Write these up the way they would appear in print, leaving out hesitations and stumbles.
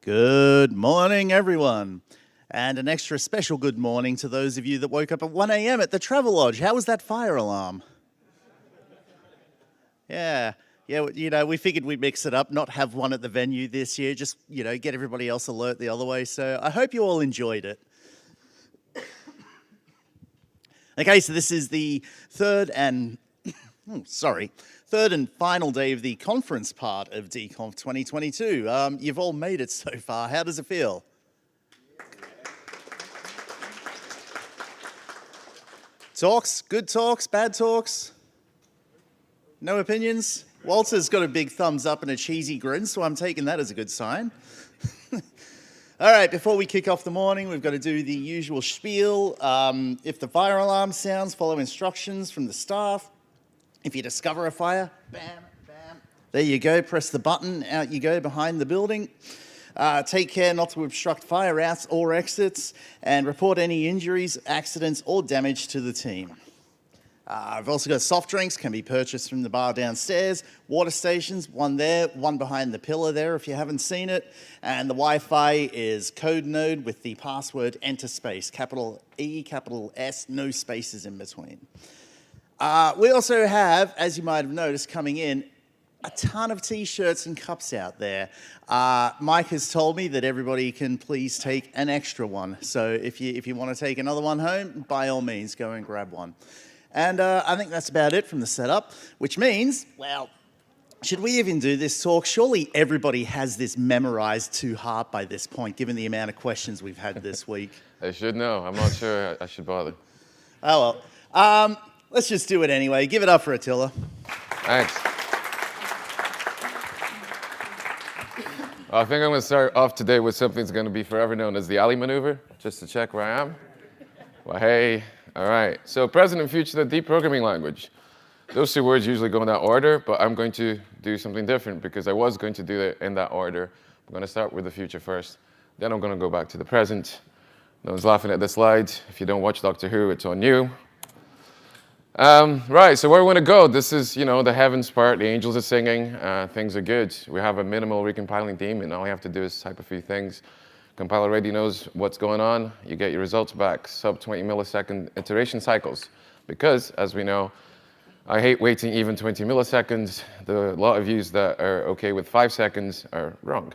Good morning, everyone. And an extra special good morning to those of you that woke up at 1 a.m. at the Travelodge. How was that fire alarm? Yeah, we figured we'd mix it up, not have one at the venue this year, just, get everybody else alert the other way. So I hope you all enjoyed it. Okay, so this is the third and final day of the conference part of DConf 2022. You've all made it so far. How does it feel? Talks? Good talks? Bad talks? No opinions? Walter's got a big thumbs up and a cheesy grin, so I'm taking that as a good sign. All right, before we kick off the morning, we've got to do the usual spiel. If the fire alarm sounds, follow instructions from the staff. If you discover a fire, bam, bam, there you go, press the button, out you go behind the building. Take care not to obstruct fire routes or exits, and report any injuries, accidents, or damage to the team. I've also got soft drinks, can be purchased from the bar downstairs, water stations, one there, one behind the pillar there if you haven't seen it, and the Wi-Fi is code node with the password enter space, capital E, capital S, no spaces in between. We also have, as you might have noticed coming in, a ton of t-shirts and cups out there. Mike has told me that everybody can please take an extra one. So if you want to take another one home, by all means, go and grab one. And I think that's about it from the setup, which means, well, should we even do this talk? Surely everybody has this memorized to heart by this point, given the amount of questions we've had this week. I should know. I'm not sure I should bother. Oh, well. Let's just do it anyway. Give it up for Attila. Thanks. I think I'm going to start off today with something that's going to be forever known as the Ali maneuver, just to check where I am. Well, hey, all right. So present and future, the deprogramming language. Those two words usually go in that order, but I'm going to do something different because I was going to do it in that order. I'm going to start with the future first. Then I'm going to go back to the present. No one's laughing at this slide. If you don't watch Doctor Who, it's on you. Right, so where we want to go, this is, the heavens part, the angels are singing, things are good. We have a minimal recompiling daemon. All you have to do is type a few things. Compiler already knows what's going on. You get your results back, sub 20 millisecond iteration cycles. Because, as we know, I hate waiting even 20 milliseconds. A lot of views that are okay with 5 seconds are wrong.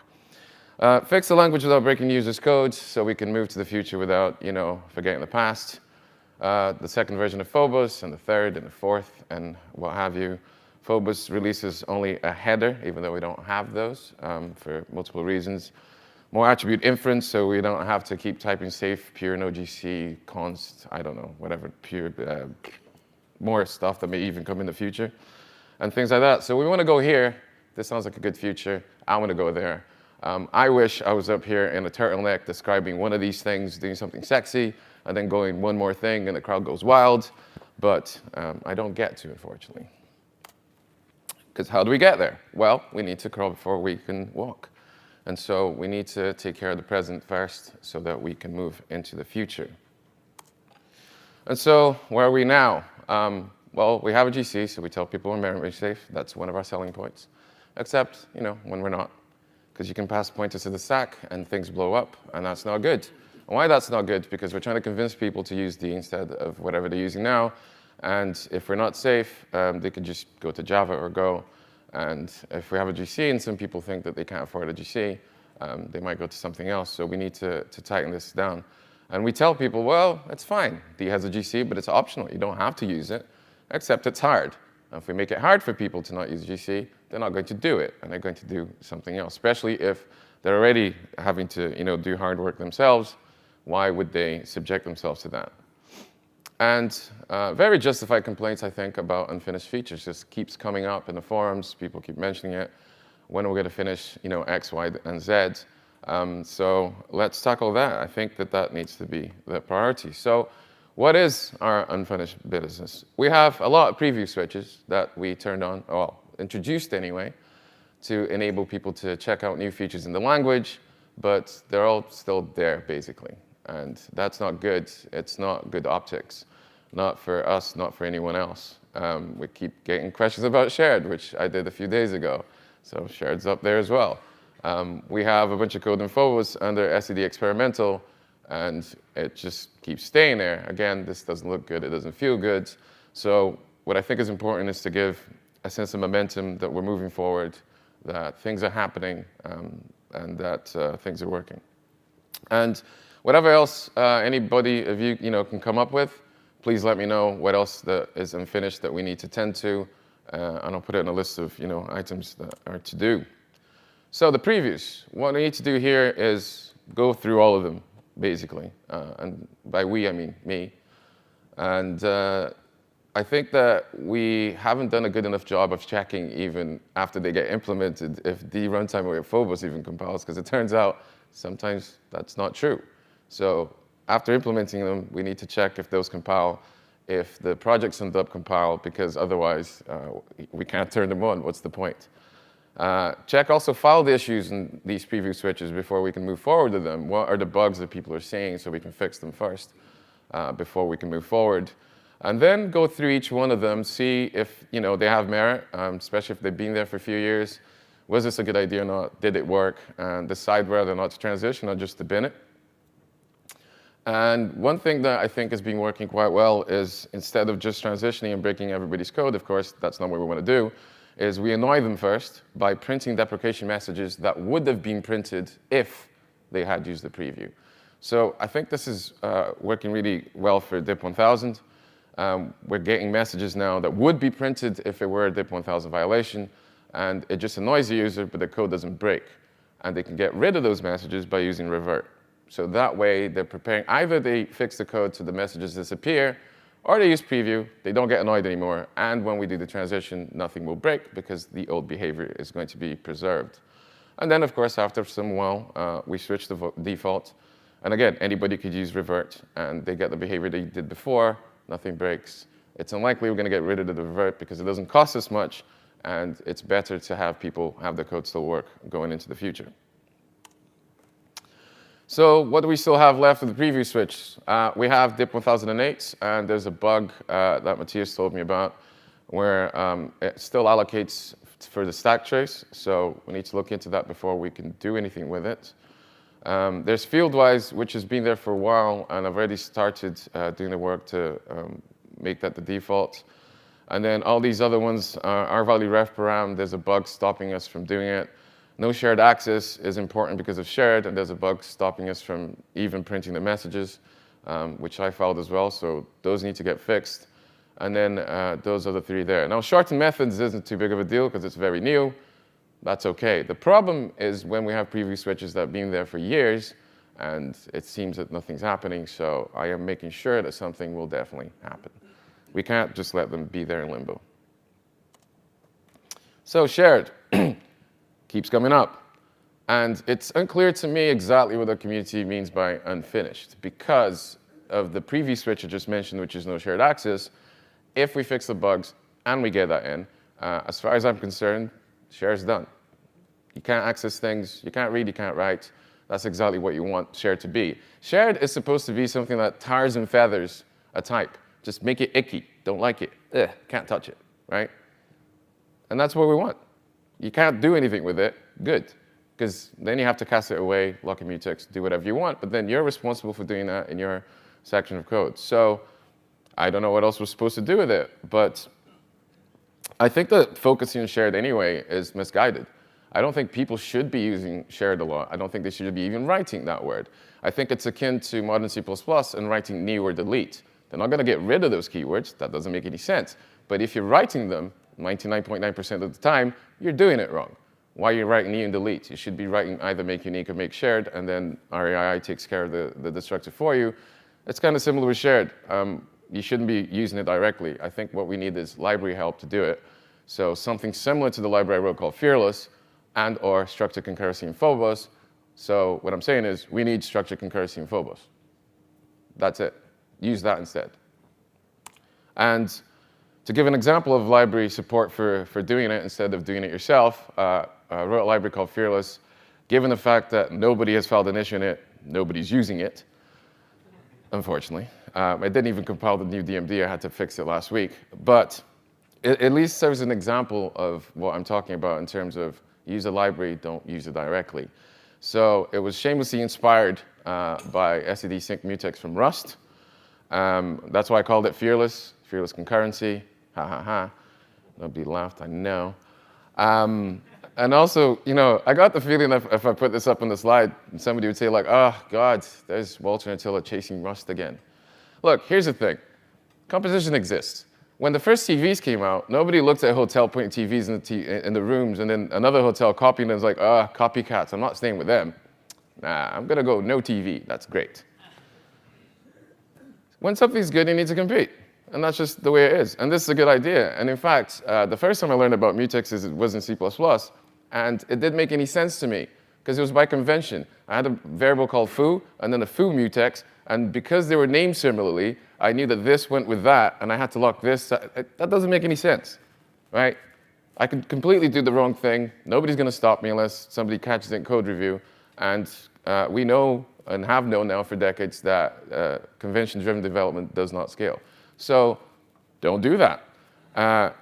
Fix the language without breaking users' code so we can move to the future without, forgetting the past. The second version of Phobos, and the third, and the fourth, and what have you. Phobos releases only a header, even though we don't have those for multiple reasons. More attribute inference, so we don't have to keep typing safe, pure, no GC, const, I don't know, whatever, pure, more stuff that may even come in the future, and things like that. So we want to go here. This sounds like a good future. I want to go there. I wish I was up here in a turtleneck describing one of these things, doing something sexy, and then going one more thing, and the crowd goes wild. But I don't get to, unfortunately. Because how do we get there? Well, we need to crawl before we can walk. And so we need to take care of the present first so that we can move into the future. And so where are we now? Well, we have a GC, so we tell people we're memory safe. That's one of our selling points. Except, when we're not. Because you can pass pointers to the stack, and things blow up, and that's not good. And why that's not good? Because we're trying to convince people to use D instead of whatever they're using now. And if we're not safe, they could just go to Java or Go. And if we have a GC and some people think that they can't afford a GC, they might go to something else. So we need to tighten this down. And we tell people, well, it's fine. D has a GC, but it's optional. You don't have to use it, except it's hard. And if we make it hard for people to not use GC, they're not going to do it, and they're going to do something else, especially if they're already having to do hard work themselves. Why would they subject themselves to that? And very justified complaints, I think, about unfinished features. Just keeps coming up in the forums. People keep mentioning it. When are we going to finish, X, Y, and Z? So let's tackle that. I think that needs to be the priority. So what is our unfinished business? We have a lot of preview switches that we turned on, well, introduced anyway, to enable people to check out new features in the language, but they're all still there, basically. And that's not good. It's not good optics. Not for us, not for anyone else. We keep getting questions about shared, which I did a few days ago. So shared's up there as well. We have a bunch of code in Phobos under SED experimental, and it just keeps staying there. Again, this doesn't look good, it doesn't feel good. So what I think is important is to give a sense of momentum that we're moving forward, that things are happening, and that things are working. And whatever else anybody of you, can come up with, please let me know what else that is unfinished that we need to tend to, and I'll put it in a list of items that are to do. So the previews, what I need to do here is go through all of them, basically. And by we, I mean me. And I think that we haven't done a good enough job of checking, even after they get implemented, if the runtime or Phobos even compiles, because it turns out sometimes that's not true. So after implementing them, we need to check if those compile, if the projects end up compiled, because otherwise we can't turn them on. What's the point? Check also filed issues in these preview switches before we can move forward to them. What are the bugs that people are seeing so we can fix them first before we can move forward? And then go through each one of them, see if they have merit, especially if they've been there for a few years. Was this a good idea or not? Did it work? And decide whether or not to transition or just to bin it. And one thing that I think has been working quite well is instead of just transitioning and breaking everybody's code, of course, that's not what we want to do, is we annoy them first by printing deprecation messages that would have been printed if they had used the preview. So I think this is working really well for DIP 1000. We're getting messages now that would be printed if it were a DIP 1000 violation, and it just annoys the user, but the code doesn't break. And they can get rid of those messages by using revert. So that way, they're preparing, either they fix the code so the messages disappear, or they use preview, they don't get annoyed anymore, and when we do the transition, nothing will break because the old behavior is going to be preserved. And then, of course, after some while, we switch the default. And again, anybody could use revert, and they get the behavior they did before, nothing breaks. It's unlikely we're going to get rid of the revert because it doesn't cost us much, and it's better to have people have the code still work going into the future. So what do we still have left of the preview switch? We have DIP 1008, and there's a bug that Matthias told me about where it still allocates for the stack trace. So we need to look into that before we can do anything with it. There's fieldwise, which has been there for a while, and I've already started doing the work to make that the default. And then all these other ones are value ref param. There's a bug stopping us from doing it. No shared access is important because of shared, and there's a bug stopping us from even printing the messages, which I filed as well, so those need to get fixed. And then those are the three there. Now, shorten methods isn't too big of a deal because it's very new. That's okay. The problem is when we have preview switches that have been there for years, and it seems that nothing's happening, so I am making sure that something will definitely happen. We can't just let them be there in limbo. So shared. Keeps coming up. And it's unclear to me exactly what the community means by unfinished. Because of the preview switch I just mentioned, which is no shared access, if we fix the bugs and we get that in, as far as I'm concerned, share's done. You can't access things, you can't read, you can't write. That's exactly what you want shared to be. Shared is supposed to be something that tars and feathers a type. Just make it icky, don't like it, can't touch it, right? And that's what we want. You can't do anything with it, good. Because then you have to cast it away, lock in mutex, do whatever you want, but then you're responsible for doing that in your section of code. So I don't know what else we're supposed to do with it, but I think that focusing on shared anyway is misguided. I don't think people should be using shared a lot. I don't think they should be even writing that word. I think it's akin to modern C++ and writing new or delete. They're not going to get rid of those keywords. That doesn't make any sense. But if you're writing them 99.9% of the time, you're doing it wrong. Why are you writing new and delete? You should be writing either make unique or make shared, and then RAII takes care of the destructor for you. It's kind of similar with shared. You shouldn't be using it directly. I think what we need is library help to do it. So something similar to the library I wrote called Fearless and or structured concurrency in Phobos. So what I'm saying is we need structured concurrency in Phobos. That's it. Use that instead. And to give an example of library support for doing it instead of doing it yourself, I wrote a library called Fearless. Given the fact that nobody has filed an issue in it, nobody's using it, unfortunately. I didn't even compile the new DMD. I had to fix it last week. But it at least serves an example of what I'm talking about in terms of use a library, don't use it directly. So it was shamelessly inspired by SED sync mutex from Rust. That's why I called it fearless concurrency. Ha ha ha. Nobody laughed, I know. And also, I got the feeling if I put this up on the slide, somebody would say like, oh God, there's Walter and Attila chasing Rust again. Look, here's the thing. Composition exists. When the first TVs came out, nobody looked at a hotel putting TVs in the rooms, and then another hotel copying them was like, copycats, I'm not staying with them. Nah, I'm gonna go no TV, that's great. When something's good, you need to compete. And that's just the way it is. And this is a good idea. And in fact, the first time I learned about mutexes, it was in C++. And it didn't make any sense to me, because it was by convention. I had a variable called foo, and then a foo mutex. And because they were named similarly, I knew that this went with that, and I had to lock this. That doesn't make any sense, right? I could completely do the wrong thing. Nobody's going to stop me unless somebody catches it in code review. And we know and have known now for decades that convention-driven development does not scale. So don't do that.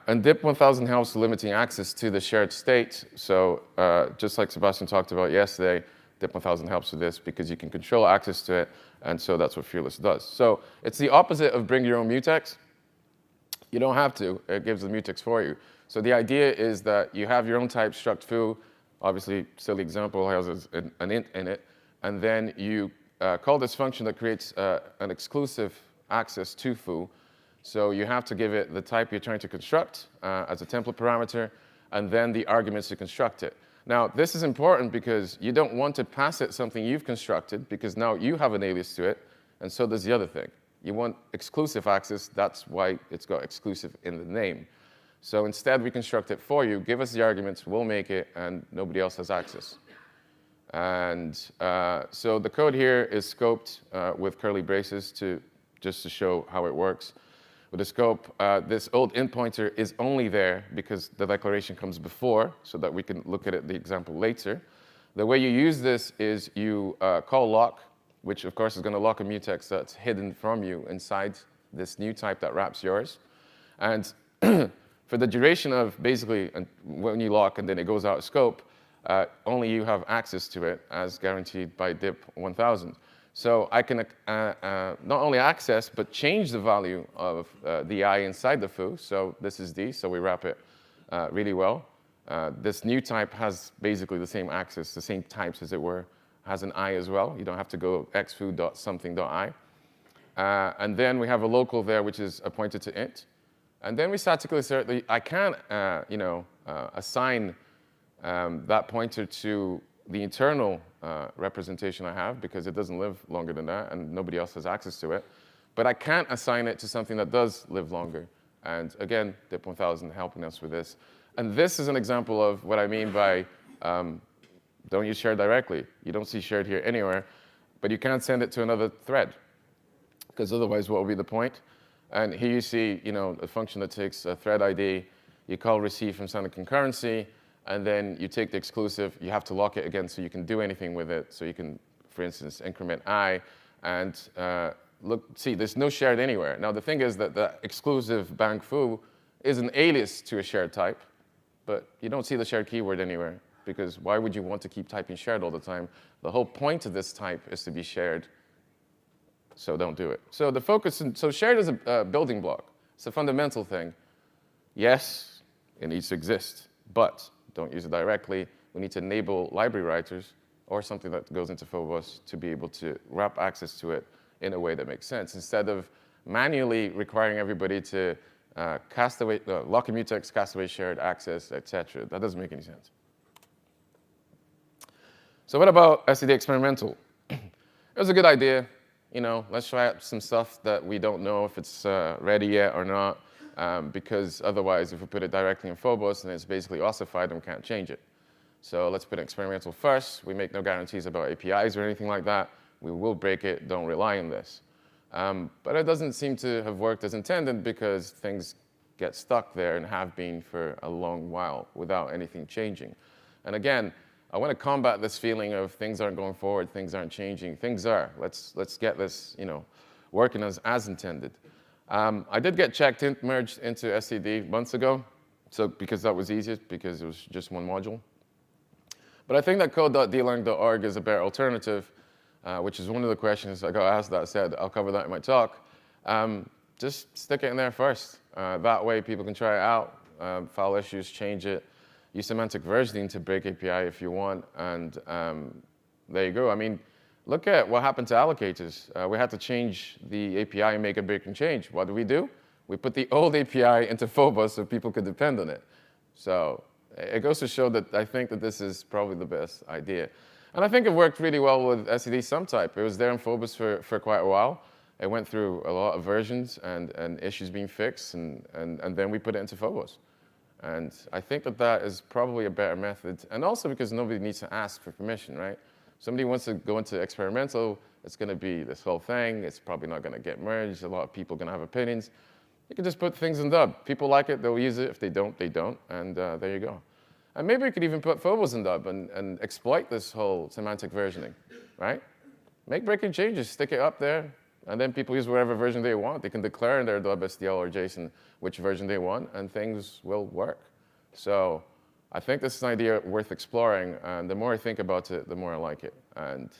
And DIP 1000 helps limiting access to the shared state. So just like Sebastian talked about yesterday, DIP 1000 helps with this because you can control access to it. And so that's what Fearless does. So it's the opposite of bring your own mutex. You don't have to. It gives the mutex for you. So the idea is that you have your own type struct foo. Obviously, silly example has an int in it. And then you call this function that creates an exclusive access to foo. So you have to give it the type you're trying to construct as a template parameter, and then the arguments to construct it. Now, this is important because you don't want to pass it something you've constructed, because now you have an alias to it, and so does the other thing. You want exclusive access. That's why it's got exclusive in the name. So instead, we construct it for you. Give us the arguments. We'll make it, and nobody else has access. And so the code here is scoped with curly braces just to show how it works. With the scope, this old int pointer is only there because the declaration comes before, so that we can look at the example later. The way you use this is you call lock, which of course is going to lock a mutex that's hidden from you inside this new type that wraps yours. And for the duration of basically when you lock and then it goes out of scope, only you have access to it as guaranteed by DIP 1000. So I can not only access, but change the value of the I inside the foo. So this is D, so we wrap it really well. This new type has basically the same access, the same types as it were, has an I as well. You don't have to go xfoo.something.i. And then we have a local there, which is appointed to int. And then we statically assert that I can assign that pointer to the internal representation I have, because it doesn't live longer than that, and nobody else has access to it. But I can't assign it to something that does live longer. And again, DIP 1000 helping us with this. And this is an example of what I mean by don't use shared directly. You don't see shared here anywhere, but you can't send it to another thread, because otherwise what will be the point? And here you see a function that takes a thread ID. You call receive from standard concurrency, and then you take the exclusive. You have to lock it again so you can do anything with it. So you can, for instance, increment I, and see, there's no shared anywhere. Now, the thing is that the exclusive bang foo is an alias to a shared type, but you don't see the shared keyword anywhere, because why would you want to keep typing shared all the time? The whole point of this type is to be shared, so don't do it. So the focus, so shared is a building block. It's a fundamental thing. Yes, it needs to exist, but don't use it directly. We need to enable library writers or something that goes into Phobos to be able to wrap access to it in a way that makes sense, instead of manually requiring everybody to cast away, lock a mutex, cast away shared access, etc. That doesn't make any sense. So what about SED experimental? It was a good idea. Let's try out some stuff that we don't know if it's ready yet or not. Because otherwise, if we put it directly in Phobos, then it's basically ossified and we can't change it. So let's put experimental first. We make no guarantees about APIs or anything like that. We will break it. Don't rely on this. But it doesn't seem to have worked as intended, because things get stuck there and have been for a long while without anything changing. And again, I want to combat this feeling of things aren't going forward, things aren't changing. Things are. Let's get this working as intended. I did get checked merged into SED months ago, so because that was easiest, because it was just one module. But I think that code.dlang.org is a better alternative, which is one of the questions I got asked that I said I'll cover that in my talk. Just stick it in there first. That way people can try it out, file issues, change it, use semantic versioning to break API if you want, and there you go. I mean, look at what happened to allocators. We had to change the API and make a break and change. What do? We put the old API into Phobos so people could depend on it. So it goes to show that I think that this is probably the best idea. And I think it worked really well with SED SumType. It was there in Phobos for quite a while. It went through a lot of versions and issues being fixed, and then we put it into Phobos. And I think that that is probably a better method, and also because nobody needs to ask for permission, right? Somebody wants to go into experimental, it's going to be this whole thing. It's probably not going to get merged. A lot of people are going to have opinions. You can just put things in dub. People like it, they'll use it. If they don't, they don't. And there you go. And maybe you could even put Phobos in dub and exploit this whole semantic versioning, right? Make breaking changes, stick it up there, and then people use whatever version they want. They can declare in their dub SDL or JSON which version they want, and things will work. So I think this is an idea worth exploring, and the more I think about it, the more I like it. And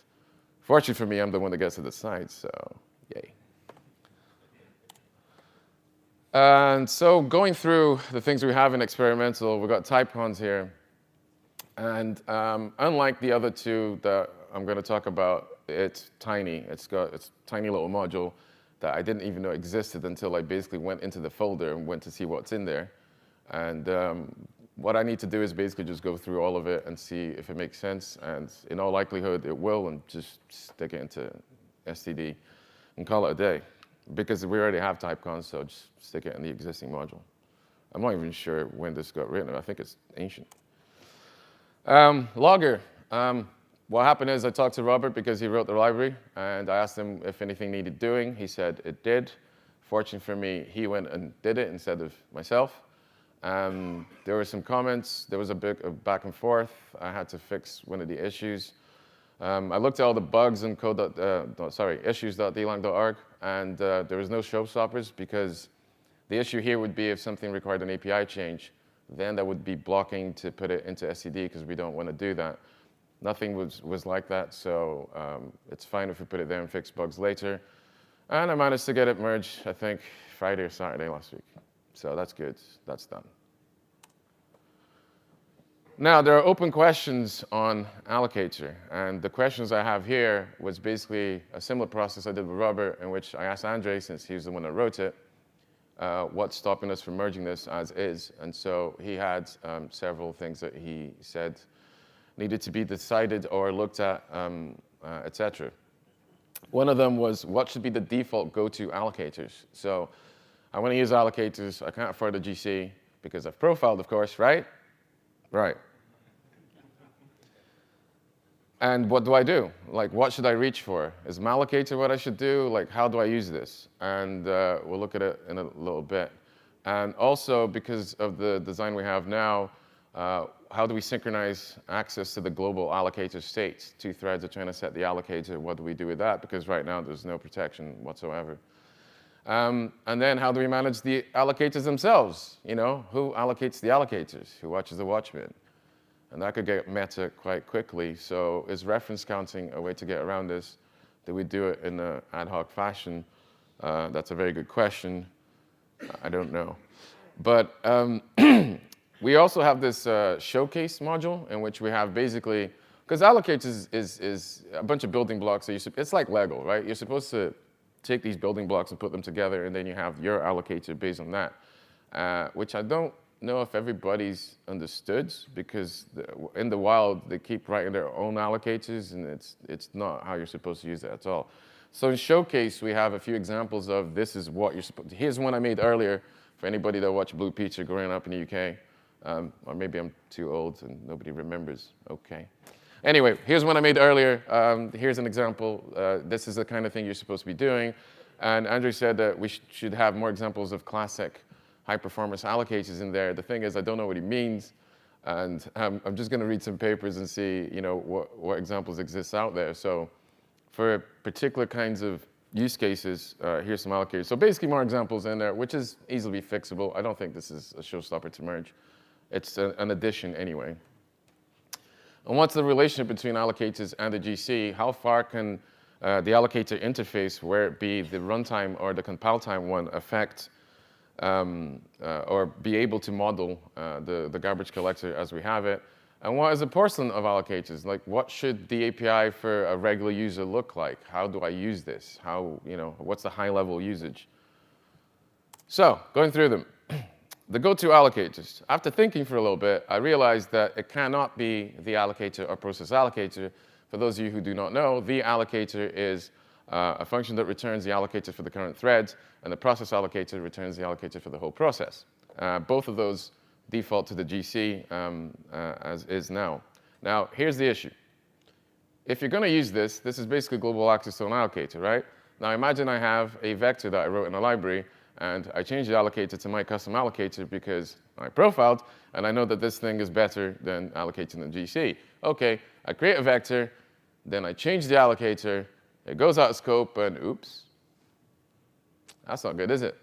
fortunately for me, I'm the one that gets to decide, so yay. And so going through the things we have in experimental, we've got typecons here. And unlike the other two that I'm going to talk about, it's tiny. It's got a tiny little module that I didn't even know existed until I basically went into the folder and went to see what's in there. And what I need to do is basically just go through all of it and see if it makes sense. And in all likelihood, it will, and just stick it into STD and call it a day. Because we already have typecons, so just stick it in the existing module. I'm not even sure when this got written. I think it's ancient. Logger. What happened is I talked to Robert because he wrote the library, and I asked him if anything needed doing. He said it did. Fortunately for me, he went and did it instead of myself. There were some comments. There was a bit of back and forth. I had to fix one of the issues. I looked at all the bugs in issues.dlang.org, and there was no showstoppers because the issue here would be if something required an API change, then that would be blocking to put it into SCD because we don't want to do that. Nothing was like that, so it's fine if we put it there and fix bugs later. And I managed to get it merged, I think, Friday or Saturday last week. So that's good. That's done. Now, there are open questions on Allocator, and the questions I have here was basically a similar process I did with Robert, in which I asked Andre, since he was the one that wrote it, what's stopping us from merging this as is. And so he had several things that he said needed to be decided or looked at, etc. One of them was, what should be the default go-to allocators? So I want to use allocators. I can't afford a GC because I've profiled, of course, right? Right. And what do I do? Like, what should I reach for? Is Allocator what I should do? Like, how do I use this? And we'll look at it in a little bit. And also, because of the design we have now, how do we synchronize access to the global allocator state? Two threads are trying to set the allocator. What do we do with that? Because right now, there's no protection whatsoever. And then how do we manage the allocators themselves? You know, who allocates the allocators? Who watches the watchman? And that could get meta quite quickly. So is reference counting a way to get around this? Do we do it in an ad hoc fashion? That's a very good question. I don't know. But we also have this showcase module in which we have basically, because allocators is a bunch of building blocks. So it's like Lego, right? You're supposed to take these building blocks and put them together, and then you have your allocator based on that, which I don't know if everybody's understood, because in the wild, they keep writing their own allocators, and it's not how you're supposed to use it at all. So in Showcase, we have a few examples of this is what you're supposed to. Here's one I made earlier for anybody that watched Blue Pizza growing up in the UK. Or maybe I'm too old and nobody remembers. Okay. Anyway, here's one I made earlier. Here's an example. This is the kind of thing you're supposed to be doing. And Andrew said that we should have more examples of classic high-performance allocators in there. The thing is, I don't know what he means. And I'm just going to read some papers and see, you know, what examples exist out there. So for particular kinds of use cases, here's some allocators. So basically more examples in there, which is easily fixable. I don't think this is a showstopper to merge. It's an addition anyway. And what's the relationship between allocators and the GC? How far can the allocator interface, where it be the runtime or the compile time one, affect or be able to model the garbage collector as we have it? And what is the porcelain of allocators? Like, what should the API for a regular user look like? How do I use this? How, what's the high-level usage? So, going through them. The go-to allocators. After thinking for a little bit, I realized that it cannot be the allocator or process allocator. For those of you who do not know, the allocator is a function that returns the allocator for the current thread, and the process allocator returns the allocator for the whole process. Both of those default to the GC as is now. Now, here's the issue. If you're going to use this, this is basically global access to an allocator, right? Now, imagine I have a vector that I wrote in a library, and I change the allocator to my custom allocator because I profiled, and I know that this thing is better than allocating the GC. OK, I create a vector, then I change the allocator, it goes out of scope, and oops. That's not good, is it?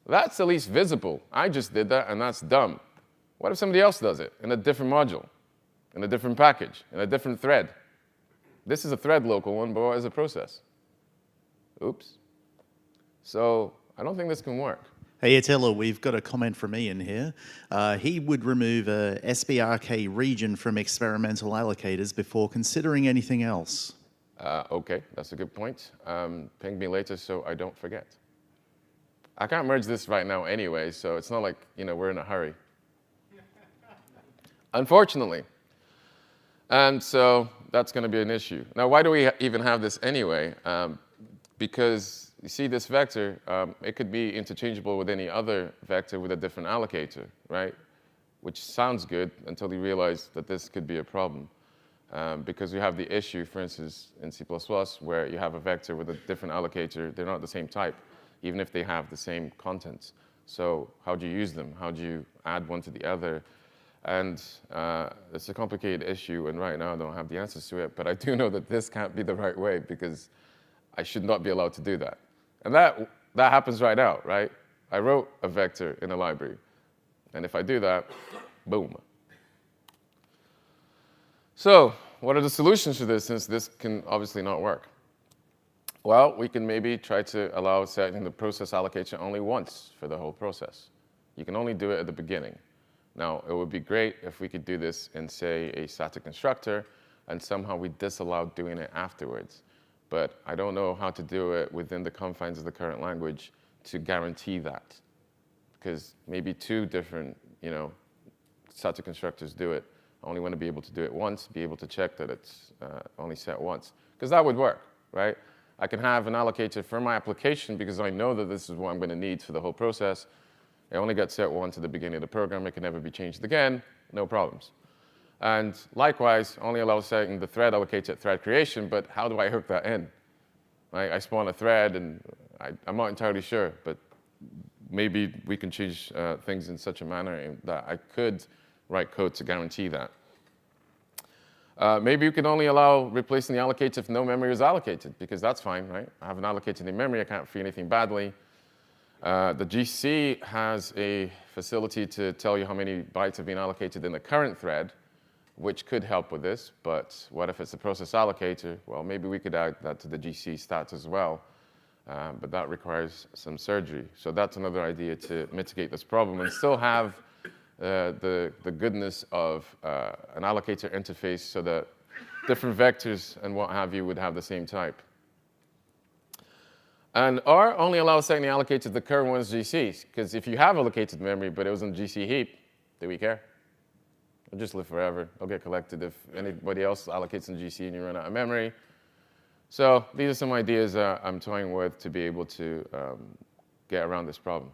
That's the least visible. I just did that, and that's dumb. What if somebody else does it in a different module, in a different package, in a different thread? This is a thread local one, but what is a process? Oops. So I don't think this can work. Hey, Attila, we've got a comment from Ian here. He would remove a SBRK region from experimental allocators before considering anything else. OK, that's a good point. Ping me later so I don't forget. I can't merge this right now anyway, so it's not like we're in a hurry. Unfortunately. And so that's going to be an issue. Now, why do we even have this anyway? Because you see this vector, it could be interchangeable with any other vector with a different allocator, right? Which sounds good until you realize that this could be a problem. Because you have the issue, for instance, in C++, where you have a vector with a different allocator. They're not the same type, even if they have the same contents. So how do you use them? How do you add one to the other? And it's a complicated issue, and right now I don't have the answers to it. But I do know that this can't be the right way, because I should not be allowed to do that. And that happens right now, right? I wrote a vector in a library. And if I do that, boom. So what are the solutions to this, since this can obviously not work? Well, we can maybe try to allow setting the process allocator only once for the whole process. You can only do it at the beginning. Now, it would be great if we could do this in, say, a static constructor, and somehow we disallow doing it afterwards. But I don't know how to do it within the confines of the current language to guarantee that. Because maybe two different static constructors do it. I only want to be able to do it once, be able to check that it's only set once. Because that would work, right? I can have an allocator for my application because I know that this is what I'm going to need for the whole process. It only got set once at the beginning of the program. It can never be changed again, no problems. And likewise, only allow setting the thread allocator at thread creation, but how do I hook that in? I spawn a thread, and I'm not entirely sure, but maybe we can change things in such a manner that I could write code to guarantee that. Maybe you can only allow replacing the allocator if no memory is allocated, because that's fine, right? I have an allocated in memory. I can't free anything badly. The GC has a facility to tell you how many bytes have been allocated in the current thread, which could help with this. But what if it's a process allocator? Well, maybe we could add that to the GC stats as well. But that requires some surgery. So that's another idea to mitigate this problem and still have the goodness of an allocator interface so that different vectors and what have you would have the same type. And or only allow setting the allocator to the current one's GCs. Because if you have allocated memory, but it was in GC heap, do we care? It'll just live forever. It'll get collected if anybody else allocates in GC and you run out of memory. So these are some ideas I'm toying with to be able to get around this problem.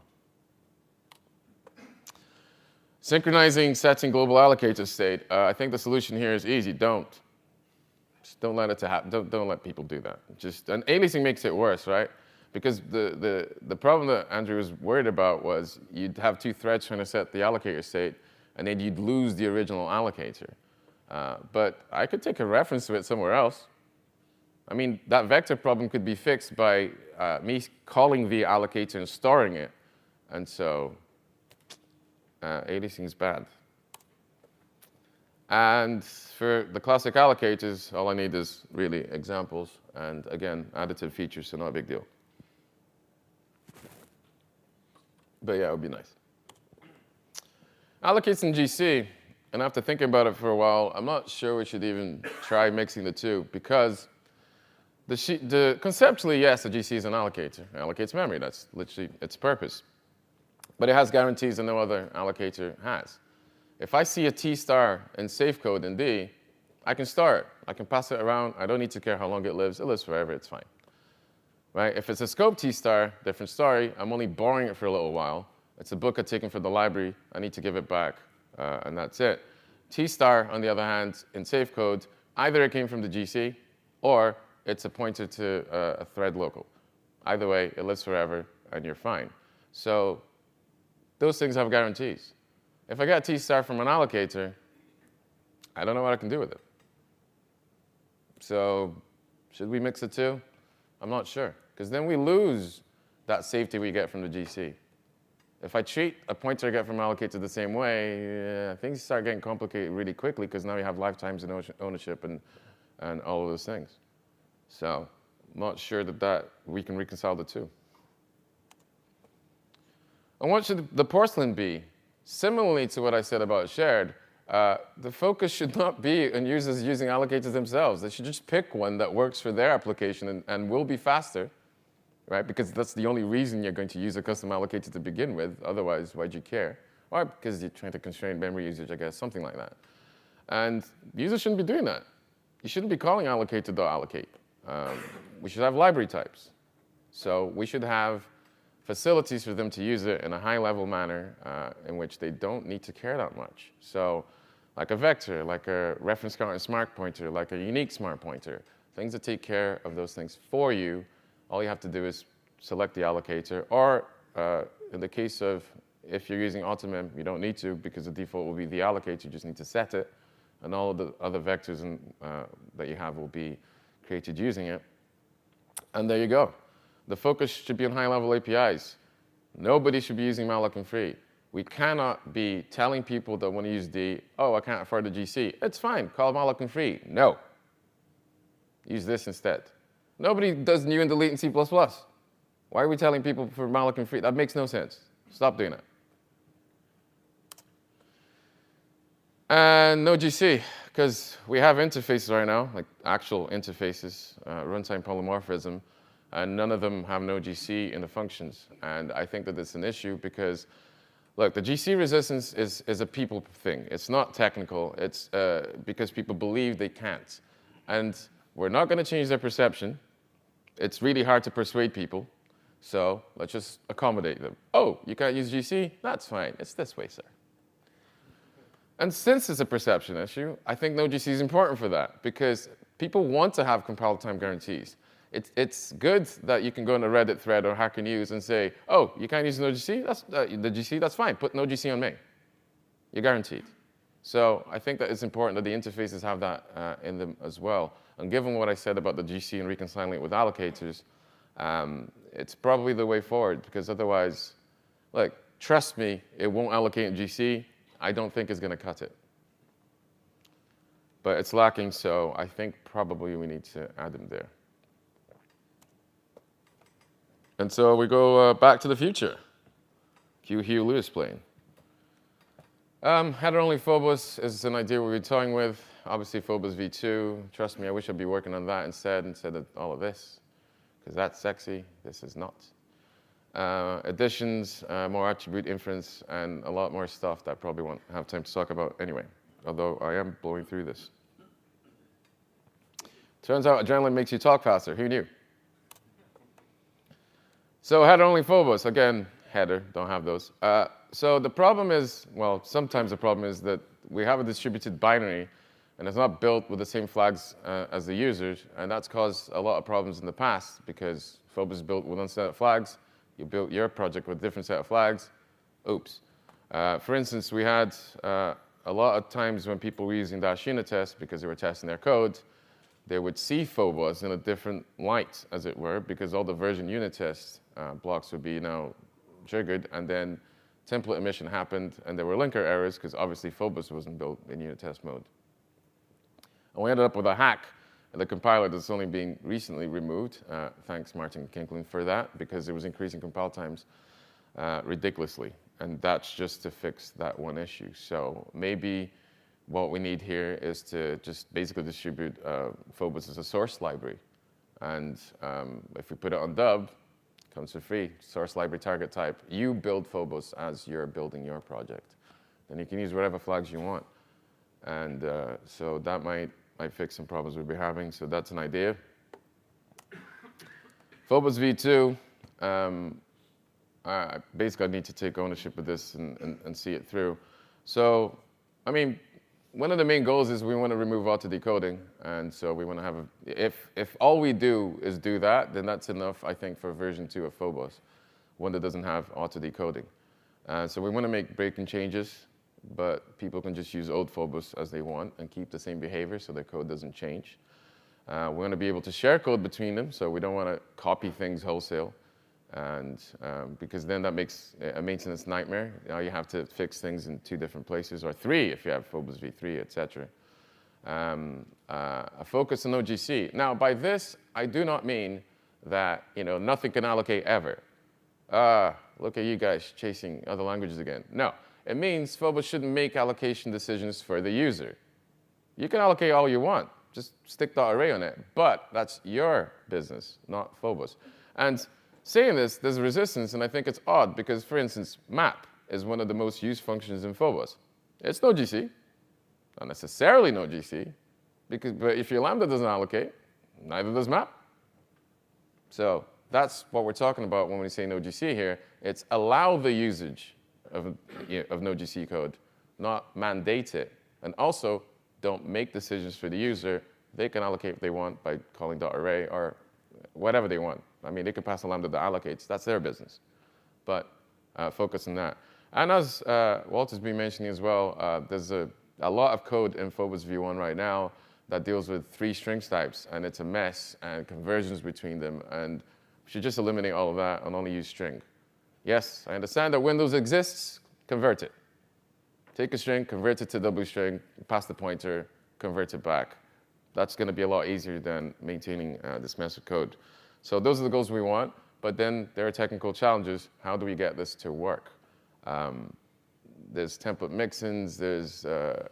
Synchronizing setting global allocator state. I think the solution here is easy. Just don't let it happen. Don't let people do that. And aliasing makes it worse, right? Because the problem that Andrew was worried about was you'd have two threads trying to set the allocator state, and then you'd lose the original allocator. But I could take a reference to it somewhere else. I mean, that vector problem could be fixed by me calling the allocator and storing it. And so aliasing is bad. And for the classic allocators, all I need is really examples and, again, additive features, so not a big deal. But yeah, it would be nice. Allocates in GC, and after thinking about it for a while, I'm not sure we should even try mixing the two, because conceptually, yes, the GC is an allocator. It allocates memory. That's literally its purpose. But it has guarantees that no other allocator has. If I see a T star in safe code in D, I can store it. I can pass it around. I don't need to care how long it lives. It lives forever. It's fine. Right? If it's a scope T star, different story. I'm only borrowing it for a little while. It's a book I've taken from the library. I need to give it back, and that's it. T star, on the other hand, in safe code, either it came from the GC, or it's a pointer to a thread local. Either way, it lives forever, and you're fine. So those things have guarantees. If I get T star from an allocator, I don't know what I can do with it. So should we mix the two? I'm not sure, because then we lose that safety we get from the GC. If I treat a pointer I get from allocator the same way, things start getting complicated really quickly, because now you have lifetimes in ownership and all of those things. So I'm not sure that we can reconcile the two. And what should the porcelain be? Similarly to what I said about shared, the focus should not be on users using allocators themselves. They should just pick one that works for their application and will be faster, right? Because that's the only reason you're going to use a custom allocator to begin with. Otherwise, why'd you care? Or because you're trying to constrain memory usage, I guess, something like that. And users shouldn't be doing that. You shouldn't be calling allocator.allocate. We should have library types. So we should have facilities for them to use it in a high-level manner in which they don't need to care that much. So like a vector, like a reference counter smart pointer, like a unique smart pointer, things that take care of those things for you. All you have to do is select the allocator, or in the case of if you're using AutoMem, you don't need to, because the default will be the allocator. You just need to set it, and all of the other vectors that you have will be created using it. And there you go. The focus should be on high-level APIs. Nobody should be using malloc and free. We cannot be telling people that want to use D, oh, I can't afford the GC. It's fine, call malloc and free. No. Use this instead. Nobody does new and delete in C++. Why are we telling people for malloc and free? That makes no sense. Stop doing it. And no GC, because we have interfaces right now, like actual interfaces, runtime polymorphism, and none of them have no GC in the functions. And I think that it's an issue because, look, the GC resistance is a people thing. It's not technical. It's because people believe they can't. And we're not going to change their perception. It's really hard to persuade people. So let's just accommodate them. Oh, you can't use GC? That's fine. It's this way, sir. And since it's a perception issue, I think no GC is important for that, because people want to have compile time guarantees. It's good that you can go in a Reddit thread or Hacker News and say, oh, you can't use no GC? The GC, that's fine. Put no GC on me. You're guaranteed. So I think that it's important that the interfaces have that in them as well. And given what I said about the GC and reconciling it with allocators, it's probably the way forward, because otherwise, like, trust me, it won't allocate in GC. I don't think it's going to cut it. But it's lacking, so I think probably we need to add them there. And so we go back to the future. Cue Hugh Lewis playing. Header-only Phobos is an idea we'll be toying with. Obviously, Phobos v2. Trust me, I wish I'd be working on that instead of all of this, because that's sexy. This is not. Additions, more attribute inference, and a lot more stuff that I probably won't have time to talk about anyway, although I am blowing through this. Turns out adrenaline makes you talk faster. Who knew? So header-only Phobos, again, header, don't have those. So the problem is, well, sometimes the problem is that we have a distributed binary, and it's not built with the same flags as the users, and that's caused a lot of problems in the past, because Phobos is built with one set of flags. You built your project with a different set of flags. Oops. For instance, we had a lot of times when people were using -unit test because they were testing their code, they would see Phobos in a different light, as it were, because all the version unit test blocks would be now triggered, and then template emission happened, and there were linker errors, because obviously Phobos wasn't built in unit test mode. And we ended up with a hack in the compiler that's only being recently removed. Thanks, Martin Kinklin, for that, because it was increasing compile times ridiculously. And that's just to fix that one issue. So maybe what we need here is to just basically distribute Phobos as a source library. And if we put it on Dub, it comes for free. Source library target type. You build Phobos as you're building your project. Then you can use whatever flags you want. And so that might fix some problems we'll be having. So that's an idea. Phobos v2. I basically need to take ownership of this and see it through. So, I mean, one of the main goals is we want to remove auto-decoding. And so we want to have if all we do is do that, then that's enough, I think, for version 2 of Phobos, one that doesn't have auto-decoding. So we want to make breaking changes, but people can just use old Phobos as they want and keep the same behavior so their code doesn't change. We want to be able to share code between them, so we don't want to copy things wholesale. And because then that makes a maintenance nightmare. Now you have to fix things in 2 different places, or 3 if you have Phobos v3, etc. A focus on OGC. Now, by this, I do not mean that nothing can allocate ever. Look at you guys chasing other languages again. No, it means Phobos shouldn't make allocation decisions for the user. You can allocate all you want. Just stick the array on it. But that's your business, not Phobos. And saying this, there's resistance, and I think it's odd because, for instance, map is one of the most used functions in Phobos. It's no GC, not necessarily no GC, but if your Lambda doesn't allocate, neither does map. So that's what we're talking about when we say no GC here. It's allow the usage of no GC code, not mandate it. And also, don't make decisions for the user. They can allocate what they want by calling .array or whatever they want. I mean, they could pass a Lambda that allocates. That's their business. But focus on that. And as Walter's been mentioning as well, there's a lot of code in Phobos v1 right now that deals with 3 strings types, and it's a mess, and conversions between them. And we should just eliminate all of that and only use string. Yes, I understand that Windows exists. Convert it. Take a string, convert it to double string, pass the pointer, convert it back. That's going to be a lot easier than maintaining this mess of code. So those are the goals we want, but then there are technical challenges. How do we get this to work? There's template mix-ins, there's the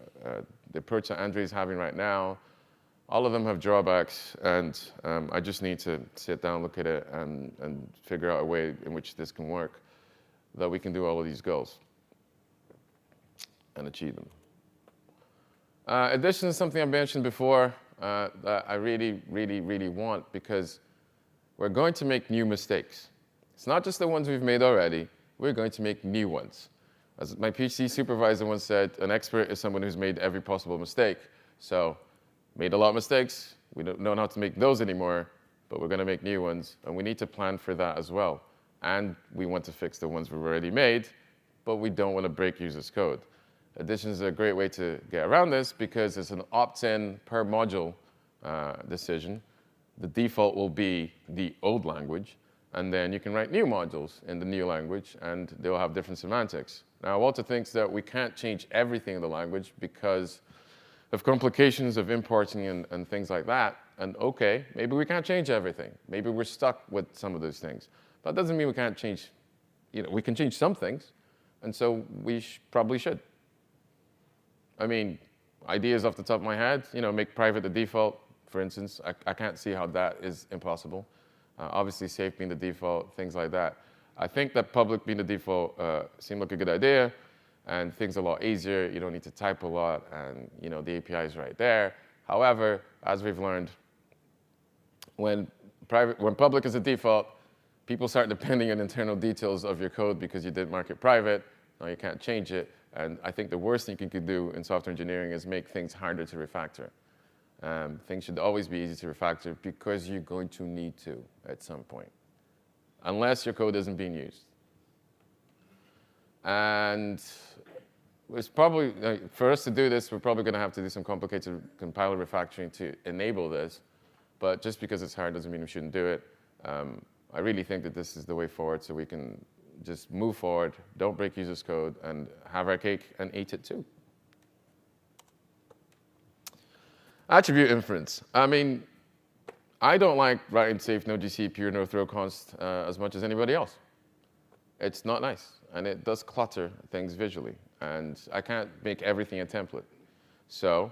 approach that Andre is having right now. All of them have drawbacks, and I just need to sit down, look at it, and figure out a way in which this can work, that we can do all of these goals and achieve them. Addition is something I mentioned before that I really, really, really want, because we're going to make new mistakes. It's not just the ones we've made already. We're going to make new ones. As my PhD supervisor once said, an expert is someone who's made every possible mistake. So, made a lot of mistakes. We don't know how to make those anymore, but we're going to make new ones. And we need to plan for that as well. And we want to fix the ones we've already made, but we don't want to break users' code. Addition is a great way to get around this because it's an opt-in per module decision. The default will be the old language, and then you can write new modules in the new language, and they'll have different semantics. Now, Walter thinks that we can't change everything in the language because of complications of importing and things like that. And okay, maybe we can't change everything. Maybe we're stuck with some of those things. That doesn't mean we can't change, we can change some things, and so we probably should. I mean, ideas off the top of my head, make private the default, for instance. I can't see how that is impossible. Obviously, safe being the default, things like that. I think that public being the default seemed like a good idea, and things are a lot easier. You don't need to type a lot, and the API is right there. However, as we've learned, when public is the default, people start depending on internal details of your code because you did mark it private. Now you can't change it. And I think the worst thing you could do in software engineering is make things harder to refactor. Things should always be easy to refactor because you're going to need to at some point, unless your code isn't being used. And it's probably, for us to do this, we're probably going to have to do some complicated compiler refactoring to enable this. But just because it's hard doesn't mean we shouldn't do it. I really think that this is the way forward so we can just move forward, don't break users' code, and have our cake and eat it too. Attribute inference. I mean, I don't like writing safe no GC pure no throw const as much as anybody else. It's not nice, and it does clutter things visually, and I can't make everything a template. So,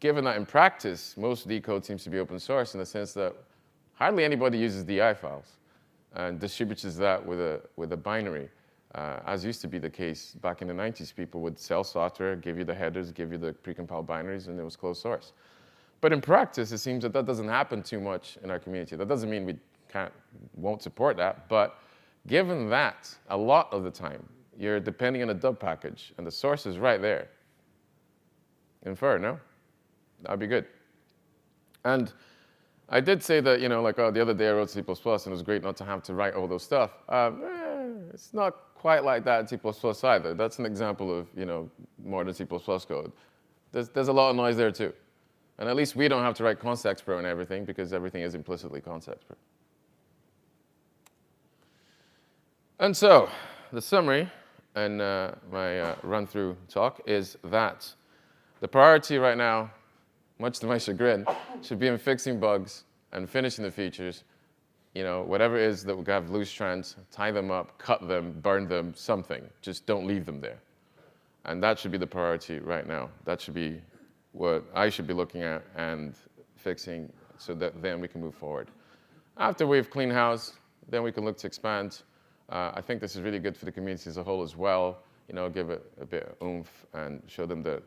given that in practice, most D code seems to be open source in the sense that hardly anybody uses DI files and distributes that with a binary, as used to be the case back in the 90s. People would sell software, give you the headers, give you the precompiled binaries, and it was closed source. But in practice, it seems that that doesn't happen too much in our community. That doesn't mean we won't support that, but given that, a lot of the time, you're depending on a dub package, and the source is right there. Infer, no? That'd be good. And I did say that, you know, like, oh, the other day I wrote C++, and it was great not to have to write all those stuff. It's not quite like that in C++ either. That's an example of, you know, modern C++ code. There's a lot of noise there, too. And at least we don't have to write constexpr and everything, because everything is implicitly constexpr. And so, the summary and my run-through talk is that the priority right now, much to my chagrin, should be in fixing bugs and finishing the features. You know, whatever it is that we have loose strands, tie them up, cut them, burn them, something. Just don't leave them there. And that should be the priority right now. That should be what I should be looking at and fixing so that then we can move forward. After we've cleaned house, then we can look to expand. I think this is really good for the community as a whole as well. You know, give it a bit of oomph and show them that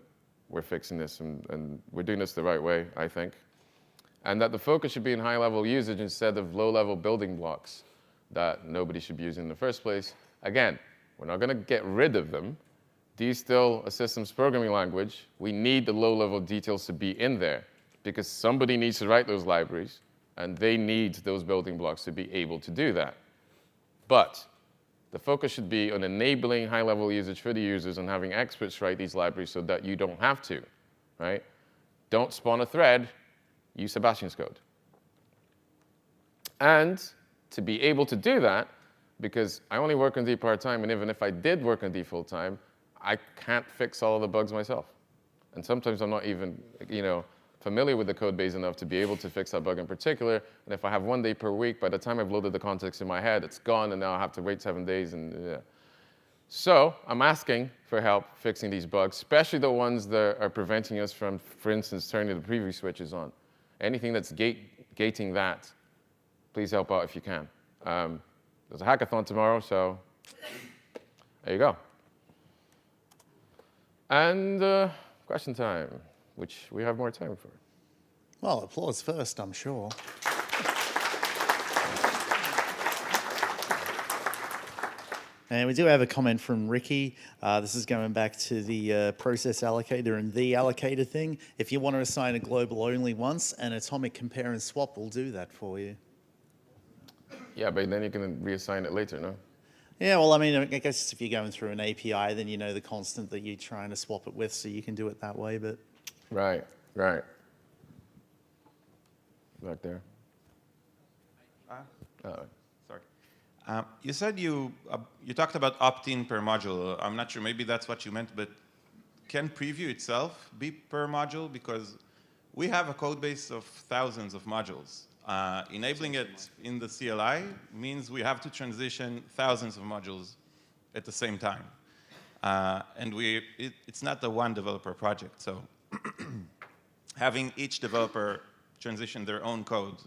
we're fixing this and we're doing this the right way, I think. And that the focus should be in high-level usage instead of low-level building blocks that nobody should be using in the first place. Again, we're not going to get rid of them. D is still a systems programming language. We need the low-level details to be in there because somebody needs to write those libraries, and they need those building blocks to be able to do that. But the focus should be on enabling high-level usage for the users and having experts write these libraries so that you don't have to, right? Don't spawn a thread, use Sebastian's code. And to be able to do that, because I only work on D part-time, and even if I did work on D full-time, I can't fix all of the bugs myself. And sometimes I'm not even, you know, familiar with the code base enough to be able to fix that bug in particular. And if I have 1 day per week, by the time I've loaded the context in my head, it's gone, and now I have to wait 7 days. And So I'm asking for help fixing these bugs, especially the ones that are preventing us from, for instance, turning the preview switches on. Anything that's gating that, please help out if you can. There's a hackathon tomorrow, so there you go. And question time, which we have more time for. Well, applause first, I'm sure. And we do have a comment from Ricky. This is going back to the process allocator and the allocator thing. If you want to assign a global only once, an atomic compare and swap will do that for you. Yeah, but then you can reassign it later, no? Yeah, well, I mean, I guess if you're going through an API, then you know the constant that you're trying to swap it with, so you can do it that way, but... Right, right. Back there. Sorry. You said you talked about opt-in per module. I'm not sure, maybe that's what you meant, but can preview itself be per module? Because we have a code base of thousands of modules. Enabling it in the CLI means we have to transition thousands of modules at the same time. And it's not a one developer project, so having each developer transition their own code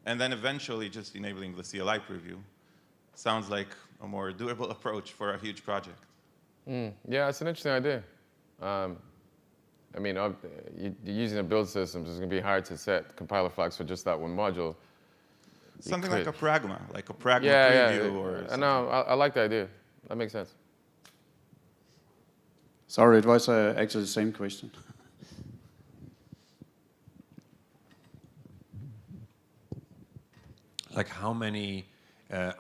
and then eventually just enabling the CLI preview sounds like a more doable approach for a huge project. Yeah, it's an interesting idea. I mean, you're using a build system, so it's going to be hard to set compiler flags for just that one module. Something like a pragma preview or something. No, I like the idea. That makes sense. Sorry, it was actually the same question. Like how many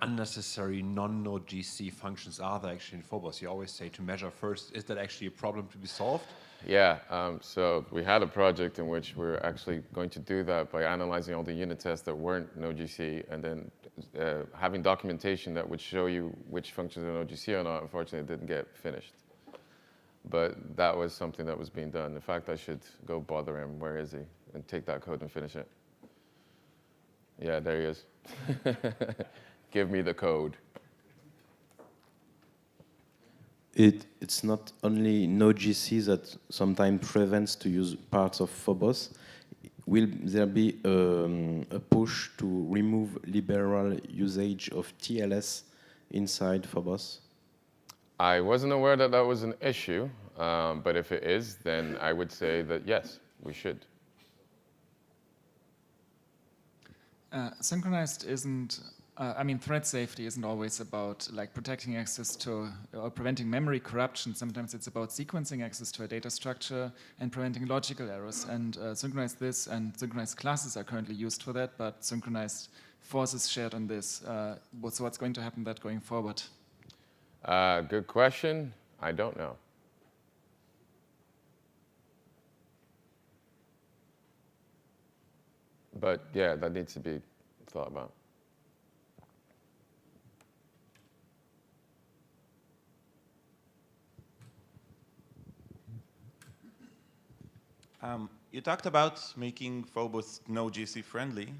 unnecessary non-node GC functions are there actually in Phobos? You always say to measure first, is that actually a problem to be solved? Yeah, so we had a project in which we're actually going to do that by analyzing all the unit tests that weren't Node.gc and then having documentation that would show you which functions are in OGC or not, unfortunately, it didn't get finished. But that was something that was being done. In fact, I should go bother him. Where is he? And take that code and finish it. Yeah, there he is. Give me the code. It's not only NoGC that sometimes prevents to use parts of Phobos. Will there be a push to remove liberal usage of TLS inside Phobos? I wasn't aware that that was an issue, but if it is, then I would say that yes, we should. Synchronized isn't, I mean, thread safety isn't always about like protecting access to or preventing memory corruption. Sometimes it's about sequencing access to a data structure and preventing logical errors. And synchronized this and synchronized classes are currently used for that, but synchronized forces shared on this. So what's going to happen that going forward? Good question. I don't know. But yeah, that needs to be thought about. You talked about making Phobos NoGC friendly.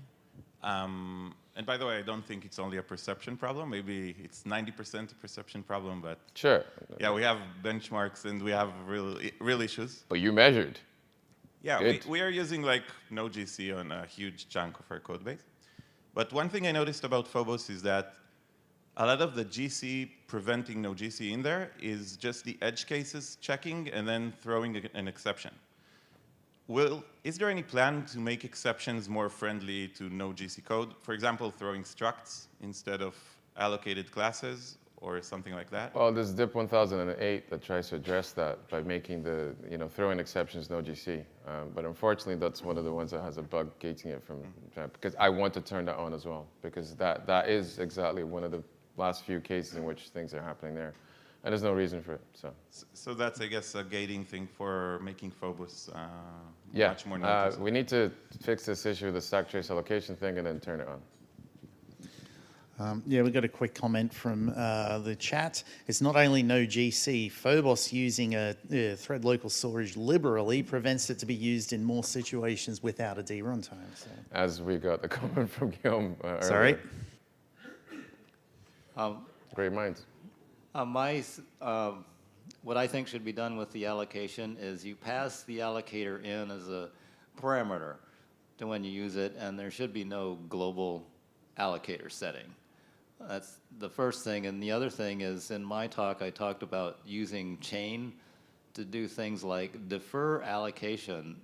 And by the way, I don't think it's only a perception problem. Maybe it's 90% a perception problem, but Sure. yeah, we have benchmarks and we have real issues. But you measured. Yeah, we are using like NoGC on a huge chunk of our code base. But one thing I noticed about Phobos is that a lot of the GC preventing NoGC in there is just the edge cases checking and then throwing an exception. Is there any plan to make exceptions more friendly to NoGC code? For example, throwing structs instead of allocated classes or something like that? Well, there's DIP 1008 that tries to address that by making the, throwing exceptions NoGC. But unfortunately, that's one of the ones that has a bug gating it from, because I want to turn that on as well, because that is exactly one of the last few cases in which things are happening there. And there's no reason for it, so. So that's, I guess, a gating thing for making Phobos Yeah, much more noticeable. we need to fix this issue with the stack trace allocation thing and then turn it on. Yeah, we got a quick comment from the chat. It's not only no GC, Phobos using a thread local storage liberally prevents it to be used in more situations without a D runtime. So. As we got the comment from Guillaume Sorry? earlier. Great minds. What I think should be done with the allocation is you pass the allocator in as a parameter to when you use it, and there should be no global allocator setting. That's the first thing. And the other thing is, in my talk, I talked about using chain to do things like defer allocation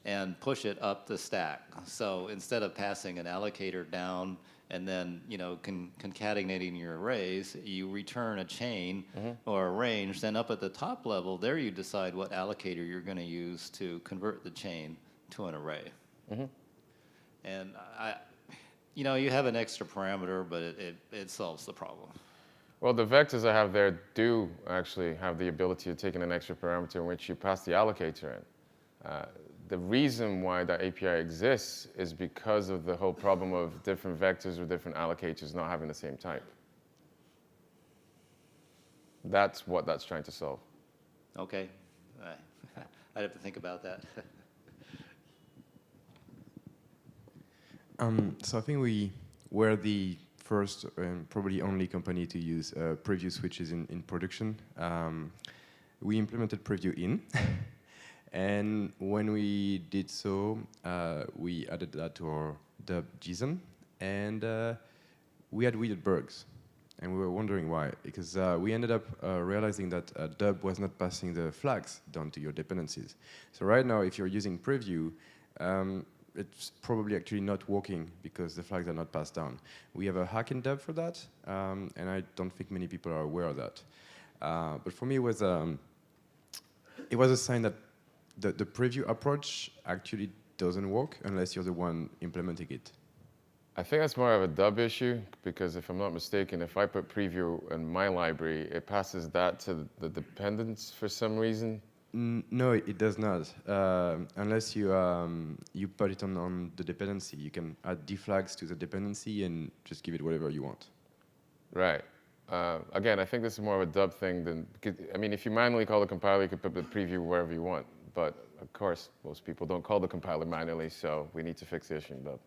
and push it up the stack. So instead of passing an allocator down and then concatenating your arrays, you return a chain or a range. Then up at the top level, there you decide what allocator you're going to use to convert the chain to an array. And you have an extra parameter, but it solves the problem. Well, the vectors I have there do actually have the ability of taking an extra parameter in which you pass the allocator in. The reason why that API exists is because of the whole problem of different vectors or different allocators not having the same type. That's what that's trying to solve. Okay. I'd have to think about that. So I think we were the first and probably only company to use preview switches in production. We implemented preview in. And when we did so, we added that to our dub JSON, and we had weird bugs. And we were wondering why, because we ended up realizing that dub was not passing the flags down to your dependencies. So right now, if you're using preview, it's probably actually not working because the flags are not passed down. We have a hack in dub for that, and I don't think many people are aware of that. But for me, it was a sign that the preview approach actually doesn't work unless you're the one implementing it. I think that's more of a dub issue, because if I'm not mistaken, if I put preview in my library, it passes that to the dependents for some reason. No, it does not. Unless you you put it on the dependency, you can add deflags to the dependency and just give it whatever you want. Right. Again, I think this is more of a dub thing than, I mean, if you manually call the compiler, you can put the preview wherever you want. But of course, most people don't call the compiler manually, so we need to fix the issue in dub.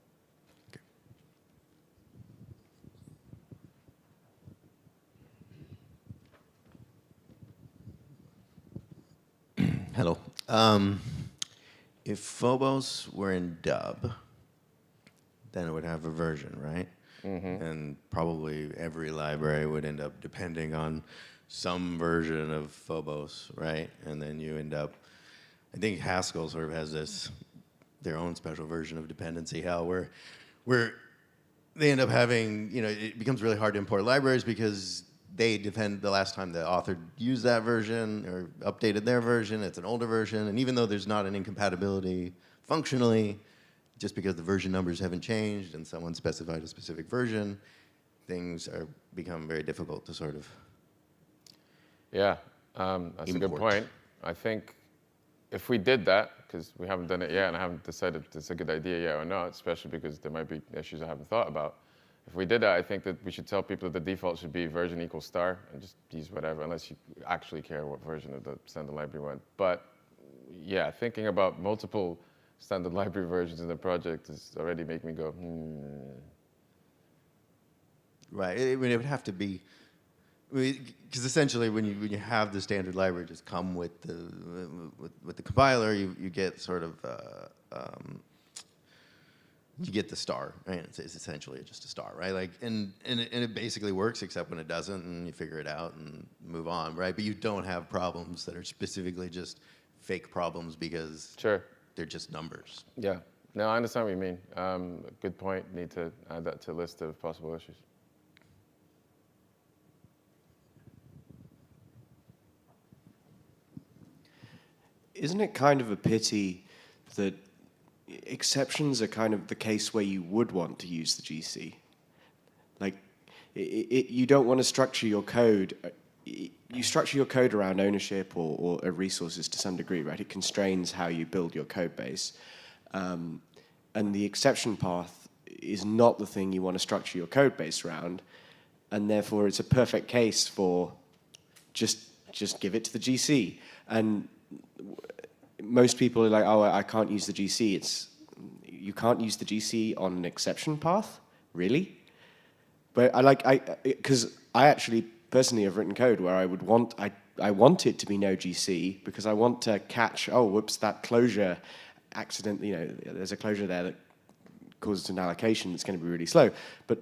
Hello. If Phobos were in dub, then it would have a version, right? And probably every library would end up depending on some version of Phobos, right? And then you end up, I think Haskell sort of has this, their own special version of dependency hell where they end up having, you know, it becomes really hard to import libraries because they depend the last time the author used that version or updated their version, it's an older version. And even though there's not an incompatibility functionally, just because the version numbers haven't changed and someone specified a specific version, things are become very difficult to sort of Yeah, that's a good point. I think if we did that, because we haven't done it yet and I haven't decided if it's a good idea yet or not, especially because there might be issues I haven't thought about. If we did that, I think that we should tell people that the default should be version equals star and just use whatever, unless you actually care what version of the standard library you want. But yeah, thinking about multiple standard library versions in the project is already making me go, Right, it would have to be, because essentially when you have the standard library just come with the compiler, you get sort of you get the star, right? It's essentially just a star, right? Like, and it basically works except when it doesn't, and you figure it out and move on, right? But you don't have problems that are specifically just fake problems because they're just numbers. Yeah, no, I understand what you mean. Good point. Need to add that to a list of possible issues. Isn't it kind of a pity that exceptions are kind of the case where you would want to use the GC? Like, you don't want to structure your code. You structure your code around ownership or resources to some degree, right? It constrains how you build your code base. And the exception path is not the thing you want to structure your code base around. And therefore, it's a perfect case for just give it to the GC. And most people are like, oh, I can't use the GC. You can't use the GC on an exception path? Really? But because I actually personally have written code where I want it to be no GC because I want to catch, oh, whoops, that closure accidentally, there's a closure there that causes an allocation that's going to be really slow. But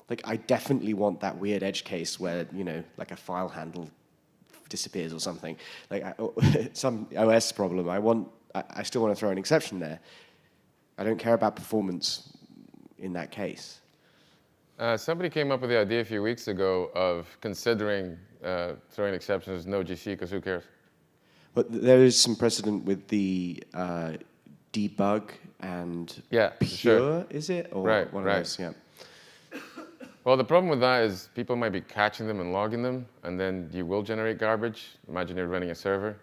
like, I definitely want that weird edge case where, like a file handle disappears or something, like some OS problem. I still want to throw an exception there. I don't care about performance in that case. Somebody came up with the idea a few weeks ago of considering throwing exceptions as no GC, because who cares? But there is some precedent with the debug and pure, is it? Or right, one of those, yeah. Well, the problem with that is people might be catching them and logging them, and then you will generate garbage. Imagine you're running a server,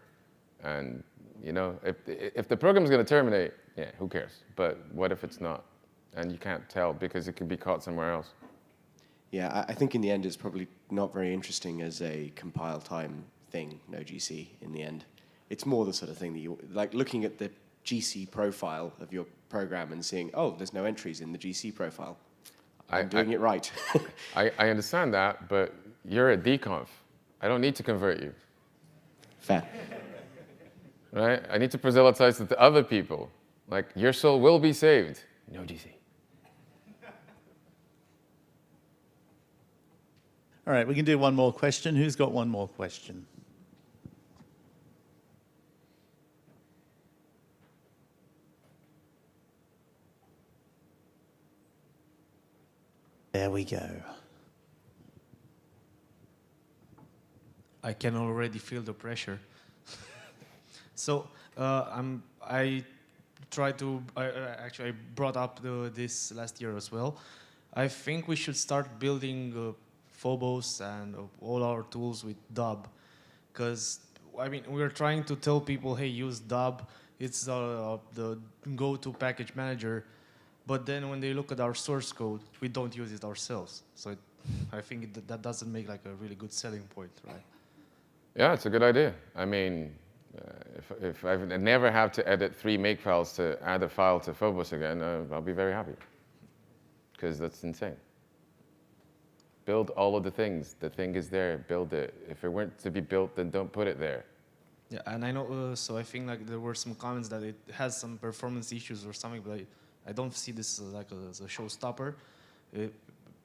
and if the program's going to terminate, yeah, who cares? But what if it's not? And you can't tell because it could be caught somewhere else. Yeah, I think in the end it's probably not very interesting as a compile time thing, no GC in the end. It's more the sort of thing that you, like looking at the GC profile of your program and seeing, oh, there's no entries in the GC profile. I'm doing it right. I understand that, but you're at DConf. I don't need to convert you. Fair. Right? I need to proselytize to the other people. Like, your soul will be saved. No GC. All right, we can do one more question. Who's got one more question? There we go. I can already feel the pressure. So I tried to. Actually, I brought up this last year as well. I think we should start building Phobos and all our tools with dub, because I mean, we're trying to tell people, hey, use dub. It's the go-to package manager. But then when they look at our source code, we don't use it ourselves. So I think that doesn't make like a really good selling point, right? Yeah, it's a good idea. I mean, if I never have to edit 3 makefiles to add a file to Phobos again, I'll be very happy. Because that's insane. Build all of the things. The thing is there, build it. If it weren't to be built, then don't put it there. Yeah, and I know, so I think like there were some comments that it has some performance issues or something, but I don't see this as a showstopper. It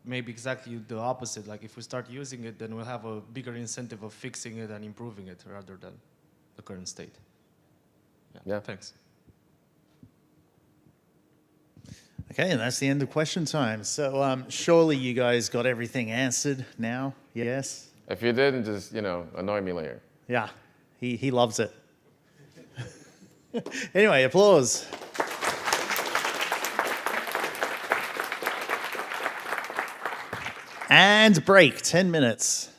may be exactly the opposite. Like if we start using it, then we'll have a bigger incentive of fixing it and improving it rather than the current state. Yeah. Thanks. Okay, and that's the end of question time. So surely you guys got everything answered now, yes? If you didn't, just, annoy me later. Yeah, he loves it. Anyway, applause. And break, 10 minutes.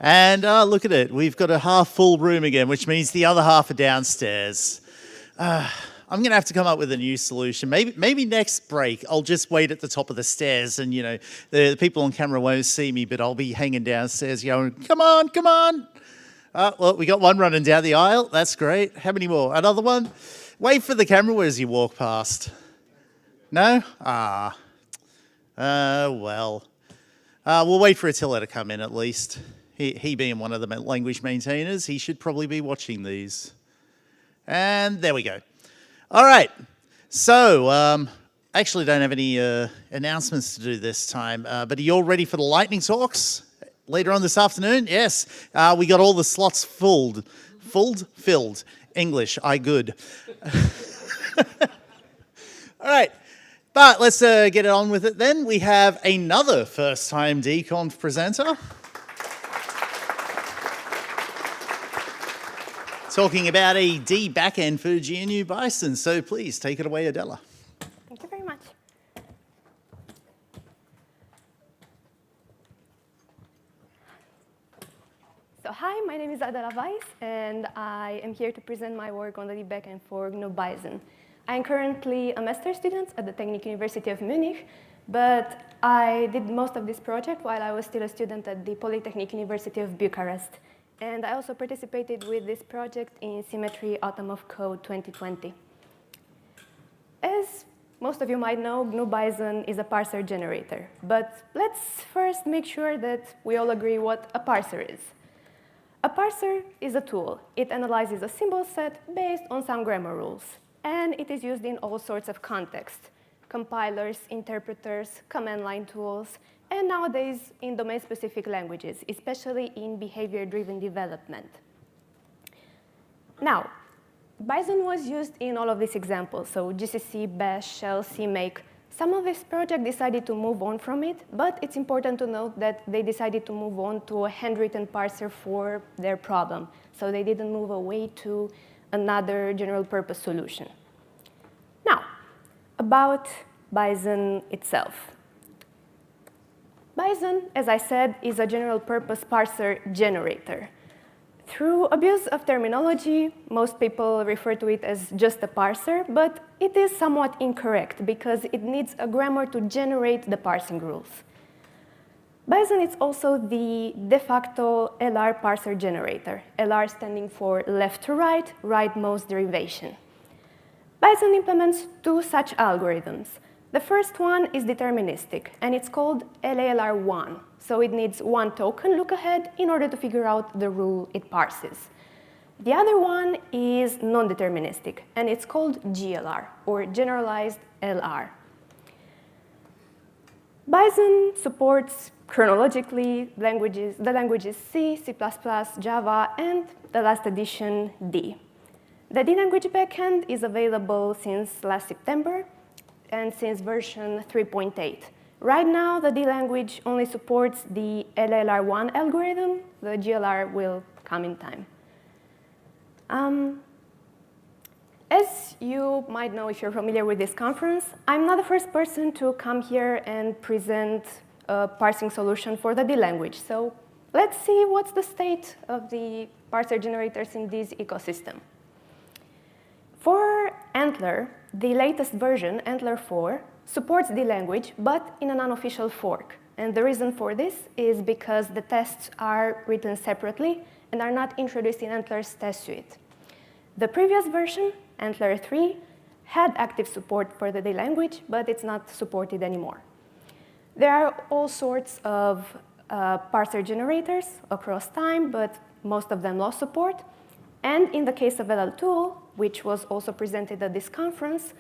And look at it. We've got a half full room again, which means the other half are downstairs. I'm going to have to come up with a new solution. Maybe next break, I'll just wait at the top of the stairs and, you know, the people on camera won't see me, but I'll be hanging downstairs going, come on, come on. Well, we got one running down the aisle. That's great. How many more? Another one? Wait for the camera as you walk past. No? Well. We'll wait for Attila to come in at least. He being one of the language maintainers, he should probably be watching these. And there we go. All right. So, I actually don't have any announcements to do this time, but are you all ready for the lightning talks later on this afternoon? Yes. We got all the slots filled. Filled. English, I good. All right. But let's get on with it then. We have another first-time DConf presenter. Talking about a D backend for GNU Bison. So please take it away, Adela. Thank you very much. So hi, my name is Adela Weiss, and I am here to present my work on the D backend for GNU Bison. I'm currently a master's student at the Technical University of Munich, but I did most of this project while I was still a student at the Polytechnic University of Bucharest. And I also participated with this project in Symmetry Autumn of Code 2020. As most of you might know, GNU Bison is a parser generator. But let's first make sure that we all agree what a parser is. A parser is a tool. It analyzes a symbol set based on some grammar rules. And it is used in all sorts of contexts: compilers, interpreters, command line tools, and nowadays in domain-specific languages, especially in behavior-driven development. Now, Bison was used in all of these examples, so GCC, Bash, Shell, CMake. Some of this project decided to move on from it, but it's important to note that they decided to move on to a handwritten parser for their problem, so they didn't move away to another general-purpose solution. Now, about Bison itself. Bison, as I said, is a general-purpose parser generator. Through abuse of terminology, most people refer to it as just a parser, but it is somewhat incorrect because it needs a grammar to generate the parsing rules. Bison is also the de facto LR parser generator, LR standing for left to right, rightmost derivation. Bison implements two such algorithms. The first one is deterministic, and it's called LALR1. So it needs one token look ahead in order to figure out the rule it parses. The other one is non-deterministic, and it's called GLR, or generalized LR. Bison supports chronologically the languages C, C++, Java, and the last edition, D. The D language backend is available since last September and since version 3.8. Right now, the D language only supports the LLR1 algorithm. The GLR will come in time. As you might know if you're familiar with this conference, I'm not the first person to come here and present a parsing solution for the D language. So let's see what's the state of the parser generators in this ecosystem. For Antler, the latest version, Antler 4, supports the language, but in an unofficial fork. And the reason for this is because the tests are written separately and are not introduced in Antler's test suite. The previous version, Antler 3, had active support for the D language, but it's not supported anymore. There are all sorts of parser generators across time, but most of them lost support. And in the case of LL2, which was also presented at this conference,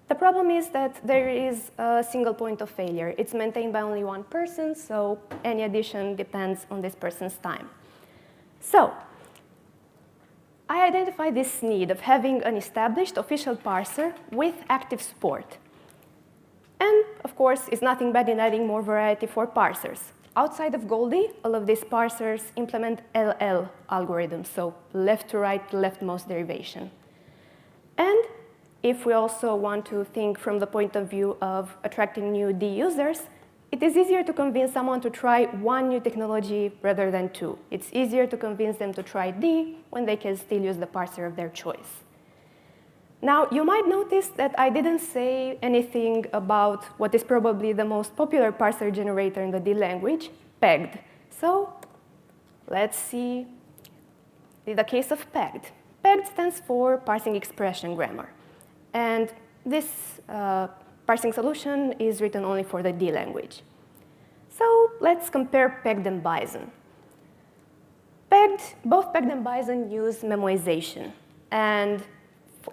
the problem is that there is a single point of failure. It's maintained by only one person, so any addition depends on this person's time. So I identified this need of having an established official parser with active support. And of course, it's nothing bad in adding more variety for parsers. Outside of Goldie, all of these parsers implement LL algorithms, so left to right, leftmost derivation. And if we also want to think from the point of view of attracting new D users, it is easier to convince someone to try one new technology rather than two. It's easier to convince them to try D when they can still use the parser of their choice. Now, you might notice that I didn't say anything about what is probably the most popular parser generator in the D language, pegged. So let's see the case of pegged. Pegged stands for parsing expression grammar. And this parsing solution is written only for the D language. So let's compare pegged and Bison. Both pegged and Bison use memoization. And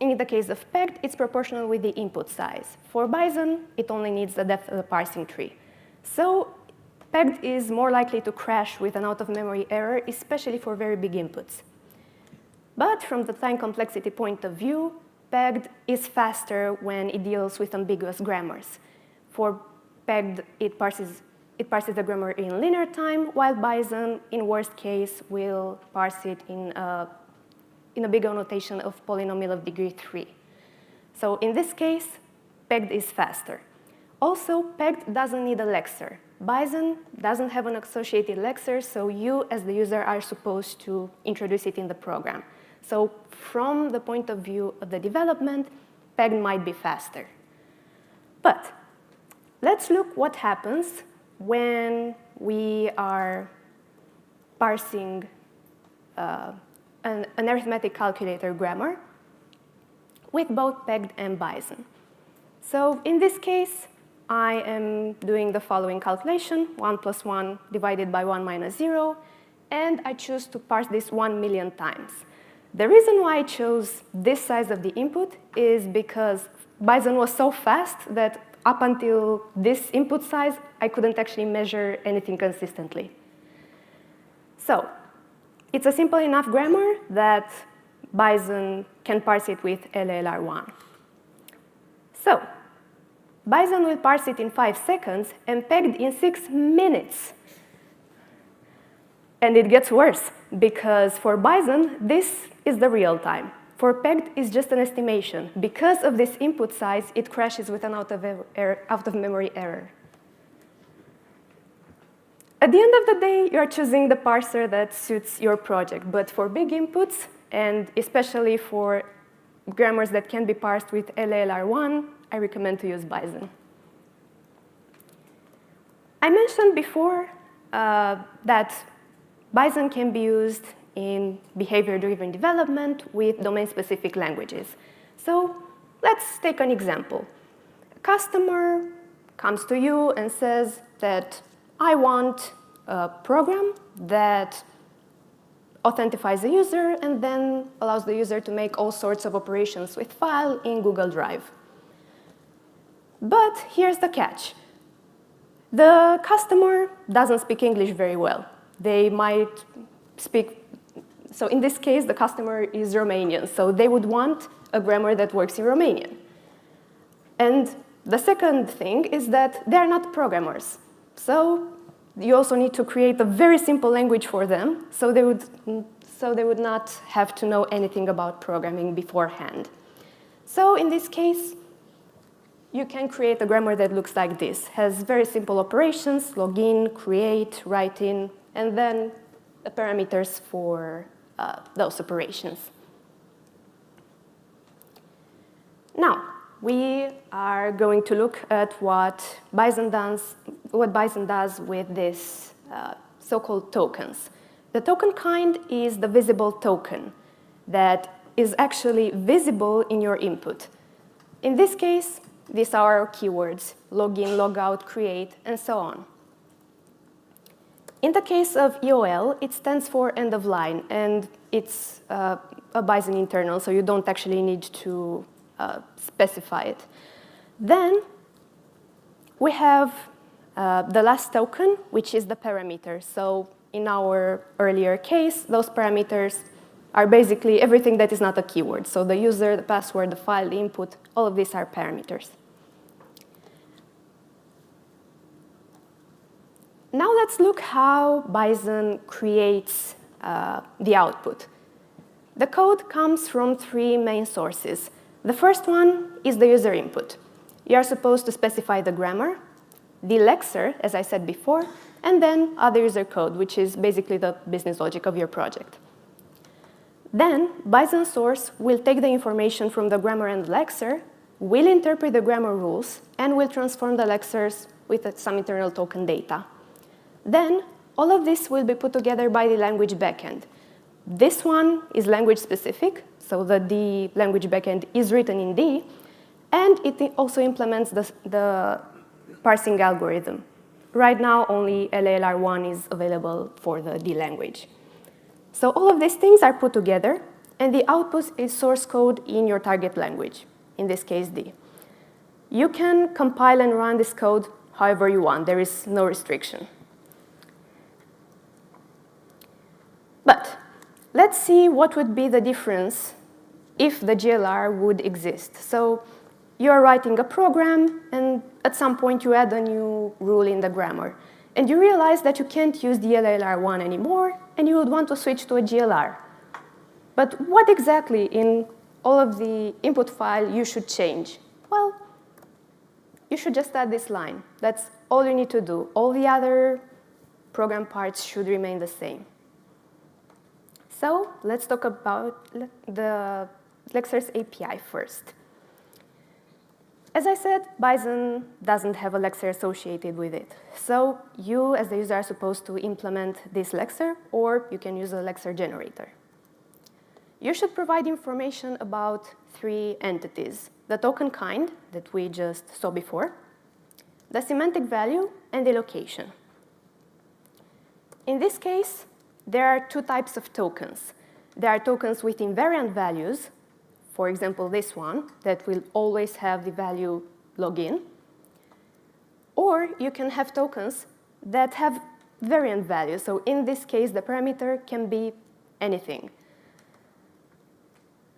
in the case of pegged, it's proportional with the input size. For Bison, it only needs the depth of the parsing tree. So pegged is more likely to crash with an out-of-memory error, especially for very big inputs. But from the time complexity point of view, pegged is faster when it deals with ambiguous grammars. For pegged, it parses the grammar in linear time, while Bison, in worst case, will parse it in a big annotation of polynomial of degree 3. So in this case, pegged is faster. Also, pegged doesn't need a lexer. Bison doesn't have an associated lexer, so you, as the user, are supposed to introduce it in the program. So from the point of view of the development, pegged might be faster. But let's look what happens when we are parsing an arithmetic calculator grammar with both pegged and Bison. So in this case, I am doing the following calculation, 1 plus 1 divided by 1 minus 0, and I choose to parse this 1 million times. The reason why I chose this size of the input is because Bison was so fast that up until this input size, I couldn't actually measure anything consistently. So it's a simple enough grammar that Bison can parse it with LLR1. So Bison will parse it in 5 seconds and pegged in 6 minutes. And it gets worse, because for Bison, this is the real time. For pegged, it's just an estimation. Because of this input size, it crashes with an out-of-memory error. At the end of the day, you're choosing the parser that suits your project. But for big inputs, and especially for grammars that can be parsed with LLR1, I recommend to use Bison. I mentioned before that Bison can be used in behavior-driven development with domain-specific languages. So let's take an example. A customer comes to you and says that I want a program that authentifies the user and then allows the user to make all sorts of operations with file in Google Drive. But here's the catch. The customer doesn't speak English very well. They might speak, so in this case, the customer is Romanian, so they would want a grammar that works in Romanian. And the second thing is that they're not programmers. So you also need to create a very simple language for them, so they would not have to know anything about programming beforehand. So in this case, you can create a grammar that looks like this. Has very simple operations, login, create, write in, and then the parameters for those operations. Now, we are going to look at what Bison does with this so-called tokens. The token kind is the visible token that is actually visible in your input. In this case, these are our keywords: login, logout, create, and so on. In the case of EOL, it stands for end of line, and it's a Bison internal, so you don't actually need to specify it. Then we have the last token, which is the parameter. So in our earlier case, those parameters are basically everything that is not a keyword. So the user, the password, the file, the input, all of these are parameters. Now let's look how Bison creates the output. The code comes from 3 main sources. The first one is the user input. You are supposed to specify the grammar, the lexer, as I said before, and then other user code, which is basically the business logic of your project. Then Bison source will take the information from the grammar and lexer, will interpret the grammar rules, and will transform the lexers with some internal token data. Then all of this will be put together by the language backend. This one is language specific, so the D language backend is written in D, and it also implements the parsing algorithm. Right now, only LLR1 is available for the D language. So all of these things are put together, and the output is source code in your target language, in this case D. You can compile and run this code however you want. There is no restriction. But let's see what would be the difference if the GLR would exist. So you're writing a program, and at some point you add a new rule in the grammar. And you realize that you can't use the LLR1 anymore, and you would want to switch to a GLR. But what exactly in all of the input file you should change? Well, you should just add this line. That's all you need to do. All the other program parts should remain the same. So let's talk about the Lexers API first. As I said, Bison doesn't have a Lexer associated with it. So you, as the user, are supposed to implement this Lexer, or you can use a Lexer generator. You should provide information about 3 entities: the token kind that we just saw before, the semantic value, and the location. In this case, there are 2 types of tokens. There are tokens with invariant values, for example, this one, that will always have the value login. Or you can have tokens that have variant values. So in this case, the parameter can be anything.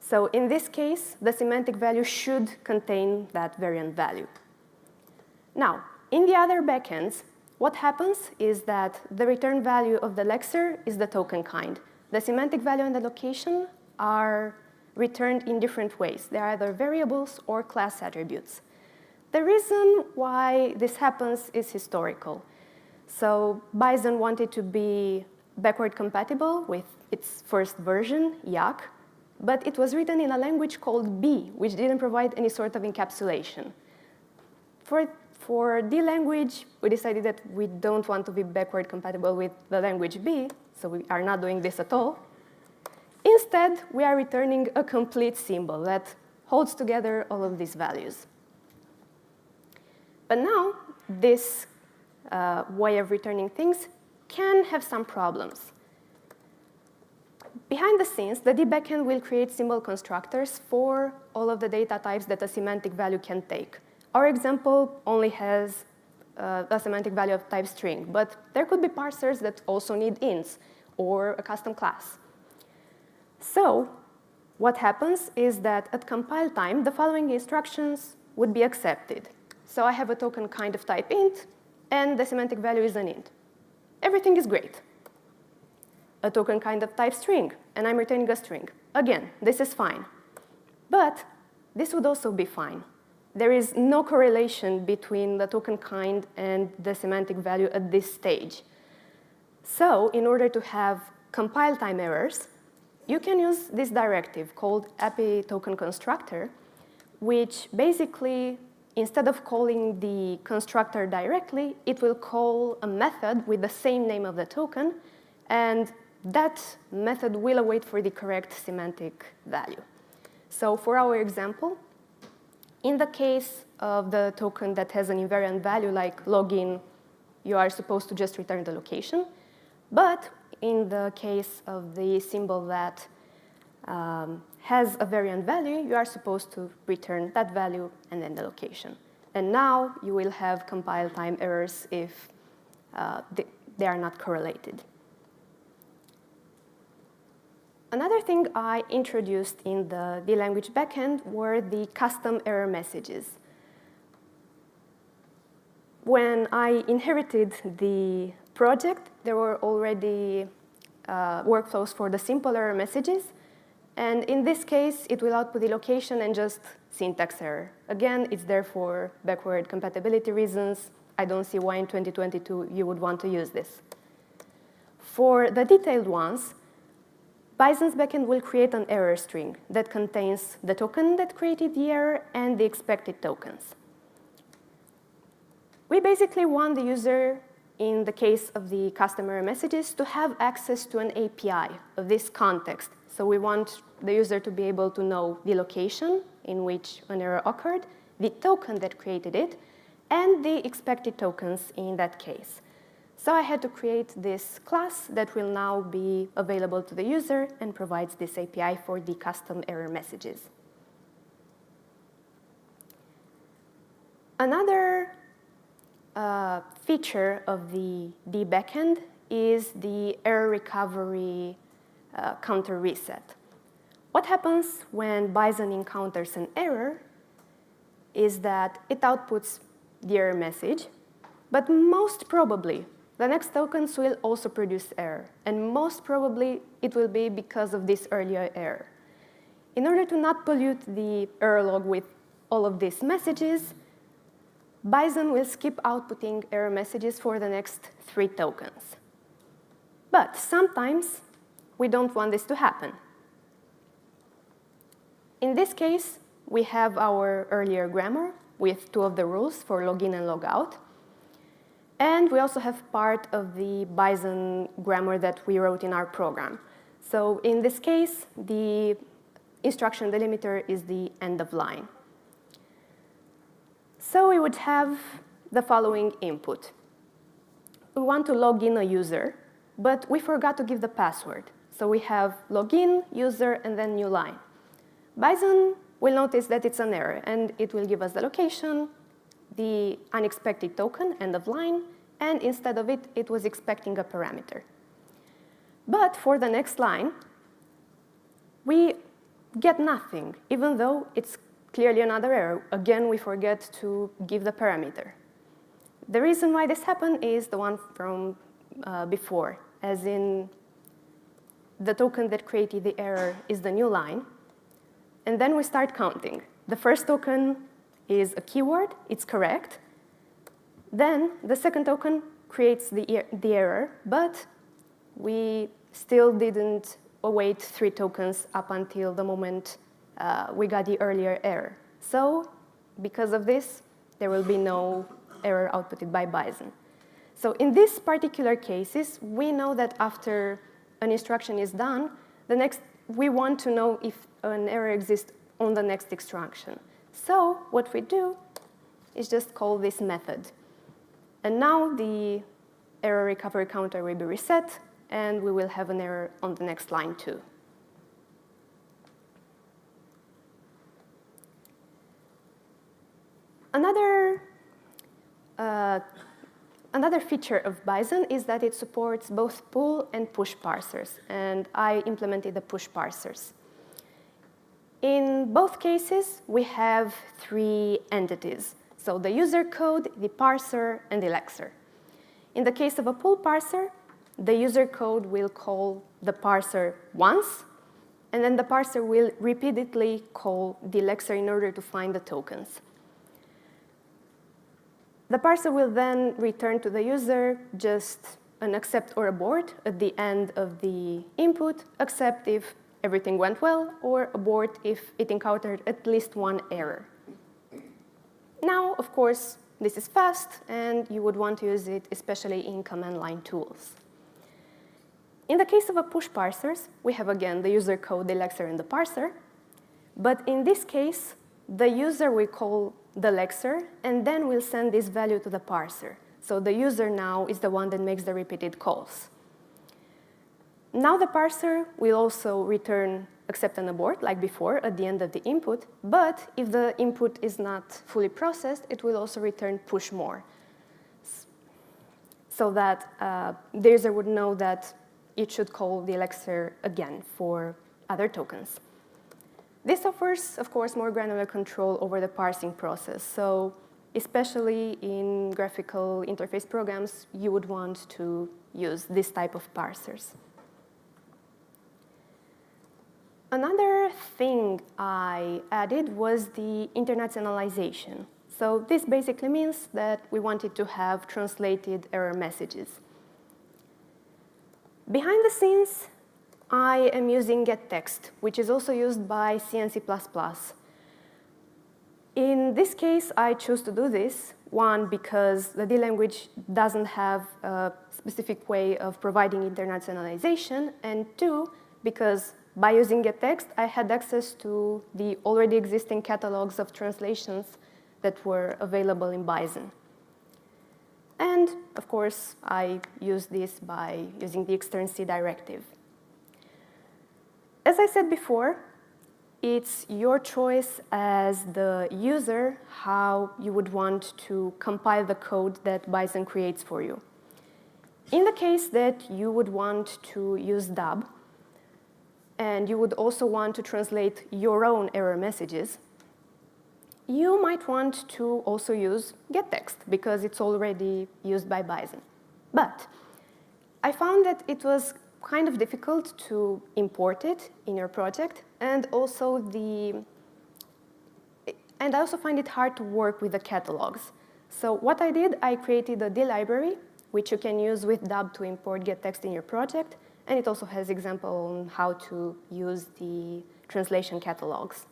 So in this case, the semantic value should contain that variant value. Now, in the other backends, what happens is that the return value of the Lexer is the token kind. The semantic value and the location are returned in different ways. They're either variables or class attributes. The reason why this happens is historical. So Bison wanted to be backward compatible with its first version, Yak, but it was written in a language called B, which didn't provide any sort of encapsulation. For D language, we decided that we don't want to be backward compatible with the language B, so we are not doing this at all. Instead, we are returning a complete symbol that holds together all of these values. But now, this way of returning things can have some problems. Behind the scenes, the D backend will create symbol constructors for all of the data types that a semantic value can take. Our example only has a semantic value of type string, but there could be parsers that also need ints or a custom class. So what happens is that at compile time, the following instructions would be accepted. So I have a token kind of type int, and the semantic value is an int. Everything is great. A token kind of type string, and I'm returning a string. Again, this is fine. But this would also be fine. There is no correlation between the token kind and the semantic value at this stage. So in order to have compile time errors, you can use this directive called API token constructor, which basically, instead of calling the constructor directly, it will call a method with the same name of the token, and that method will await for the correct semantic value. So for our example, in the case of the token that has an invariant value like login, you are supposed to just return the location. But in the case of the symbol that has a variant value, you are supposed to return that value and then the location. And now you will have compile time errors if they are not correlated. Another thing I introduced in the D language backend were the custom error messages. When I inherited the project, there were already workflows for the simple error messages. And in this case, it will output the location and just syntax error. Again, it's there for backward compatibility reasons. I don't see why in 2022 you would want to use this. For the detailed ones, Bison's backend will create an error string that contains the token that created the error and the expected tokens. We basically want the user, in the case of the customer messages, to have access to an API of this context. So we want the user to be able to know the location in which an error occurred, the token that created it, and the expected tokens in that case. So I had to create this class that will now be available to the user and provides this API for the custom error messages. Another feature of the backend is the error recovery counter reset. What happens when Bison encounters an error is that it outputs the error message, but most probably the next tokens will also produce error, and most probably it will be because of this earlier error. In order to not pollute the error log with all of these messages, Bison will skip outputting error messages for the next 3 tokens. But sometimes we don't want this to happen. In this case, we have our earlier grammar with 2 of the rules for login and logout. And we also have part of the Bison grammar that we wrote in our program. So in this case, the instruction delimiter is the end of line. So we would have the following input. We want to log in a user, but we forgot to give the password. So we have login, user, and then new line. Bison will notice that it's an error, and it will give us the location, the unexpected token, end of line, and instead of it, it was expecting a parameter. But for the next line, we get nothing, even though it's clearly another error. Again, we forget to give the parameter. The reason why this happened is the one from before, as in the token that created the error is the new line, and then we start counting. The first token is a keyword, it's correct. Then the second token creates the error, but we still didn't await 3 tokens up until the moment we got the earlier error. So because of this, there will be no error outputted by Bison. So in these particular cases, we know that after an instruction is done, we want to know if an error exists on the next instruction. So what we do is just call this method. And now the error recovery counter will be reset, and we will have an error on the next line too. Another feature of Bison is that it supports both pull and push parsers, and I implemented the push parsers. In both cases, we have 3 entities. So the user code, the parser, and the lexer. In the case of a pull parser, the user code will call the parser once, and then the parser will repeatedly call the lexer in order to find the tokens. The parser will then return to the user just an accept or abort at the end of the input, accept if everything went well, or abort if it encountered at least 1 error. Now, of course, this is fast, and you would want to use it especially in command line tools. In the case of a push parsers, we have again the user code, the lexer, and the parser. But in this case, the user will call the lexer, and then we'll send this value to the parser. So the user now is the one that makes the repeated calls. Now the parser will also return accept and abort, like before, at the end of the input. But if the input is not fully processed, it will also return push more, so that the user would know that it should call the lexer again for other tokens. This offers, of course, more granular control over the parsing process. So especially in graphical interface programs, you would want to use this type of parsers. Another thing I added was the internationalization. So this basically means that we wanted to have translated error messages. Behind the scenes, I am using getText, which is also used by C and C++. In this case, I choose to do this, one, because the D language doesn't have a specific way of providing internationalization, and two, because by using getText, I had access to the already existing catalogs of translations that were available in Bison. And, of course, I use this by using the extern C directive. As I said before, it's your choice as the user how you would want to compile the code that Bison creates for you. In the case that you would want to use dub, and you would also want to translate your own error messages, you might want to also use getText, because it's already used by Bison. But I found that it was kind of difficult to import it in your project, and I also find it hard to work with the catalogs. So what I did, I created a D library, which you can use with dub to import getText in your project, and it also has example on how to use the translation catalogs.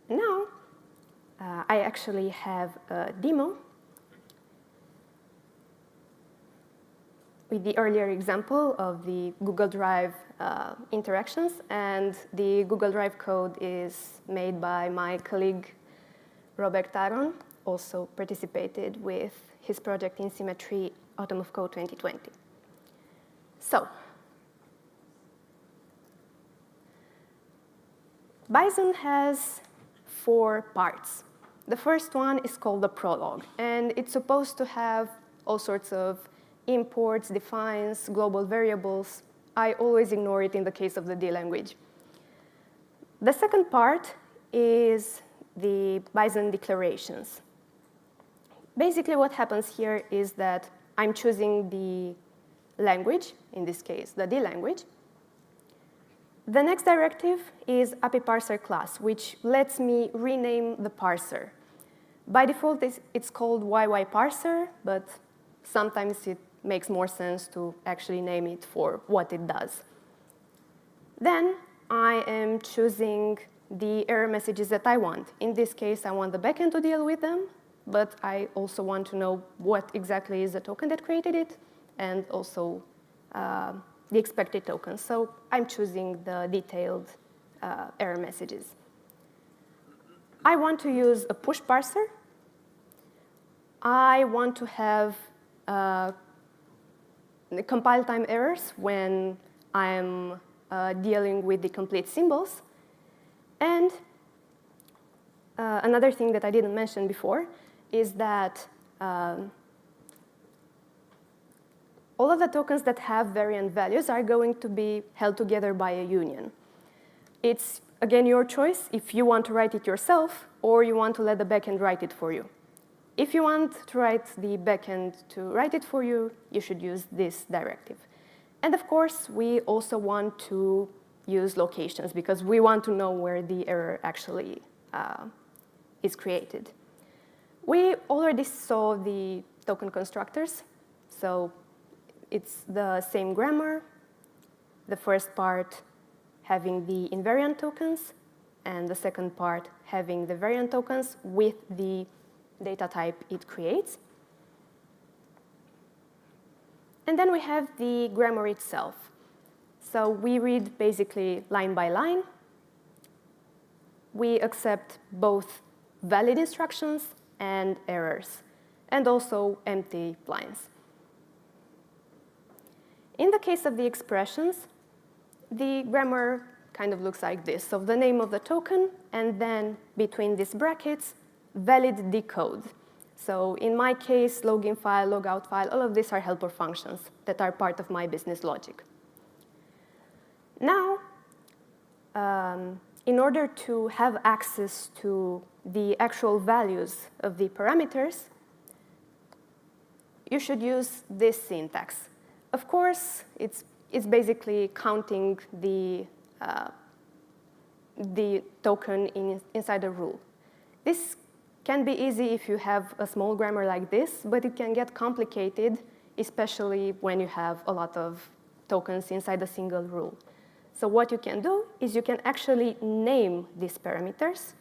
Now, I actually have a demo with the earlier example of the Google Drive interactions, and the Google Drive code is made by my colleague Robert Taron, also participated with his project in Symmetry Autumn of Code 2020. So, Bison has 4 parts. The first one is called the prologue, and it's supposed to have all sorts of imports, defines, global variables. I always ignore it in the case of the D language. The second part is the Bison declarations. Basically, what happens here is that I'm choosing the language, in this case, the D language. The next directive is API parser class, which lets me rename the parser. By default, it's called YY parser, but sometimes it makes more sense to actually name it for what it does. Then I am choosing the error messages that I want. In this case, I want the backend to deal with them, but I also want to know what exactly is the token that created it, and also the expected token. So I'm choosing the detailed error messages. I want to use a push parser. I want to have compile time errors when I'm dealing with the complete symbols. And another thing that I didn't mention before is that all of the tokens that have variant values are going to be held together by a union. It's, again, your choice if you want to write it yourself or you want to let the backend write it for you. If you want to write the backend to write it for you, you should use this directive. And of course, we also want to use locations because we want to know where the error actually is created. We already saw the token constructors. So it's the same grammar, the first part having the invariant tokens, and the second part having the variant tokens with the data type it creates. And then we have the grammar itself. So we read basically line by line. We accept both valid instructions and errors, and also empty lines. In the case of the expressions, the grammar kind of looks like this. So the name of the token, and then between these brackets, valid decode. So in my case, login file, logout file, all of these are helper functions that are part of my business logic. Now, in order to have access to the actual values of the parameters, you should use this syntax. Of course, it's basically counting the the token inside a rule. This can be easy if you have a small grammar like this, but it can get complicated, especially when you have a lot of tokens inside a single rule. So what you can do is you can actually name these parameters.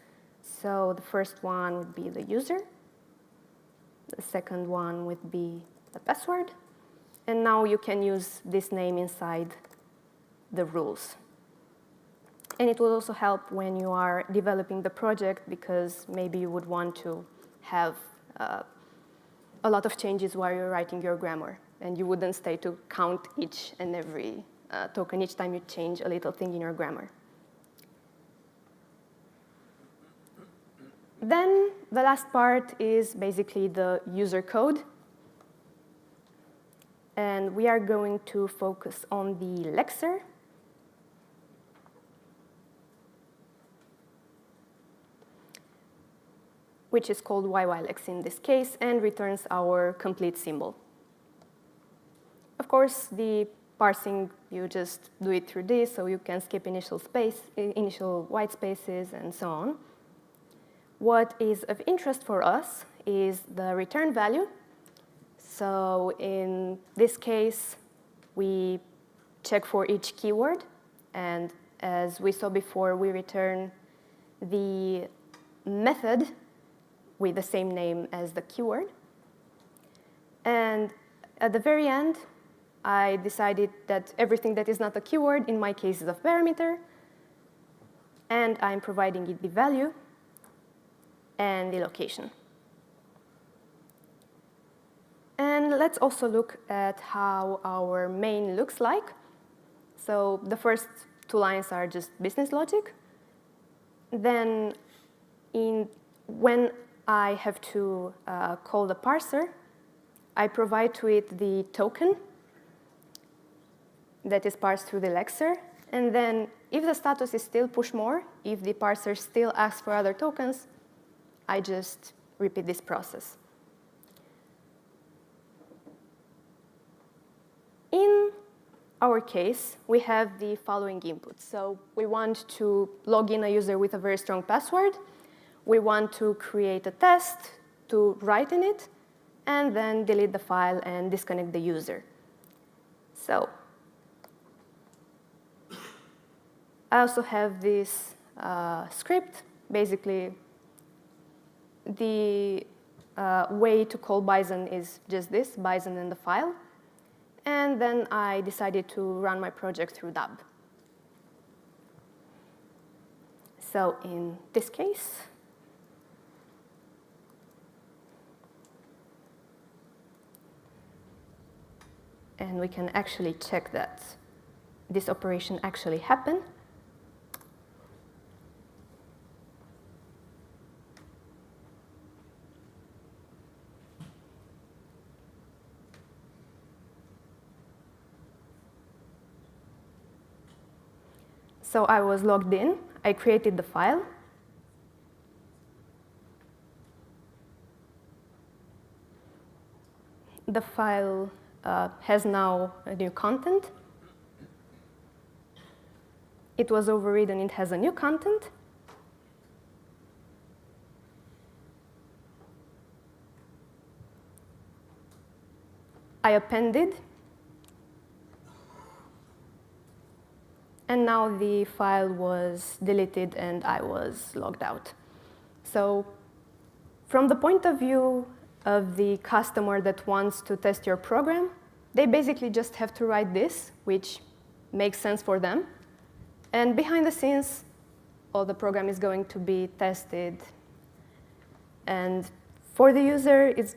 So the first one would be the user. The second one would be the password. And now you can use this name inside the rules. And it will also help when you are developing the project, because maybe you would want to have a lot of changes while you're writing your grammar. And you wouldn't stay to count each and every token each time you change a little thing in your grammar. Then the last part is basically the user code. And we are going to focus on the lexer. Which is called YYLex in this case, and returns our complete symbol. Of course, the parsing, you just do it through this, so you can skip initial white spaces, and so on. What is of interest for us is the return value. So in this case, we check for each keyword, and as we saw before, we return the method with the same name as the keyword. And at the very end, I decided that everything that is not a keyword, in my case, is a parameter, and I'm providing it the value and the location. And let's also look at how our main looks like. So the first two lines are just business logic. Then when I have to call the parser, I provide to it the token that is parsed through the lexer. And then if the status is still push more, if the parser still asks for other tokens, I just repeat this process. In our case, we have the following inputs. So we want to log in a user with a very strong password. We want to create a test to write in it, and then delete the file and disconnect the user. So I also have this script. Basically, the way to call Bison is just this, Bison in the file. And then I decided to run my project through DAB. So in this case, and we can actually check that this operation actually happened. So I was logged in. I created the file. The file has now a new content. It was overridden. It has a new content. I appended. And now the file was deleted and I was logged out. So from the point of view of the customer that wants to test your program, they basically just have to write this, which makes sense for them. And behind the scenes, all the program is going to be tested. And for the user, it's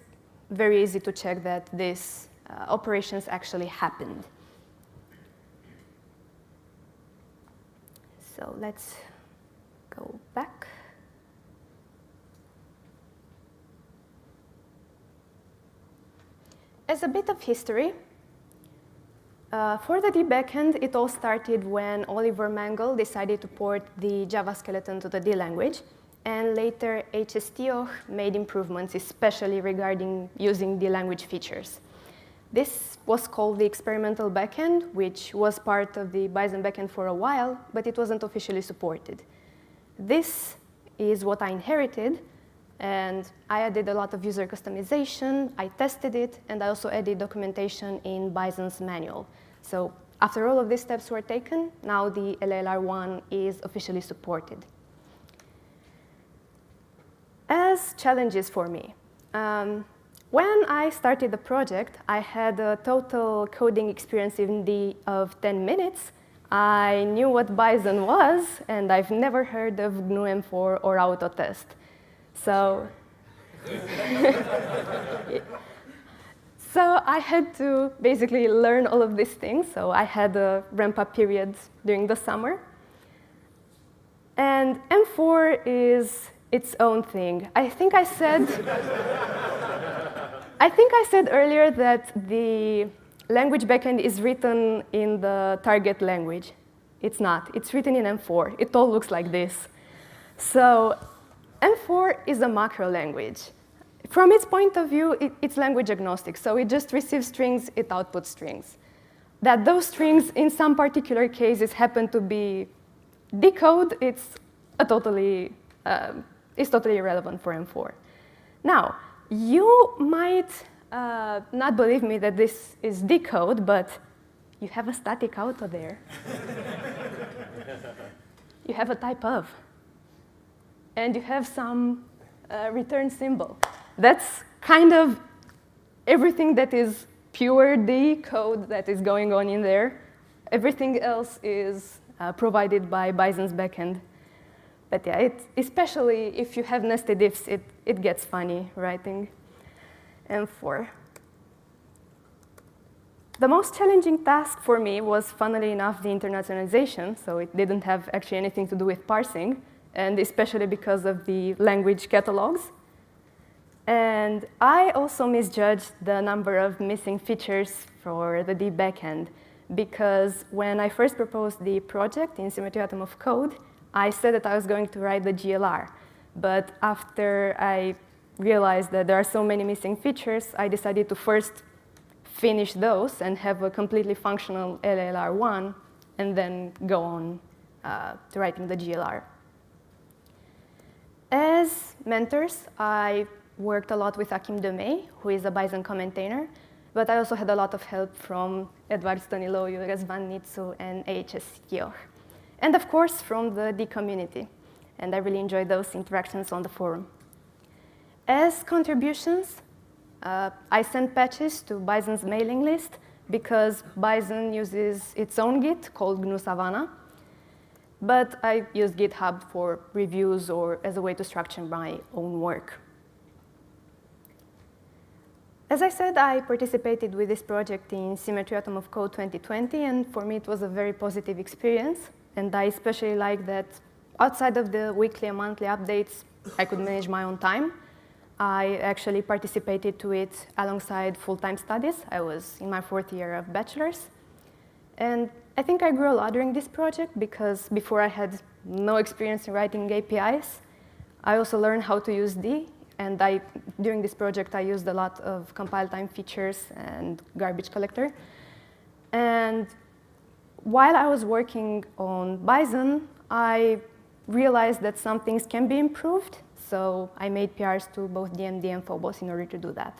very easy to check that these operations actually happened. So let's go back. As a bit of history, for the D backend, it all started when Oliver Mangle decided to port the Java skeleton to the D language. And later, HSTOH made improvements, especially regarding using D language features. This was called the experimental backend, which was part of the Bison backend for a while, but it wasn't officially supported. this is what I inherited. And I added a lot of user customization, I tested it, and I also added documentation in Bison's manual. So after all of these steps were taken, now the LLR1 is officially supported. As challenges for me, when I started the project, I had a total coding experience in D of 10 minutes. I knew what Bison was, and I've never heard of GNU M4 or Autotest. So, so I had to basically learn all of these things. So I had a ramp-up period during the summer. And M4 is its own thing. I think I said earlier that the language backend is written in the target language. It's not. It's written in M4. It all looks like this. So M4 is a macro language. From its point of view, it's language agnostic. So it just receives strings, it outputs strings. That those strings, in some particular cases, happen to be decode, it's totally irrelevant for M4. Now, you might not believe me that this is decode, but you have a static auto there. You have a type of. And you have some return symbol. That's kind of everything that is pure D code that is going on in there. Everything else is provided by Bison's backend. But yeah, especially if you have nested ifs, it gets funny writing M4. The most challenging task for me was, funnily enough, the internationalization. So it didn't have actually anything to do with parsing, and especially because of the language catalogs. And I also misjudged the number of missing features for the D backend, because when I first proposed the project in Symmetry Atom of Code, I said that I was going to write the GLR. But after I realized that there are so many missing features, I decided to first finish those and have a completely functional LLR1, and then go on to writing the GLR. As mentors, I worked a lot with Achim Demey, who is a Bison commentator, but I also had a lot of help from Edward Staniloiu, Razvan Nitsu, and AHS Kioch. And of course, from the D community. And I really enjoyed those interactions on the forum. As contributions, I sent patches to Bison's mailing list because Bison uses its own Git called GNU Savannah. But I use GitHub for reviews or as a way to structure my own work. As I said, I participated with this project in Symmetry Atom of Code 2020, and for me it was a very positive experience. And I especially like that outside of the weekly and monthly updates, I could manage my own time. I actually participated to it alongside full-time studies. I was in my 4th year of bachelor's. And I think I grew a lot during this project because before I had no experience in writing APIs. I also learned how to use D. And during this project, I used a lot of compile time features and garbage collector. And while I was working on Bison, I realized that some things can be improved. So I made PRs to both DMD and Phobos in order to do that.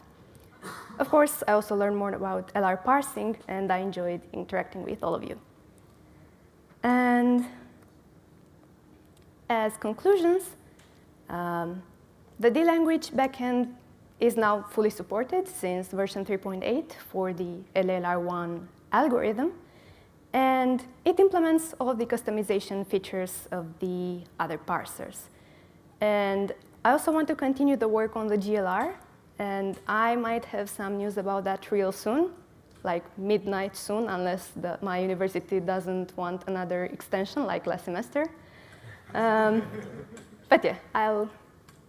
Of course, I also learned more about LR parsing, and I enjoyed interacting with all of you. And as conclusions, the D language backend is now fully supported since version 3.8 for the LLR1 algorithm. And it implements all the customization features of the other parsers. And I also want to continue the work on the GLR. And I might have some news about that real soon, like midnight soon, unless my university doesn't want another extension like last semester. But yeah, I'll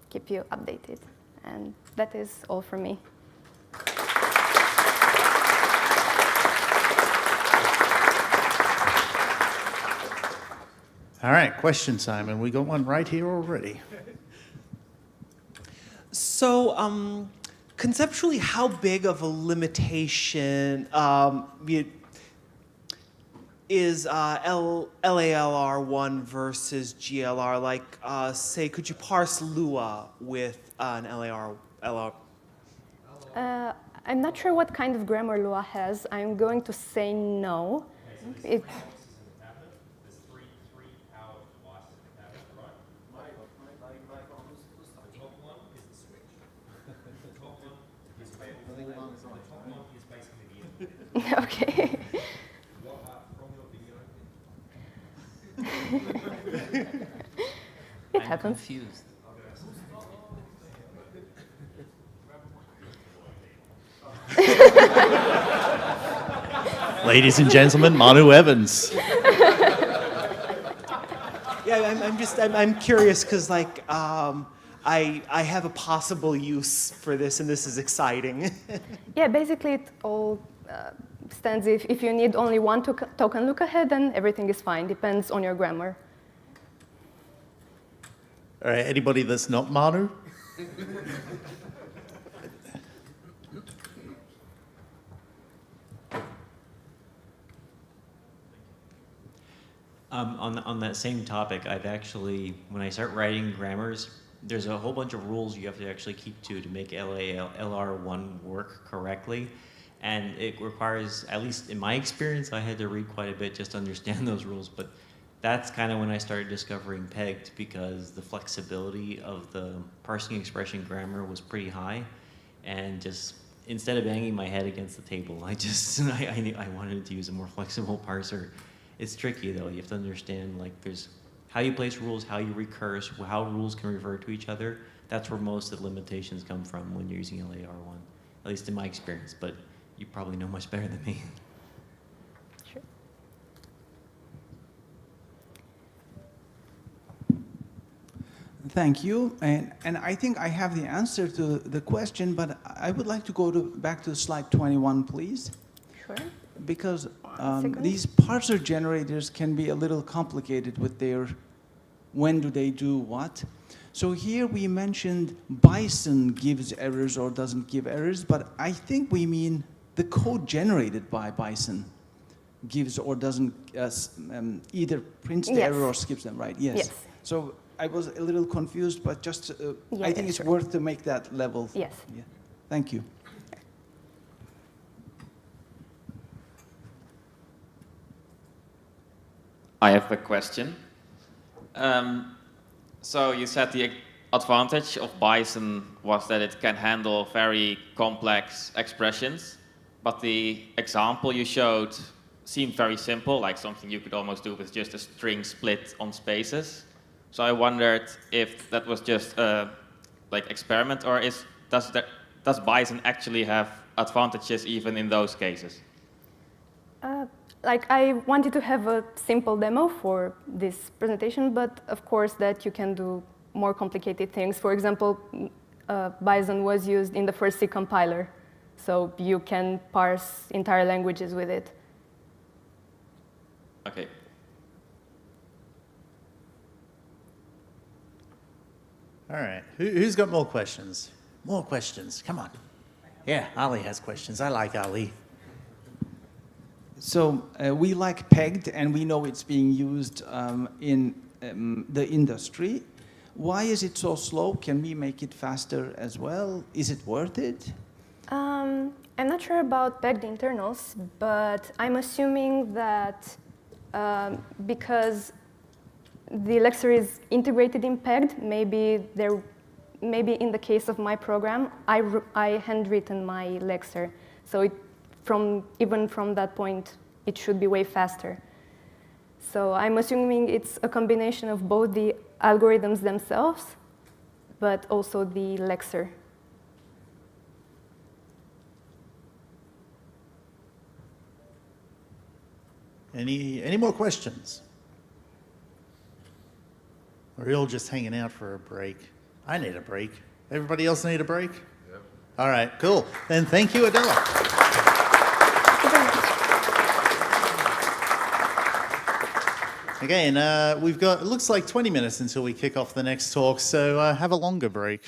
keep you updated. And that is all from me. All right, question time, and we got one right here already. So, conceptually, how big of a limitation, is LALR1 versus GLR? Like, say, could you parse Lua with an LAR? I'm not sure what kind of grammar Lua has. I'm going to say no. It, okay. It happens. Confused. Ladies and gentlemen, Manu Evans. Yeah, I'm curious because like I have a possible use for this, and this is exciting. Yeah, basically it all stands if you need only one token look ahead, then everything is fine. Depends on your grammar. All right, anybody that's not Manu? On that same topic, I've actually, when I start writing grammars, there's a whole bunch of rules you have to actually keep to make LR1 work correctly. And it requires, at least in my experience, I had to read quite a bit just to understand those rules. But that's kind of when I started discovering pegged, because the flexibility of the parsing expression grammar was pretty high. And just, instead of banging my head against the table, I wanted to use a more flexible parser. It's tricky though. You have to understand, like, there's how you place rules, how you recurse, how rules can refer to each other. That's where most of the limitations come from when you're using LAR1, at least in my experience, but you probably know much better than me. Sure. Thank you. And I think I have the answer to the question, but I would like to go back to slide 21, please. Sure. Because these parser generators can be a little complicated with their when do they do what. So here we mentioned Bison gives errors or doesn't give errors, but I think we mean the code generated by Bison gives or doesn't either prints the error or skips them, right? Yes. Yes. So I was a little confused, but just Yeah, I think it's worth to make that level. Yes. Yeah. Thank you. I have a question. So you said the advantage of Bison was that it can handle very complex expressions, but the example you showed seemed very simple, like something you could almost do with just a string split on spaces. So I wondered if that was just a experiment, or does Bison actually have advantages even in those cases? Like, I wanted to have a simple demo for this presentation, but of course that you can do more complicated things. For example, Bison was used in the first C compiler, so you can parse entire languages with it. Okay. All right, who's got more questions? More questions, come on. Yeah, Ali has questions. I like Ali. So we like pegged, and we know it's being used in the industry. Why is it so slow? Can we make it faster as well? Is it worth it? I'm not sure about pegged internals, but I'm assuming that because the lexer is integrated in pegged, maybe in the case of my program, I handwritten my lexer, so even from that point, it should be way faster. So I'm assuming it's a combination of both the algorithms themselves, but also the lexer. Any more questions? Or are you all just hanging out for a break? I need a break. Everybody else need a break? Yep. All right, cool. Then thank you, Adela. Again, we've got, it looks like 20 minutes until we kick off the next talk, so have a longer break.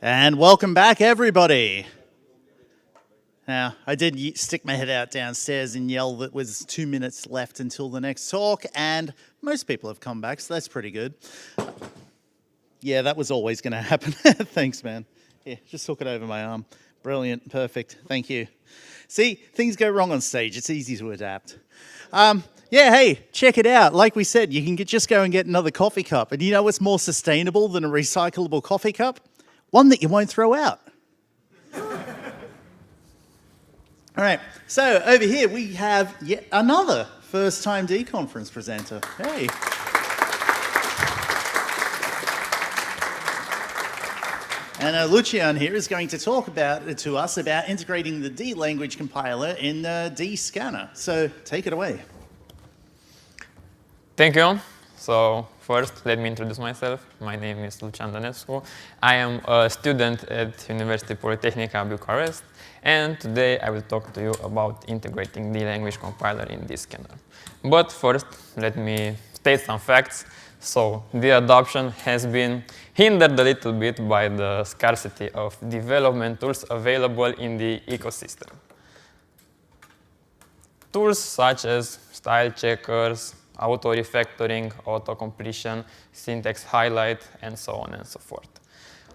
And welcome back, everybody. Now, I did stick my head out downstairs and yell that was 2 minutes left until the next talk, and most people have come back, so that's pretty good. Yeah, that was always going to happen. Thanks, man. Here, just hook it over my arm. Brilliant, perfect, thank you. See, things go wrong on stage. It's easy to adapt. Yeah, hey, check it out. Like we said, you can just go and get another coffee cup. And you know what's more sustainable than a recyclable coffee cup? One that you won't throw out. All right, so over here we have yet another first-time DConference presenter. Hey. And Lucian here is going to talk to us about integrating the D language compiler in DScanner. So take it away. Thank you. So first, let me introduce myself. My name is Lucian Dănescu. I am a student at University Polytechnica Bucharest, and today I will talk to you about integrating the language compiler in DScanner. But first, let me state some facts. So the adoption has been hindered a little bit by the scarcity of development tools available in the ecosystem. Tools such as style checkers, auto-refactoring, auto-completion, syntax highlight, and so on and so forth.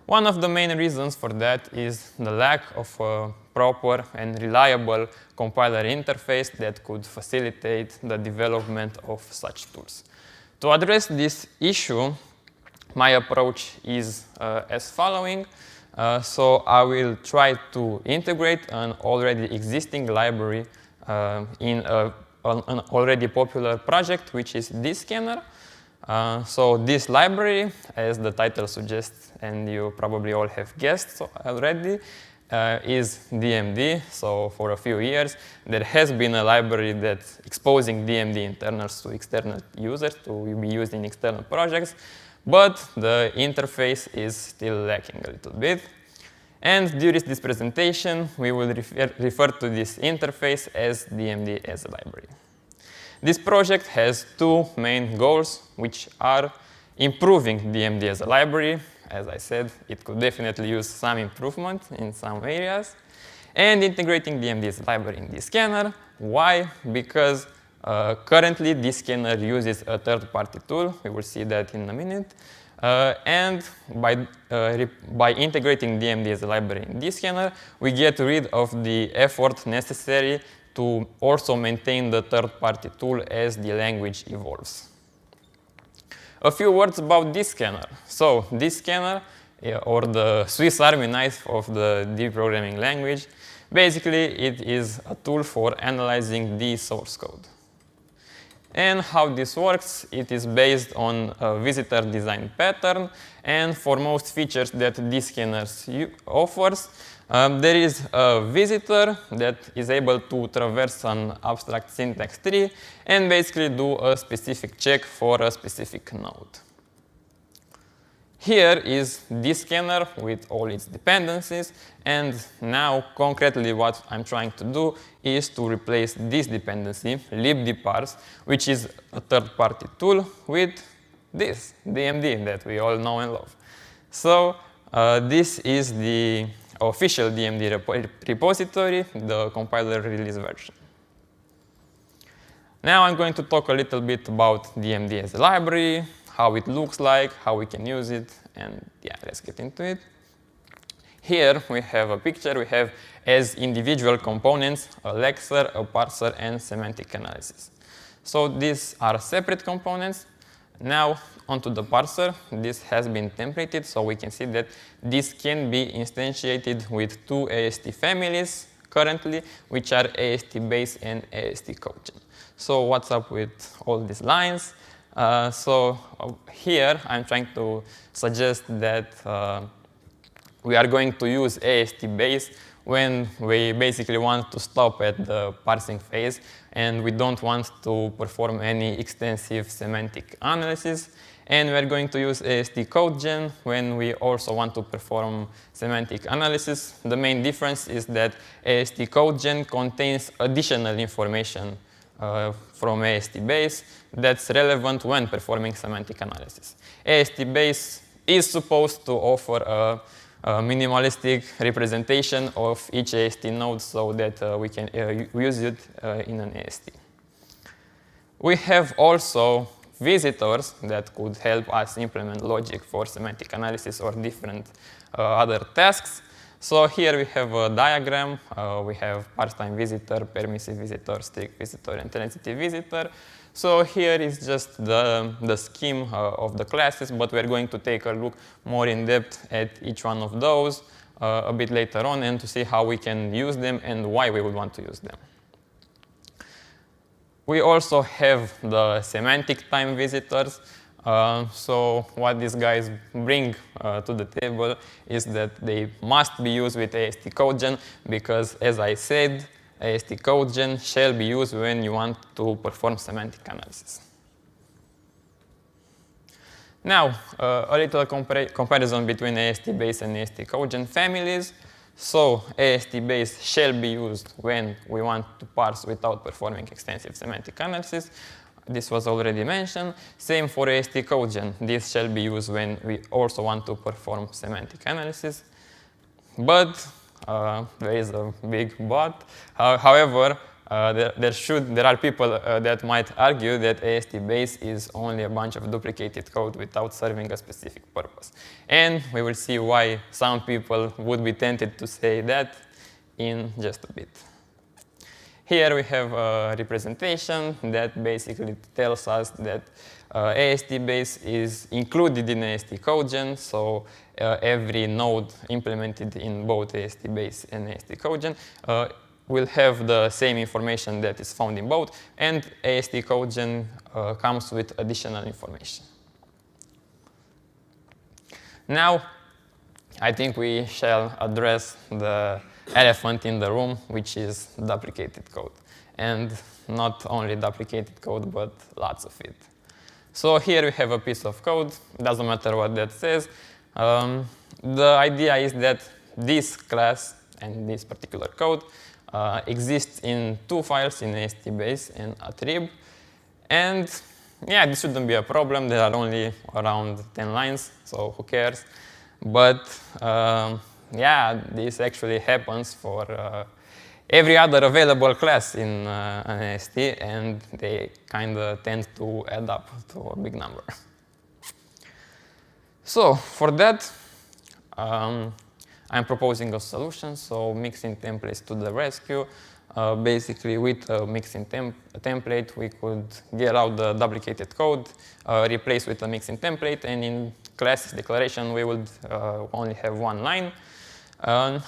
One of the main reasons for that is the lack of a proper and reliable compiler interface that could facilitate the development of such tools. To address this issue, my approach is as following. So I will try to integrate an already existing library in an already popular project, which is DScanner. So this library, as the title suggests, and you probably all have guessed already, is DMD. So for a few years, there has been a library that's exposing DMD internals to external users to be used in external projects, but the interface is still lacking a little bit. And during this presentation, we will refer to this interface as DMD as a library. This project has two main goals, which are improving DMD as a library. As I said, it could definitely use some improvement in some areas. And integrating DMD as a library in DScanner. Why? Because currently DScanner uses a third-party tool. We will see that in a minute. And by integrating DMD as a library in DScanner, we get rid of the effort necessary to also maintain the third-party tool as the language evolves. A few words about DScanner. So DScanner, or the Swiss Army knife of the D programming language, basically it is a tool for analyzing the source code. And how this works, it is based on a visitor design pattern, and for most features that DScanner offers, there is a visitor that is able to traverse an abstract syntax tree and basically do a specific check for a specific node. Here is DScanner with all its dependencies, and now concretely what I'm trying to do is to replace this dependency, libdparse, which is a third-party tool, with this, DMD, that we all know and love. So this is the official DMD repository, the compiler release version. Now I'm going to talk a little bit about DMD as a library, how it looks like, how we can use it, and yeah, let's get into it. Here we have a picture. We have as individual components a lexer, a parser, and semantic analysis. So these are separate components. Now onto the parser. This has been templated, so we can see that this can be instantiated with two AST families currently, which are AST base and AST codegen. So what's up with all these lines? Here I'm trying to suggest that we are going to use AST base when we basically want to stop at the parsing phase and we don't want to perform any extensive semantic analysis. And we're going to use AST codegen when we also want to perform semantic analysis. The main difference is that AST codegen contains additional information from AST base that's relevant when performing semantic analysis. AST base is supposed to offer a minimalistic representation of each AST node so that we can use it in an AST. We have also visitors that could help us implement logic for semantic analysis or different other tasks. So here we have a diagram. We have parse-time visitor, permissive visitor, strict visitor, and transitive visitor. So here is just the scheme of the classes, but we're going to take a look more in depth at each one of those a bit later on and to see how we can use them and why we would want to use them. We also have the semantic time visitors. So what these guys bring to the table is that they must be used with AST CodeGen because, as I said, AST CodeGen shall be used when you want to perform semantic analysis. Now, a little comparison between AST base and AST CodeGen families. So AST base shall be used when we want to parse without performing extensive semantic analysis. This was already mentioned. Same for AST CodeGen. This shall be used when we also want to perform semantic analysis. But there is a big but. However, there are people that might argue that AST base is only a bunch of duplicated code without serving a specific purpose. And we will see why some people would be tempted to say that in just a bit. Here we have a representation that basically tells us that AST base is included in AST CodeGen, so every node implemented in both AST base and AST CodeGen will have the same information that is found in both, and AST CodeGen comes with additional information. Now, I think we shall address the elephant in the room, which is duplicated code. And not only duplicated code, but lots of it. So here we have a piece of code. Doesn't matter what that says. The idea is that this class and this particular code exists in two files, in AST base and attrib. And yeah, this shouldn't be a problem. There are only around 10 lines, so who cares? But yeah, this actually happens for every other available class in an AST, and they kind of tend to add up to a big number. So for that, I'm proposing a solution, so mixing templates to the rescue. Basically, with a mixing template, we could get out the duplicated code, replace with a mixing template, and in classes declaration, we would only have one line.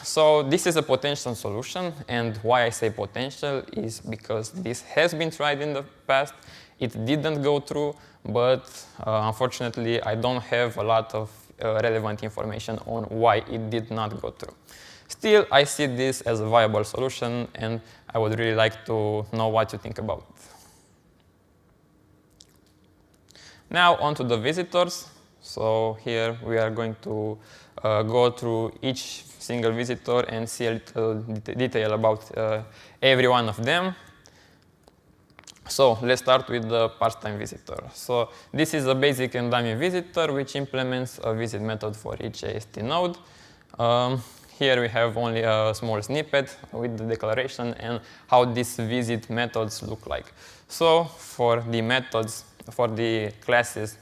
So this is a potential solution, and why I say potential is because this has been tried in the past. It didn't go through, but unfortunately, I don't have a lot of relevant information on why it did not go through. Still, I see this as a viable solution, and I would really like to know what you think about it. Now, on to the visitors. So here we are going to go through each single visitor and see a little detail about every one of them. So let's start with the parse-time visitor. So this is a basic and dummy visitor which implements a visit method for each AST node. Here we have only a small snippet with the declaration and how these visit methods look like. So for the methods, for the classes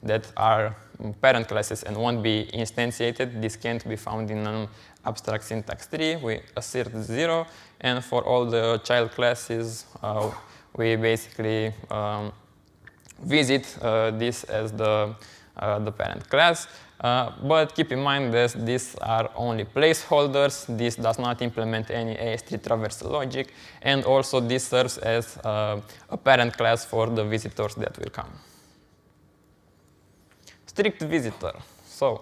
that are parent classes and won't be instantiated, this can't be found in an abstract syntax tree. We assert 0. And for all the child classes, we basically visit this as the parent class. But keep in mind that these are only placeholders. This does not implement any AST traversal logic. And also this serves as a parent class for the visitors that will come. Strict visitor. So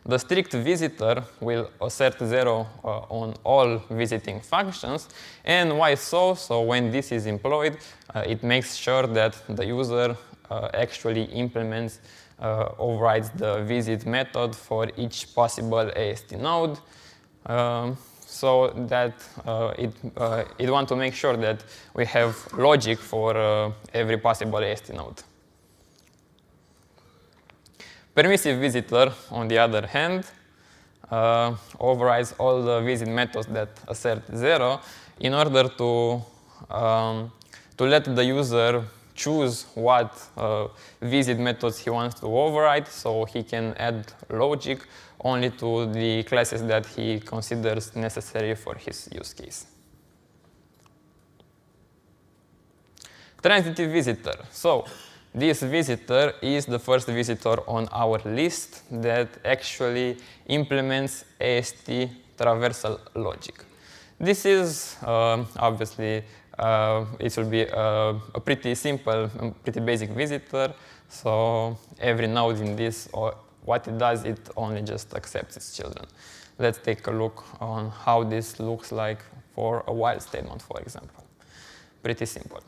the strict visitor will assert 0 on all visiting functions. And why so? So when this is employed, it makes sure that the user actually implements overrides the visit method for each possible AST node, so that it wants to make sure that we have logic for every possible AST node. Permissive visitor, on the other hand, overrides all the visit methods that assert 0 in order to let the user choose what visit methods he wants to override, so he can add logic only to the classes that he considers necessary for his use case. Transitive visitor. So this visitor is the first visitor on our list that actually implements AST traversal logic. This is obviously it will be a pretty simple, pretty basic visitor. So every node in this, or what it does, it only just accepts its children. Let's take a look on how this looks like for a while statement, for example. Pretty simple.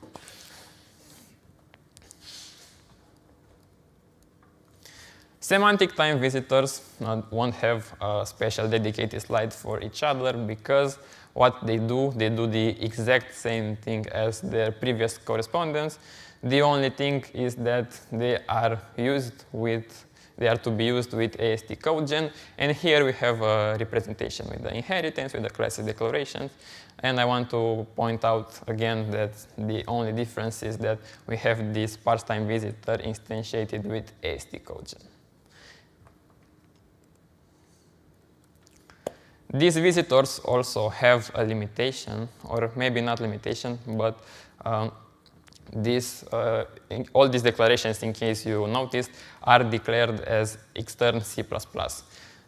Semantic time visitors won't have a special dedicated slide for each other because what they do the exact same thing as their previous correspondence. The only thing is that they are to be used with AST codegen, and here we have a representation with the inheritance, with the classes declarations. And I want to point out again that the only difference is that we have this parse time visitor instantiated with AST codegen. These visitors also have a limitation, or maybe not limitation, but all these declarations, in case you noticed, are declared as extern C++.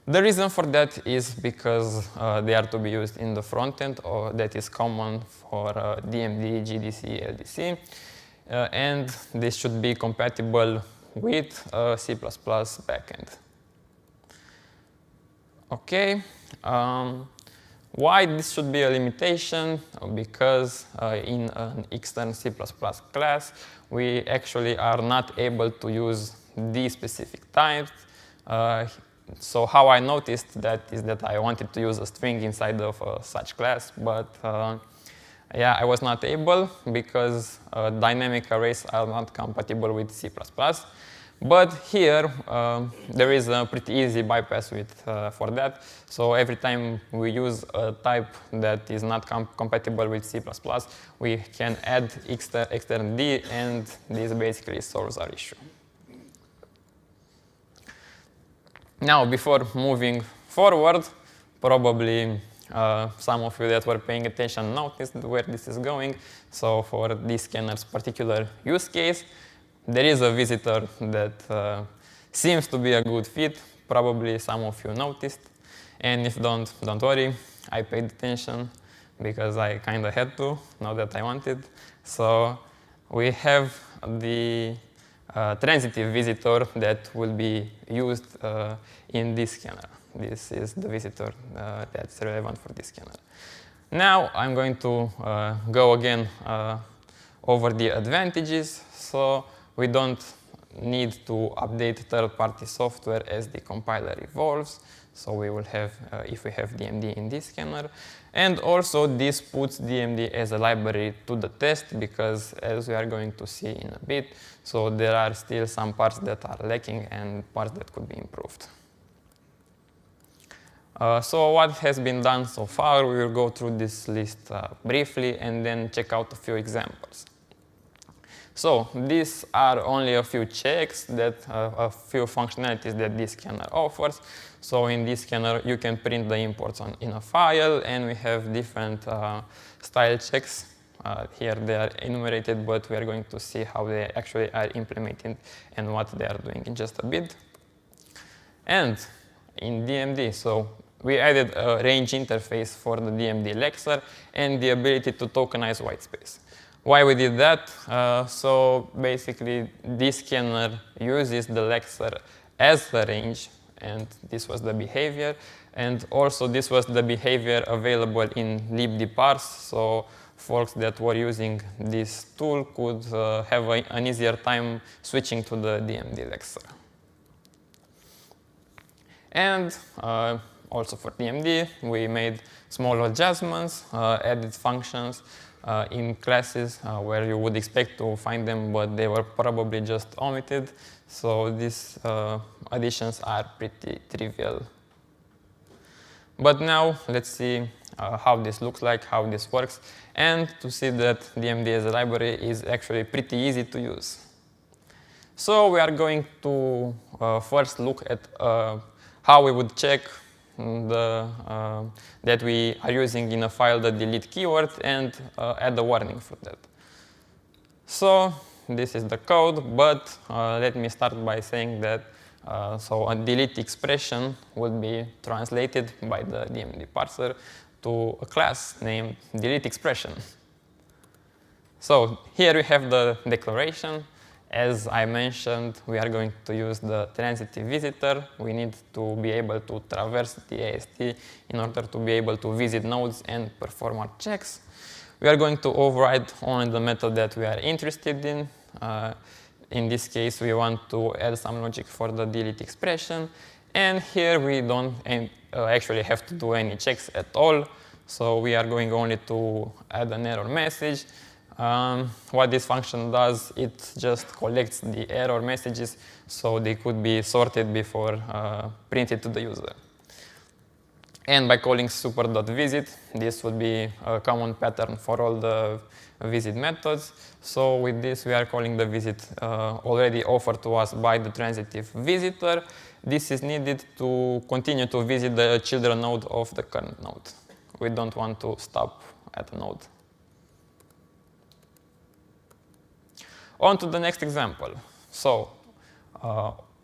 The reason for that is because they are to be used in the front end, or that is common for DMD, GDC, LDC, and this should be compatible with C++ backend. Okay. Why this should be a limitation? Because in an extern C++ class, we actually are not able to use these specific types. So how I noticed that is that I wanted to use a string inside of such class, but yeah, I was not able because dynamic arrays are not compatible with C++. But here, there is a pretty easy bypass for that. So every time we use a type that is not compatible with C++, we can add extern D, and this basically solves our issue. Now, before moving forward, probably some of you that were paying attention noticed where this is going. So for DScanner's particular use case, there is a visitor that seems to be a good fit. Probably some of you noticed. And if don't worry, I paid attention because I kind of had to, not that I wanted. So we have the transitive visitor that will be used in DScanner. This is the visitor that's relevant for DScanner. Now I'm going to go again over the advantages. So we don't need to update third-party software as the compiler evolves. So we will have, if we have DMD in DScanner. And also, this puts DMD as a library to the test because, as we are going to see in a bit, so there are still some parts that are lacking and parts that could be improved. So what has been done so far? We will go through this list briefly and then check out a few examples. So these are only a few checks, that a few functionalities that DScanner offers. So in DScanner, you can print the imports in a file, and we have different style checks. Here they are enumerated, but we are going to see how they actually are implemented and what they are doing in just a bit. And in DMD, so we added a range interface for the DMD lexer and the ability to tokenize whitespace. Why we did that? So basically, DScanner uses the lexer as a range, and this was the behavior. And also, this was the behavior available in libdparse. So folks that were using this tool could have an easier time switching to the DMD lexer. And also for DMD, we made small adjustments, added functions in classes where you would expect to find them, but they were probably just omitted. So these additions are pretty trivial. But now let's see how this looks like, how this works, and to see that DMD as a library is actually pretty easy to use. So we are going to first look at how we would check that we are using in a file the delete keyword and add a warning for that. So this is the code, but let me start by saying that so a delete expression would be translated by the DMD parser to a class named delete expression. So here we have the declaration. As I mentioned, we are going to use the transitive visitor. We need to be able to traverse the AST in order to be able to visit nodes and perform our checks. We are going to override only the method that we are interested in. In this case, we want to add some logic for the delete expression. And here we don't actually have to do any checks at all. So we are going only to add an error message. What this function does, it just collects the error messages so they could be sorted before printed to the user. And by calling super.visit, this would be a common pattern for all the visit methods. So with this, we are calling the visit already offered to us by the transitive visitor. This is needed to continue to visit the children node of the current node. We don't want to stop at a node. On to the next example. So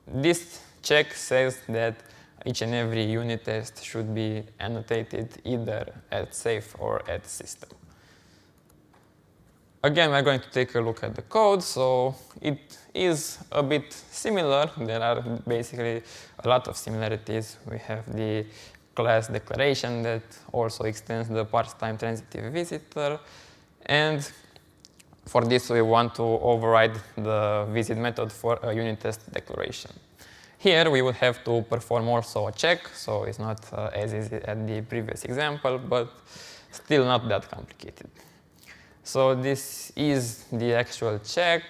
this check says that each and every unit test should be annotated either at safe or at system. Again, we're going to take a look at the code. So it is a bit similar. There are basically a lot of similarities. We have the class declaration that also extends the parse time transitive visitor. And for this, we want to override the visit method for a unit test declaration. Here, we would have to perform also a check. So it's not as easy as the previous example, but still not that complicated. So this is the actual check.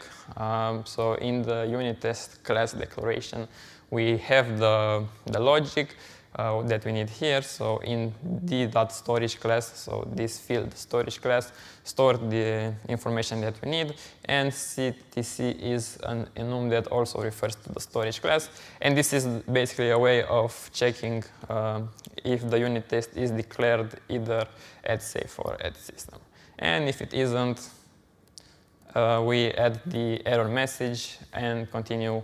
So in the unit test class declaration, we have the logic that we need here. So in d.storage class, so this field storage class, store the information that we need. And ctc is an enum that also refers to the storage class. And this is basically a way of checking if the unit test is declared either at safe or at system. And if it isn't, we add the error message and continue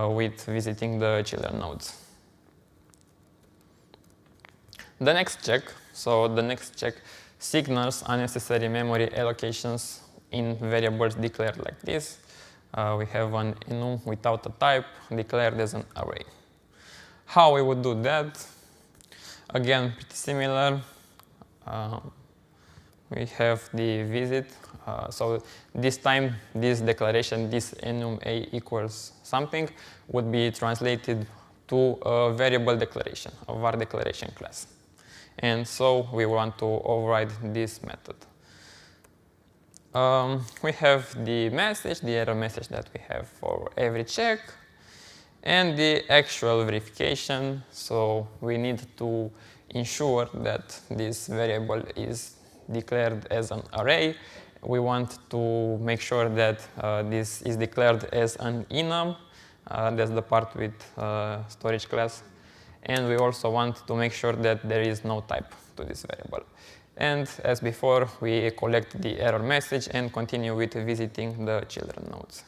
with visiting the children nodes. The next check, so the next check signals unnecessary memory allocations in variables declared like this. We have an enum without a type declared as an array. How we would do that? Again, pretty similar. We have the visit. So this time, this declaration, this enum a equals something, would be translated to a variable declaration, a var declaration class. And so we want to override this method. We have the message, the error message that we have for every check, and the actual verification. So we need to ensure that this variable is declared as an array. We want to make sure that this is declared as an enum. That's the part with storage class. And we also want to make sure that there is no type to this variable. And as before, we collect the error message and continue with visiting the children nodes.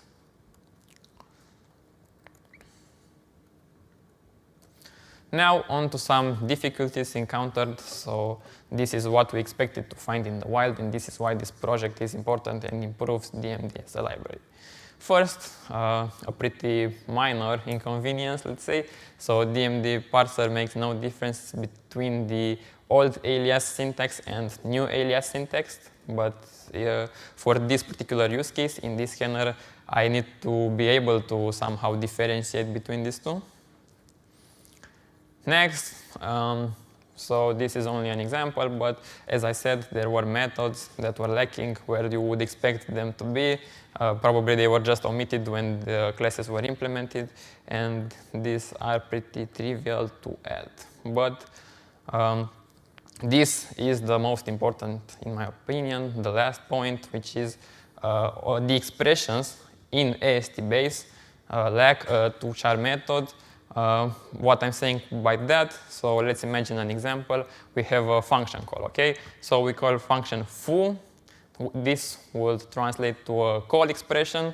Now on to some difficulties encountered. So this is what we expected to find in the wild, and this is why this project is important and improves DMD as a library. First, a pretty minor inconvenience, let's say. So DMD parser makes no difference between the old alias syntax and new alias syntax. But for this particular use case in DScanner, I need to be able to somehow differentiate between these two. Next, so this is only an example, but as I said, there were methods that were lacking where you would expect them to be. Probably they were just omitted when the classes were implemented, and these are pretty trivial to add. But This is the most important, in my opinion, the last point, which is the expressions in AST base lack a to-char method. What I'm saying by that, so let's imagine an example. We have a function call, okay? So we call function foo. This would translate to a call expression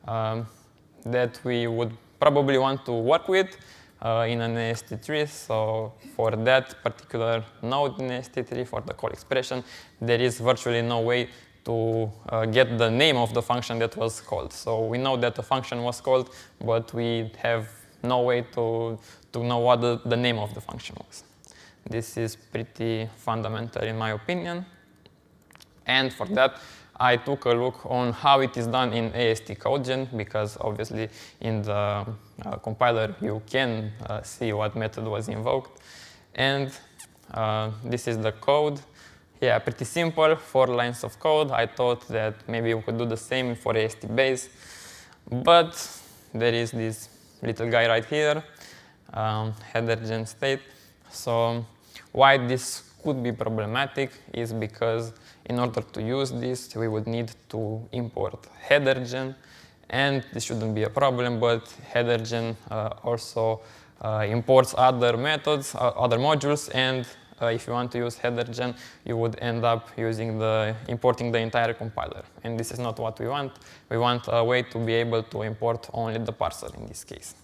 that we would probably want to work with in an AST tree. So for that particular node in AST tree, for the call expression, there is virtually no way to get the name of the function that was called. So we know that the function was called, but we have no way to know what the name of the function was. This is pretty fundamental in my opinion. And for that, I took a look on how it is done in AST CodeGen, because obviously in the compiler you can see what method was invoked. And this is the code. Yeah, pretty simple, 4 lines of code. I thought that maybe we could do the same for AST base. But there is this little guy right here, header gen state. So why this could be problematic is because in order to use this, we would need to import header gen, and this shouldn't be a problem, but header gen also imports other methods, other modules, and if you want to use header gen, you would end up importing the entire compiler, and this is not what we want. We want a way to be able to import only the parser in this case.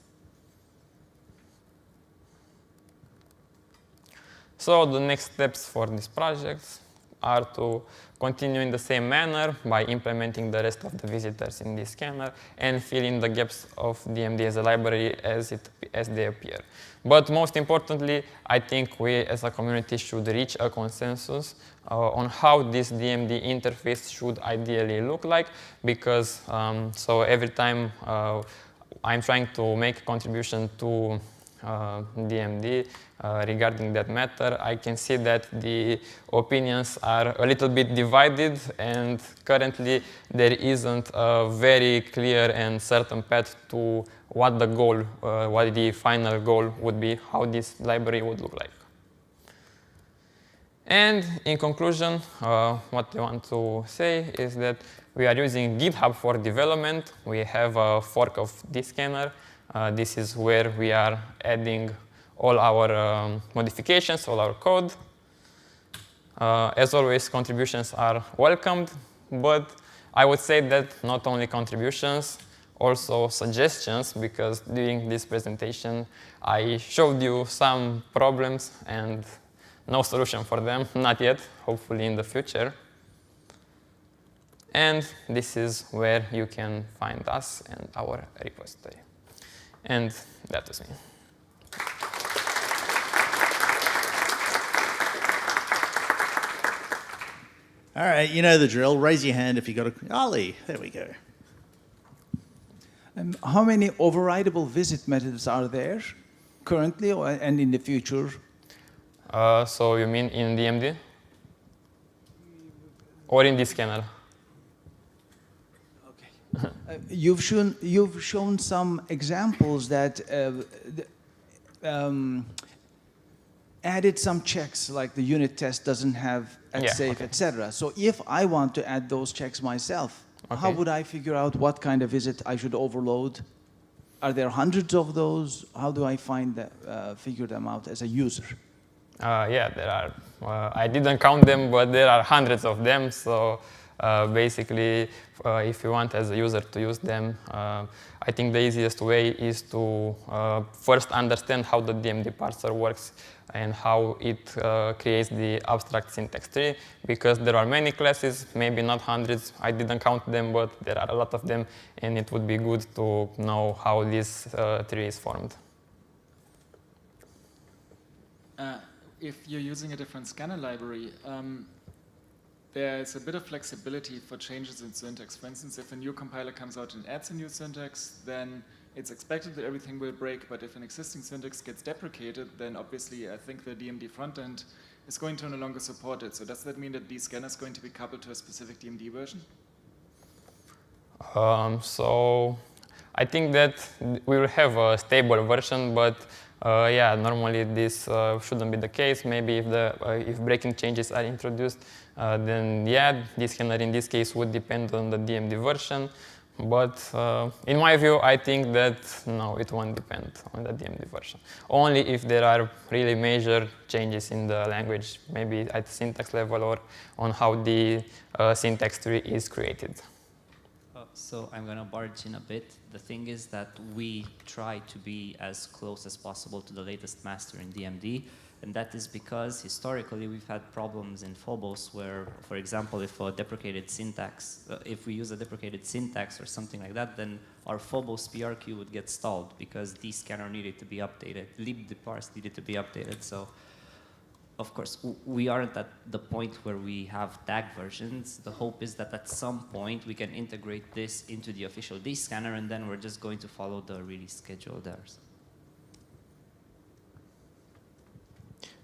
So the next steps for this project are to continue in the same manner by implementing the rest of the visitors in DScanner and fill in the gaps of DMD as a library as they appear. But most importantly, I think we as a community should reach a consensus on how this DMD interface should ideally look like, because so every time I'm trying to make a contribution to DMD regarding that matter, I can see that the opinions are a little bit divided, and currently there isn't a very clear and certain path to what the goal, what the final goal would be, how this library would look like. And in conclusion, what I want to say is that we are using GitHub for development. We have a fork of DScanner. This is where we are adding all our modifications, all our code. As always, contributions are welcomed, but I would say that not only contributions, also suggestions, because during this presentation, I showed you some problems and no solution for them, not yet, hopefully in the future. And this is where you can find us and our repository. And that was me. All right, you know the drill. Raise your hand if you got a... Ali, there we go. How many overridable visit methods are there currently and in the future? So you mean in DMD? Or in DScanner? You've shown some examples that added some checks, like the unit test doesn't have safe, etc. So if I want to add those checks myself, how would I figure out what kind of visit I should overload? Are there hundreds of those? How do I find that, figure them out as a user? Yeah, there are. I didn't count them, but there are hundreds of them. So basically, if you want as a user to use them, I think the easiest way is to first understand how the DMD parser works and how it creates the abstract syntax tree, because there are many classes, maybe not hundreds. I didn't count them, but there are a lot of them, and it would be good to know how this tree is formed. If you're using a different scanner library, there's a bit of flexibility for changes in syntax. For instance, if a new compiler comes out and adds a new syntax, then it's expected that everything will break, but if an existing syntax gets deprecated, then obviously I think the DMD frontend is going to no longer support it. So does that mean that DScanner is going to be coupled to a specific DMD version? So I think that we will have a stable version, but Yeah, normally this shouldn't be the case. Maybe if breaking changes are introduced, then yeah, DScanner in this case would depend on the DMD version. But in my view, I think that no, it won't depend on the DMD version. Only if there are really major changes in the language, maybe at syntax level or on how the syntax tree is created. So I'm going to barge in a bit. The thing is that we try to be as close as possible to the latest master in DMD. And that is because historically we've had problems in Phobos where, for example, if a deprecated syntax, if we use a deprecated syntax or something like that, then our Phobos PRQ would get stalled because DScanner needed to be updated, libdparse needed to be updated. So, of course, we aren't at the point where we have tag versions. The hope is that at some point we can integrate this into the official DScanner, and then we're just going to follow the release schedule there.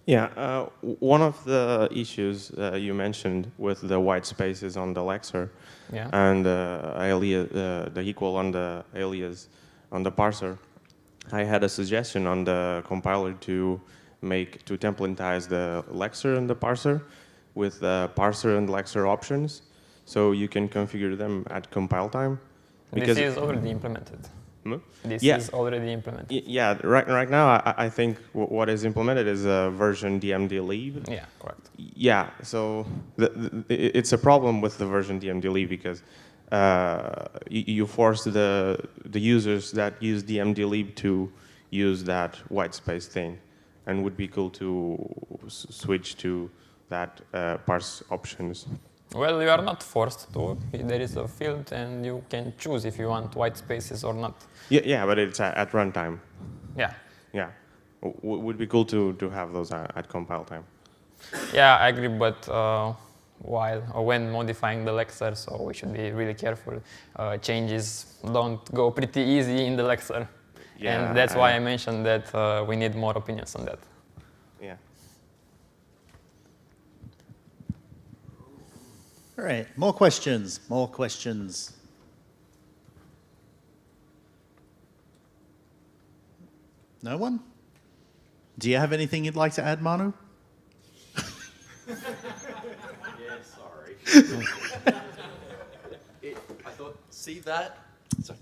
Yeah, one of the issues you mentioned with the white spaces on the lexer and the equal on the alias on the parser, I had a suggestion on the compiler to templatize the lexer and the parser with the parser and lexer options, so you can configure them at compile time. Because this is already implemented. This is already implemented. Yeah, right now I think what is implemented is a version DMD lib. Yeah, correct. Yeah, so it's a problem with the version DMD lib because you force the users that use DMD lib to use that white space thing, and would be cool to switch to that parse options. Well, you are not forced to. There is a field, and you can choose if you want white spaces or not. Yeah, but it's at runtime. Yeah. Yeah, would be cool to have those at compile time. Yeah, I agree, but when modifying the lexer, so we should be really careful. Changes don't go pretty easy in the lexer. Yeah, and that's why I mentioned that we need more opinions on that. Yeah. All right, more questions, more questions. No one? Do you have anything you'd like to add, Manu? Yeah, sorry. I thought, see that? Sorry.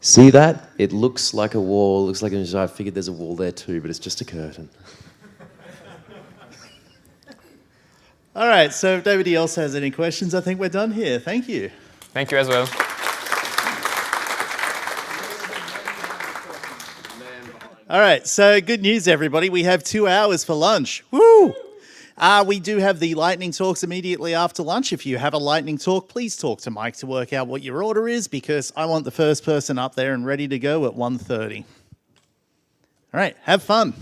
See that? It looks like a wall, looks like I figured there's a wall there too, but it's just a curtain. All right, so if nobody else has any questions, I think we're done here. Thank you. Thank you as well. All right, so good news, everybody. We have 2 hours for lunch. Woo! We do have the lightning talks immediately after lunch. If you have a lightning talk, please talk to Mike to work out what your order is, because I want the first person up there and ready to go at 1:30. All right, have fun.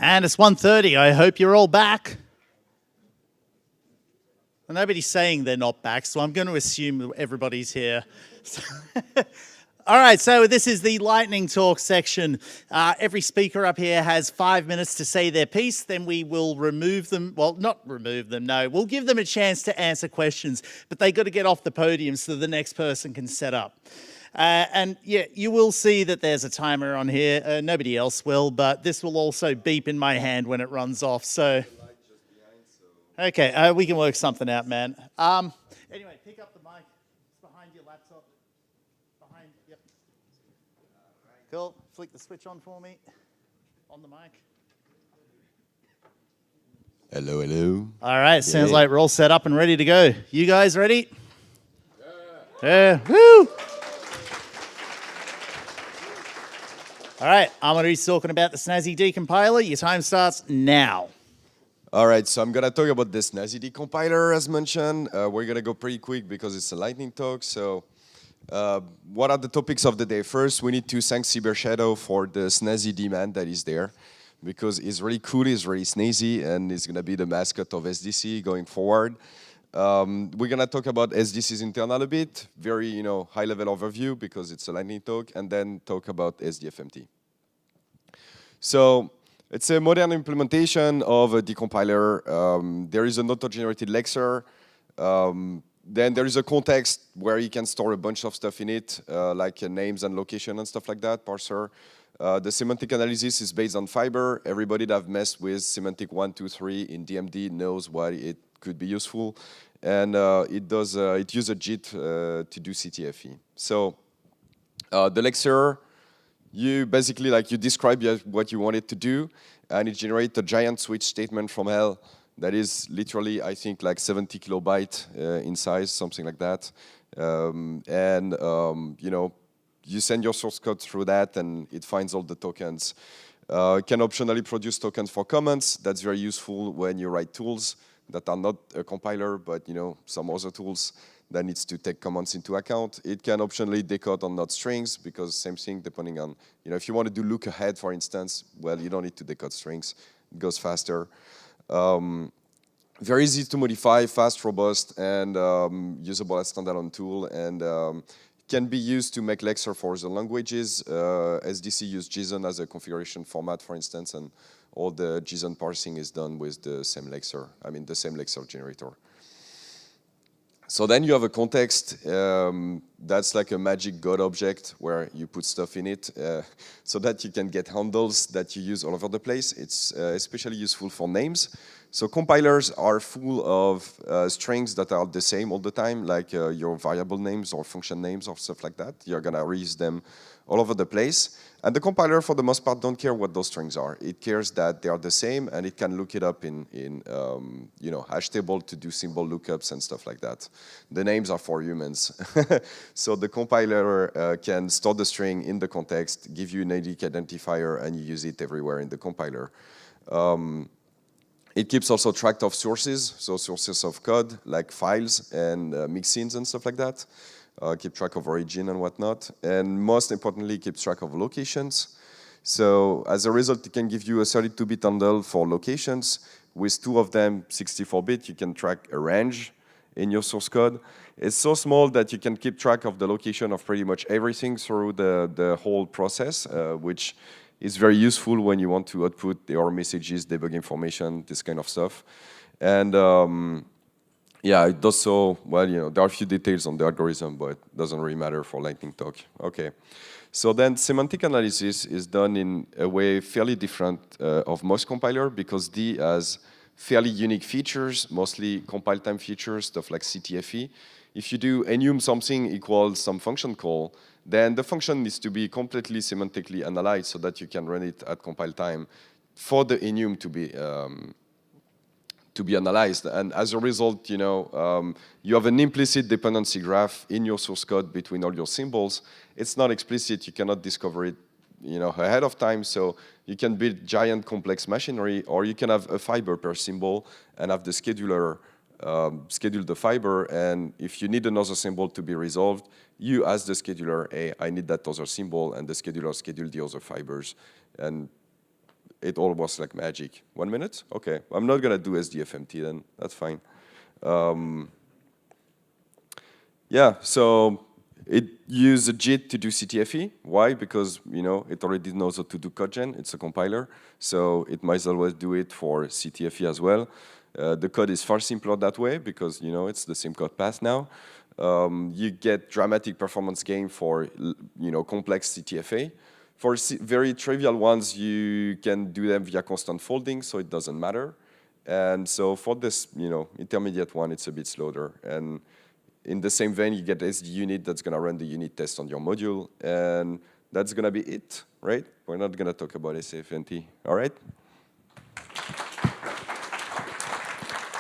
And it's 1:30. I hope you're all back. Well, nobody's saying they're not back, so I'm going to assume everybody's here. All right, so this is the lightning talk section. Every speaker up here has 5 minutes to say their piece, then we will remove them. Well, not remove them, no. We'll give them a chance to answer questions, but they got to get off the podium so the next person can set up. And yeah, you will see that there's a timer on here. Nobody else will, but this will also beep in my hand when it runs off, so. Okay, we can work something out, man. Anyway, pick up the mic. It's behind your laptop. Behind, yep. Cool. Flick the switch on for me. On the mic. Hello, hello. All right, sounds like we're all set up and ready to go. You guys ready? Yeah. Woo! All right, I'm going to be talking about the Snazzy decompiler. Your time starts now. All right, so I'm going to talk about this Snazzy decompiler, as mentioned. We're going to go pretty quick because it's a lightning talk. So what are the topics of the day? First, we need to thank Cybershadow for the Snazzy demand that is there, because it's really cool, it's really snazzy, and it's going to be the mascot of SDC going forward. We're going to talk about SDC's internal a bit, very high-level overview, because it's a lightning talk, and then talk about SDFMT. So it's a modern implementation of a decompiler. There is an auto-generated lexer. Then there is a context where you can store a bunch of stuff in it, like names and location and stuff like that, parser. The semantic analysis is based on fiber. Everybody that have messed with semantic 1, 2, 3 in DMD knows why it could be useful. And it uses a JIT to do CTFE. So the lexer, you basically you describe what you want it to do, and it generates a giant switch statement from hell that is literally, I think, like 70 kilobyte in size, something like that. You send your source code through that, and it finds all the tokens. It can optionally produce tokens for comments. That's very useful when you write tools that are not a compiler, but some other tools that needs to take comments into account. It can optionally decode on not strings, because same thing, depending on, if you want to do look ahead, for instance, well, you don't need to decode strings. It goes faster. Very easy to modify, fast, robust, and usable as standalone tool, and can be used to make lexer for the languages. SDC use JSON as a configuration format, for instance, and all the JSON parsing is done with the same lexer, the same lexer generator. So then you have a context that's like a magic God object where you put stuff in it so that you can get handles that you use all over the place. It's especially useful for names. So compilers are full of strings that are the same all the time, like your variable names or function names or stuff like that. You're going to reuse them all over the place. And the compiler, for the most part, don't care what those strings are. It cares that they are the same, and it can look it up in hash table to do symbol lookups and stuff like that. The names are for humans. So the compiler can store the string in the context, give you an unique identifier, and you use it everywhere in the compiler. It keeps also track of sources, so sources of code, like files and mixins and stuff like that. Keep track of origin and whatnot. And most importantly, keeps track of locations. So as a result, it can give you a 32-bit handle for locations. With 2 of them, 64-bit, you can track a range in your source code. It's so small that you can keep track of the location of pretty much everything through the whole process, which is very useful when you want to output error messages, debug information, this kind of stuff. And yeah, it does so, well, there are a few details on the algorithm, but it doesn't really matter for lightning talk. Okay, so then semantic analysis is done in a way fairly different of most compiler, because D has fairly unique features, mostly compile time features, stuff like CTFE. If you do enum something equals some function call, then the function needs to be completely semantically analyzed so that you can run it at compile time for the enum to be analyzed. And as a result, you have an implicit dependency graph in your source code between all your symbols. It's not explicit, you cannot discover it ahead of time, so you can build giant complex machinery, or you can have a fiber per symbol and have the scheduler schedule the fiber, and if you need another symbol to be resolved, you ask the scheduler, hey, I need that other symbol, and the scheduler schedule the other fibers. And it all was like magic. 1 minute? Okay, I'm not gonna do SDFMT then, that's fine. Yeah, so it used a JIT to do CTFE. Why? Because it already knows how to do codegen. It's a compiler, so it might as well do it for CTFE as well. The code is far simpler that way because it's the same code path now. You get dramatic performance gain for complex CTFA. For very trivial ones, you can do them via constant folding, so it doesn't matter. And so for this intermediate one, it's a bit slower. And in the same vein, you get SD unit that's going to run the unit test on your module, and that's going to be it, right? We're not going to talk about SFNT, all right?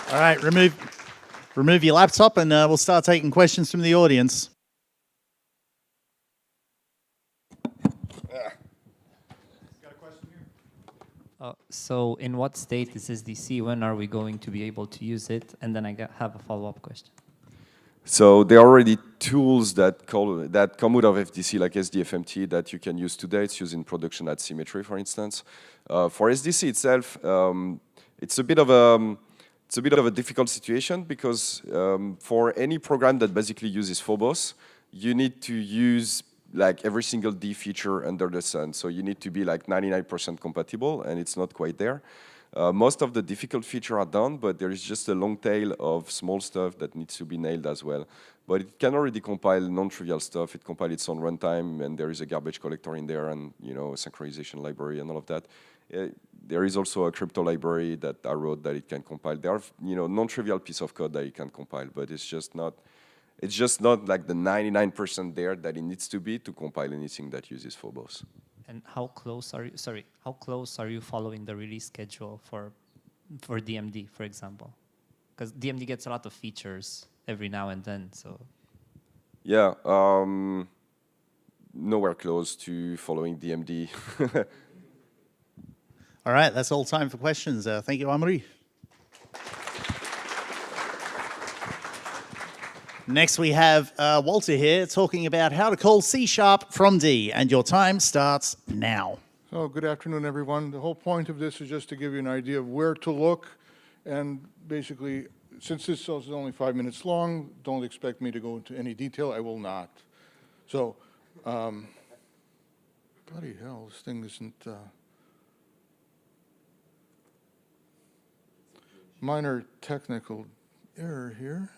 All right, remove your laptop, and we'll start taking questions from the audience. So in what state is SDC? When are we going to be able to use it? And then I have a follow-up question. So there are already tools that come out of FDC, like SDFMT, that you can use today. It's used in production at Symmetry, for instance. For SDC itself, it's a bit of a difficult situation because for any program that basically uses Phobos, you need to use like every single D feature under the sun. So you need to be like 99% compatible, and it's not quite there. Most of the difficult features are done, but there is just a long tail of small stuff that needs to be nailed as well. But it can already compile non-trivial stuff. It compiles its own runtime, and there is a garbage collector in there, and a synchronization library and all of that. There is also a crypto library that I wrote that it can compile. There are non-trivial piece of code that it can compile, but it's just not like the 99% there that it needs to be to compile anything that uses Phobos. And how close are you? Sorry, how close are you following the release schedule for DMD, for example? Because DMD gets a lot of features every now and then. So. Yeah, nowhere close to following DMD. All right, that's all time for questions. Thank you, Amaury. Next, we have Walter here talking about how to call C# from D, and your time starts now. So good afternoon, everyone. The whole point of this is just to give you an idea of where to look, and basically, since this is only 5 minutes long, don't expect me to go into any detail. I will not. So, bloody hell, this thing isn't... minor technical error here.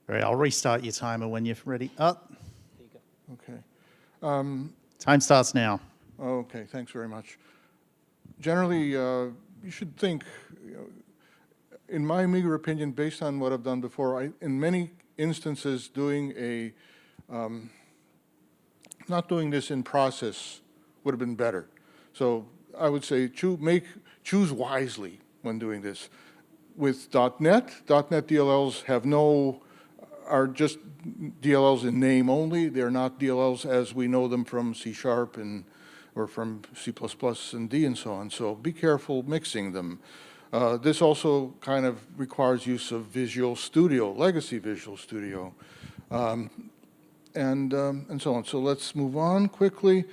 All right, I'll restart your timer when you're ready. Oh. Okay. Time starts now. Okay, thanks very much. Generally, you should think, in my meager opinion, based on what I've done before, in many instances, not doing this in process would have been better. So I would say choose wisely when doing this. With .NET DLLs are just DLLs in name only. They're not DLLs as we know them from C# or from C++ and D and so on. So be careful mixing them. This also kind of requires use of Visual Studio, legacy Visual Studio, and so on. So let's move on quickly.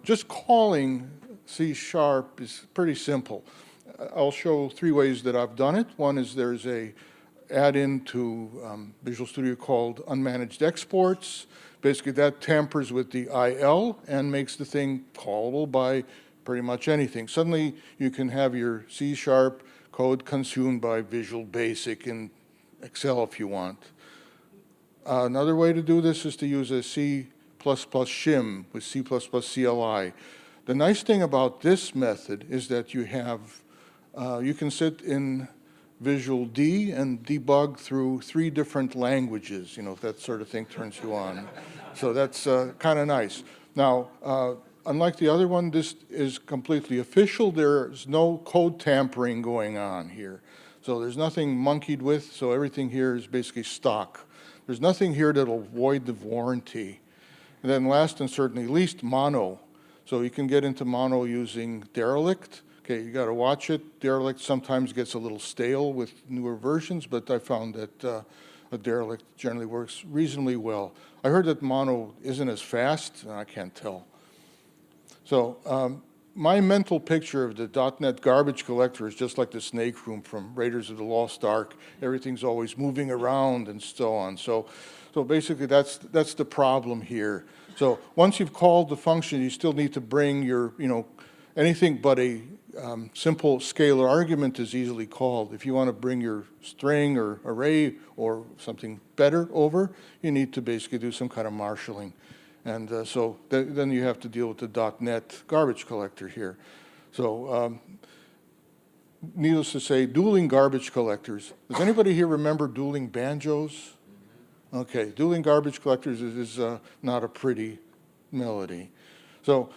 Just calling C# is pretty simple. I'll show 3 ways that I've done it. One is there's a add-in to Visual Studio called unmanaged exports. Basically, that tampers with the IL and makes the thing callable by pretty much anything. Suddenly, you can have your C# code consumed by Visual Basic in Excel if you want. Another way to do this is to use a C++ shim with C++ CLI. The nice thing about this method is that you can sit in Visual D and debug through 3 different languages, if that sort of thing turns you on. So that's kind of nice. Now, unlike the other one, this is completely official. There's no code tampering going on here. So there's nothing monkeyed with, so everything here is basically stock. There's nothing here that'll void the warranty. And then last and certainly least, mono. So you can get into mono using derelict. Okay, you got to watch it. Derelict sometimes gets a little stale with newer versions, but I found that a derelict generally works reasonably well. I heard that mono isn't as fast, and I can't tell. So my mental picture of the .NET garbage collector is just like the snake room from Raiders of the Lost Ark. Everything's always moving around and so on. So basically that's the problem here. So once you've called the function, you still need to bring your, anything but a simple scalar argument is easily called. If you want to bring your string or array or something better over, you need to basically do some kind of marshalling. And then you have to deal with the .NET garbage collector here. So needless to say, dueling garbage collectors. Does anybody here remember dueling banjos? Okay, dueling garbage collectors is not a pretty melody. So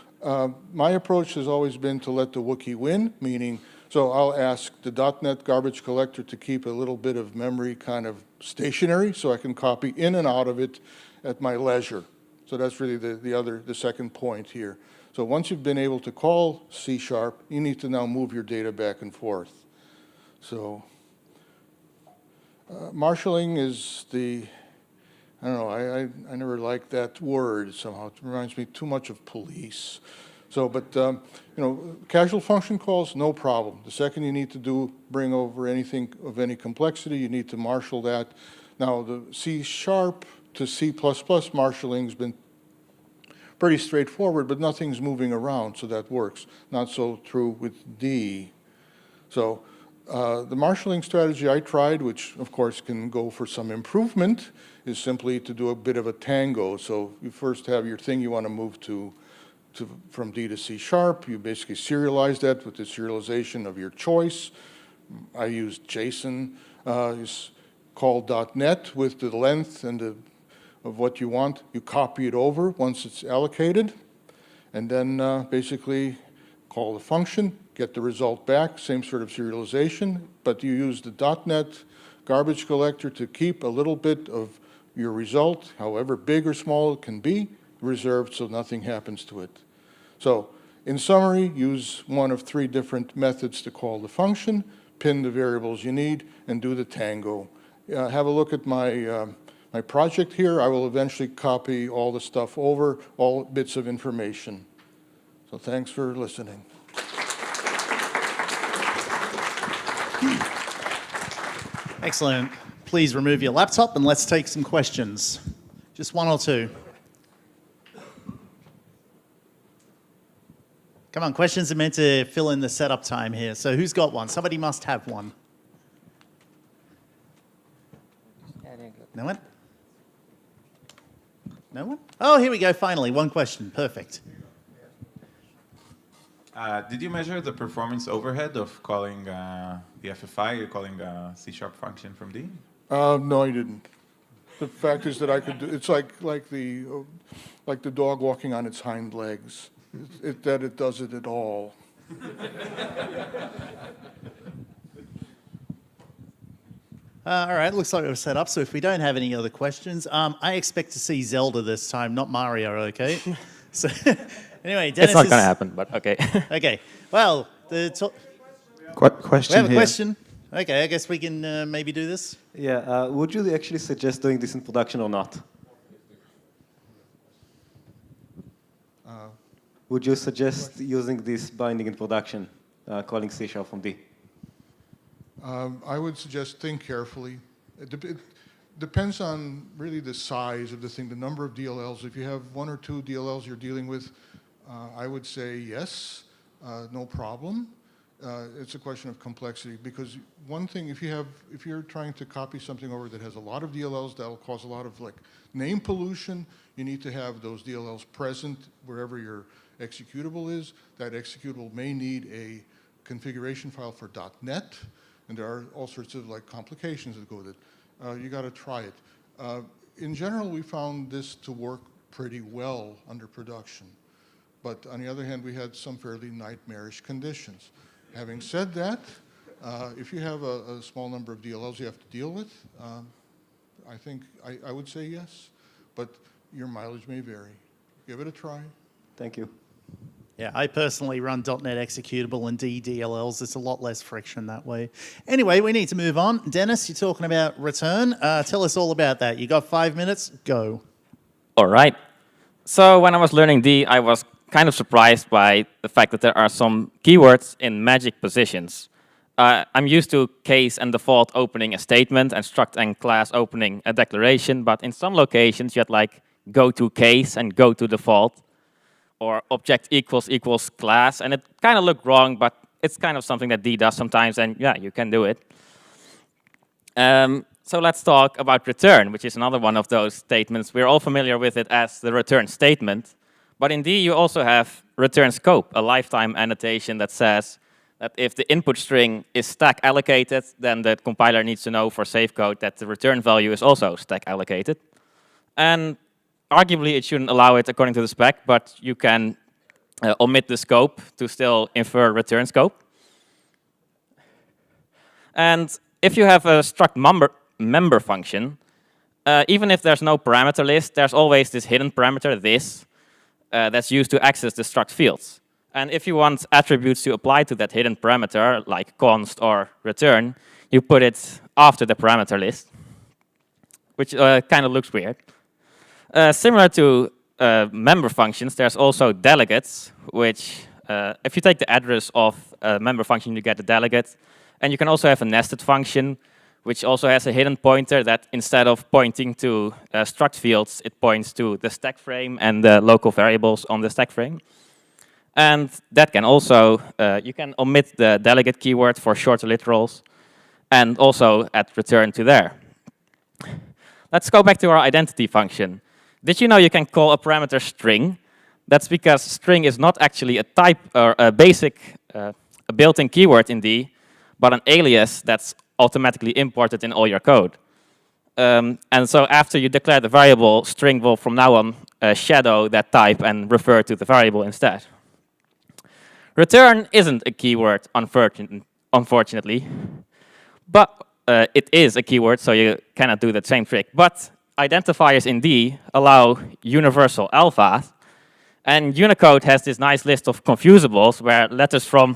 my approach has always been to let the Wookiee win, meaning, so I'll ask the .NET garbage collector to keep a little bit of memory kind of stationary so I can copy in and out of it at my leisure. So that's really the second point here. So once you've been able to call C#, you need to now move your data back and forth. So marshalling is I don't know, I never liked that word somehow. It reminds me too much of police. So, but, casual function calls, no problem. The second you need to bring over anything of any complexity, you need to marshal that. Now, the C# to C++ marshalling has been pretty straightforward, but nothing's moving around, so that works. Not so true with D. So the marshalling strategy I tried, which of course can go for some improvement, is simply to do a bit of a tango. So you first have your thing you want to move from D to C#. You basically serialize that with the serialization of your choice. I used JSON. It's called .NET with the length and of what you want. You copy it over once it's allocated, and then basically call the function, get the result back, same sort of serialization, but you use the .NET garbage collector to keep a little bit of your result, however big or small it can be, reserved so nothing happens to it. So in summary, use one of 3 different methods to call the function, pin the variables you need, and do the tango. Have a look at my my project here. I will eventually copy all the stuff over, all bits of information. So thanks for listening. Excellent. Please remove your laptop and let's take some questions. Just 1 or 2. Come on, questions are meant to fill in the setup time here. So who's got one? Somebody must have one. No one? No one? Oh, here we go, finally. 1 question. Perfect. Did you measure the performance overhead of calling the FFI, calling a C# function from D? No, I didn't. The fact is that I could do, it's like the dog walking on its hind legs. It does it at all. All right, looks like it was set up. So if we don't have any other questions, I expect to see Zelda this time, not Mario, okay? So anyway, Dennis it's not going to happen, but okay. Okay, well, question we have a here. question. Okay, I guess we can maybe do this. Yeah, would you actually suggest doing this in production or not? Would you suggest using this binding in production, calling C# from D? I would suggest think carefully. It depends on really the size of the thing, the number of DLLs. If you have 1 or 2 DLLs you're dealing with, I would say yes, no problem. It's a question of complexity, because one thing, if you're trying to copy something over that has a lot of DLLs, that'll cause a lot of name pollution. You need to have those DLLs present wherever your executable is. That executable may need a configuration file for .NET, and there are all sorts of complications that go with it. You got to try it. In general, we found this to work pretty well under production. But on the other hand, we had some fairly nightmarish conditions. Having said that, if you have a small number of DLLs you have to deal with, I think I would say yes, but your mileage may vary. Give it a try. Thank you. Yeah, I personally run .NET executable and DDLLs. It's a lot less friction that way. Anyway, we need to move on. Dennis, you're talking about return. Tell us all about that. You got 5 minutes. Go. All right. So when I was learning D, I was kind of surprised by the fact that there are some keywords in magic positions. I'm used to case and default opening a statement and struct and class opening a declaration, but in some locations you had like go to case and go to default, or object equals class, and it kind of looked wrong, but it's kind of something that D does sometimes, and yeah, you can do it. So let's talk about return, which is another one of those statements. We're all familiar with it as the return statement, but in D you also have return scope, a lifetime annotation that says that if the input string is stack allocated, then the compiler needs to know for safe code that the return value is also stack allocated. And arguably, it shouldn't allow it according to the spec, but you can omit the scope to still infer return scope. And if you have a struct member function, even if there's no parameter list, there's always this hidden parameter, this, that's used to access the struct fields. And if you want attributes to apply to that hidden parameter, like const or return, you put it after the parameter list, which kind of looks weird. Similar to member functions, there's also delegates, which if you take the address of a member function, you get a delegate. And you can also have a nested function, which also has a hidden pointer that instead of pointing to struct fields, it points to the stack frame and the local variables on the stack frame. And that can also, you can omit the delegate keyword for shorter literals and also add return to there. Let's go back to our identity function. Did you know you can call a parameter string? That's because string is not actually a type or a basic, a built-in keyword in D, but an alias that's automatically imported in all your code. And so after you declare the variable, string will from now on shadow that type and refer to the variable instead. Return isn't a keyword, unfortunately, but it is a keyword, so you cannot do the same trick. But identifiers in D allow universal alphas, and Unicode has this nice list of confusables where letters from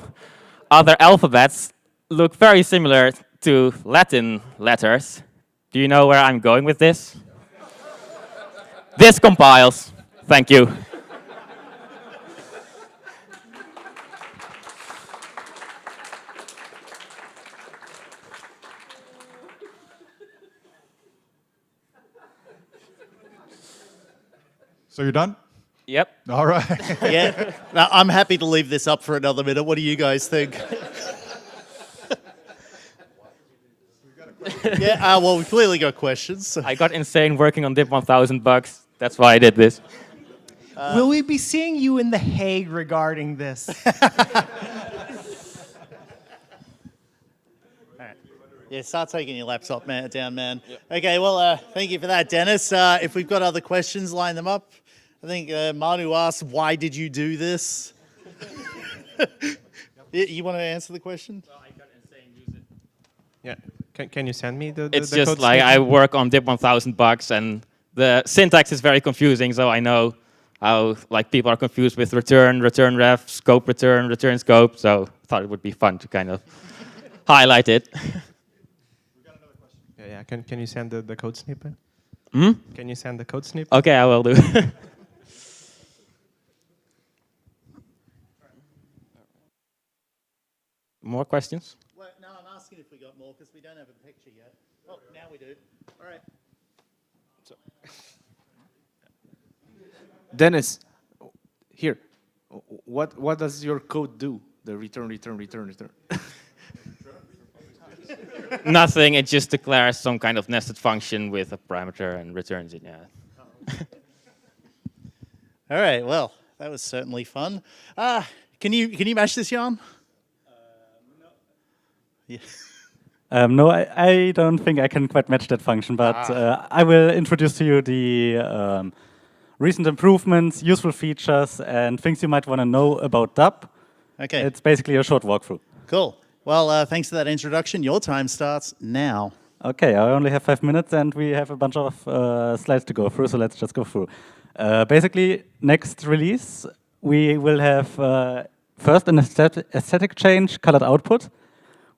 other alphabets look very similar to Latin letters. Do you know where I'm going with this? This compiles. Thank you. So you're done? Yep. All right. Yeah. Now, I'm happy to leave this up for another minute. What do you guys think? Yeah, well, we clearly got questions. So. I got insane working on DIP 1000 bugs. That's why I did this. Will we be seeing you in The Hague regarding this? Yeah, start taking your laptop down, man. Yep. Okay, well, thank you for that, Dennis. If we've got other questions, line them up. I think Manu asked, why did you do this? You want to answer the question? Yeah. Can you send me the It's the just code like snippet? I work on DIP 1000 bugs, and the syntax is very confusing, so I know how like people are confused with return, return ref, scope return, return scope, so I thought it would be fun to kind of highlight it. Yeah. Can you send the code snippet? Hmm? Can you send the code snippet? Okay, I will do. More questions? Well, no, I'm asking if we got more because we don't have a picture yet. Oh, now we do. All right. Dennis, here. What does your code do? The return. Nothing. It just declares some kind of nested function with a parameter and returns it. Yeah. All right. Well, that was certainly fun. Can you match this, Jan? Yeah. No, I don't think I can quite match that function, but I will introduce to you the recent improvements, useful features, and things you might want to know about DAP. Okay. It's basically a short walkthrough. Cool. Well, thanks for that introduction. Your time starts now. Okay, I only have 5 minutes, and we have a bunch of slides to go through, so let's just go through. Basically, next release, we will have first an aesthetic change, colored output.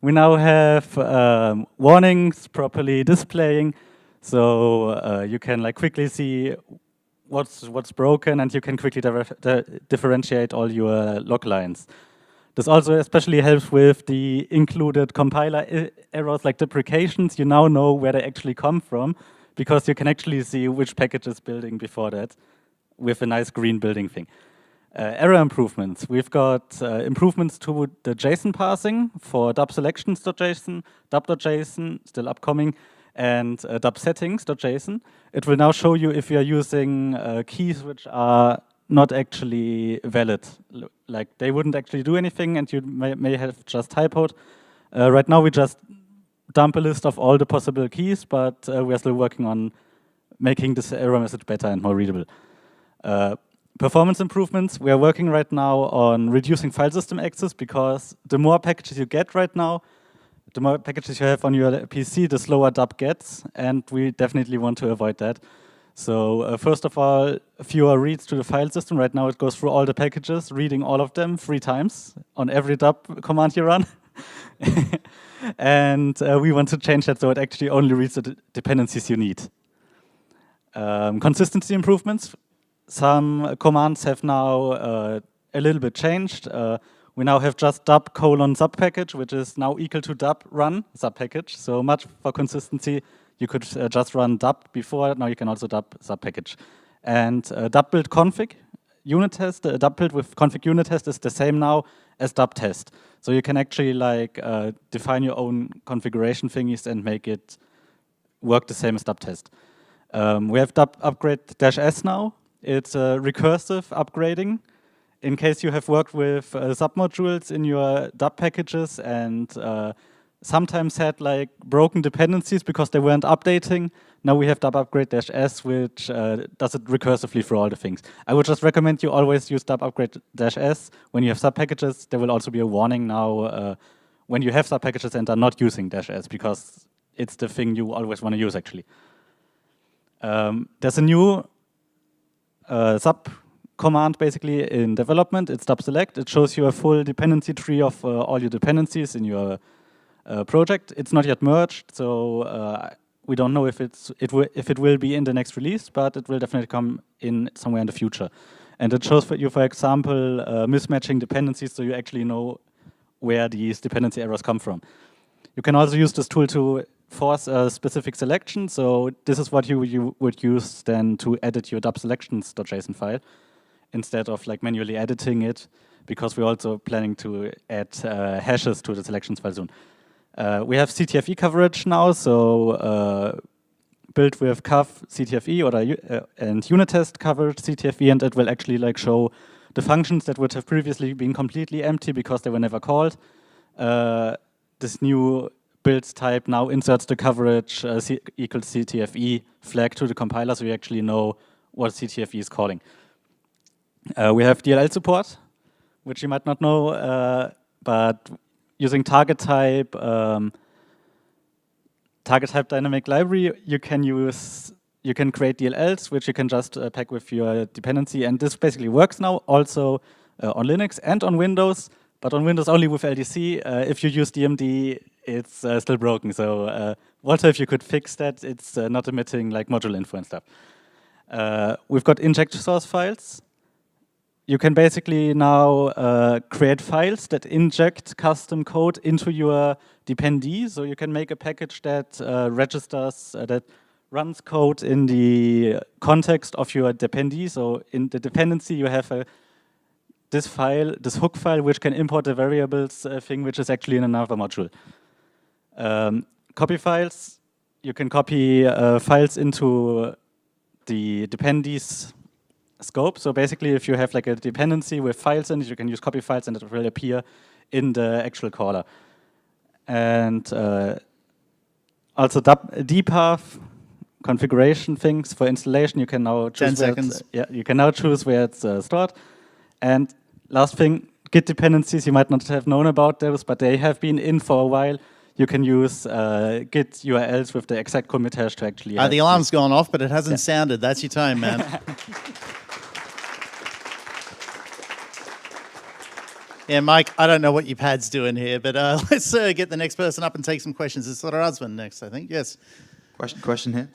We now have warnings properly displaying, so you can like quickly see what's broken, and you can quickly differentiate all your log lines. This also especially helps with the included compiler errors like deprecations. You now know where they actually come from, because you can actually see which package is building before that with a nice green building thing. Error improvements. We've got improvements to the JSON parsing for dub-selections.json, dub.json, still upcoming, and dub-settings.json. It will now show you if you're using keys which are not actually valid. Like they wouldn't actually do anything, and you may have just typoed. Right now we just dump a list of all the possible keys, but we're still working on making this error message better and more readable. Performance improvements. We are working right now on reducing file system access, because the more packages you get right now, the more packages you have on your PC, the slower dub gets, and we definitely want to avoid that. So first of all, fewer reads to the file system. Right now it goes through all the packages, reading all of them 3 times on every dub command you run. And we want to change that so it actually only reads the dependencies you need. Consistency improvements. Some commands have now a little bit changed. We now have just dub : sub package, which is now equal to dub run sub package. So much for consistency. You could just run dub before. Now you can also dub sub package. And dub build config unit test, dub build with config unit test is the same now as dub test. So you can actually like define your own configuration thingies and make it work the same as dub test. We have dub upgrade -s now. It's recursive upgrading. In case you have worked with submodules in your dub packages and sometimes had like broken dependencies because they weren't updating, now we have dub upgrade -s, which does it recursively for all the things. I would just recommend you always use dub upgrade -s when you have sub packages. There will also be a warning now when you have sub packages and are not using -s, because it's the thing you always want to use actually. There's a new sub command basically in development. It's dub select. It shows you a full dependency tree of all your dependencies in your project. It's not yet merged, so we don't know if it will be in the next release, but it will definitely come in somewhere in the future. And it shows you, for example, mismatching dependencies, so you actually know where these dependency errors come from. You can also use this tool to force a specific selection. So this is what you would use then to edit your dub-selections.json file instead of like manually editing it, because we're also planning to add hashes to the selections file soon. We have CTFE coverage now, so built with CAF CTFE and unit test covered CTFE, and it will actually like show the functions that would have previously been completely empty because they were never called. This new build type now inserts the coverage equals CTFE flag to the compiler, so you actually know what CTFE is calling. We have DLL support, which you might not know, but using target type dynamic library, you can create DLLs, which you can just pack with your dependency, and this basically works now also on Linux and on Windows, but on Windows only with LDC. If you use DMD, it's still broken. So Walter, if you could fix that, it's not emitting like module info and stuff. We've got inject source files. You can basically now create files that inject custom code into your dependee. So you can make a package that registers, that runs code in the context of your dependee. So in the dependency, you have this file, this hook file, which can import the variables thing, which is actually in another module. Copy files. You can copy files into the dependees scope. So basically, if you have like a dependency with files in it, you can use copy files and it will appear in the actual caller. And also dpath configuration things for installation. You can now choose 10 seconds. You can now choose where it's stored. And last thing, Git dependencies. You might not have known about those, but they have been in for a while. You can use Git URLs with the exact commit hash to actually. The alarm's gone off, but it hasn't sounded. That's your time, man. Yeah, Mike, I don't know what your pad's doing here, but let's get the next person up and take some questions. It's Razvan next, I think. Yes. Question here.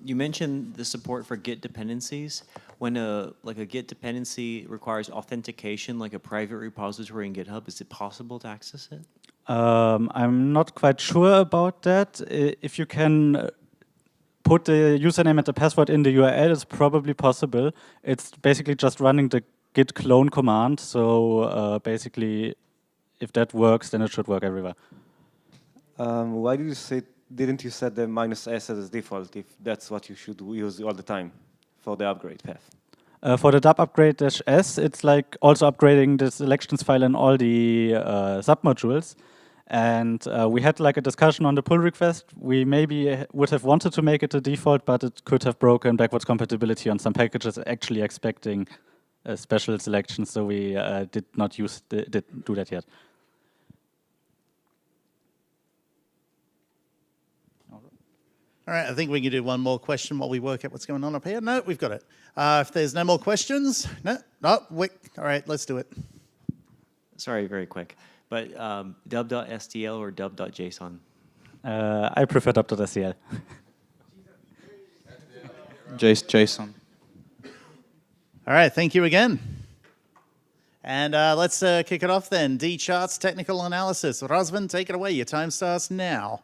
You mentioned the support for Git dependencies. When a Git dependency requires authentication, like a private repository in GitHub, is it possible to access it? I'm not quite sure about that. If you can put the username and the password in the URL, it's probably possible. It's basically just running the git clone command. So basically, if that works, then it should work everywhere. Why do you say? Didn't you set the -s as default if that's what you should use all the time for the upgrade path? For the dub upgrade -s, it's like also upgrading the selections file in all the submodules. And we had like a discussion on the pull request. We maybe would have wanted to make it the default, but it could have broken backwards compatibility on some packages actually expecting special selections. So we did not do that yet. All right, I think we can do one more question while we work out what's going on up here. No, we've got it. If there's no more questions, wait. All right, let's do it. Sorry, very quick. But dub.stl or dub.json? I prefer dub.stl. JSON. All right, thank you again. And let's kick it off then. D charts, technical analysis. Razvan, take it away. Your time starts now.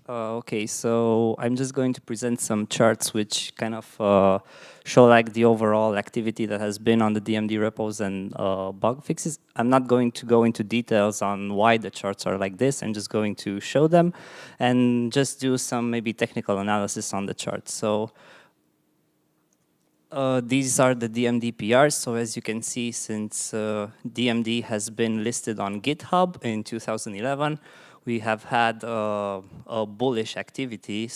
Okay, so I'm just going to present some charts which kind of show like the overall activity that has been on the DMD repos and bug fixes. I'm not going to go into details on why the charts are like this. I'm just going to show them and just do some maybe technical analysis on the charts. So these are the DMD PRs. So as you can see, since DMD has been listed on GitHub in 2011, we have had a bullish activity,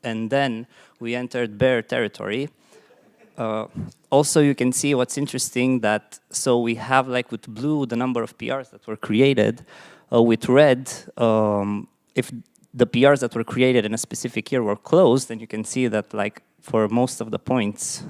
and then we entered bear territory. Also, you can see what's interesting that, so we have like with blue the number of PRs that were created. With red, if the PRs that were created in a specific year were closed, then you can see that like for most of the points,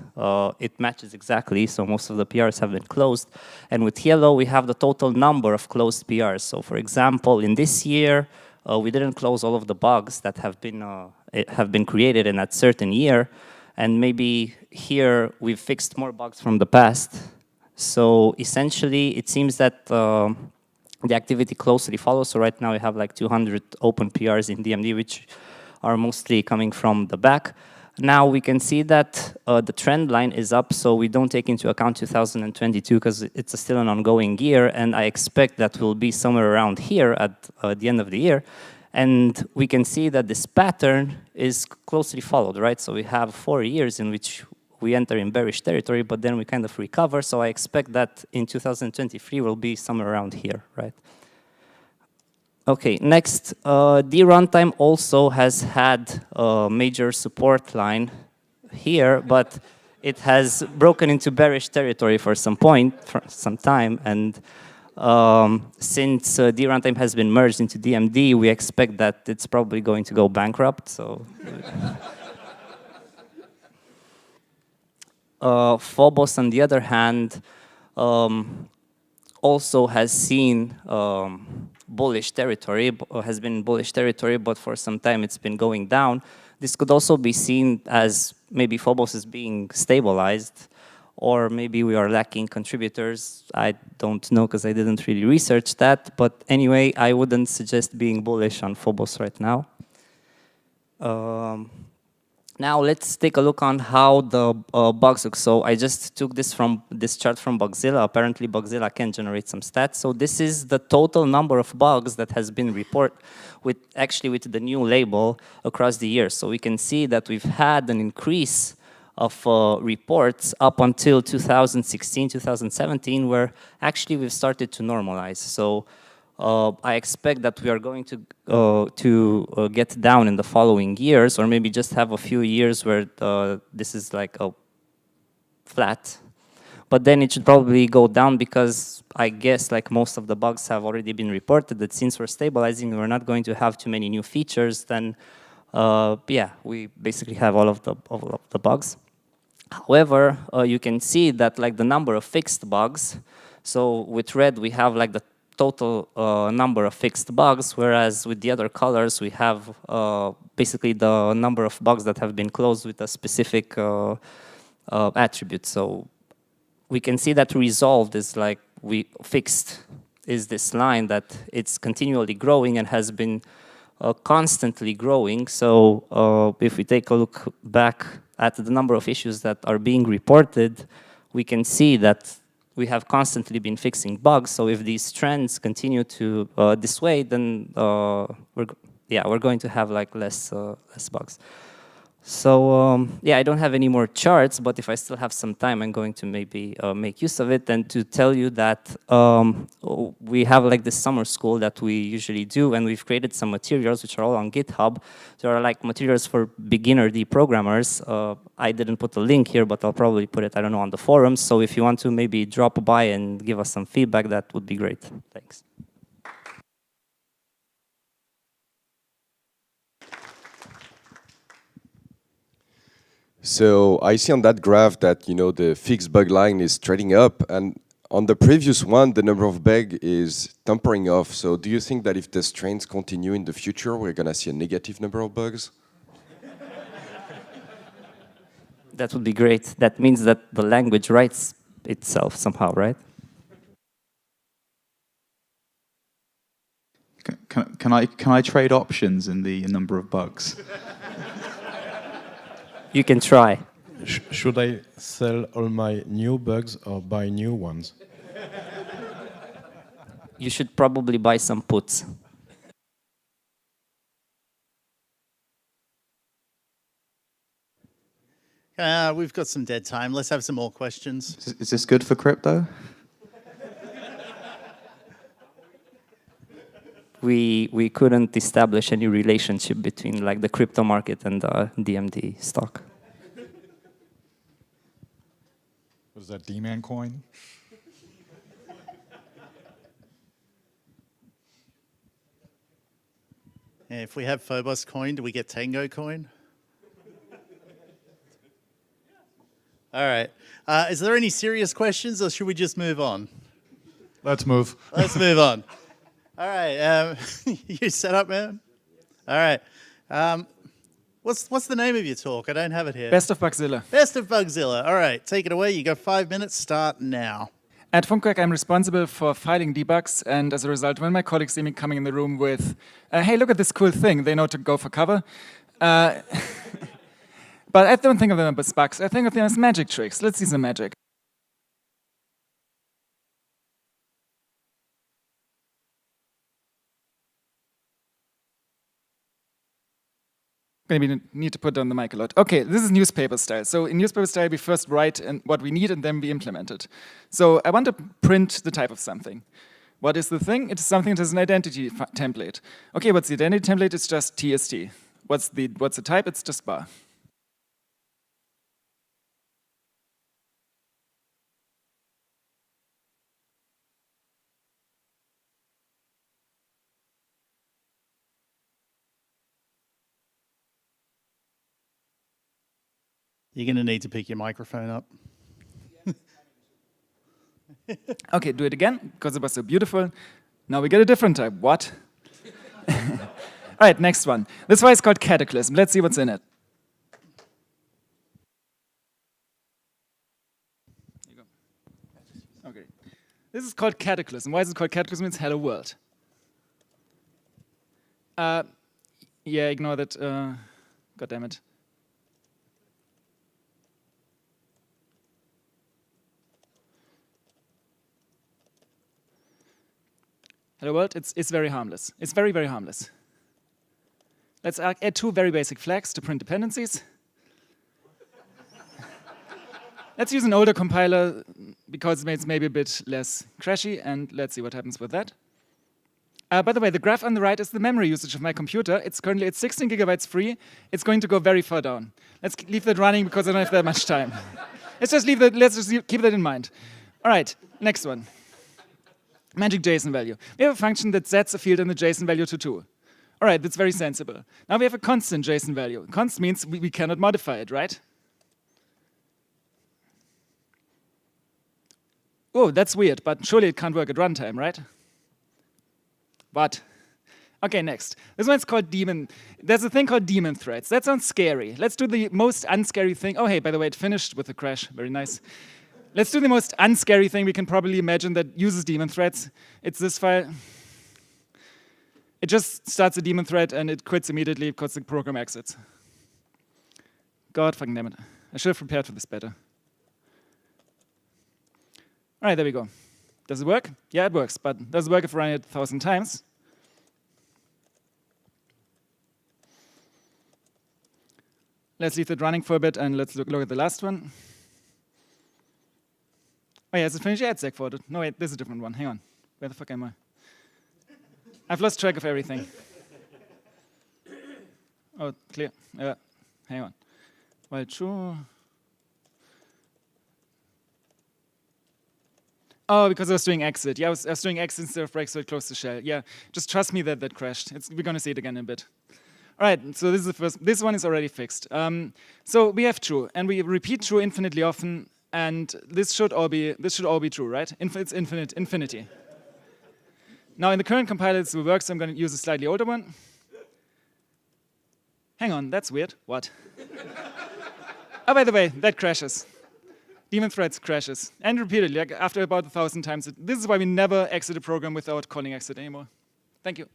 it matches exactly, so most of the PRs have been closed. And with yellow, we have the total number of closed PRs. So for example, in this year, we didn't close all of the bugs that have been created in that certain year. And maybe here, we've fixed more bugs from the past. So essentially, it seems that the activity closely follows. So right now, we have like 200 open PRs in DMD, which are mostly coming from the back. Now we can see that the trend line is up, so we don't take into account 2022 because it's still an ongoing year, and I expect that will be somewhere around here at the end of the year. And we can see that this pattern is closely followed, right? So we have 4 years in which we enter in bearish territory, but then we kind of recover. So I expect that in 2023 will be somewhere around here, right? Okay, next, Runtime also has had a major support line here, but it has broken into bearish territory for some time, and since Runtime has been merged into DMD, we expect that it's probably going to go bankrupt. So, Phobos, on the other hand, also has seen bullish territory, has been in bullish territory, but for some time it's been going down. This could also be seen as maybe Phobos is being stabilized, or maybe we are lacking contributors. I don't know because I didn't really research that, but anyway, I wouldn't suggest being bullish on Phobos right now. Now let's take a look on how the bugs look. So I just took this chart from Bugzilla. Apparently Bugzilla can generate some stats. So this is the total number of bugs that has been reported with the new label across the years. So we can see that we've had an increase of reports up until 2016, 2017, where actually we've started to normalize. So I expect that we are going to get down in the following years, or maybe just have a few years where this is like a flat. But then it should probably go down because I guess like most of the bugs have already been reported, that since we're stabilizing, we're not going to have too many new features, then yeah, we basically have all of the bugs. However, you can see that like the number of fixed bugs. So with red, we have like the total number of fixed bugs, whereas with the other colors, we have basically the number of bugs that have been closed with a specific attribute. So we can see that resolved is like fixed is this line that it's continually growing and has been constantly growing. So if we take a look back at the number of issues that are being reported, we can see that we have constantly been fixing bugs. So if these trends continue to this way, then we're going to have like less bugs. So yeah, I don't have any more charts, but if I still have some time, I'm going to maybe make use of it and to tell you that we have like this summer school that we usually do, and we've created some materials which are all on GitHub. There are like materials for beginner deprogrammers. I didn't put a link here, but I'll probably put it, I don't know, on the forums. So if you want to maybe drop by and give us some feedback, that would be great. Thanks. So I see on that graph that, you know, the fixed bug line is trading up, and on the previous one, the number of bugs is tapering off. So do you think that if this trends continue in the future, we're going to see a negative number of bugs? That would be great. That means that the language writes itself somehow, right? Can I trade options in the number of bugs? You can try. Should I sell all my new bugs or buy new ones? You should probably buy some puts. We've got some dead time. Let's have some more questions. Is this good for crypto? We couldn't establish any relationship between like the crypto market and the DMD stock. Was that D-Man coin? Yeah, if we have Phobos coin, do we get Tango coin? All right. Is there any serious questions, or should we just move on? Let's move. Let's move on. All right. You set up, man? All right. What's the name of your talk? I don't have it here. Best of Bugzilla. Best of Bugzilla. All right. Take it away. You got 5 minutes. Start now. At Funkwerk, I'm responsible for filing debugs, and as a result, when my colleagues see me coming in the room with, hey, look at this cool thing, they know to go for cover. But I don't think of them as bugs. I think of them as magic tricks. Let's see some magic. Maybe need to put down the mic a lot. Okay, this is newspaper style. So in newspaper style, we first write what we need and then we implement it. So I want to print the type of something. What is the thing? It's something that has an identity template. Okay, what's the identity template? It's just TST. What's the type? It's just bar. You're going to need to pick your microphone up. Okay, do it again, because it was so beautiful. Now we get a different type. What? All right, next one. This one is called Cataclysm. Let's see what's in it. Here you go. Okay. This is called Cataclysm. Why is it called Cataclysm? It's Hello World. Yeah, ignore that. God damn it. Hello world, it's very harmless. It's very, very harmless. Let's add 2 very basic flags to print dependencies. Let's use an older compiler because it's maybe a bit less crashy, and let's see what happens with that. By the way, the graph on the right is the memory usage of my computer. It's currently at 16 gigabytes free. It's going to go very far down. Let's leave that running because I don't have that much time. Let's just keep that in mind. All right, next one. Magic JSON value. We have a function that sets a field in the JSON value to 2. All right, that's very sensible. Now we have a constant JSON value. Const means we cannot modify it, right? whoa, that's weird, but surely it can't work at runtime, right? What? Okay, next. This one's called daemon. There's a thing called daemon threads. That sounds scary. Let's do the most unscary thing. Oh, hey, by the way, it finished with a crash. Very nice. Let's do the most unscary thing we can probably imagine that uses daemon threads. It's this file. It just starts a daemon thread and it quits immediately because the program exits. God fucking damn it. I should have prepared for this better. All right, there we go. Does it work? Yeah, it works, but does it work if I run it 1,000 times? Let's leave it running for a bit and let's look at the last one. Oh yeah, is it finished? Yeah, it's exported. No, wait, this is a different one. Hang on. Where the fuck am I? I've lost track of everything. Oh, clear. Hang on. While true. Oh, because I was doing exit. Yeah, I was doing exit instead of break, so it closed the shell. Yeah, just trust me that that crashed. We're going to see it again in a bit. All right, so this is the first. This one is already fixed. So we have true, and we repeat true infinitely often, and this should all be true, right? It's infinity. Now in the current compiler this will work, so I'm going to use a slightly older one. Hang on, that's weird. What? Oh, by the way, that crashes. Daemon threads crashes, and repeatedly, like after about 1,000 times. This is why we never exit a program without calling exit anymore. Thank you.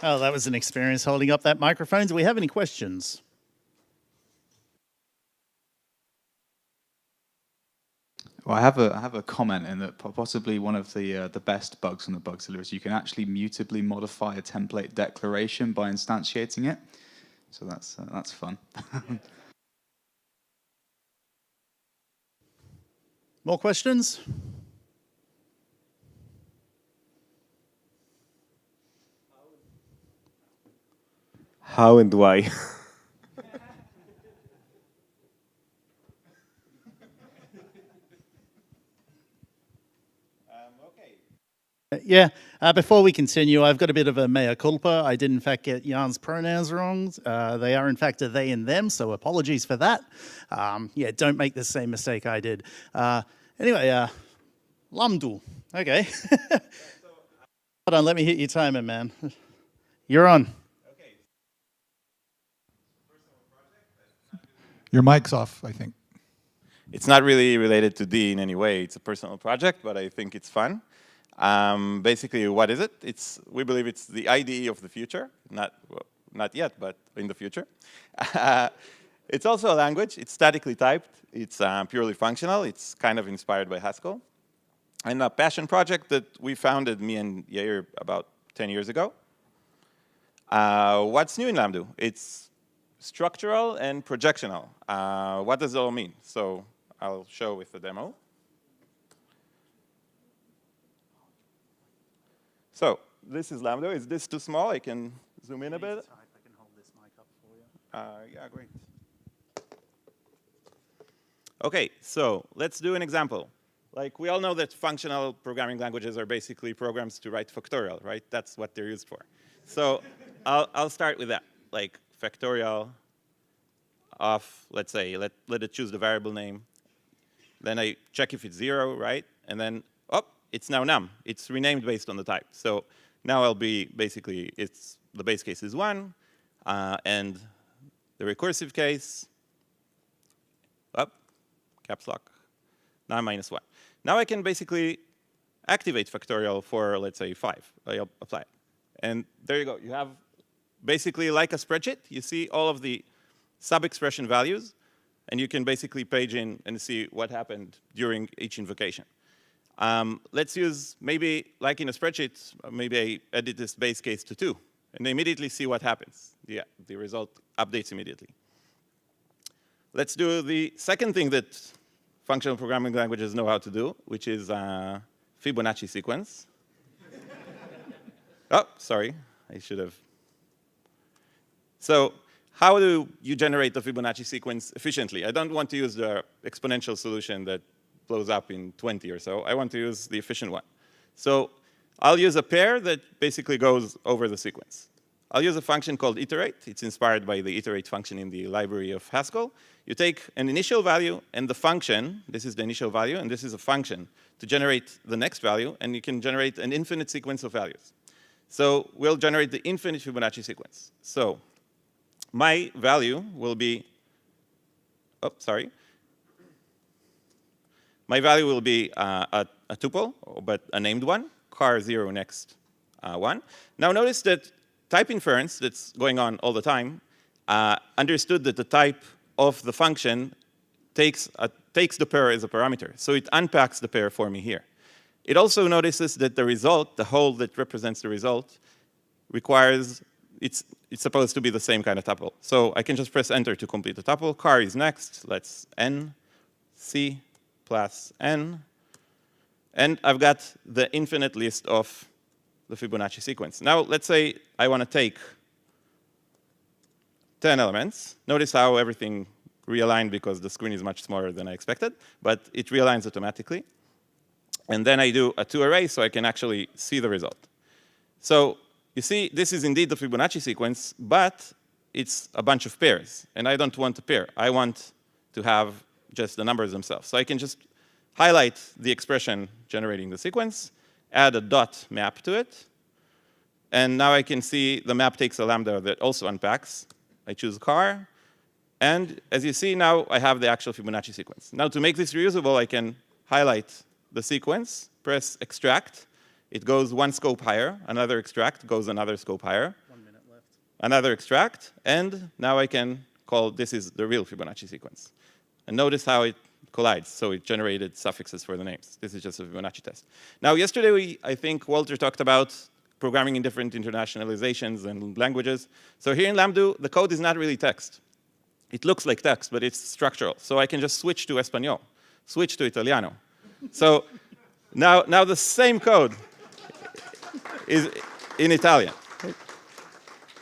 Oh, that was an experience holding up that microphone. Do we have any questions? Well, I have a comment in that possibly one of the best bugs on the Bugzilla is you can actually mutably modify a template declaration by instantiating it. So that's fun. More questions? How and why? Yeah, before we continue, I've got a bit of a mea culpa. I did in fact get Jan's pronouns wrong. They are in fact a they and them, so apologies for that. Yeah, don't make the same mistake I did. Anyway, Lamdu, okay. Hold on, let me hit your timer, man. You're on. Your mic's off, I think. It's not really related to D in any way. It's a personal project, but I think it's fun. Basically, what is it? We believe it's the IDE of the future. Not yet, but in the future. It's also a language. It's statically typed. It's purely functional. It's kind of inspired by Haskell. And a passion project that we founded, me and Yair, about 10 years ago. What's new in Lamdu? It's structural and projectional. What does it all mean? So I'll show with the demo. So this is Lamdu. Is this too small? I can zoom in a bit. I can hold this mic up for you. Yeah, great. OK, so let's do an example. Like, we all know that functional programming languages are basically programs to write factorial, right? That's what they're used for. So I'll start with that. Like, factorial of, let's say, let it choose the variable name. Then I check if it's 0, right? And then, oh, it's now num. It's renamed based on the type. So now I'll be basically, the base case is 1, and the recursive case, up, caps lock, now minus 1. Now I can basically activate factorial for, let's say, 5. I'll apply it. And there you go. You have basically like a spreadsheet. You see all of the sub-expression values, and you can basically page in and see what happened during each invocation. Let's use maybe, like in a spreadsheet, maybe I edit this base case to 2, and immediately see what happens. Yeah, the result updates immediately. Let's do the second thing that functional programming languages know how to do, which is Fibonacci sequence. Oh, sorry, I should have. So how do you generate the Fibonacci sequence efficiently? I don't want to use the exponential solution that blows up in 20 or so. I want to use the efficient one. So I'll use a pair that basically goes over the sequence. I'll use a function called iterate. It's inspired by the iterate function in the library of Haskell. You take an initial value and the function, this is the initial value, and this is a function to generate the next value, and you can generate an infinite sequence of values. So we'll generate the infinite Fibonacci sequence. So my value will be, my value will be a tuple, but a named one, car0 next 1. Now notice that type inference that's going on all the time understood that the type of the function takes the pair as a parameter. So it unpacks the pair for me here. It also notices that the result, the hole that represents the result, requires, it's supposed to be the same kind of tuple. So I can just press enter to complete the tuple. Car is next. Let's n, c plus n. And I've got the infinite list of the Fibonacci sequence. Now let's say I want to take 10 elements. Notice how everything realigned because the screen is much smaller than I expected, but it realigns automatically. And then I do a 2 array so I can actually see the result. So you see, this is indeed the Fibonacci sequence, but it's a bunch of pairs. And I don't want a pair. I want to have just the numbers themselves. So I can just highlight the expression generating the sequence, add a dot map to it, and now I can see the map takes a lambda that also unpacks. I choose car, and as you see now, I have the actual Fibonacci sequence. Now to make this reusable, I can highlight the sequence, press extract. It goes one scope higher, another extract goes another scope higher. 1 minute left. Another extract, and now I can call this is the real Fibonacci sequence. And notice how it collides, so it generated suffixes for the names. This is just a Fibonacci test. Now yesterday, I think Walter talked about programming in different internationalizations and languages. So here in Lamdu, the code is not really text. It looks like text, but it's structural. So I can just switch to Espanol, switch to Italiano. So now the same code is in Italian.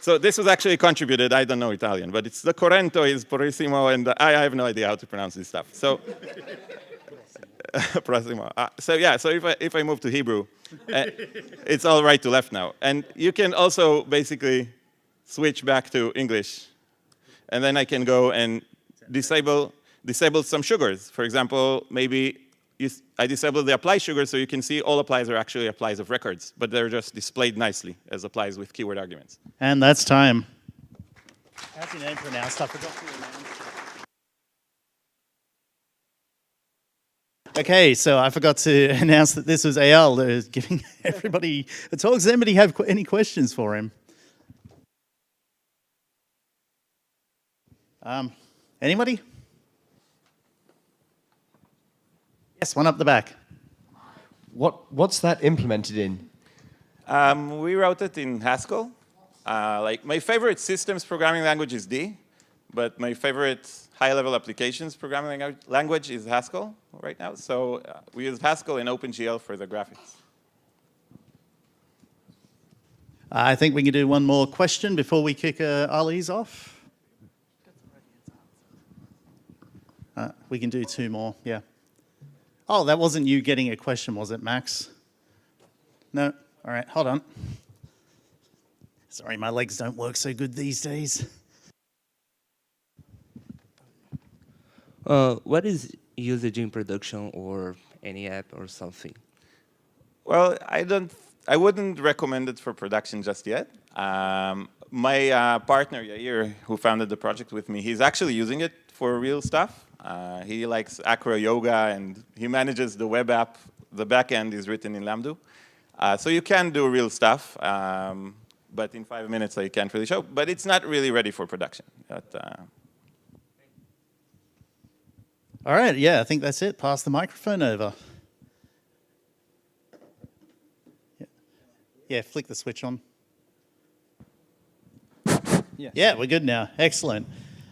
So this was actually contributed, I don't know Italian, but it's the corrento is porissimo, and I have no idea how to pronounce this stuff. So, prossimo. So yeah, so if I move to Hebrew, it's all right to left now. And you can also basically switch back to English. And then I can go and disable some sugars. For example, maybe I disable the apply sugar so you can see all applies are actually applies of records, but they're just displayed nicely as applies with keyword arguments. And that's time. How's your name pronounced? I forgot your name. Okay, so I forgot to announce that this was Eyal that is giving everybody a talk. Does anybody have any questions for him? Anybody? Yes, one up the back. What's that implemented in? We wrote it in Haskell. Like my favorite systems programming language is D, but my favorite high-level applications programming language is Haskell right now. So we use Haskell and OpenGL for the graphics. I think we can do one more question before we kick Ali's off. We can do 2 more, yeah. Oh, that wasn't you getting a question, was it, Max? No? All right, hold on. Sorry, my legs don't work so good these days. What is usage in production or any app or something? Well, I wouldn't recommend it for production just yet. My partner, Yair, who founded the project with me, he's actually using it for real stuff. He likes acro yoga, and he manages the web app. The backend is written in Lamdu. So you can do real stuff, but in 5 minutes I can't really show. But it's not really ready for production. All right, yeah, I think that's it. Pass the microphone over. Yeah, flick the switch on. Yeah, we're good now. Excellent.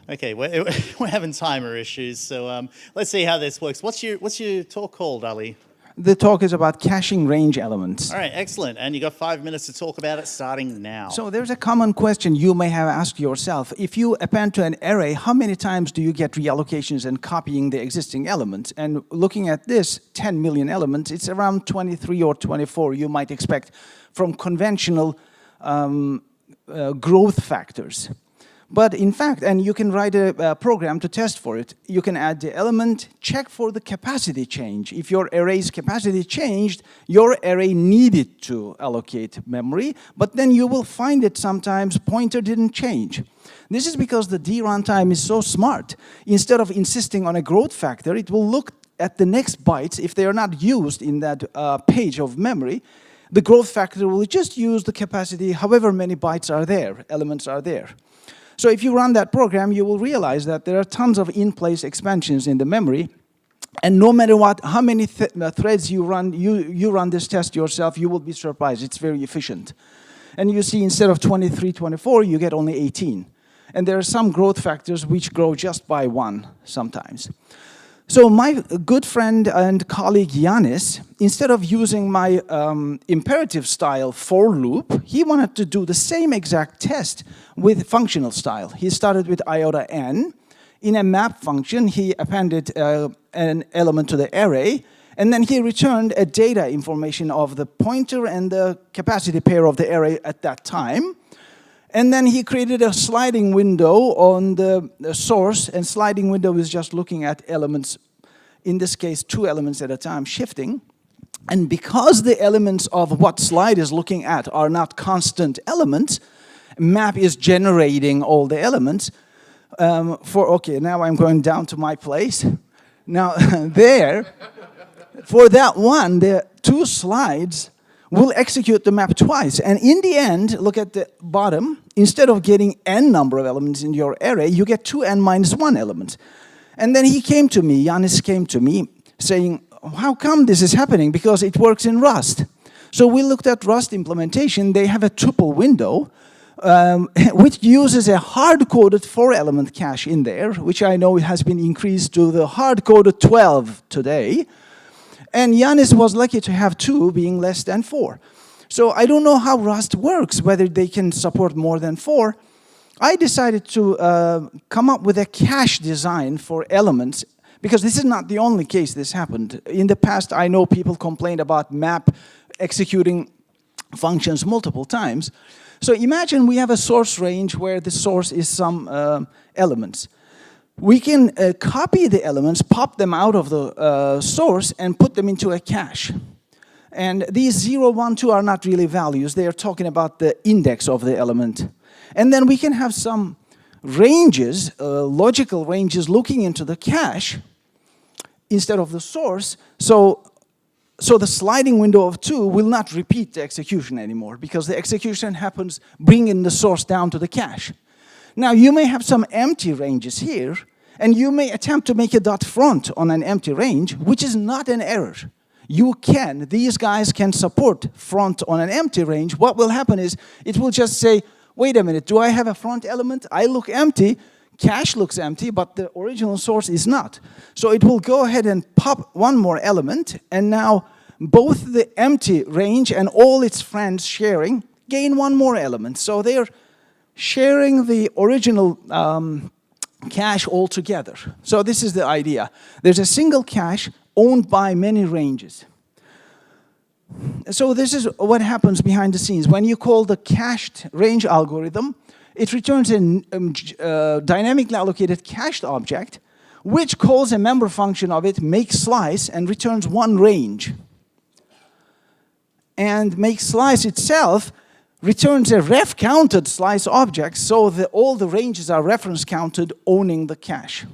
Okay, we're having timer issues, so let's see how this works. What's your talk called, Ali? The talk is about caching range elements. All right, excellent. And you got 5 minutes to talk about it starting now. So there's a common question you may have asked yourself. If you append to an array, how many times do you get reallocations and copying the existing element? And looking at this 10 million elements, it's around 23 or 24 you might expect from conventional growth factors. But in fact, and you can write a program to test for it. You can add the element, check for the capacity change. If your array's capacity changed, your array needed to allocate memory, but then you will find it sometimes pointer didn't change. This is because the D runtime is so smart. Instead of insisting on a growth factor, it will look at the next bytes. If they are not used in that page of memory, the growth factor will just use the capacity, however many bytes are there, elements are there. So if you run that program, you will realize that there are tons of in-place expansions in the memory, and no matter what, how many threads you run this test yourself, you will be surprised. It's very efficient. And you see, instead of 23, 24, you get only 18. And there are some growth factors which grow just by 1 sometimes. So my good friend and colleague Yannis, instead of using my imperative style for loop, he wanted to do the same exact test with functional style. He started with iota n. In a map function, he appended an element to the array, and then he returned a data information of the pointer and the capacity pair of the array at that time. And then he created a sliding window on the source, and sliding window is just looking at elements, in this case 2 elements at a time, shifting. And because the elements of what slide is looking at are not constant elements, map is generating all the elements. Okay, now I'm going down to my place. Now there, for that one, the 2 slides will execute the map twice. And in the end, look at the bottom, instead of getting n number of elements in your array, you get 2n minus 1 elements. And then he came to me, Yannis came to me, saying, how come this is happening? Because it works in Rust. So we looked at Rust implementation. They have a tuple window, which uses a hard-coded 4-element cache in there, which I know has been increased to the hard-coded 12 today. And Yannis was lucky to have 2 being less than 4. So I don't know how Rust works, whether they can support more than 4. I decided to come up with a cache design for elements, because this is not the only case this happened. In the past, I know people complained about map executing functions multiple times. So imagine we have a source range where the source is some elements. We can copy the elements, pop them out of the source, and put them into a cache. And these 0, 1, 2 are not really values. They are talking about the index of the element. And then we can have some ranges, logical ranges, looking into the cache instead of the source. So the sliding window of 2 will not repeat the execution anymore, because the execution happens bringing the source down to the cache. Now, you may have some empty ranges here, and you may attempt to make a dot front on an empty range, which is not an error. You can, these guys can support front on an empty range. What will happen is, it will just say, wait a minute, do I have a front element? I look empty, cache looks empty, but the original source is not. So it will go ahead and pop one more element, and now both the empty range and all its friends sharing gain one more element. So they're sharing the original cache altogether. So this is the idea. There's a single cache owned by many ranges. So this is what happens behind the scenes. When you call the cached range algorithm, it returns a dynamically allocated cached object, which calls a member function of it, make slice, and returns one range. And make slice itself returns a ref counted slice object, so that all the ranges are reference counted owning the cache.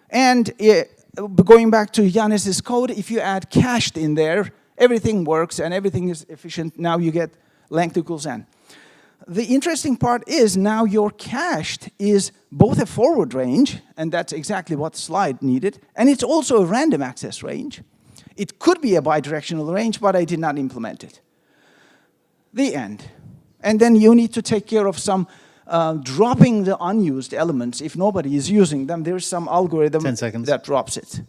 And going back to Yannis's code, if you add cached in there, everything works and everything is efficient. Now you get length equals n. The interesting part is now your cached is both a forward range, and that's exactly what slide needed, and it's also a random access range. It could be a bidirectional range, but I did not implement it. The end. And then you need to take care of some dropping the unused elements. If nobody is using them, there's some algorithm that drops it.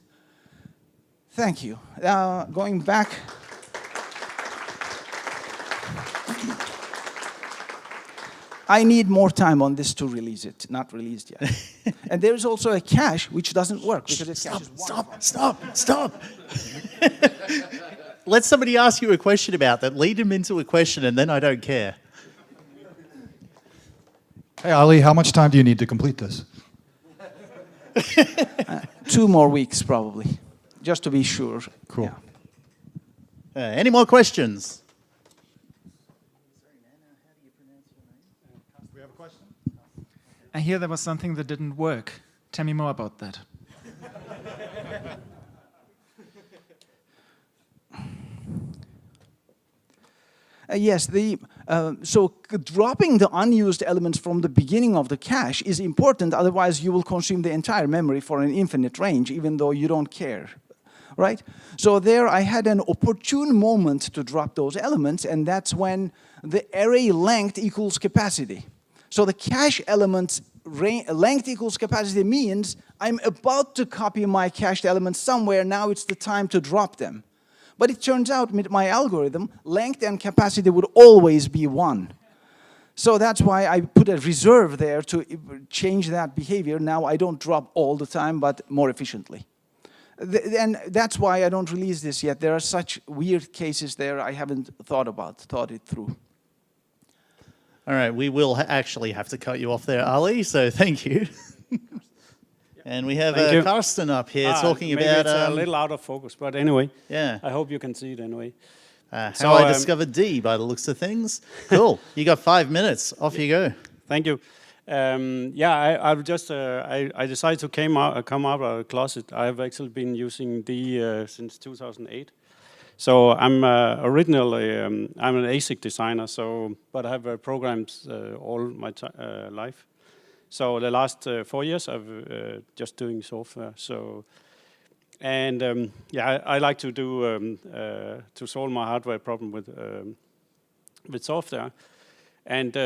Thank you. Going back. I need more time on this to release it, not released yet. And there is also a cache which doesn't work because it caches one. Stop. Let somebody ask you a question about that, lead them into a question, and then I don't care. Hey, Ali, how much time do you need to complete this? 2 more weeks, probably, just to be sure. Cool. Yeah. Any more questions? We have a question? I hear there was something that didn't work. Tell me more about that. Yes, so dropping the unused elements from the beginning of the cache is important, otherwise you will consume the entire memory for an infinite range, even though you don't care, right? So there I had an opportune moment to drop those elements, and that's when the array length equals capacity. So the cache elements length equals capacity means I'm about to copy my cached elements somewhere, now it's the time to drop them. But it turns out with my algorithm, length and capacity would always be 1. So that's why I put a reserve there to change that behavior. Now I don't drop all the time, but more efficiently. And that's why I don't release this yet. There are such weird cases there I haven't thought it through. All right, we will actually have to cut you off there, Ali, so thank you. And we have Karsten up here talking maybe about... it's a little out of focus, but anyway. Yeah. I hope you can see it anyway. How I discovered D by the looks of things. Cool. You got 5 minutes. Off you go. Thank you. Yeah, I've just I decided to come out of the closet. I've actually been using D since 2008. So I'm originally I'm an ASIC designer. But I have programmed all my life. So the last 4 years I've just doing software. So and yeah, I like to do to solve my hardware problem with software. And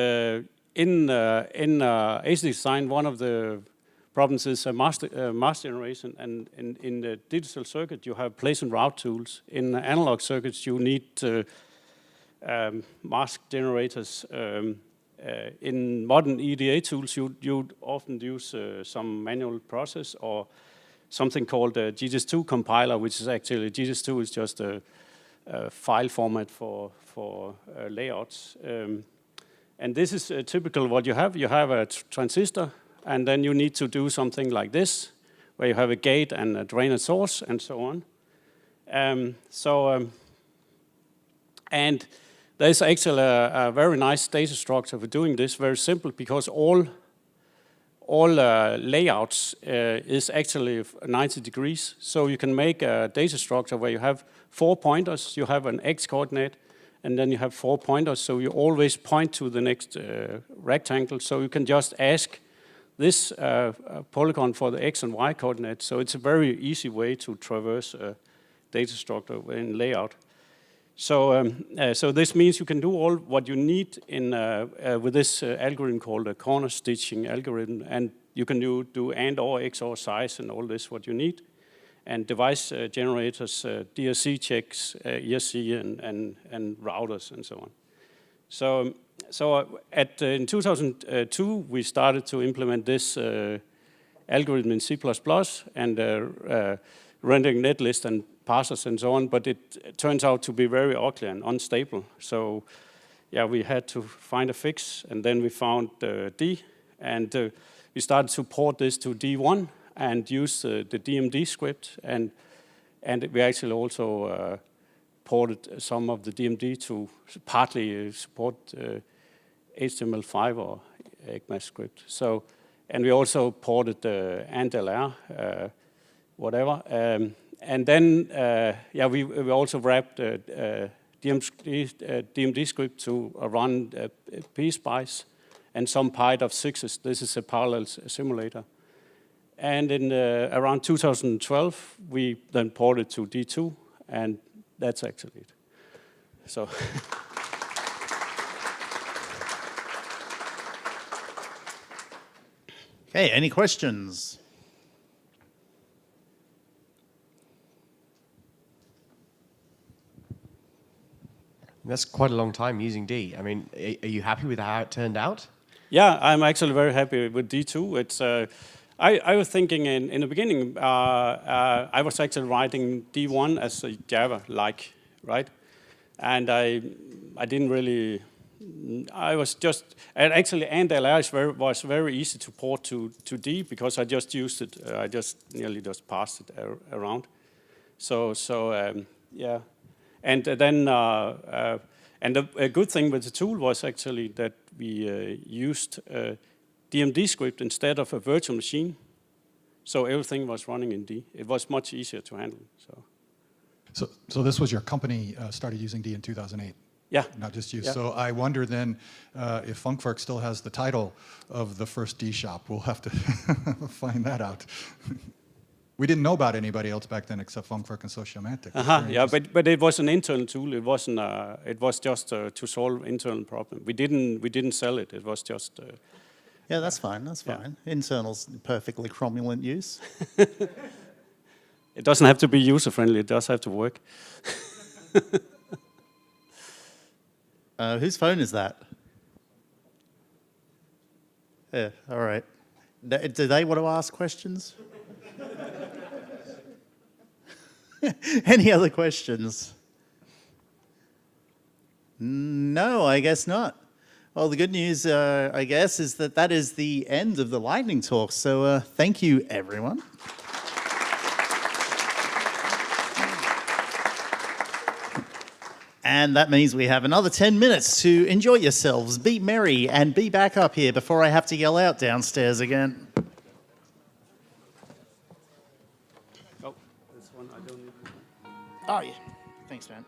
in ASIC design, one of the problems is mask generation. And in the digital circuit, you have place and route tools. In analog circuits, you need mask generators. In modern EDA tools, you'd often use some manual process or something called a GDS2 compiler, which is actually, GDS2 is just a file format for layouts. And this is typical what you have. You have a transistor, and then you need to do something like this, where you have a gate and a drain and source, and so on. And there's actually a very nice data structure for doing this, very simple, because all layouts is actually 90 degrees. So you can make a data structure where you have 4 pointers, you have an X coordinate, and then you have 4 pointers, so you always point to the next rectangle. So you can just ask this polygon for the X and Y coordinate. So it's a very easy way to traverse a data structure in layout. So, so this means you can do all what you need in with this algorithm called a corner stitching algorithm, and you can do and or XOR size and all this what you need, and device generators, DSC checks, ESC, and routers and so on. So, in 2002 we started to implement this algorithm in C++ and rendering netlist and parsers and so on, but it turns out to be very ugly and unstable. So yeah, we had to find a fix, and then we found D, and we started to port this to D1 and use the DMD script, and we actually also ported some of the DMD to partly support HTML5 or ECMAScript script. So, and we also ported AND-LR, whatever. And then, yeah, we also wrapped DMD script to run PSpice and some part of 6s. This is a parallel simulator. And in around 2012, we then ported to D2, and that's actually it. So. Okay, any questions? That's quite a long time using D. I mean, are you happy with how it turned out? Yeah, I'm actually very happy with D2. It's I was thinking in the beginning, I was actually writing D1 as a Java-like, right? And I didn't really I was just, and actually NDLR was very easy to port to D because I just used it. I just nearly just passed it around. So yeah, and then and a good thing with the tool was actually that we used DMD script instead of a virtual machine. So everything was running in D. It was much easier to handle. So this was your company started using D in 2008? Yeah. Not just you. Yeah. So I wonder then if Funkwerk still has the title of the first D shop. We'll have to find that out. We didn't know about anybody else back then except Funkwerk and Sociomantic. Yeah, but it was an internal tool. It wasn't. It was just to solve internal problem. We didn't sell it. It was just. Yeah, that's fine. That's fine. Internal's perfectly cromulent use. It doesn't have to be user friendly. It does have to work. Whose phone is that? Yeah. All right. Do they want to ask questions? Any other questions? No, I guess not. Well, the good news, I guess, is that that is the end of the lightning talk. So thank you, everyone. And that means we have another 10 minutes to enjoy yourselves, be merry, and be back up here before I have to yell out downstairs again. Oh, this one I don't need. Oh, yeah. Thanks, man.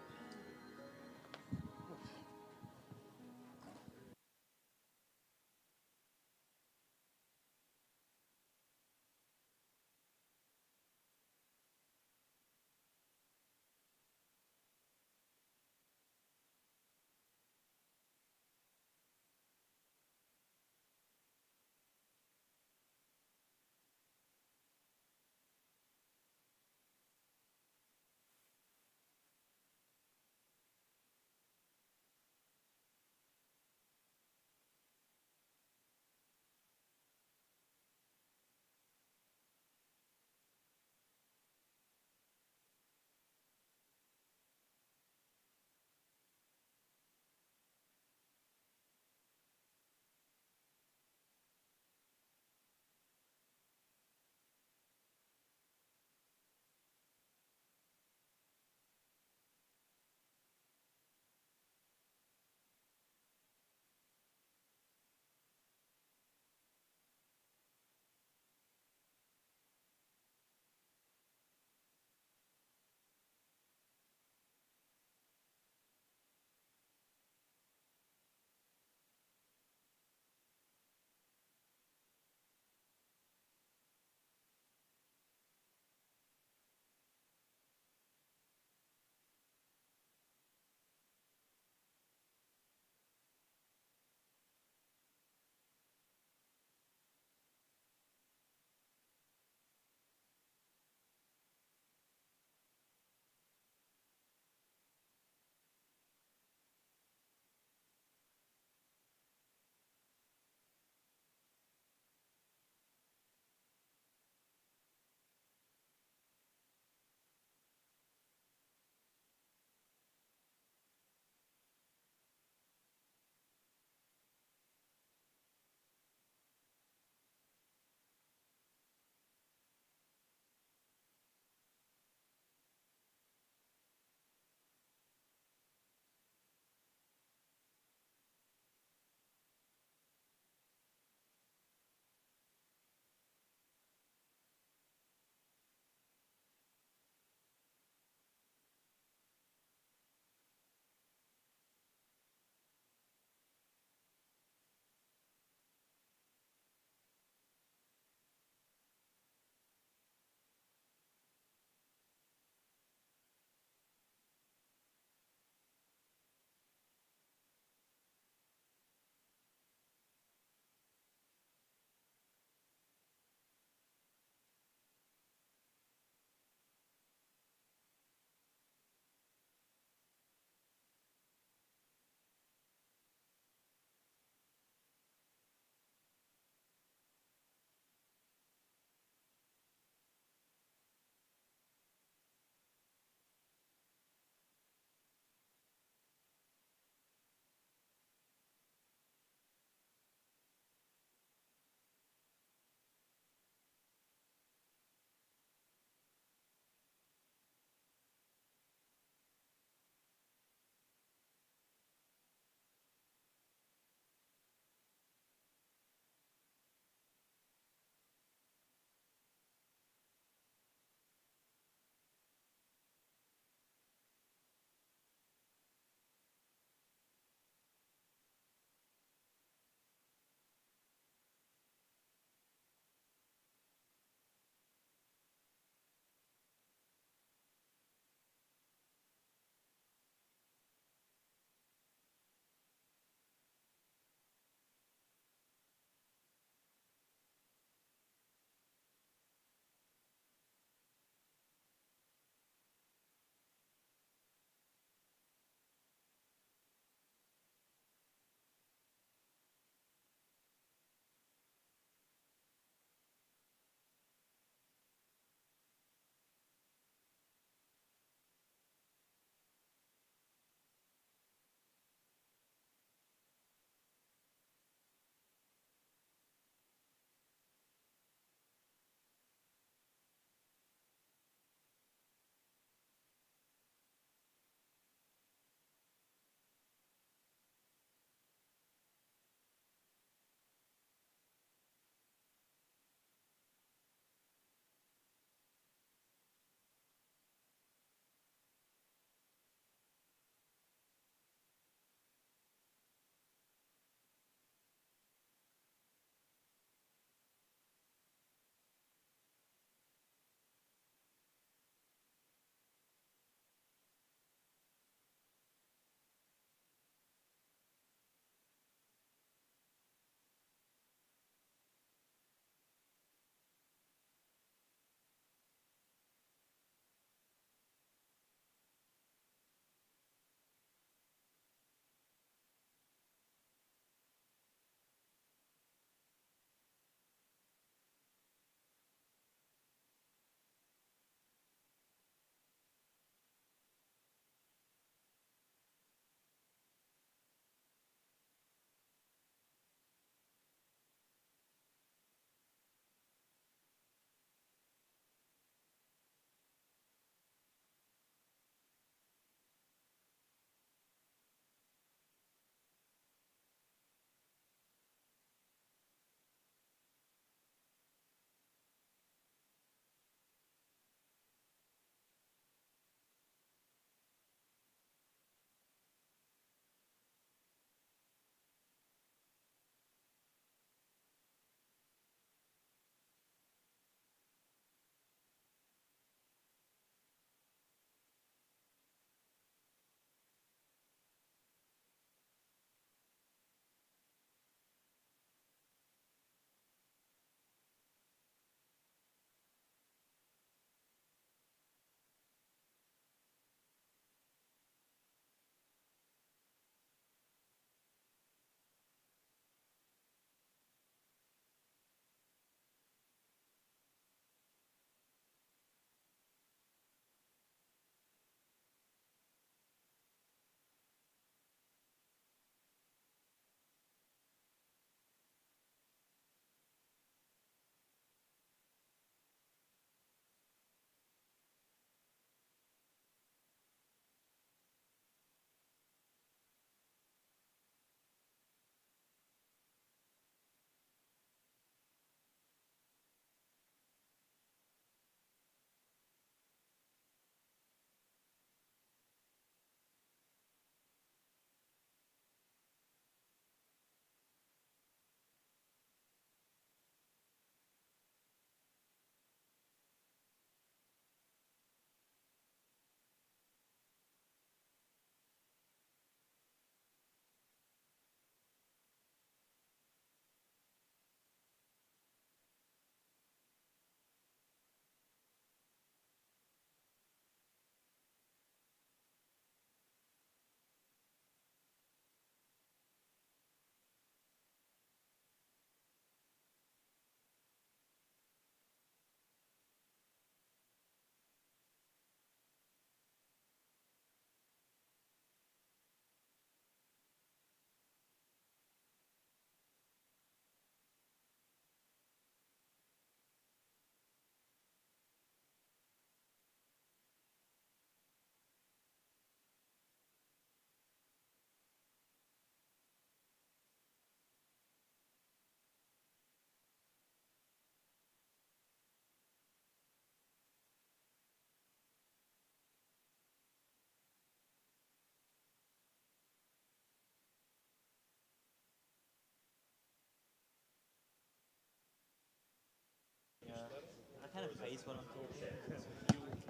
kind of pace what I'm talking.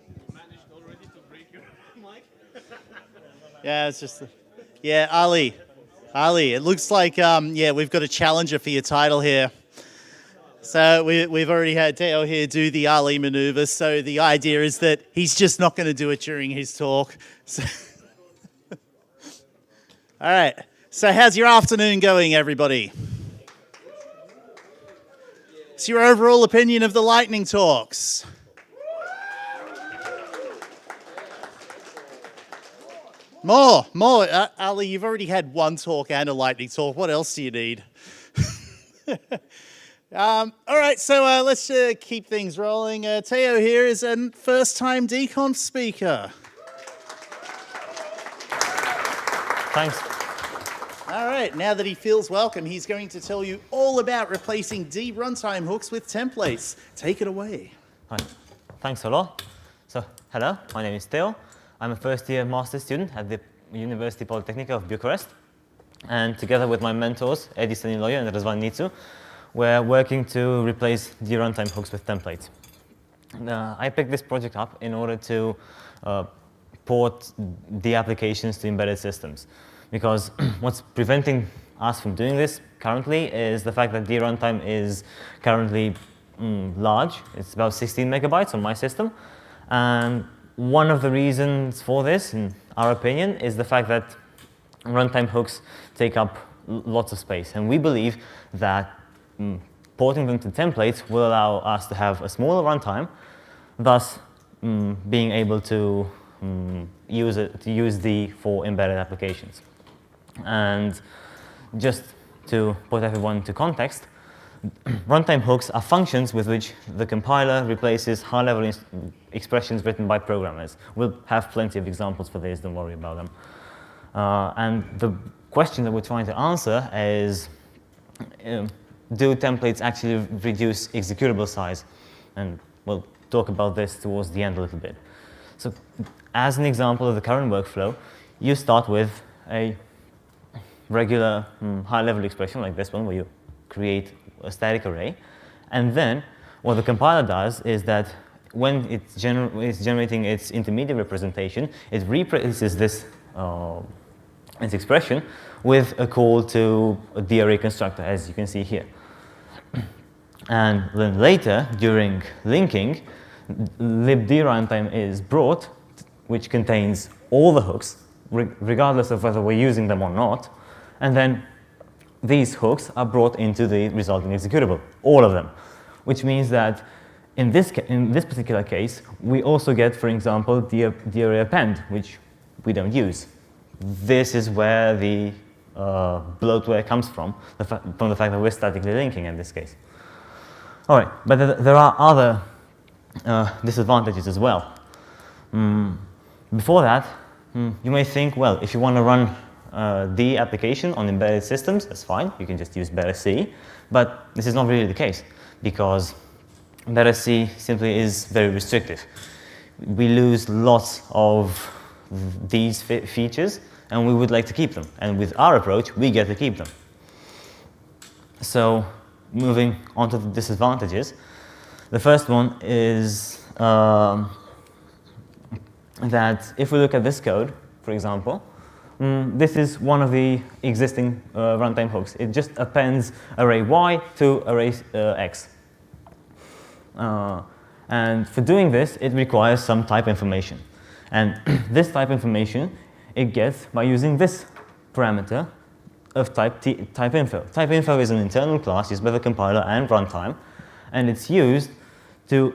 You managed already to break your mic? Yeah, it's just, yeah, Ali, it looks like, yeah, we've got a challenger for your title here. So we've already had Teo here do the Ali maneuver, so the idea is that he's just not going to do it during his talk. So all right, so how's your afternoon going, everybody? What's your overall opinion of the lightning talks? More. Ali, you've already had one talk and a lightning talk. What else do you need? All right, so let's keep things rolling. Teo here is a first-time DConf speaker. Thanks. All right, now that he feels welcome, he's going to tell you all about replacing D runtime hooks with templates. Take it away. Hi. Thanks a lot. So, hello, my name is Teo. I'm a first-year master's student at the University Polytechnic of Bucharest. And together with my mentors, Edi Staniloiu and Răzvan Nițu, we're working to replace D runtime hooks with templates. I picked this project up in order to port the applications to embedded systems. Because what's preventing us from doing this currently is the fact that D runtime is currently large. It's about 16 megabytes on my system. And one of the reasons for this, in our opinion, is the fact that runtime hooks take up lots of space. And we believe that porting them to templates will allow us to have a smaller runtime, thus being able to use D for embedded applications. And just to put everyone into context, runtime hooks are functions with which the compiler replaces high-level expressions written by programmers. We'll have plenty of examples for this, don't worry about them. And the question that we're trying to answer is, do templates actually reduce executable size? And we'll talk about this towards the end a little bit. So as an example of the current workflow, you start with a regular high-level expression like this one, where you create a static array. And then what the compiler does is that when it's generating its intermediate representation, it replaces this its expression with a call to the array constructor, as you can see here. And then later, during linking, libd runtime is brought, which contains all the hooks, regardless of whether we're using them or not. And then these hooks are brought into the resulting executable, all of them. Which means that in this particular case, we also get, for example, the array append, which we don't use. This is where the bloatware comes from the fact that we're statically linking in this case. All right, but there are other disadvantages as well. Before that, you may think, well, if you want to run the application on embedded systems, that's fine. You can just use better C. But this is not really the case, because better C simply is very restrictive. We lose lots of these features, and we would like to keep them. And with our approach, we get to keep them. So moving on to the disadvantages, the first one is that if we look at this code, for example, this is one of the existing runtime hooks. It just appends array Y to array X. And for doing this, it requires some type information. And this type information, it gets by using this parameter of type info. Type info is an internal class used by the compiler and runtime, and it's used to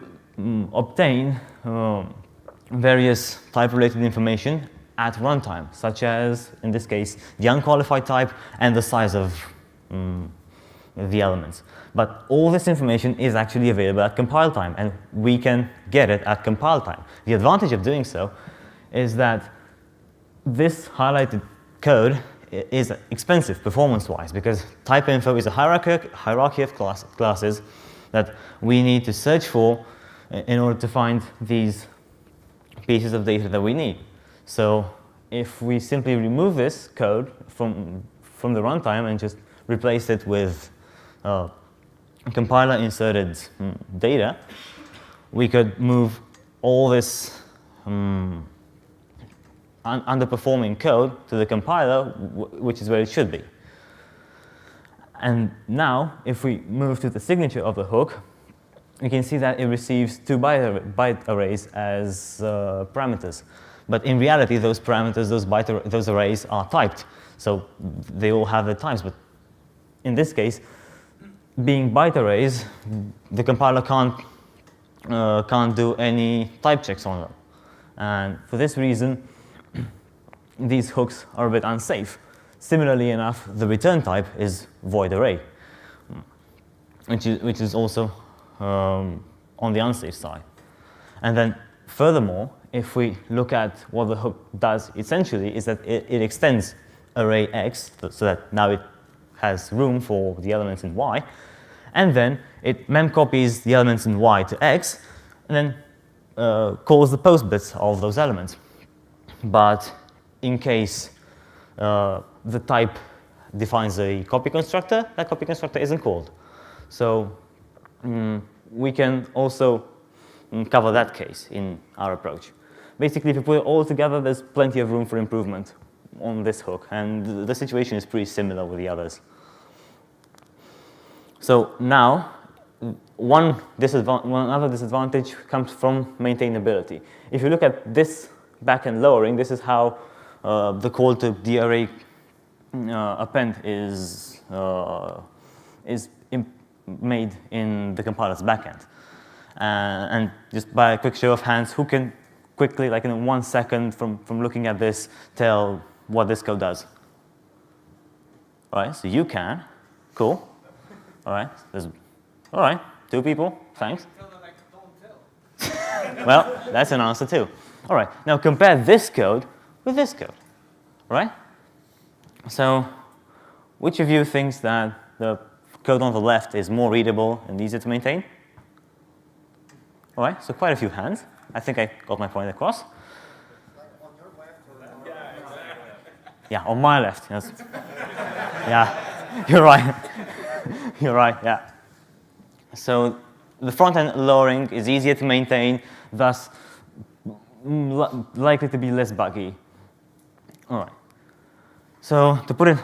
obtain various type-related information at runtime, such as, in this case, the unqualified type and the size of the elements. But all this information is actually available at compile time, and we can get it at compile time. The advantage of doing so is that this highlighted code is expensive performance-wise, because type info is a hierarchy of classes that we need to search for in order to find these pieces of data that we need. So if we simply remove this code from the runtime and just replace it with compiler-inserted data, we could move all this underperforming code to the compiler, which is where it should be. And now, if we move to the signature of the hook, you can see that it receives 2 byte arrays as parameters. But in reality, those parameters, those arrays are typed. So they all have their types. But in this case, being byte arrays, the compiler can't do any type checks on them. And for this reason, these hooks are a bit unsafe. Similarly enough, the return type is void array, which is also on the unsafe side. And then furthermore, if we look at what the hook does essentially is that it extends array X so that now it has room for the elements in Y, and then it memcopies the elements in Y to X, and then calls the post bits of those elements. But in case the type defines a copy constructor, that copy constructor isn't called. So we can also cover that case in our approach. Basically, if you put it all together, there's plenty of room for improvement on this hook, and the situation is pretty similar with the others. So now, one other disadvantage comes from maintainability. If you look at this backend lowering, this is how the call to the array append is made in the compiler's backend. And just by a quick show of hands, who can quickly, like in 1 second from looking at this, tell what this code does? All right, so you can. Cool. All right, all right, 2 people, thanks. Well, that's an answer too. All right, now compare this code with this code, right? So which of you thinks that the code on the left is more readable and easier to maintain? All right, so quite a few hands. I think I got my point across. Yeah, on my left. Yes. Yeah, you're right. You're right, yeah. So the front-end lowering is easier to maintain, thus likely to be less buggy. All right. So to put it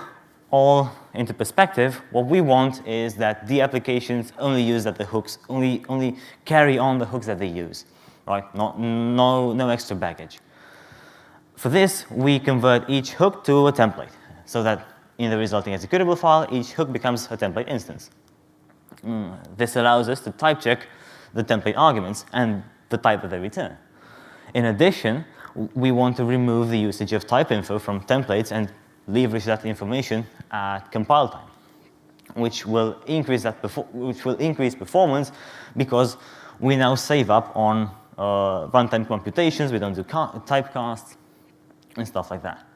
all into perspective, what we want is that the applications only use that the hooks, only carry on the hooks that they use, right? No extra baggage. For this, we convert each hook to a template, so that in the resulting executable file, each hook becomes a template instance. This allows us to type check the template arguments and the type that they return. In addition, we want to remove the usage of type info from templates and leverage that information at compile time, which will increase performance because we now save up on runtime computations. We don't do typecasts and stuff like that.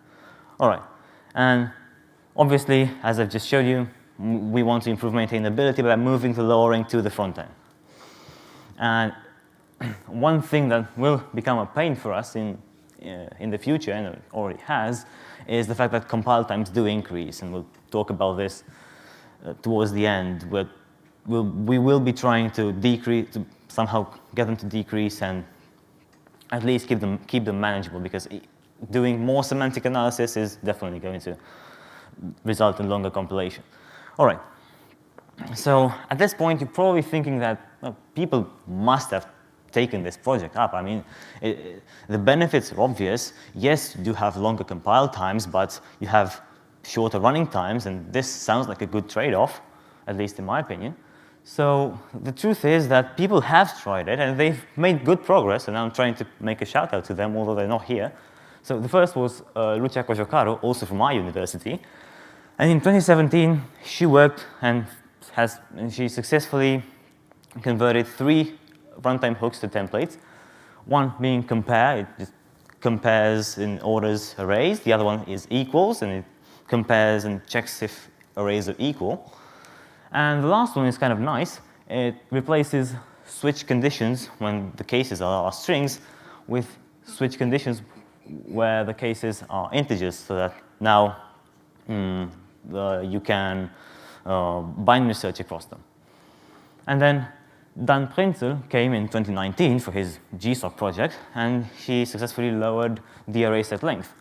All right, and obviously, as I've just showed you, we want to improve maintainability by moving the lowering to the front end. And one thing that will become a pain for us in the future, and it already has, is the fact that compile times do increase, and we'll talk about this towards the end. But we will be trying to decrease, to somehow get them to decrease, and at least keep them manageable, because doing more semantic analysis is definitely going to result in longer compilation. All right. So at this point, you're probably thinking that people must have taken this project up. I mean, the benefits are obvious. Yes, you do have longer compile times, but you have shorter running times, and this sounds like a good trade-off, at least in my opinion. So the truth is that people have tried it, and they've made good progress, and I'm trying to make a shout-out to them, although they're not here. So the first was Lucia Kojokaro, also from my university. And in 2017, she worked and she successfully converted 3 runtime hooks to templates. One being compare, it just compares in orders arrays. The other one is equals, and it compares and checks if arrays are equal. And the last one is kind of nice. It replaces switch conditions when the cases are strings with switch conditions where the cases are integers, so that now you can binary search across them. And then Dan Prinzel came in 2019 for his GSOC project, and he successfully lowered the array set length,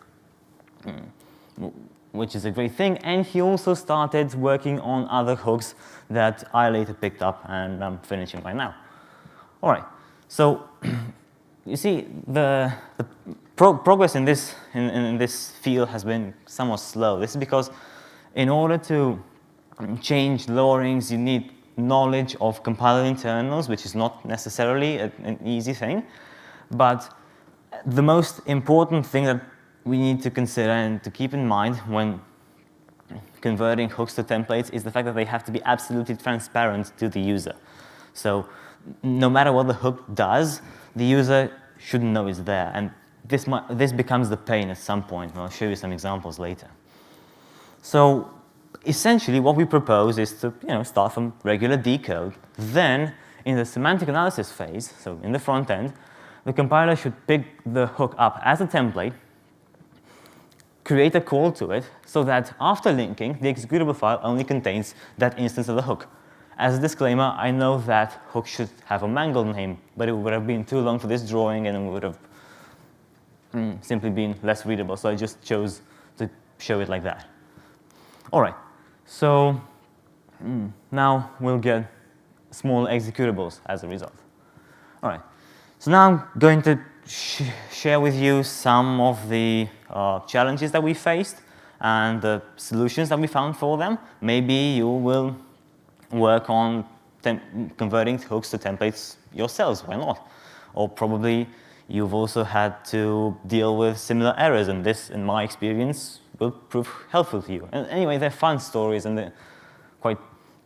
which is a great thing. And he also started working on other hooks that I later picked up, and I'm finishing right now. All right, so you see, the progress in this field has been somewhat slow. This is because in order to change lowerings, you need knowledge of compiler internals, which is not necessarily an easy thing. But the most important thing that we need to consider and to keep in mind when converting hooks to templates is the fact that they have to be absolutely transparent to the user. So no matter what the hook does, the user shouldn't know it's there. And this becomes the pain at some point, and I'll show you some examples later. So essentially, what we propose is to start from regular D code. Then, in the semantic analysis phase, so in the front end, the compiler should pick the hook up as a template, create a call to it, so that after linking, the executable file only contains that instance of the hook. As a disclaimer, I know that hook should have a mangled name, but it would have been too long for this drawing, and it would have simply been less readable, so I just chose to show it like that. All right, so now we'll get small executables as a result. All right, so now I'm going to share with you some of the challenges that we faced and the solutions that we found for them. Maybe you will work on converting hooks to templates yourselves, why not? Or probably you've also had to deal with similar errors, and this, in my experience, will prove helpful to you. And anyway, they're fun stories, and they're quite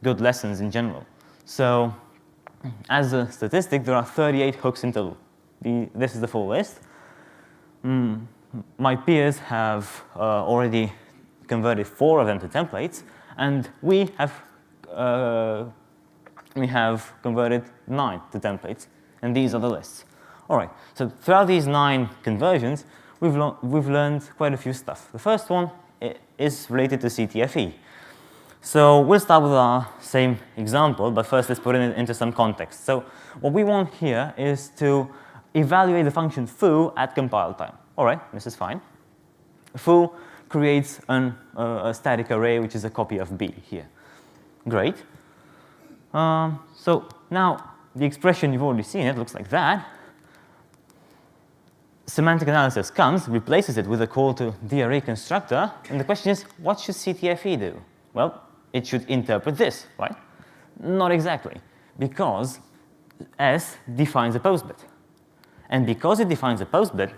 good lessons in general. So as a statistic, there are 38 hooks in total. This is the full list. My peers have already converted 4 of them to templates, and we have converted 9 to templates, and these are the lists. All right, so throughout these 9 conversions, we've learned quite a few stuff. The first one is related to CTFE. So we'll start with our same example, but first let's put it into some context. So what we want here is to evaluate the function foo at compile time. All right, this is fine. Foo creates a static array, which is a copy of B here. Great. So now the expression, you've already seen it, looks like that. Semantic analysis comes, replaces it with a call to the array constructor, and the question is, what should CTFE do? Well, it should interpret this, right? Not exactly, because S defines a post bit. And because it defines a post bit,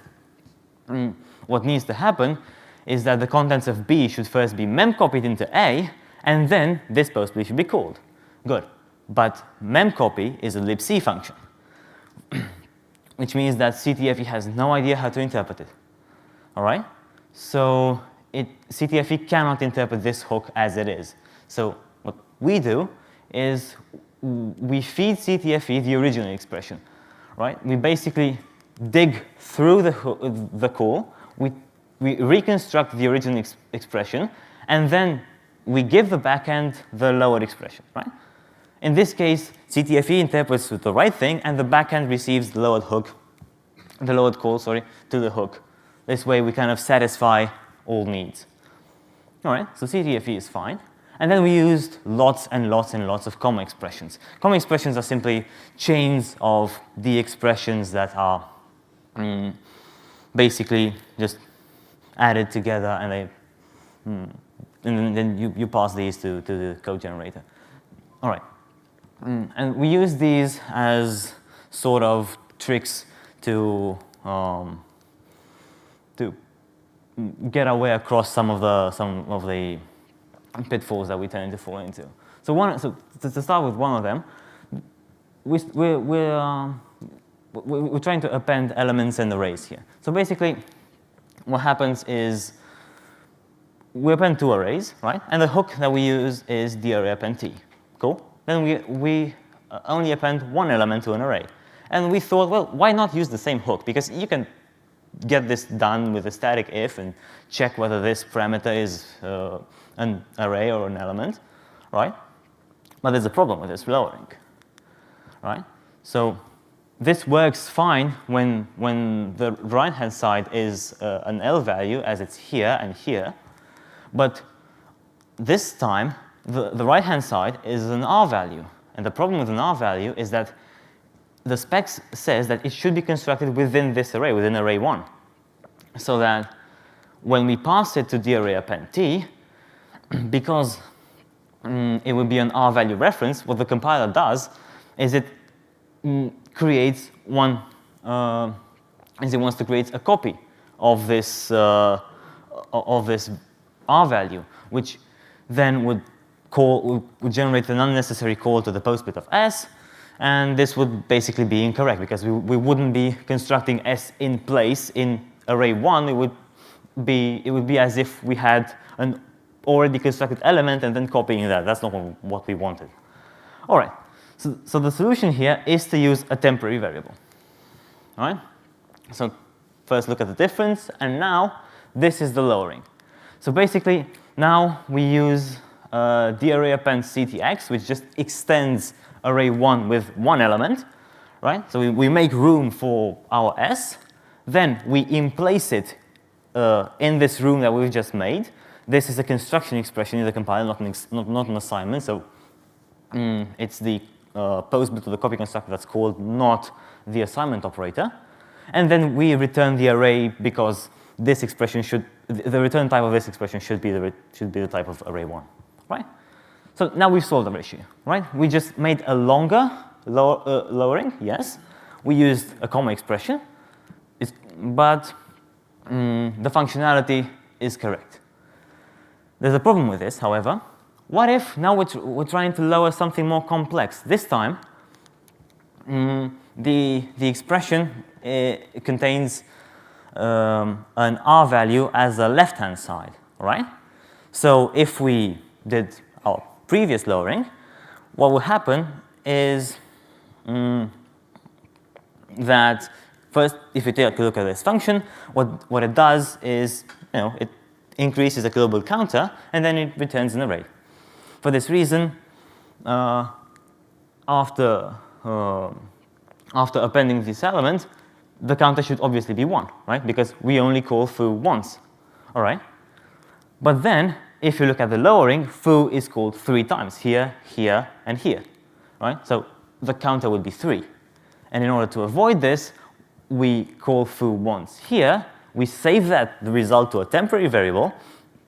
what needs to happen is that the contents of B should first be memcopied into A, and then this post bit should be called. Good. But memcopy is a libc function, which means that CTFE has no idea how to interpret it. All right? So CTFE cannot interpret this hook as it is. So what we do is we feed CTFE the original expression. Right? We basically dig through the call, we reconstruct the original expression, and then we give the backend the lowered expression. Right? In this case, CTFE interprets the right thing, and the backend receives the lowered call, to the hook. This way, we kind of satisfy all needs. All right, so CTFE is fine. And then we used lots and lots and lots of comma expressions. Comma expressions are simply chains of the expressions that are basically just added together, and then you pass these to the code generator. All right. And we use these as sort of tricks to get our way across some of the pitfalls that we tend to fall into. So to start with one of them, we're trying to append elements and arrays here. So basically, what happens is we append 2 arrays, right? And the hook that we use is the array append t. Cool. Then we only append 1 element to an array. And we thought, well, why not use the same hook? Because you can get this done with a static if and check whether this parameter is an array or an element, right? But there's a problem with this lowering. right? So this works fine when the right-hand side is an L value, as it's here and here. But this time, the right-hand side is an R value. And the problem with an R value is that the spec says that it should be constructed within this array, within array 1. So that when we pass it to the array append T, because it would be an R value reference, what the compiler does is it creates one, is it wants to create a copy of this R value, which then would generate an unnecessary call to the post bit of S, and this would basically be incorrect because we wouldn't be constructing S in place in array 1. It would be as if we had an already constructed element and then copying that. That's not what we wanted. All right. So the solution here is to use a temporary variable. All right. So first look at the difference, and now this is the lowering. So basically, now we use the array append CTX, which just extends array 1 with one element, right? So we make room for our S. Then we emplace it in this room that we've just made. This is a construction expression in the compiler, not an assignment. So it's the post bit of the copy constructor that's called, not the assignment operator. And then we return the array because this expression the return type of this expression should be the type of array 1, right? So now we've solved the issue, right? We just made a longer lowering, yes. We used a comma expression, but the functionality is correct. There's a problem with this, however. What if now we're trying to lower something more complex? This time, the expression contains an R value as a left-hand side, right? So if we did our previous lowering, what will happen is that first, if you take a look at this function, what it does is, it increases the global counter, and then it returns an array. For this reason, after appending this element, the counter should obviously be 1, right? Because we only call foo once, all right? But then, if you look at the lowering, foo is called 3 times, here, here, and here, right? So the counter would be 3. And in order to avoid this, we call foo once here. We save the result to a temporary variable,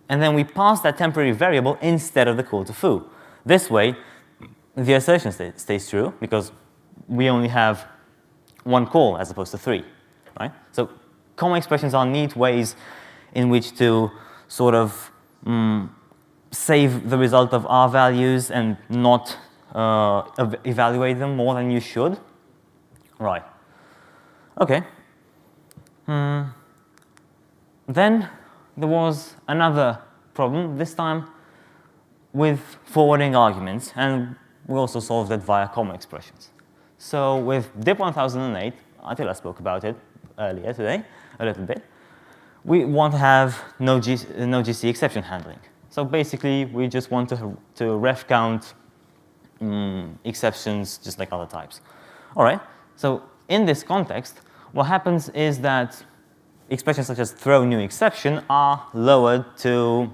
and then we pass that temporary variable instead of the call to foo. This way, the assertion stays true, because we only have 1 call as opposed to 3, right? So comma expressions are neat ways in which to sort of save the result of R values and not evaluate them more than you should. Right. OK. Then there was another problem, this time with forwarding arguments, and we also solved it via comma expressions. So with DIP 1008, Attila spoke about it earlier today, a little bit, we want to have no GC exception handling. So basically, we just want to ref count exceptions just like other types. All right. So in this context, what happens is that expressions such as throw new exception are lowered to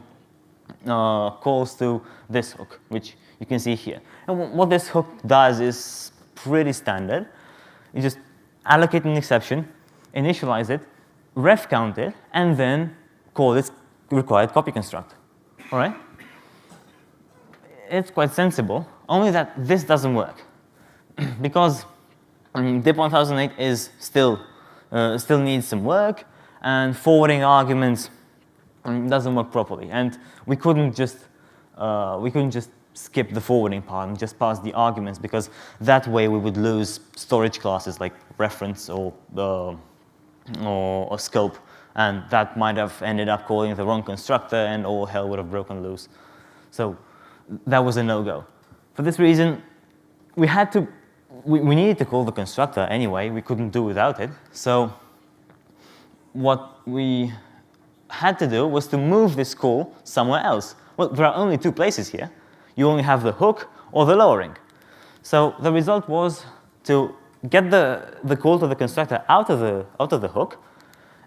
calls to this hook, which you can see here. And what this hook does is pretty standard. You just allocate an exception, initialize it, ref count it, and then call its required copy constructor. All right? It's quite sensible, only that this doesn't work. Because DIP 1008 is still needs some work, and forwarding arguments doesn't work properly. And we couldn't just skip the forwarding part and just pass the arguments, because that way we would lose storage classes like reference or scope, and that might have ended up calling the wrong constructor, and all hell would have broken loose. So that was a no-go. For this reason, we needed to call the constructor anyway. We couldn't do without it. So what we had to do was to move this call somewhere else. Well, there are only 2 places here. You only have the hook or the lowering. So the result was to get the call to the constructor out of the hook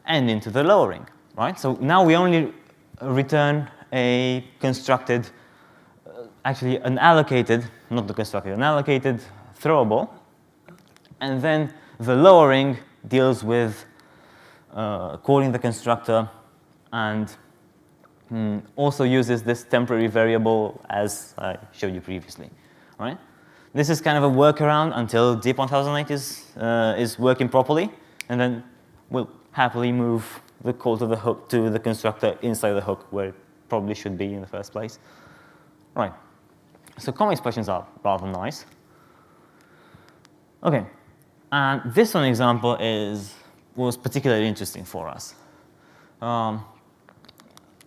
and into the lowering, right? So now we only return a constructed, actually an allocated, not the constructed, an allocated throwable, and then the lowering deals with calling the constructor and also uses this temporary variable as I showed you previously, right? This is kind of a workaround until Deep 1008 is working properly, and then we'll happily move the call to the hook to the constructor inside the hook where it probably should be in the first place. Right. So common expressions are rather nice. Okay. And this one example was particularly interesting for us.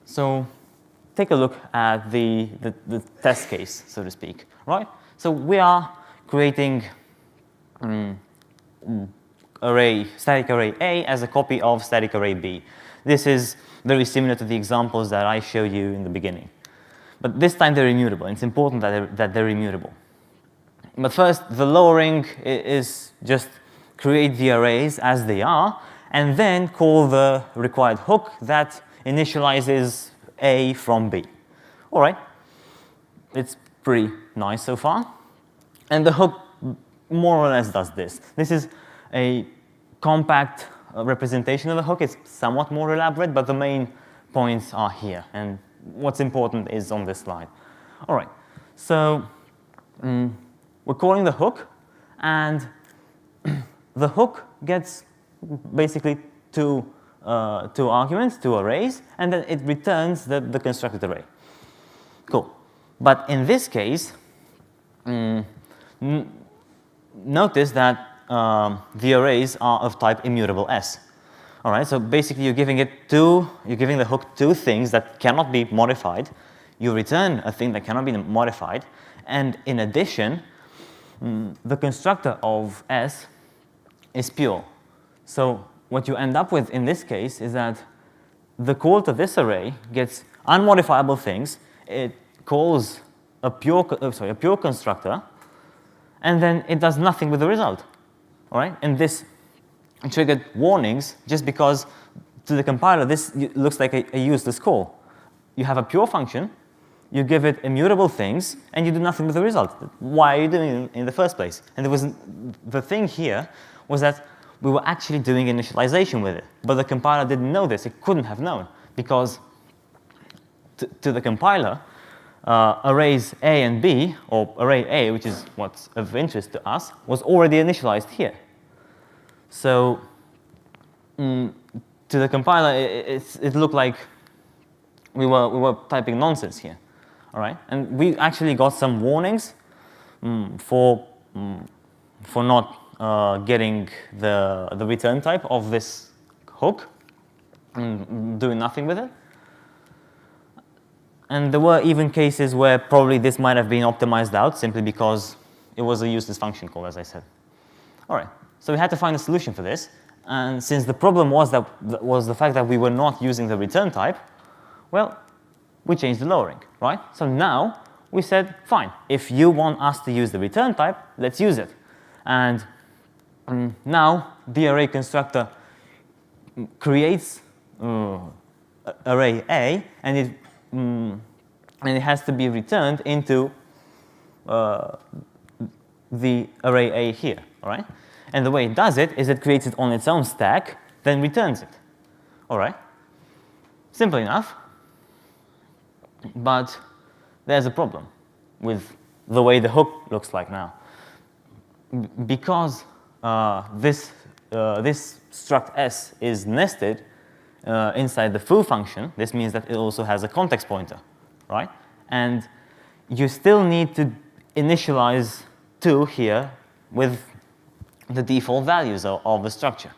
So take a look at the test case, so to speak, right? So we are creating static array A as a copy of static array B. This is very similar to the examples that I showed you in the beginning. But this time they're immutable. It's important that they're immutable. But first, the lowering is just create the arrays as they are, and then call the required hook that initializes A from B. All right. It's pretty nice so far. And the hook more or less does this. This is a compact representation of the hook. It's somewhat more elaborate, but the main points are here. And what's important is on this slide. All right. So we're calling the hook, and the hook gets basically two arguments, two arrays, and then it returns the constructed array. Cool. But in this case, notice that the arrays are of type immutable S. All right. So basically, you're giving the hook two things that cannot be modified. You return a thing that cannot be modified, and in addition, the constructor of S is pure. So what you end up with in this case is that the call to this array gets unmodifiable things. It calls a pure constructor, and then it does nothing with the result. All right? And this triggered warnings just because to the compiler this looks like a useless call. You have a pure function, you give it immutable things, and you do nothing with the result. Why are you doing it in the first place? And the thing here was that we were actually doing initialization with it, but the compiler didn't know this. It couldn't have known because to the compiler, arrays A and B, or array A, which is what's of interest to us, was already initialized here. So to the compiler, it looked like we were typing nonsense here. All right, and we actually got some warnings for not getting the return type of this hook and doing nothing with it. And there were even cases where probably this might have been optimized out simply because it was a useless function call, as I said. All right, so we had to find a solution for this. And since the problem was the fact that we were not using the return type, well, we changed the lowering, right? So now we said, fine, if you want us to use the return type, let's use it. And now the array constructor creates array A, and it has to be returned into the array A here, all right? And the way it does it is it creates it on its own stack, then returns it, all right? Simple enough, but there's a problem with the way the hook looks like now. Because this struct S is nested inside the foo function, this means that it also has a context pointer, right? And you still need to initialize 2 here with the default values of the structure.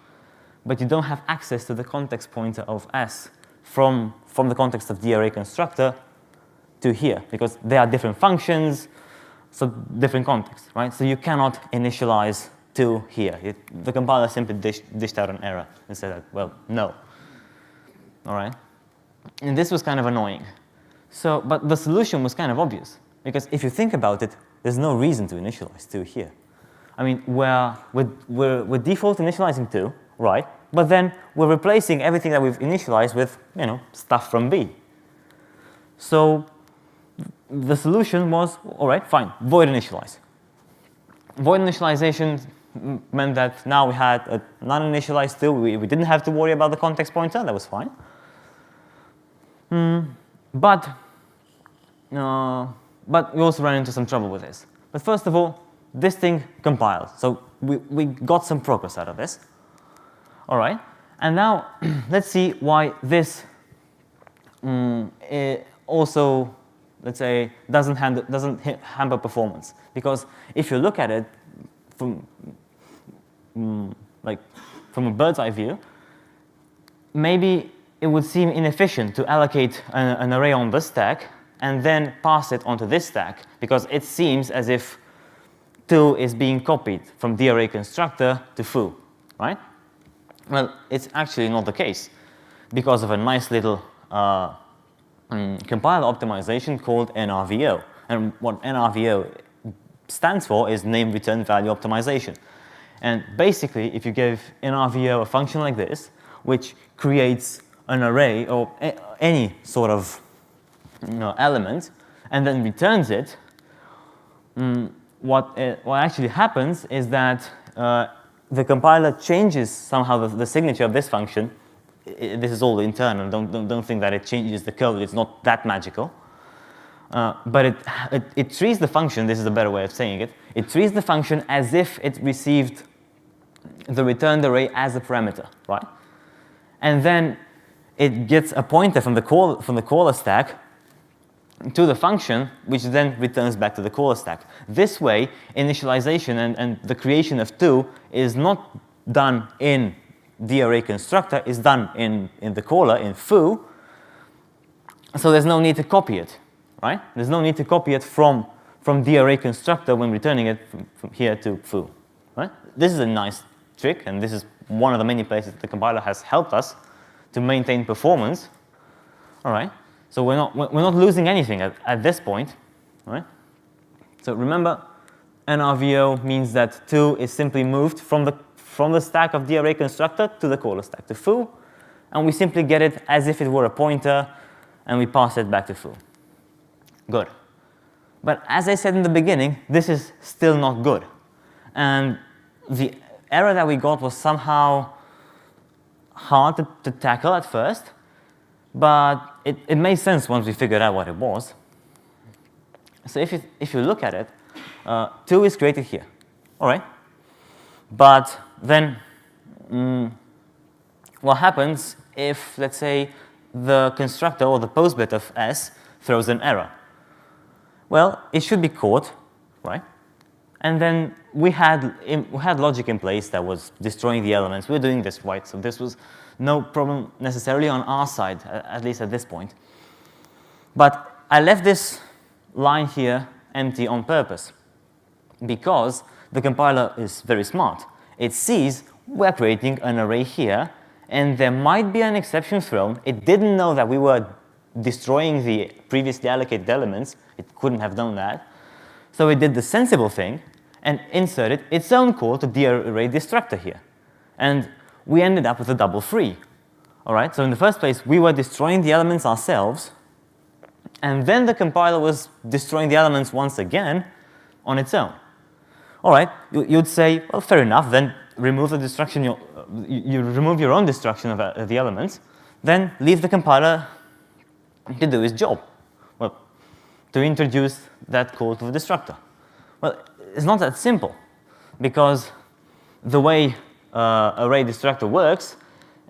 But you don't have access to the context pointer of S from the context of the array constructor to here, because they are different functions, so different context, right? So you cannot initialize 2 here. The compiler simply dished out an error and said that, well, no. All right? And this was kind of annoying. So, but the solution was kind of obvious, because if you think about it, there's no reason to initialize 2 here. I mean, we're default initializing 2, right? But then we're replacing everything that we've initialized with, stuff from B. So the solution was, all right, fine, void initialize. Void initialization meant that now we had a non-initialized 2. We didn't have to worry about the context pointer. That was fine. But we also ran into some trouble with this. But first of all, this thing compiled. So we got some progress out of this. All right. And now let's see why this also, let's say, doesn't hamper performance. Because if you look at it from a bird's eye view, maybe it would seem inefficient to allocate an array on this stack and then pass it onto this stack, because it seems as if 2 is being copied from the array constructor to foo, right? Well, it's actually not the case because of a nice little compiler optimization called NRVO. And what NRVO stands for is name return value optimization. And basically, if you give NRVO a function like this, which creates an array or any sort of element, and then returns it, what actually happens is that the compiler changes somehow the signature of this function. This is all internal. Don't think that it changes the code. It's not that magical. But it treats the function. This is a better way of saying it. It treats the function as if it received the returned array as a parameter, right? And then it gets a pointer from the caller stack to the function, which then returns back to the caller stack. This way, initialization and the creation of 2 is not done in the array constructor, is done in the caller, in foo. So there's no need to copy it, right? There's no need to copy it from the array constructor when returning it from here to foo, right? This is a nice trick, and this is one of the many places the compiler has helped us to maintain performance. All right. So we're not losing anything at this point, right? So remember, NRVO means that 2 is simply moved from the stack of the array constructor to the caller stack to foo, and we simply get it as if it were a pointer, and we pass it back to foo. Good. But as I said in the beginning, this is still not good, and the error that we got was somehow hard to tackle at first. But it made sense once we figured out what it was. So if you look at it, 2 is created here, all right? But then what happens if, let's say, the constructor or the post bit of S throws an error? Well, it should be caught, right? And then we had logic in place that was destroying the elements. We were doing this right, so this was no problem necessarily on our side, at least at this point. But I left this line here empty on purpose because the compiler is very smart. It sees we're creating an array here, and there might be an exception thrown. It didn't know that we were destroying the previously allocated elements. It couldn't have done that. So it did the sensible thing and inserted its own call to the array destructor here. And we ended up with a double free. All right, so in the first place, we were destroying the elements ourselves, and then the compiler was destroying the elements once again on its own. All right, you'd say, well, fair enough, then remove the destruction, you remove your own destruction of the elements, then leave the compiler to do its job, well, to introduce that call to the destructor. Well, it's not that simple, because the way array destructor works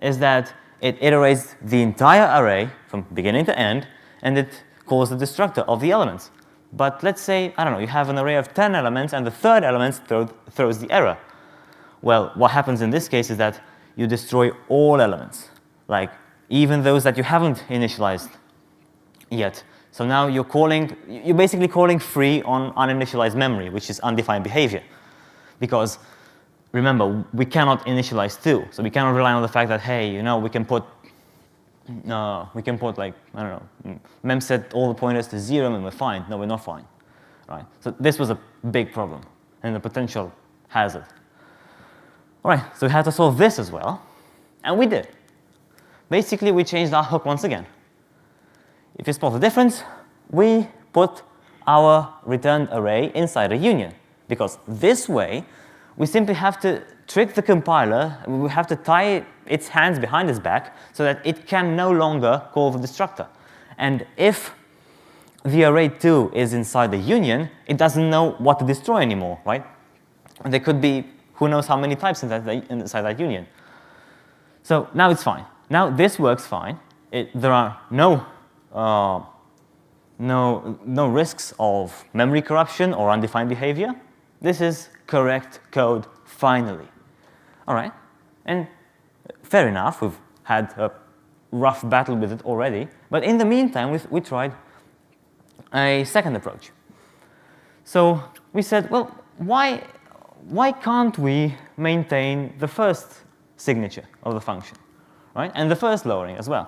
is that it iterates the entire array from beginning to end, and it calls the destructor of the elements. But let's say, I don't know, you have an array of 10 elements, and the third element throws the error. Well, what happens in this case is that you destroy all elements, like even those that you haven't initialized yet. So now you're basically calling free on uninitialized memory, which is undefined behavior. Because remember, we cannot initialize 2, so we cannot rely on the fact that, hey, we can put like, I don't know, memset all the pointers to 0 and we're fine. No, we're not fine, right? So this was a big problem and a potential hazard. All right, so we had to solve this as well, and we did. Basically, we changed our hook once again. If you spot the difference, we put our returned array inside a union, because this way, we simply have to trick the compiler, and we have to tie its hands behind its back so that it can no longer call the destructor. And if the array 2 is inside the union, it doesn't know what to destroy anymore, right? And there could be who knows how many types inside that union. So now it's fine. Now this works fine. There are no risks of memory corruption or undefined behavior. This is correct code finally. All right, and fair enough, we've had a rough battle with it already, but in the meantime, we tried a second approach. So we said, well, why can't we maintain the first signature of the function, right? And the first lowering as well.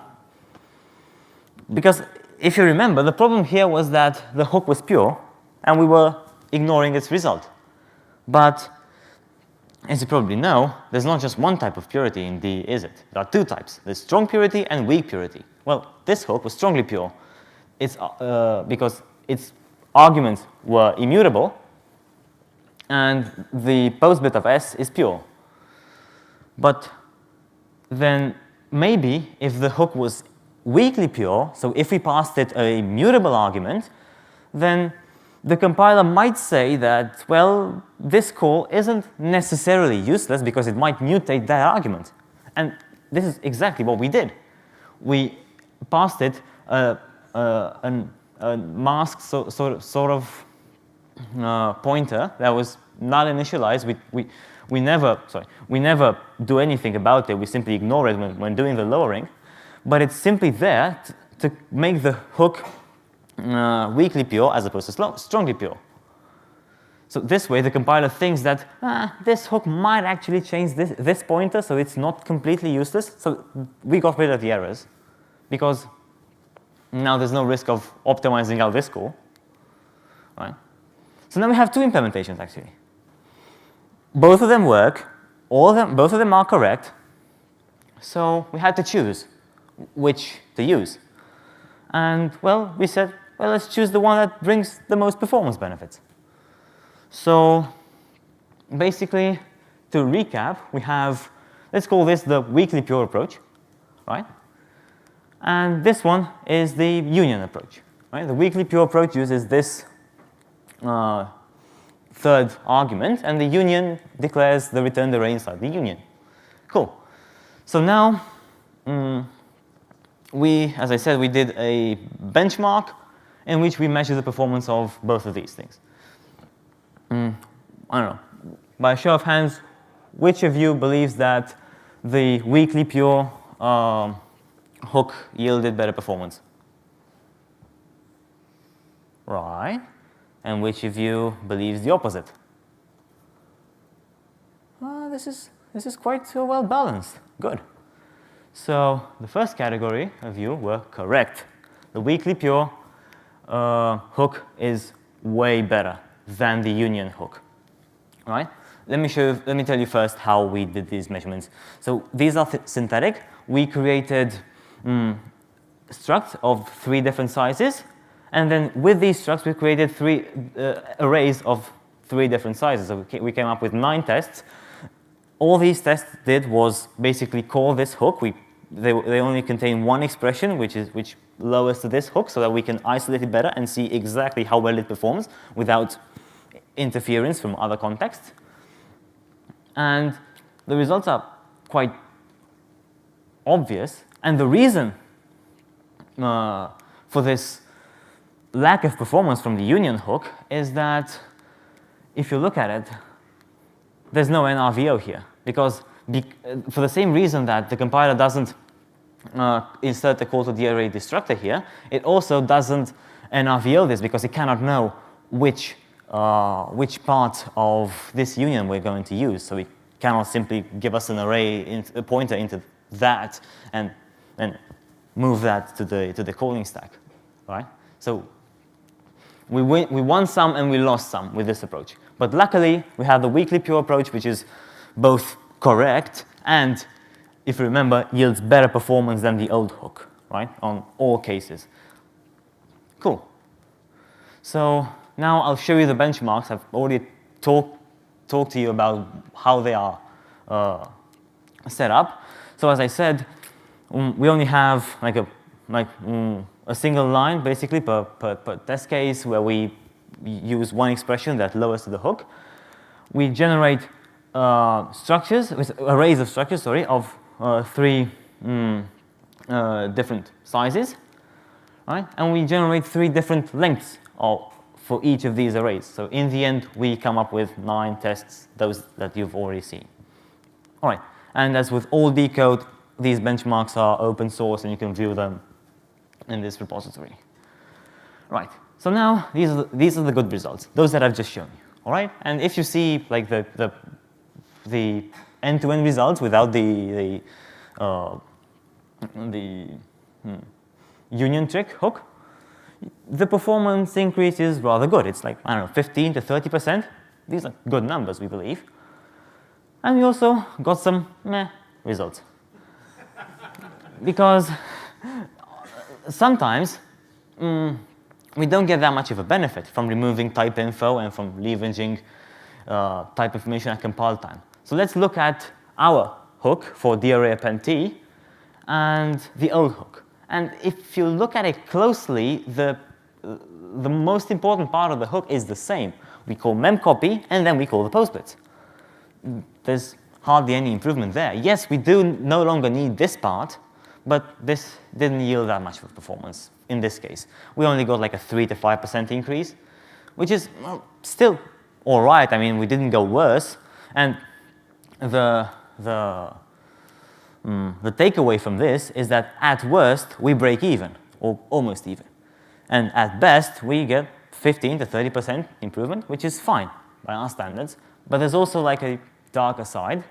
Because if you remember, the problem here was that the hook was pure, and we were ignoring its result. But as you probably know, there's not just one type of purity in D, is it? There are two types. There's strong purity and weak purity. Well, this hook was strongly pure. It's because its arguments were immutable, and the post bit of S is pure. But then maybe if the hook was weakly pure, so if we passed it a mutable argument, then the compiler might say that, well, this call isn't necessarily useless because it might mutate that argument. And this is exactly what we did. We passed it a masked sort of pointer that was not initialized. We never do anything about it. We simply ignore it when doing the lowering. But it's simply there to make the hook weakly pure as opposed to strongly pure. So this way, the compiler thinks that this hook might actually change this pointer, so it's not completely useless. So we got rid of the errors, because now there's no risk of optimizing out this call. Right? So now we have two implementations, actually. Both of them work. Both of them are correct. So we had to choose which to use. And, well, we said, well, let's choose the one that brings the most performance benefits. So basically, to recap, we have, let's call this the weakly pure approach, right? And this one is the union approach, right? The weakly pure approach uses this third argument, and the union declares the returned array inside the union. Cool. So now, as I said, we did a benchmark in which we measure the performance of both of these things. I don't know. By a show of hands, which of you believes that the weakly pure hook yielded better performance? Right. And which of you believes the opposite? This is quite well balanced. Good. So the first category of you were correct. The weakly pure hook is way better than the union hook. All right? Let me tell you first how we did these measurements. So these are synthetic. We created structs of 3 different sizes, and then with these structs we created 3 arrays of 3 different sizes. So we came up with 9 tests. All these tests did was basically call this hook. They only contain one expression, which lowers to this hook, so that we can isolate it better and see exactly how well it performs without interference from other contexts. And the results are quite obvious. And the reason for this lack of performance from the union hook is that if you look at it, there's no NRVO here. Because for the same reason that the compiler doesn't insert the call to the array destructor here, it also doesn't NRVO this because it cannot know which part of this union we're going to use. So it cannot simply give us an array, a pointer into that, and move that to the calling stack, right? So We won some and we lost some with this approach. But luckily, we have the weakly pure approach, which is both correct and, if you remember, yields better performance than the old hook, right, on all cases. Cool. So now I'll show you the benchmarks. I've already talked to you about how they are set up. So as I said, we only have a single line basically per test case where we use one expression that lowers to the hook. We generate structures, arrays of structures, sorry, of 3 different sizes, right? And we generate 3 different lengths for each of these arrays. So in the end, we come up with 9 tests, those that you've already seen. All right, and as with all D code, these benchmarks are open source and you can view them in this repository. Right, so now these are the good results, those that I've just shown you. All right, and if you see like the end-to-end results without the union trick hook, the performance increase is rather good. It's like, I don't know, 15 to 30%. These are good numbers, we believe. And we also got some meh results. Because sometimes we don't get that much of a benefit from removing type info and from leveraging type information at compile time. So let's look at our hook for darray append t and the old hook. And if you look at it closely, the most important part of the hook is the same. We call memcopy, and then we call the postbits. There's hardly any improvement there. Yes, we do no longer need this part, but this didn't yield that much of performance in this case. We only got like a 3 to 5% increase, which is still all right. I mean, we didn't go worse. And the takeaway from this is that at worst, we break even, or almost even. And at best, we get 15 to 30% improvement, which is fine by our standards. But there's also like a darker side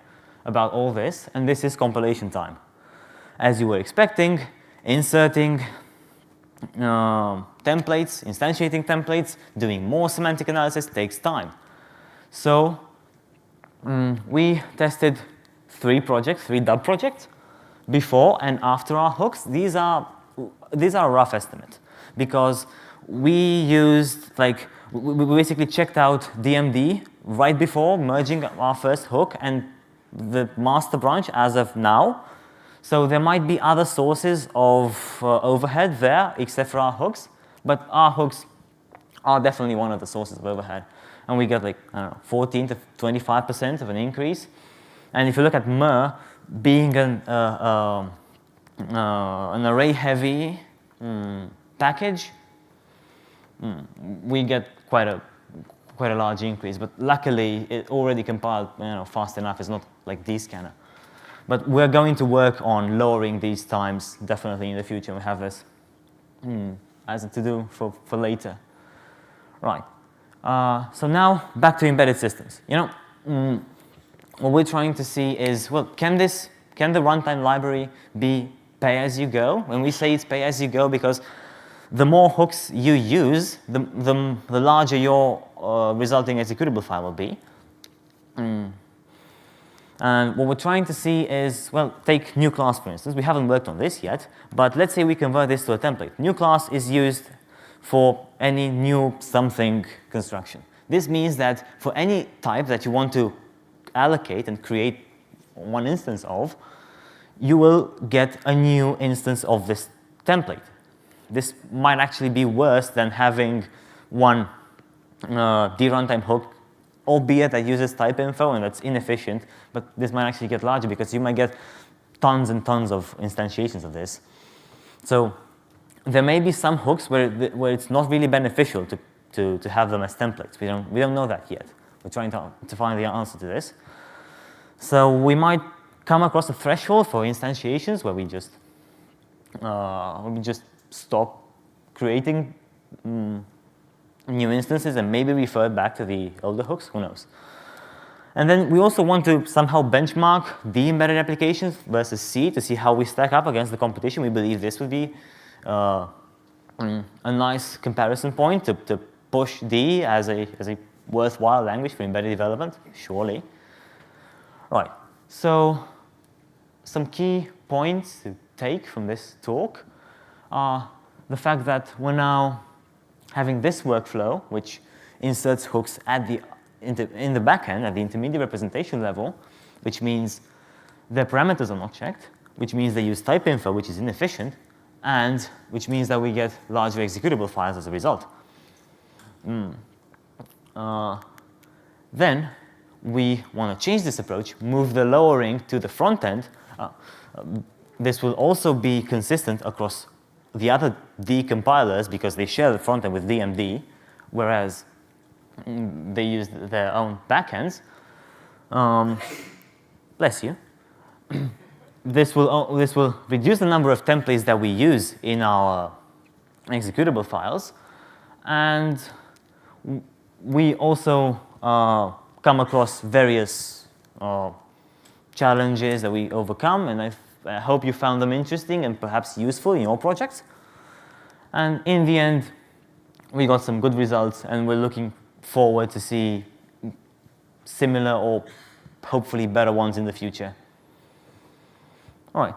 about all this, and this is compilation time. As you were expecting, inserting templates, instantiating templates, doing more semantic analysis takes time. So we tested 3 dub projects, before and after our hooks. These are a rough estimate because we used we basically checked out DMD right before merging our first hook and the master branch as of now. So there might be other sources of overhead there except for our hooks, but our hooks are definitely one of the sources of overhead. And we get 14 to 25% of an increase. And if you look at MER, being an array-heavy package, we get quite a large increase. But luckily, it already compiled fast enough. It's not like DScanner. But we're going to work on lowering these times definitely in the future. We have this as a to-do for later. Right. So now back to embedded systems. What we're trying to see is, well, can the runtime library be pay-as-you-go? When we say it's pay-as-you-go, because the more hooks you use, the larger your resulting executable file will be. And what we're trying to see is, well, take new class, for instance. We haven't worked on this yet, but let's say we convert this to a template. New class is used for any new something construction. This means that for any type that you want to allocate and create one instance of, you will get a new instance of this template. This might actually be worse than having one druntime hook, albeit that uses type info and that's inefficient, but this might actually get larger because you might get tons and tons of instantiations of this. So there may be some hooks where it's not really beneficial to have them as templates. We don't know that yet. We're trying to find the answer to this. So we might come across a threshold for instantiations where we just stop creating new instances and maybe refer back to the older hooks. Who knows? And then we also want to somehow benchmark the embedded applications versus C to see how we stack up against the competition. We believe this would be a nice comparison point to push D as a worthwhile language for embedded development? Surely. Right. So some key points to take from this talk are the fact that we're now having this workflow, which inserts hooks at in the backend at the intermediate representation level, which means their parameters are not checked, which means they use type info, which is inefficient, and which means that we get larger executable files as a result. Then we want to change this approach, move the lowering to the front end. This will also be consistent across the other D compilers because they share the front end with DMD, whereas they use their own backends. Bless you. This will reduce the number of templates that we use in our executable files, and we also come across various challenges that we overcome, and I hope you found them interesting and perhaps useful in your projects. And in the end, we got some good results, and we're looking forward to see similar or hopefully better ones in the future. All right,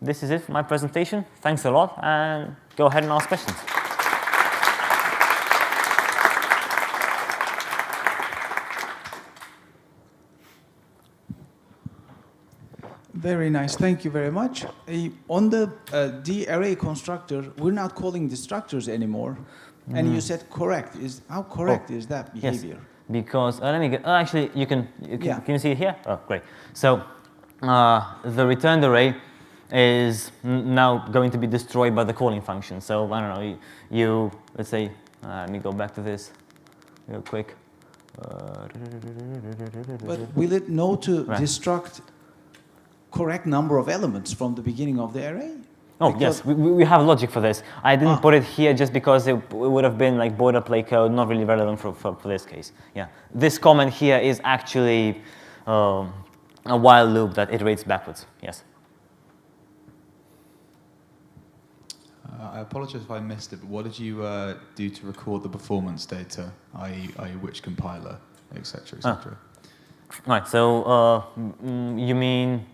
this is it for my presentation. Thanks a lot, and go ahead and ask questions. Very nice, thank you very much. On the D-array constructor, we're not calling destructors anymore. And you said correct. How correct is that behavior? Yes, because, let me get, actually, can you see it here? Oh, great. So the returned array is now going to be destroyed by the calling function. So, I don't know, let's say, let me go back to this real quick. But will it know to destruct correct number of elements from the beginning of the array? Oh, yes, we have logic for this. I didn't put it here just because it would have been like boilerplate code, not really relevant for this case. Yeah, this comment here is actually a while loop that iterates backwards. Yes. I apologize if I missed it, but what did you do to record the performance data, i.e. which compiler, etc., etc.? Right, so you mean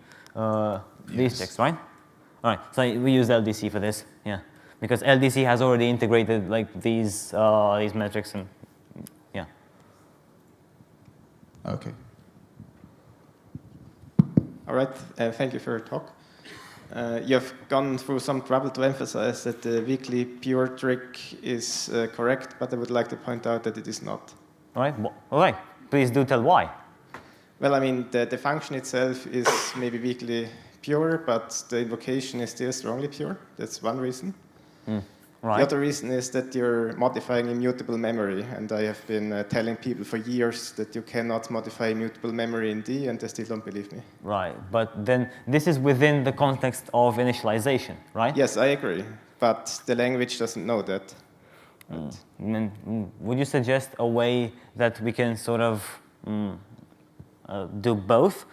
these checks, right? All right, so we use LDC for this, yeah, because LDC has already integrated like these metrics and yeah. Okay. All right, thank you for your talk. You have gone through some trouble to emphasize that the weakly pure trick is correct, but I would like to point out that it is not. All right, please do tell why. Well, I mean, the function itself is maybe weakly pure, but the invocation is still strongly pure. That's one reason. Right. The other reason is that you're modifying immutable memory, and I have been telling people for years that you cannot modify immutable memory in D, and they still don't believe me. Right, but then this is within the context of initialization, right? Yes, I agree, but the language doesn't know that. Would you suggest a way that we can sort of do both?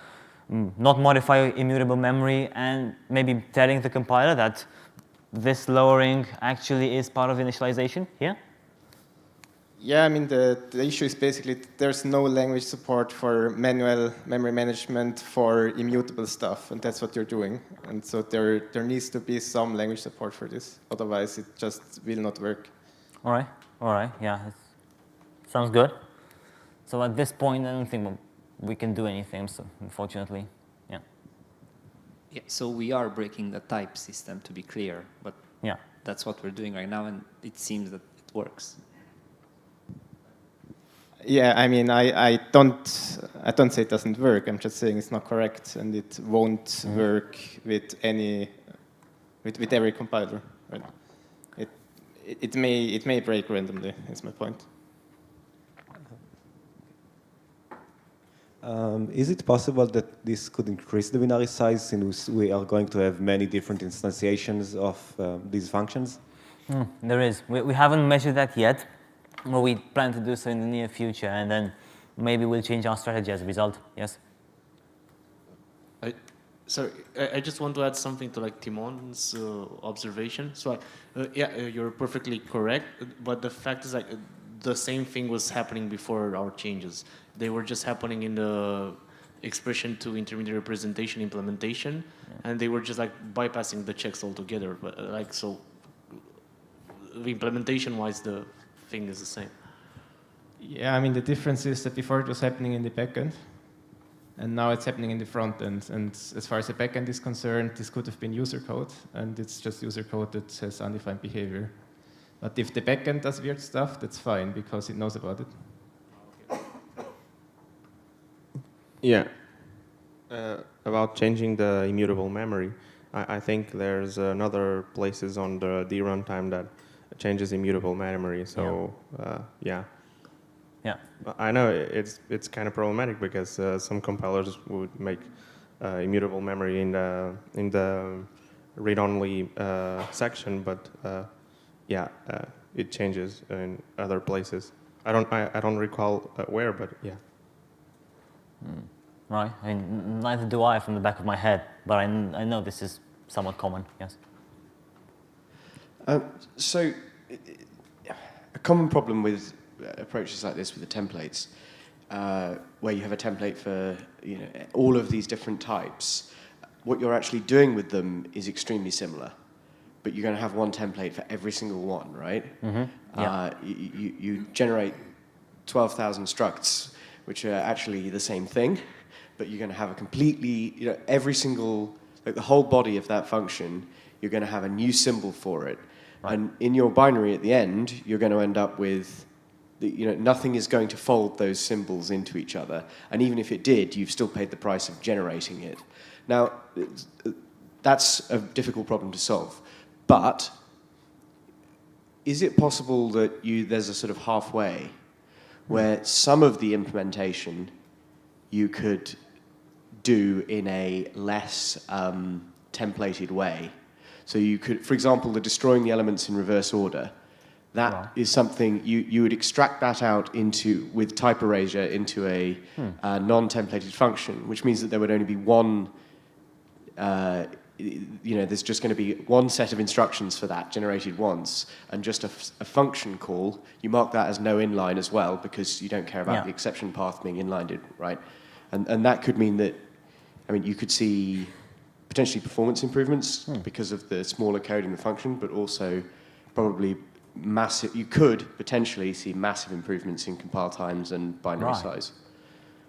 Not modify immutable memory and maybe telling the compiler that this lowering actually is part of initialization here? Yeah, I mean, the issue is basically there's no language support for manual memory management for immutable stuff, and that's what you're doing. And so there needs to be some language support for this. Otherwise, it just will not work. All right, yeah. Sounds good. So at this point, I don't think we can do anything, so unfortunately, yeah. Yeah, so we are breaking the type system, to be clear, but yeah, that's what we're doing right now, and it seems that it works. Yeah, I mean, I don't say it doesn't work. I'm just saying it's not correct, and it won't work with every compiler. Right? It may break randomly. Is my point. Is it possible that this could increase the binary size since we are going to have many different instantiations of these functions? There is. We haven't measured that yet, but we plan to do so in the near future, and then maybe we'll change our strategy as a result. Yes? Sorry, I just want to add something to like Timon's observation. So, yeah, you're perfectly correct, but the fact is like the same thing was happening before our changes. They were just happening in the expression to intermediate representation implementation, and they were just like bypassing the checks altogether. But like so, the implementation-wise, the thing is the same. Yeah, I mean the difference is that before it was happening in the backend, and now it's happening in the front end. And as far as the backend is concerned, this could have been user code, and it's just user code that has undefined behavior. But if the backend does weird stuff, that's fine because it knows about it. Yeah. About changing the immutable memory, I think there's another places on the D runtime that changes immutable memory. So yeah. Yeah. I know it's kind of problematic because some compilers would make immutable memory in the read-only section, but yeah, it changes in other places. I don't recall where, but yeah. Right. I mean, neither do I from the back of my head, but I know this is somewhat common. Yes. So, a common problem with approaches like this with the templates, where you have a template for all of these different types, what you're actually doing with them is extremely similar, but you're going to have one template for every single one, right? You generate 12,000 structs, which are actually the same thing, but you're going to have a completely, every single, like the whole body of that function, you're going to have a new symbol for it. Right. And in your binary at the end, you're going to end up with, nothing is going to fold those symbols into each other. And even if it did, you've still paid the price of generating it. Now, that's a difficult problem to solve. But is it possible that there's a sort of halfway where some of the implementation you could do in a less templated way? So you could, for example, the destroying the elements in reverse order, that is something you would extract that out with type erasure into a non-templated function, which means that there would only be one, there's just going to be one set of instructions for that generated once, and just a function call, you mark that as no inline as well, because you don't care about the exception path being inlined, right? And that could mean that, you could see potentially performance improvements because of the smaller code in the function, but also probably you could potentially see massive improvements in compile times and binary size.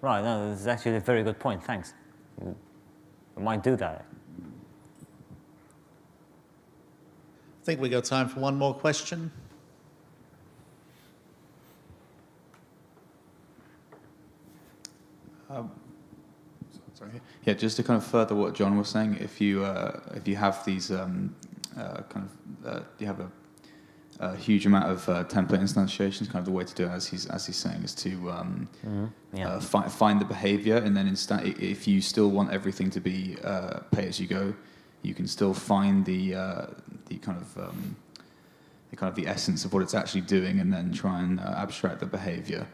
Right, no, this is actually a very good point, thanks. We might do that. I think we got time for one more question. Sorry. Yeah, just to kind of further what John was saying, if you have these you have a huge amount of template instantiations, kind of the way to do it, as he's saying, is to find the behavior, and then if you still want everything to be pay as you go, you can still find the essence of what it's actually doing, and then try and abstract the behavior.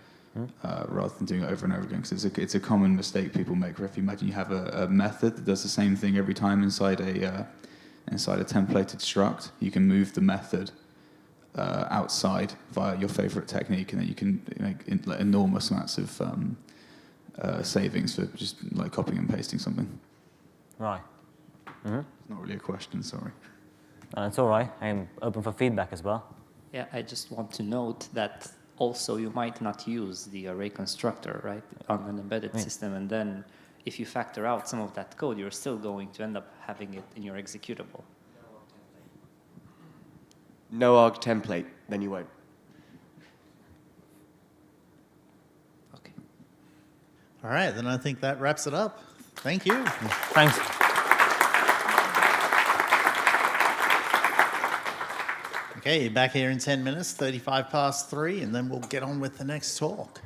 Rather than doing it over and over again, because it's a common mistake people make. Where if you imagine you have a method that does the same thing every time inside a templated struct, you can move the method outside via your favorite technique, and then you can make enormous amounts of savings for just like copying and pasting something. Right. It's not really a question, sorry. It's all right. I'm open for feedback as well. Yeah, I just want to note that also you might not use the array constructor, right, on an embedded system, and then if you factor out some of that code, you're still going to end up having it in your executable. No arg template, then you won't. Okay. All right, then I think that wraps it up. Thank you. Thanks. Okay, back here in 10 minutes, 35 past 3, and then we'll get on with the next talk.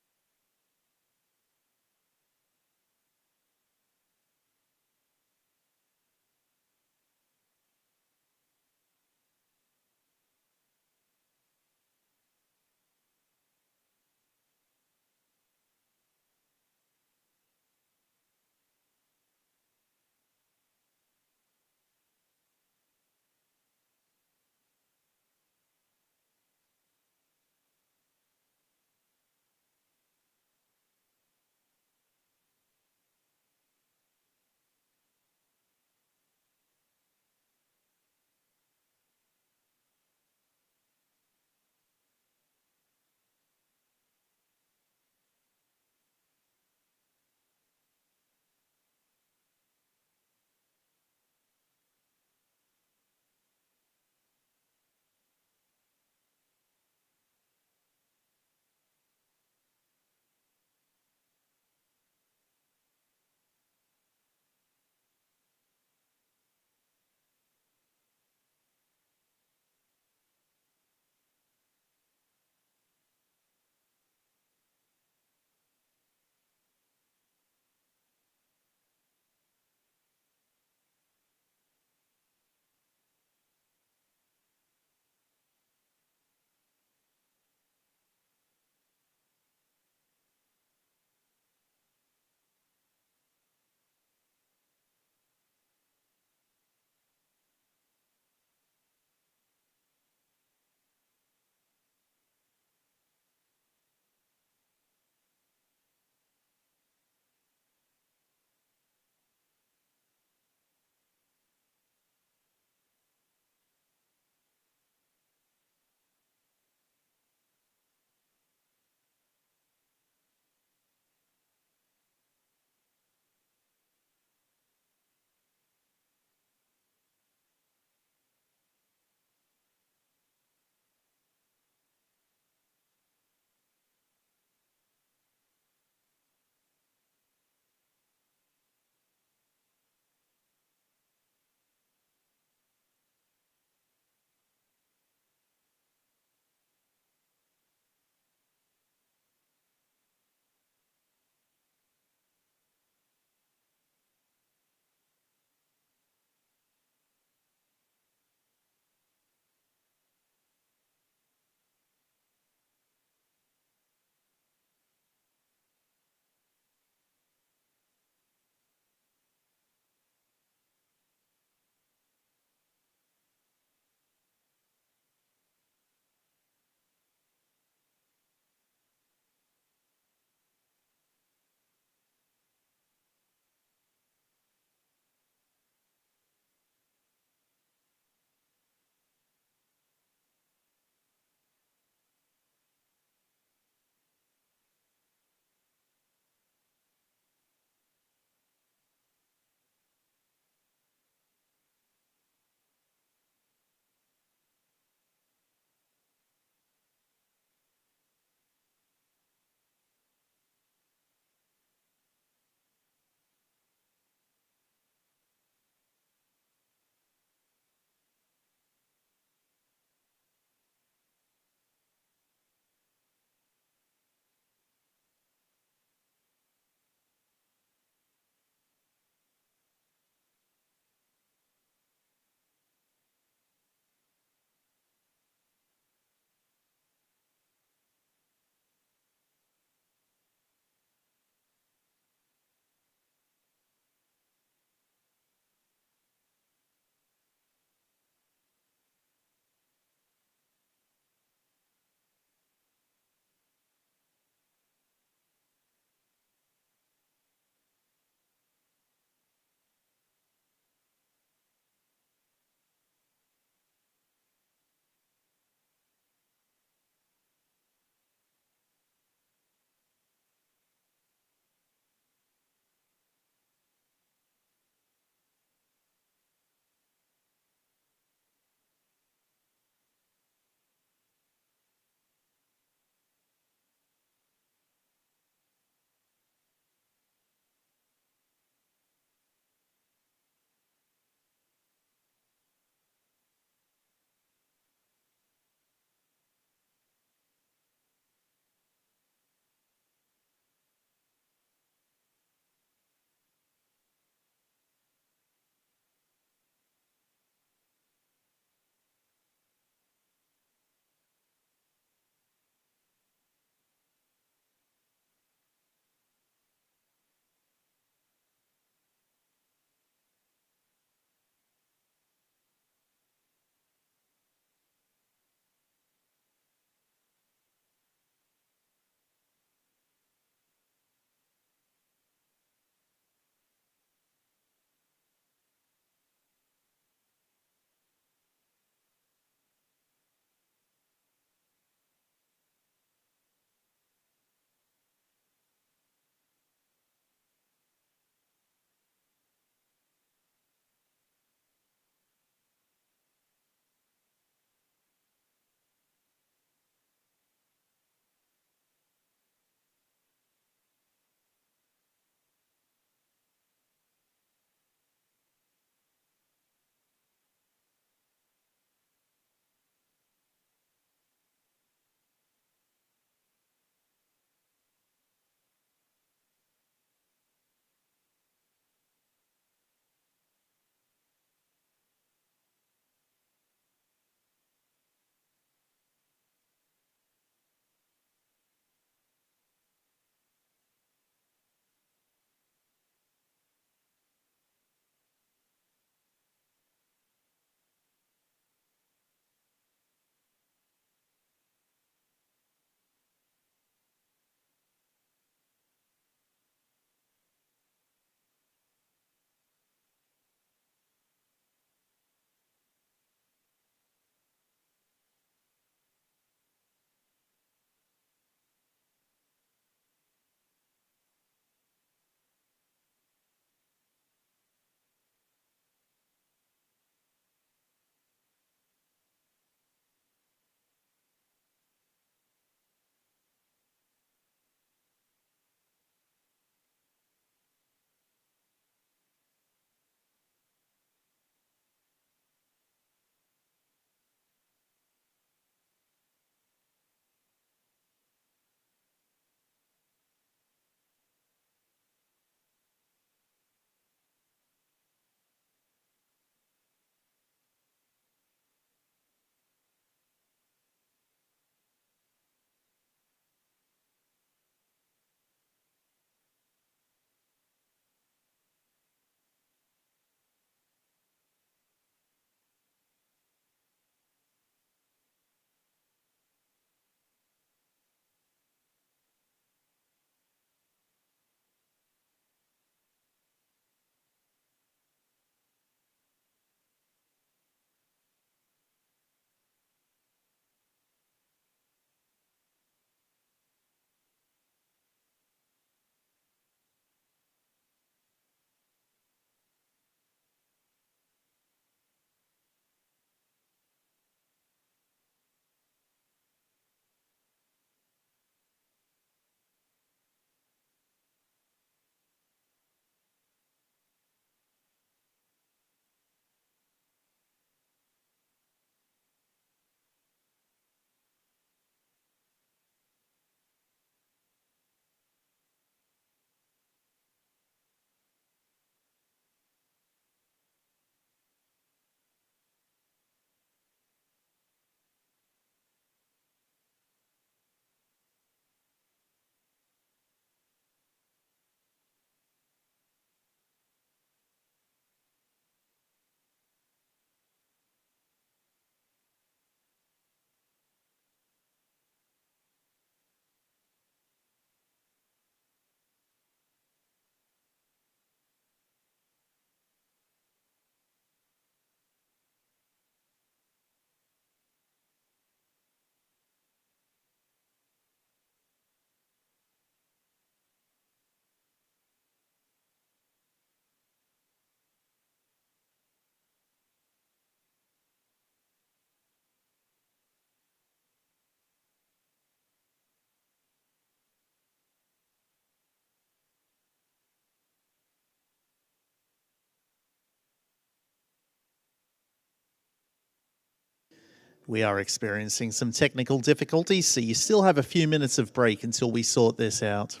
We are experiencing some technical difficulties, so you still have a few minutes of break until we sort this out.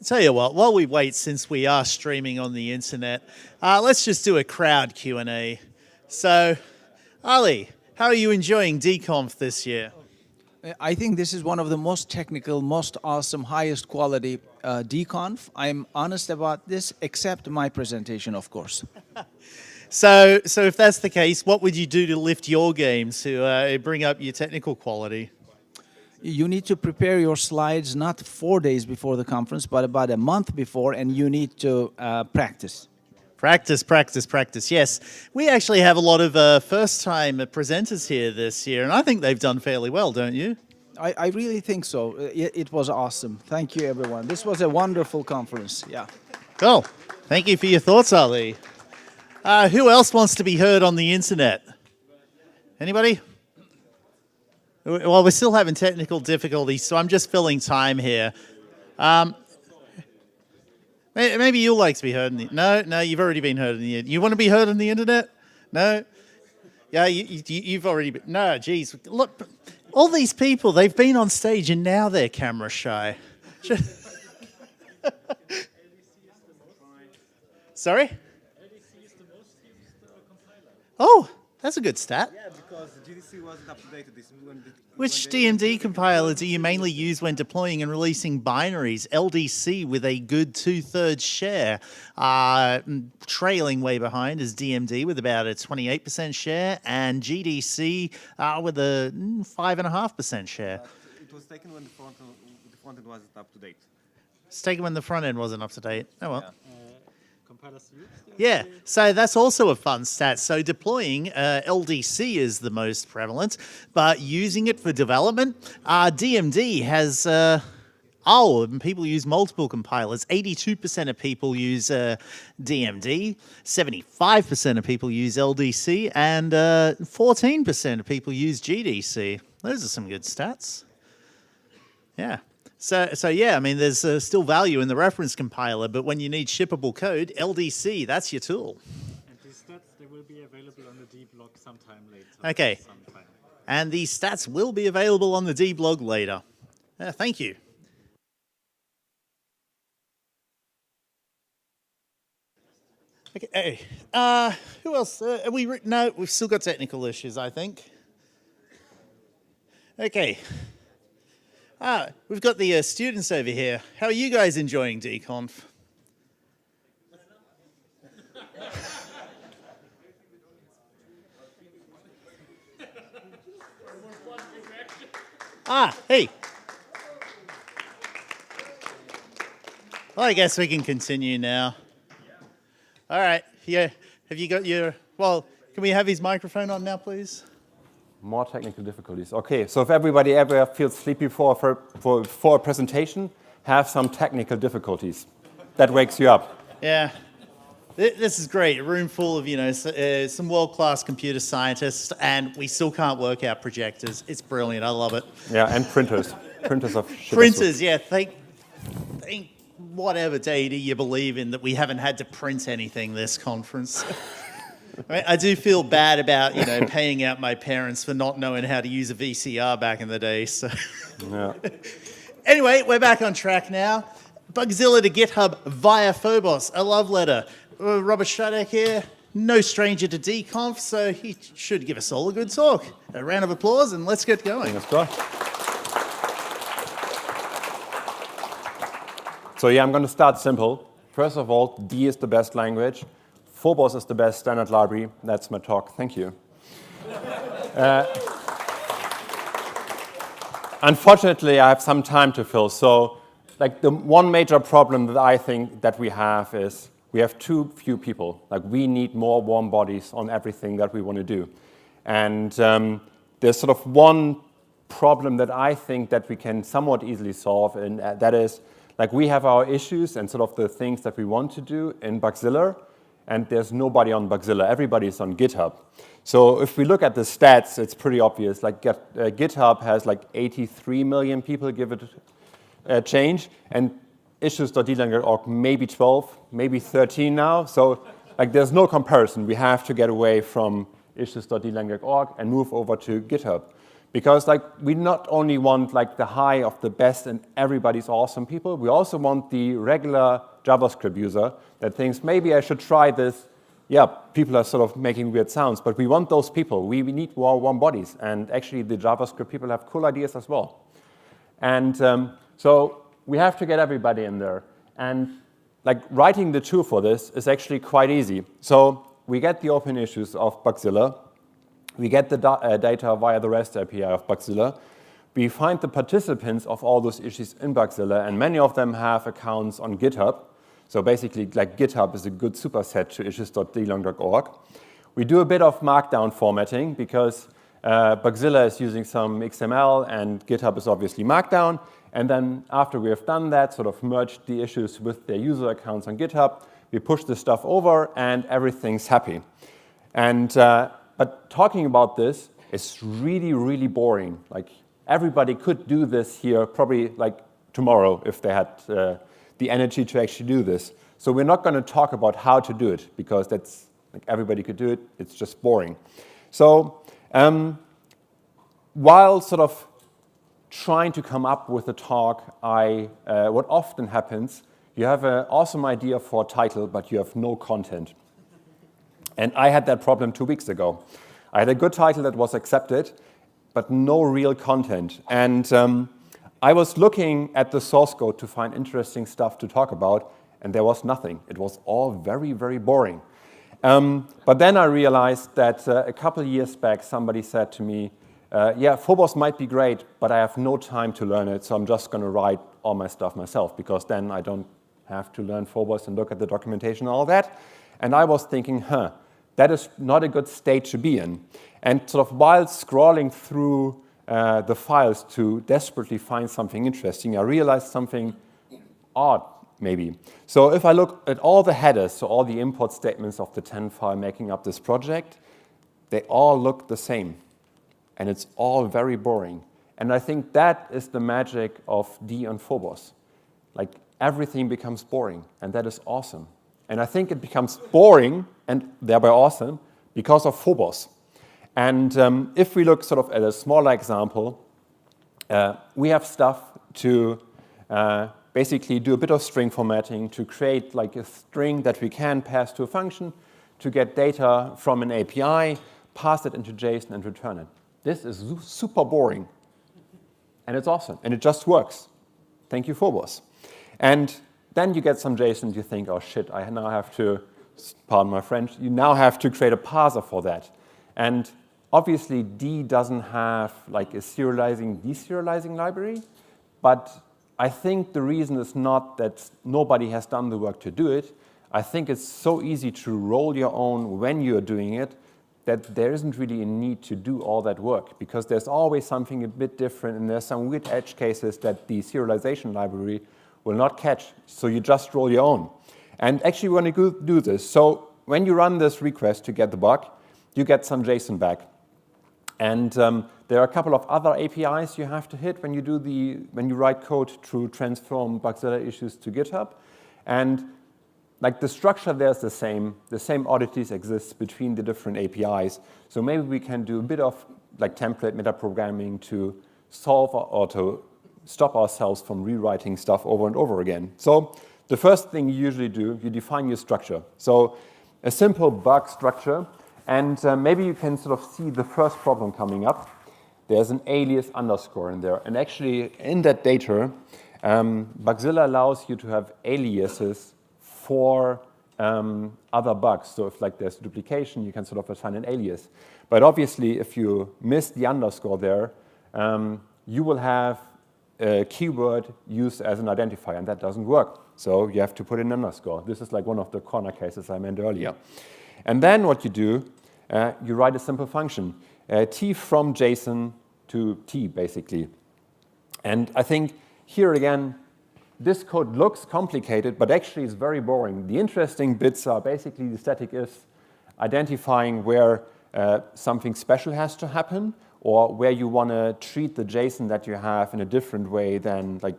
Tell you what, while we wait, since we are streaming on the internet, let's just do a crowd Q&A. So, Ali, how are you enjoying DConf this year? I think this is one of the most technical, most awesome, highest quality DConf. I'm honest about this, except my presentation, of course. So if that's the case, what would you do to lift your game to bring up your technical quality? You need to prepare your slides not 4 days before the conference, but about a month before, and you need to practice. Practice, practice, practice. Yes, we actually have a lot of first-time presenters here this year, and I think they've done fairly well, don't you? I really think so. It was awesome. Thank you, everyone. This was a wonderful conference. Yeah. Cool. Thank you for your thoughts, Ali. Who else wants to be heard on the internet? Anybody? Well, we're still having technical difficulties, so I'm just filling time here. Maybe you'll like to be heard. No, you've already been heard on the internet. You want to be heard on the internet? No? Yeah, you've already been. No, geez. Look, all these people, they've been on stage and now they're camera shy. Sorry? Oh, that's a good stat. Yeah, because GDC wasn't up to date with this. Which DMD compiler do you mainly use when deploying and releasing binaries? LDC with a good 2/3 share. Trailing way behind is DMD with about a 28% share, and GDC with a 5.5% share. It was taken when the front end wasn't up to date. It's taken when the front end wasn't up to date. Oh well. Yeah. Yeah, so that's also a fun stat. So deploying LDC is the most prevalent, but using it for development, DMD has, people use multiple compilers. 82% of people use DMD, 75% of people use LDC, and 14% of people use GDC. Those are some good stats. Yeah. So yeah, I mean, there's still value in the reference compiler, but when you need shippable code, LDC, that's your tool. And these stats, they will be available on the D blog sometime later. Okay. And these stats will be available on the D blog later. Thank you. Okay. Who else? No, we've still got technical issues, I think. Okay. We've got the students over here. How are you guys enjoying DConf? Hey. Well, I guess we can continue now. All right. Yeah. Have you got your... Well, can we have his microphone on now, please? More technical difficulties. Okay, so if everybody ever feels sleepy for a presentation, have some technical difficulties. That wakes you up. Yeah. This is great. A room full of, some world-class computer scientists, and we still can't work out projectors. It's brilliant. I love it. Yeah, and printers. Printers of shit. Printers, yeah. Thank whatever deity you believe in that we haven't had to print anything this conference. I do feel bad about, paying out my parents for not knowing how to use a VCR back in the day. So, yeah. Anyway, we're back on track now. Bugzilla to GitHub via Phobos, a love letter. Robert Shadek here, no stranger to DConf, so he should give us all a good talk. A round of applause and let's get going. Let's go. So yeah, I'm going to start simple. First of all, D is the best language. Phobos is the best standard library. That's my talk. Thank you. Unfortunately, I have some time to fill. So, the one major problem that I think that we have is we have too few people. We need more warm bodies on everything that we want to do. And there's sort of one problem that I think that we can somewhat easily solve, and that is, we have our issues and sort of the things that we want to do in Bugzilla, and there's nobody on Bugzilla. Everybody's on GitHub. So if we look at the stats, it's pretty obvious. GitHub has 83 million people give it a change, and issues.dlang.org maybe 12, maybe 13 now. So there's no comparison. We have to get away from issues.dlang.org and move over to GitHub. Because we not only want the high of the best and everybody's awesome people, we also want the regular JavaScript user that thinks, maybe I should try this. Yeah, people are sort of making weird sounds, but we want those people. We need more warm bodies. And actually, the JavaScript people have cool ideas as well. And so we have to get everybody in there. And writing the tool for this is actually quite easy. So we get the open issues of Bugzilla. We get the data via the REST API of Bugzilla. We find the participants of all those issues in Bugzilla, and many of them have accounts on GitHub. So basically, GitHub is a good superset to issues.dlang.org. We do a bit of Markdown formatting because Bugzilla is using some XML, and GitHub is obviously Markdown. And then after we have done that, sort of merged the issues with their user accounts on GitHub, we push this stuff over, and everything's happy. And but talking about this, It's really, really boring. Like everybody could do this here probably like tomorrow if they had the energy to actually do this. So we're not going to talk about how to do it because that's like everybody could do it. It's just boring. So while sort of trying to come up with a talk, what often happens, you have an awesome idea for a title, but you have no content. And I had that problem 2 weeks ago. I had a good title that was accepted, but no real content. And I was looking at the source code to find interesting stuff to talk about, and there was nothing. It was all very, very boring. But then I realized that a couple of years back, somebody said to me, yeah, Phobos might be great, but I have no time to learn it, so I'm just going to write all my stuff myself, because then I don't have to learn Phobos and look at the documentation and all that. And I was thinking, that is not a good state to be in. And sort of while scrolling through the files to desperately find something interesting, I realized something odd, maybe. So if I look at all the headers, so all the import statements of the 10 file making up this project, they all look the same. And it's all very boring. And I think that is the magic of D on Phobos. Like, everything becomes boring, and that is awesome. And I think it becomes boring, and thereby awesome, because of Phobos. And if we look sort of at a smaller example, we have stuff to basically do a bit of string formatting to create like a string that we can pass to a function to get data from an API, pass it into JSON, and return it. This is super boring, and it's awesome, and it just works. Thank you, Phobos. And then you get some JSON, you think, oh shit, I now have to, pardon my French, you now have to create a parser for that. And obviously, D doesn't have like a serializing, deserializing library, but I think the reason is not that nobody has done the work to do it. I think it's so easy to roll your own when you're doing it that there isn't really a need to do all that work, because there's always something a bit different, and there's some weird edge cases that the serialization library will not catch, so you just roll your own. And actually, we're going to do this. So when you run this request to get the bug, you get some JSON back. And there are a couple of other APIs you have to hit when you write code to transform Bugzilla issues to GitHub. And like the structure there is the same oddities exist between the different APIs. So maybe we can do a bit of like template metaprogramming to solve or to stop ourselves from rewriting stuff over and over again. So the first thing you usually do, you define your structure. So a simple bug structure, and maybe you can sort of see the first problem coming up. There's an alias underscore in there. And actually, in that data, Bugzilla allows you to have aliases for other bugs. So if like there's duplication, you can sort of assign an alias. But obviously, if you miss the underscore there, you will have a keyword used as an identifier, and that doesn't work. So you have to put in an underscore. This is like one of the corner cases I meant earlier. And then what you do, you write a simple function, t from JSON to t, basically. And I think here again, this code looks complicated, but actually is very boring. The interesting bits are basically the static ifs, identifying where something special has to happen, or where you want to treat the JSON that you have in a different way than like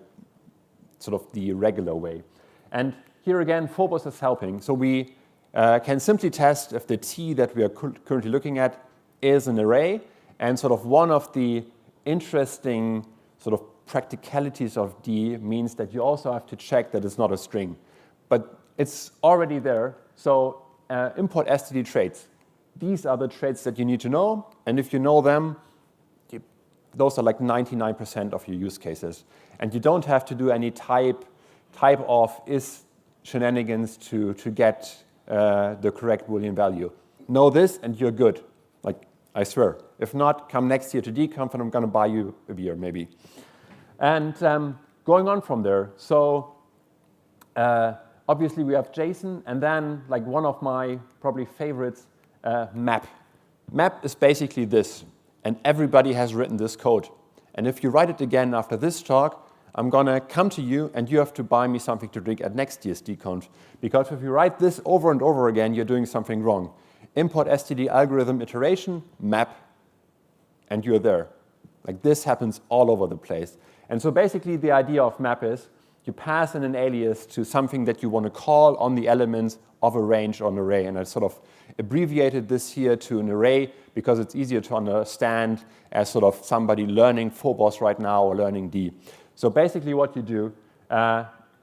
sort of the regular way. And here again, Phobos is helping. So we can simply test if the T that we are currently looking at is an array. And sort of one of the interesting sort of practicalities of D means that you also have to check that it's not a string. But it's already there. So import std traits. These are the traits that you need to know. And if you know them, those are like 99% of your use cases. And you don't have to do any type of is shenanigans to get the correct Boolean value. Know this and you're good. Like, I swear. If not, come next year to DConf and I'm going to buy you a beer, maybe. And going on from there, so obviously we have JSON, and then like one of my probably favorites, map. Map is basically this. And everybody has written this code. And if you write it again after this talk, I'm going to come to you, and you have to buy me something to drink at next year's DConf. Because if you write this over and over again, you're doing something wrong. Import std algorithm iteration, map. and you're there. Like this happens all over the place. And so basically the idea of map is you pass in an alias to something that you want to call on the elements of a range or an array. And I sort of abbreviated this here to an array because it's easier to understand as sort of somebody learning Phobos right now or learning D. So basically what you do,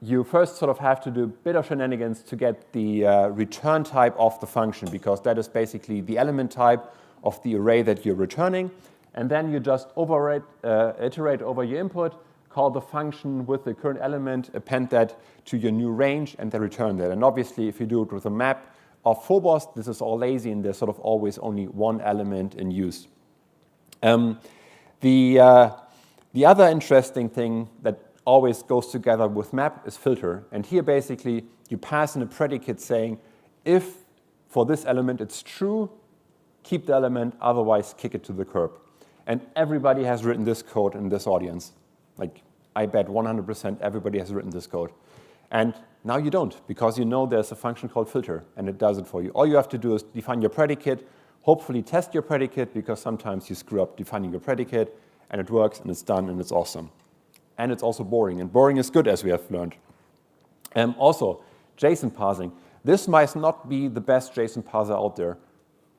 you first sort of have to do a bit of shenanigans to get the return type of the function, because that is basically the element type of the array that you're returning. And then you just iterate over your input, call the function with the current element, append that to your new range, and then return that. And obviously, if you do it with a map of Phobos, this is all lazy, and there's sort of always only one element in use. The other interesting thing that always goes together with map is filter. And here, basically, you pass in a predicate saying, if for this element it's true, keep the element, otherwise kick it to the curb. And everybody has written this code in this audience. Like, I bet 100% everybody has written this code. And now you don't, because you know there's a function called filter, and it does it for you. All you have to do is define your predicate, hopefully test your predicate, because sometimes you screw up defining your predicate, and it works, and it's done, and it's awesome. And it's also boring, and boring is good, as we have learned. Also, JSON parsing. This might not be the best JSON parser out there,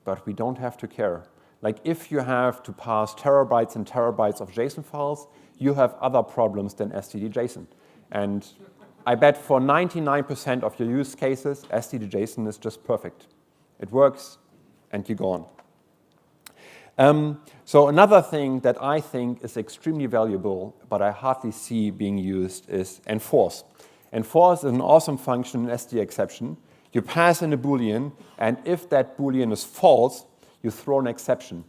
but we don't have to care. Like if you have to parse terabytes and terabytes of JSON files, you have other problems than std.json. And I bet for 99% of your use cases, std.json is just perfect. It works, and you go on. So another thing that I think is extremely valuable, but I hardly see being used, is enforce. Enforce is an awesome function in std_exception. You pass in a Boolean, and if that Boolean is false, you throw an exception.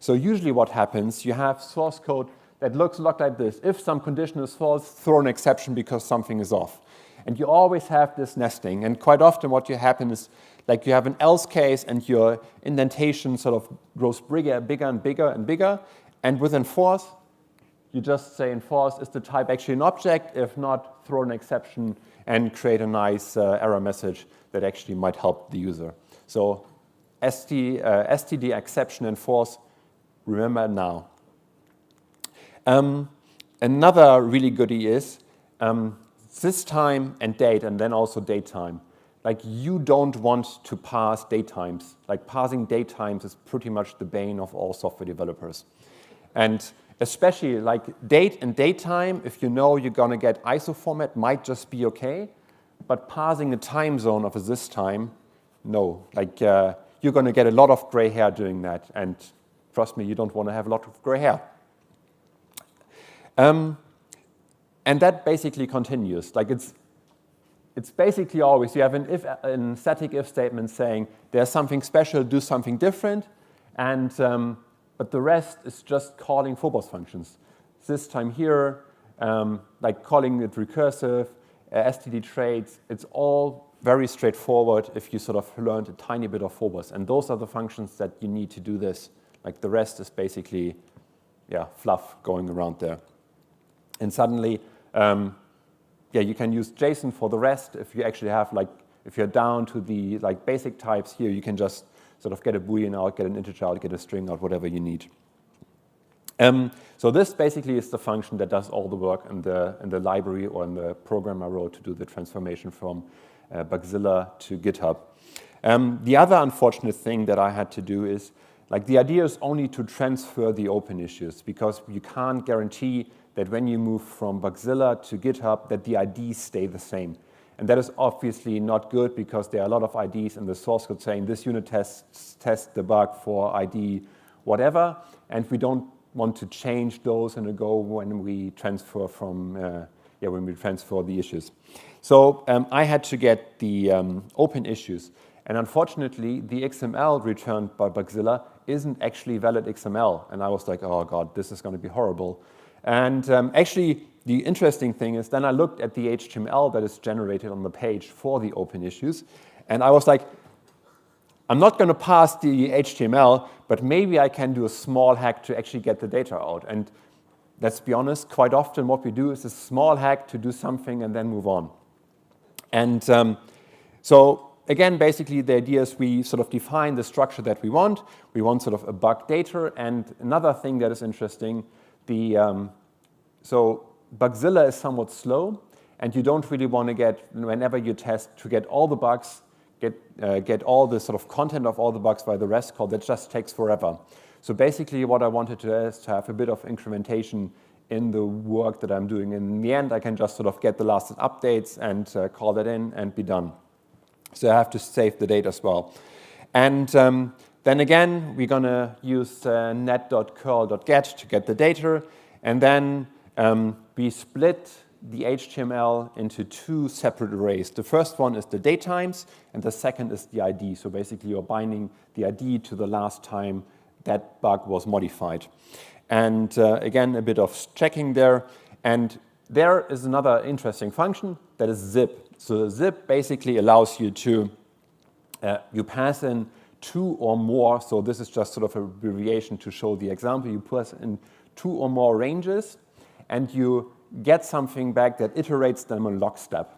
So usually what happens, you have source code that looks a lot like this. If some condition is false, throw an exception because something is off. And you always have this nesting. And quite often what happens is, like you have an else case and your indentation sort of grows bigger and bigger and bigger. And with enforce, you just say enforce, is the type actually an object? If not, throw an exception and create a nice error message that actually might help the user. So std exception enforce, remember now. Another really goodie is this time and date, and then also date time. Like you don't want to parse date times. Like parsing date times is pretty much the bane of all software developers. And especially like date and date time, if you know you're gonna get ISO format, might just be okay. But parsing a time zone of a this time, no. Like you're going to get a lot of gray hair doing that. And trust me, you don't want to have a lot of gray hair. And that basically continues. Like it's basically always, you have an static if statement saying there's something special, do something different. And, but the rest is just calling Phobos functions. This time here, like calling it recursive, std traits, it's all very straightforward if you sort of learned a tiny bit of Phobos. And those are the functions that you need to do this. Like the rest is basically, yeah, fluff going around there. And suddenly, yeah, you can use JSON for the rest. If you actually have like, if you're down to the like basic types here, you can just sort of get a Boolean out, get an integer out, get a string out, whatever you need. So this basically is the function that does all the work in the library or in the program I wrote to do the transformation from Bugzilla to GitHub. The other unfortunate thing that I had to do is, like the idea is only to transfer the open issues, because you can't guarantee that when you move from Bugzilla to GitHub that the IDs stay the same. And that is obviously not good, because there are a lot of IDs in the source code saying this unit tests the bug for ID whatever, and we don't want to change those in a go when we transfer from when we transfer the issues. So I had to get the open issues, and unfortunately the XML returned by Bugzilla isn't actually valid XML, and I was like, oh god, this is going to be horrible. And actually the interesting thing is then I looked at the HTML that is generated on the page for the open issues, and I was like, I'm not going to pass the HTML, but maybe I can do a small hack to actually get the data out. And let's be honest, quite often what we do is a small hack to do something and then move on. And so again, basically the idea is we sort of define the structure that we want. We want sort of a bug data. And another thing that is interesting, so Bugzilla is somewhat slow, and you don't really want to get, whenever you test, to get all the bugs, get all the sort of content of all the bugs by the REST call. That just takes forever. So basically what I wanted to is to have a bit of incrementation in the work that I'm doing. In the end, I can just sort of get the last updates and call that in and be done. So I have to save the data as well. And then again, we're going to use net.curl.get to get the data. And then we split the HTML into two separate arrays. The first one is the date times, and the second is the ID. So basically, you're binding the ID to the last time that bug was modified. And again, a bit of checking there. And there is another interesting function that is zip. So zip basically allows you to, you pass in 2 or more. So this is just sort of a abbreviation to show the example. You pass in 2 or more ranges, and you get something back that iterates them in lockstep.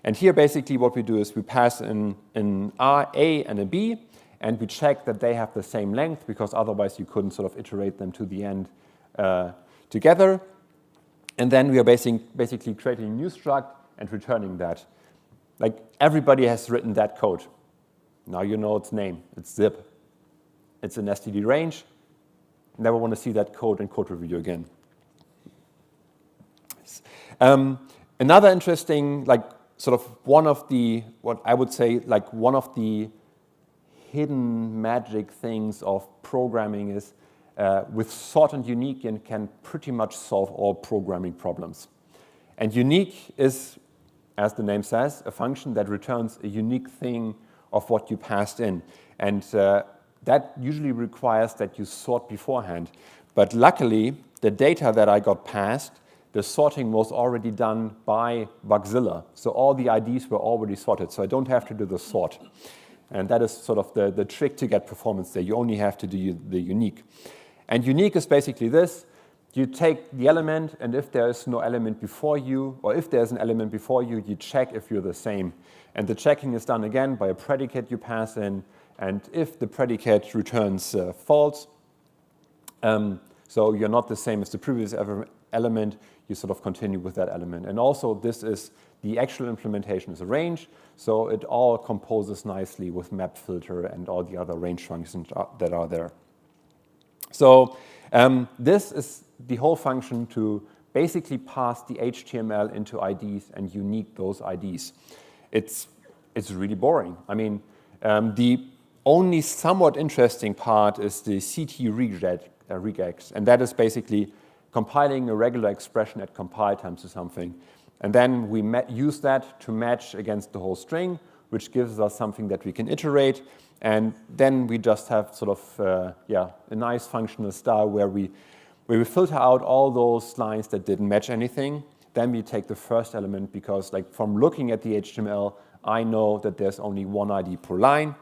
And here basically what we do is we pass in an A and a B, and we check that they have the same length, because otherwise you couldn't sort of iterate them to the end together. And then we are basically creating a new struct and returning that. Like, everybody has written that code. Now you know its name. It's zip. It's an std range. Never want to see that code in code review again. Another interesting, like, sort of one of the, what I would say, like, one of the hidden magic things of programming is with sort and unique, you can pretty much solve all programming problems. And unique is, as the name says, a function that returns a unique thing of what you passed in. And that usually requires that you sort beforehand. But luckily, the data that I got passed, the sorting was already done by Bugzilla. So all the IDs were already sorted. So I don't have to do the sort. And that is sort of the trick to get performance there. You only have to do the unique. And unique is basically this. You take the element, and if there is no element before you, or if there's an element before you, you check if you're the same. And the checking is done again by a predicate you pass in. And if the predicate returns false, so you're not the same as the previous element, you sort of continue with that element. And also, this is the actual implementation is a range, so it all composes nicely with map filter and all the other range functions that are there. So this is the whole function to basically pass the HTML into IDs and unique those IDs. It's really boring. I mean, the only somewhat interesting part is the CT regex, and that is basically compiling a regular expression at compile time to something. And then we use that to match against the whole string, which gives us something that we can iterate. And then we just have sort of a nice functional style where we filter out all those lines that didn't match anything. Then we take the first element, because like from looking at the HTML, I know that there's only one ID per line.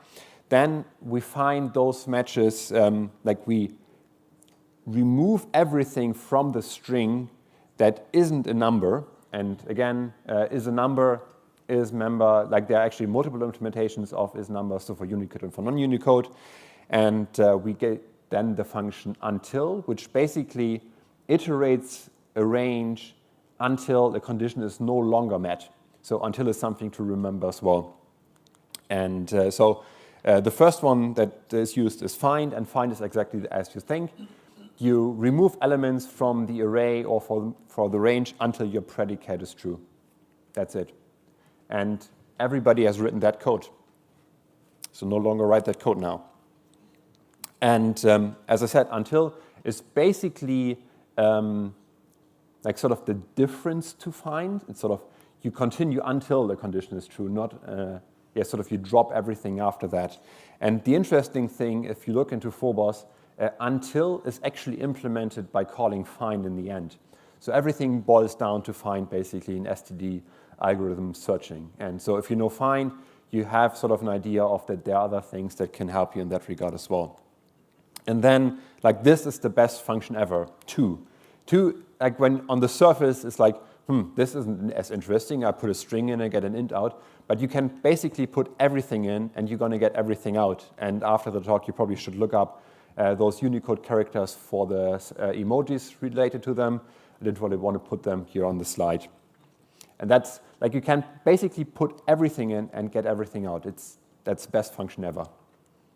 Then we find those matches, like we remove everything from the string that isn't a number. And again, is a number, is member, like there are actually multiple implementations of is number, so for Unicode and for non-Unicode. And we get then the function until, which basically iterates a range until the condition is no longer met. So until is something to remember as well. And so the first one that is used is find, and find is exactly as you think. You remove elements from the array or for the range until your predicate is true. That's it. And everybody has written that code. So no longer write that code now. And as I said, until is basically like sort of the difference to find. It's sort of you continue until the condition is true, not sort of you drop everything after that. And the interesting thing, if you look into Phobos, until is actually implemented by calling find in the end. So everything boils down to find basically in STD algorithm searching. And so if you know find, you have sort of an idea of that there are other things that can help you in that regard as well. And then, like, this is the best function ever, to. Like, when on the surface, it's like, this isn't as interesting. I put a string in and get an int out. But you can basically put everything in, and you're going to get everything out. And after the talk, you probably should look up those Unicode characters for the emojis related to them. I didn't really want to put them here on the slide. And that's, like, you can basically put everything in and get everything out. That's the best function ever.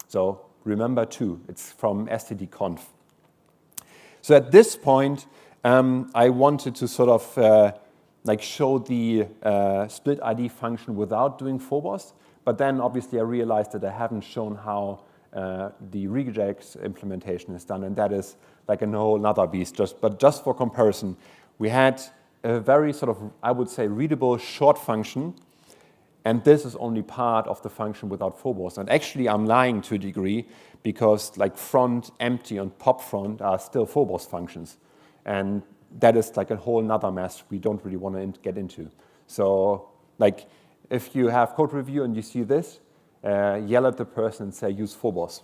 So remember, too, it's from stdconf. So at this point, I wanted to sort of like show the split ID function without doing Phobos. But then, obviously, I realized that I haven't shown how the regex implementation is done, and that is like a whole another beast. But just for comparison, we had a very sort of, I would say, readable short function, and this is only part of the function without Phobos. And actually, I'm lying to a degree, because like front, empty, and pop front are still Phobos functions. And that is like a whole nother mess we don't really want to get into. So like if you have code review and you see this, yell at the person and say use Phobos.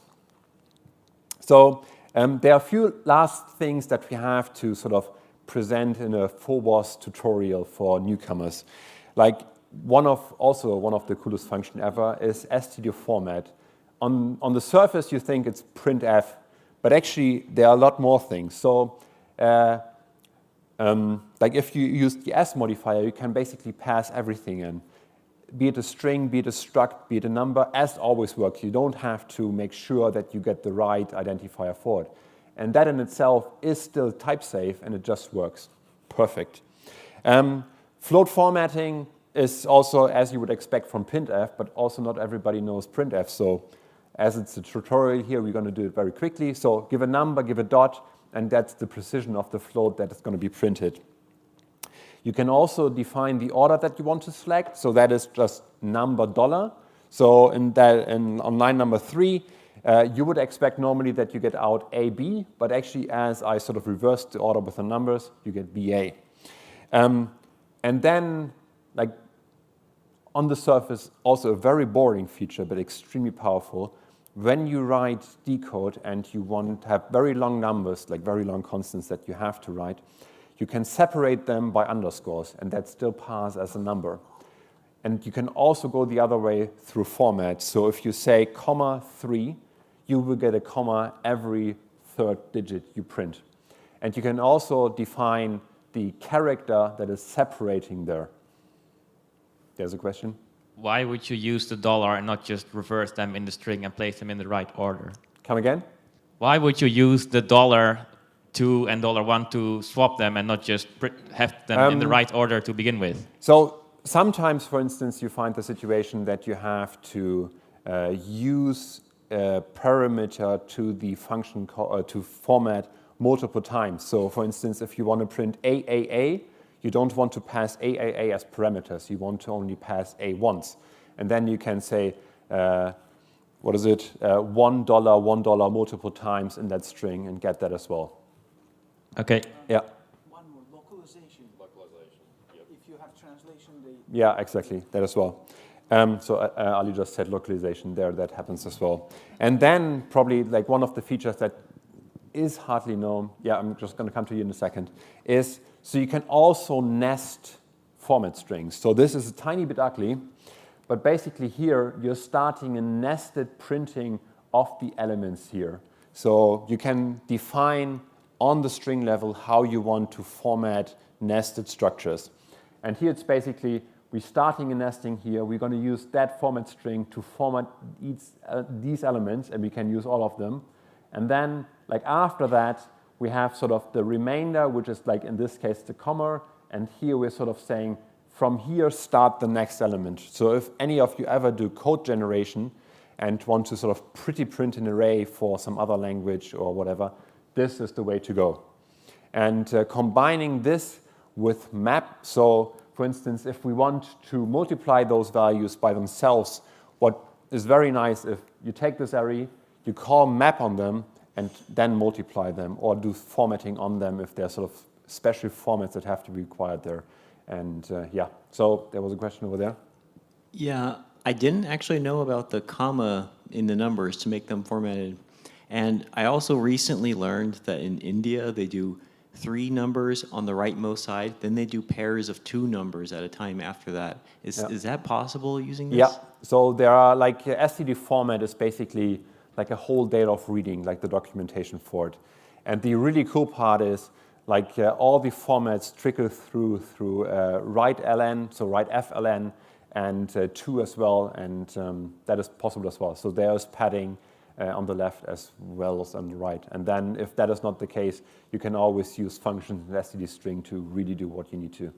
So there are a few last things that we have to sort of present in a Phobos tutorial for newcomers. Like also one of the coolest functions ever is std format. On the surface you think it's printf, but actually there are a lot more things. So like if you use the s modifier, you can basically pass everything in. Be it a string, be it a struct, be it a number, as always works. You don't have to make sure that you get the right identifier for it. And that in itself is still type safe, and it just works. Perfect. Float formatting is also, as you would expect from printf, but also not everybody knows printf. So as it's a tutorial here, we're going to do it very quickly. So give a number, give a dot, and that's the precision of the float that is going to be printed. You can also define the order that you want to select. So that is just number $. So on line number 3, you would expect normally that you get out AB, but actually as I sort of reverse the order with the numbers, you get BA. And then, like on the surface, also a very boring feature, but extremely powerful. When you write decode and you want to have very long numbers, like very long constants that you have to write, you can separate them by underscores, and that still pass as a number. And you can also go the other way through format. So if you say comma 3, you will get a comma every third digit you print. And you can also define the character that is separating there. There's a question? Why would you use the dollar and not just reverse them in the string and place them in the right order? Come again? Why would you use the $2 and $1 to swap them and not just have them in the right order to begin with? So sometimes, for instance, you find the situation that you have to use a parameter to the function to format multiple times. So for instance, if you want to print AAA, you don't want to pass AAA as parameters. You want to only pass A once. And then you can say, what is it, $1 multiple times in that string and get that as well. Okay. Yeah. One more, localization. Localization, yep. If you have translation, Yeah, exactly, that as well. So Ali just said localization there, that happens as well. And then probably like one of the features that is hardly known, yeah, I'm just going to come to you in a second, is so you can also nest format strings. So this is a tiny bit ugly, but basically here you're starting a nested printing of the elements here. So you can define on the string level how you want to format nested structures. And here it's basically, we're starting a nesting here. We're going to use that format string to format these elements, and we can use all of them. And then, like after that, we have sort of the remainder, which is like in this case the comma, and here we're sort of saying from here start the next element. So if any of you ever do code generation and want to sort of pretty print an array for some other language or whatever, this is the way to go. And combining this with map, so for instance, if we want to multiply those values by themselves, what is very nice, if you take this array, you call map on them, and then multiply them, or do formatting on them if there's sort of special formats that have to be required there. And yeah, so there was a question over there. Yeah, I didn't actually know about the comma in the numbers to make them formatted. And I also recently learned that in India, they do 3 numbers on the rightmost side, then they do pairs of 2 numbers at a time after that. Is that possible using this? Yeah, so there are like STD format is basically like a whole day of reading, like the documentation for it. And the really cool part is like all the formats trickle through write ln, so write fln, and 2 as well, and that is possible as well. So there's padding on the left as well as on the right. And then if that is not the case, you can always use functions in std string to really do what you need to.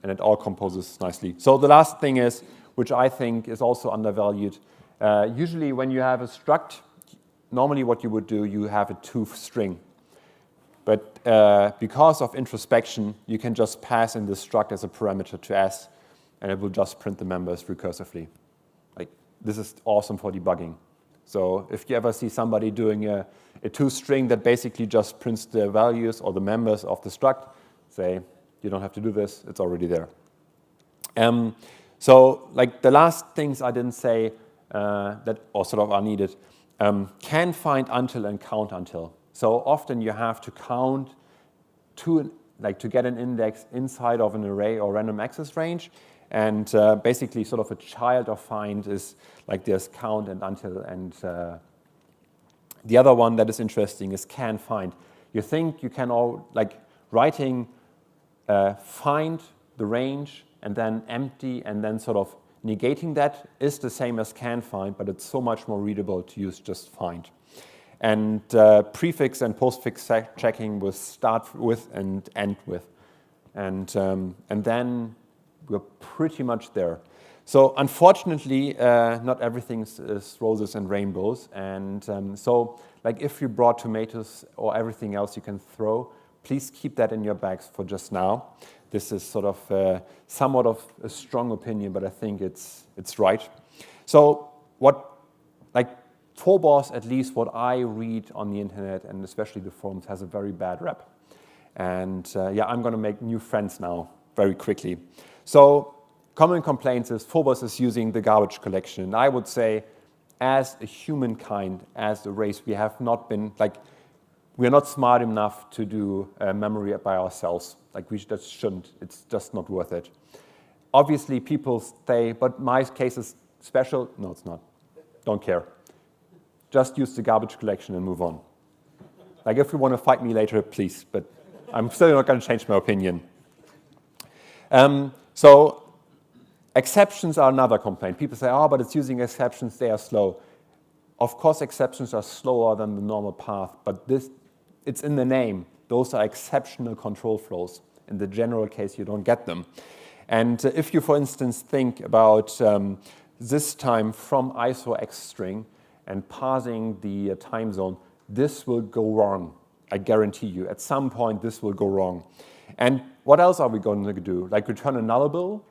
And it all composes nicely. So the last thing is, which I think is also undervalued, usually when you have a struct, normally what you would do, you have a to string. But because of introspection, you can just pass in this struct as a parameter to s, and it will just print the members recursively. Like, this is awesome for debugging. So if you ever see somebody doing a to string that basically just prints the values or the members of the struct, say, you don't have to do this, it's already there. So like the last things I didn't say that or sort of are needed, can find until and count until. So often you have to count to get an index inside of an array or random access range. And basically sort of a child of find is like there's count and until. And the other one that is interesting is can find. You think you can all, like writing find the range and then empty and then sort of negating that is the same as can find, but it's so much more readable to use just find. And prefix and postfix checking will start with and end with. And then we're pretty much there. So unfortunately, not everything is roses and rainbows. And so like if you brought tomatoes or everything else you can throw, please keep that in your bags for just now. This is sort of somewhat of a strong opinion, but I think it's right. So what, like Phobos, at least what I read on the internet and especially the forums, has a very bad rep. And yeah, I'm going to make new friends now very quickly. So common complaints is Phobos is using the garbage collection. And I would say as a humankind, as a race, we have not been, like, we're not smart enough to do memory by ourselves. Like, we just shouldn't. It's just not worth it. Obviously, people say, but my case is special. No, it's not. Don't care. Just use the garbage collection and move on. Like, if you want to fight me later, please. But I'm still not going to change my opinion. So exceptions are another complaint. People say, oh, but it's using exceptions, they are slow. Of course, exceptions are slower than the normal path, but it's in the name. Those are exceptional control flows. In the general case, you don't get them. And if you, for instance, think about this time from ISO X string and parsing the time zone, this will go wrong. I guarantee you. At some point, this will go wrong. And what else are we going to do? Like return a nullable,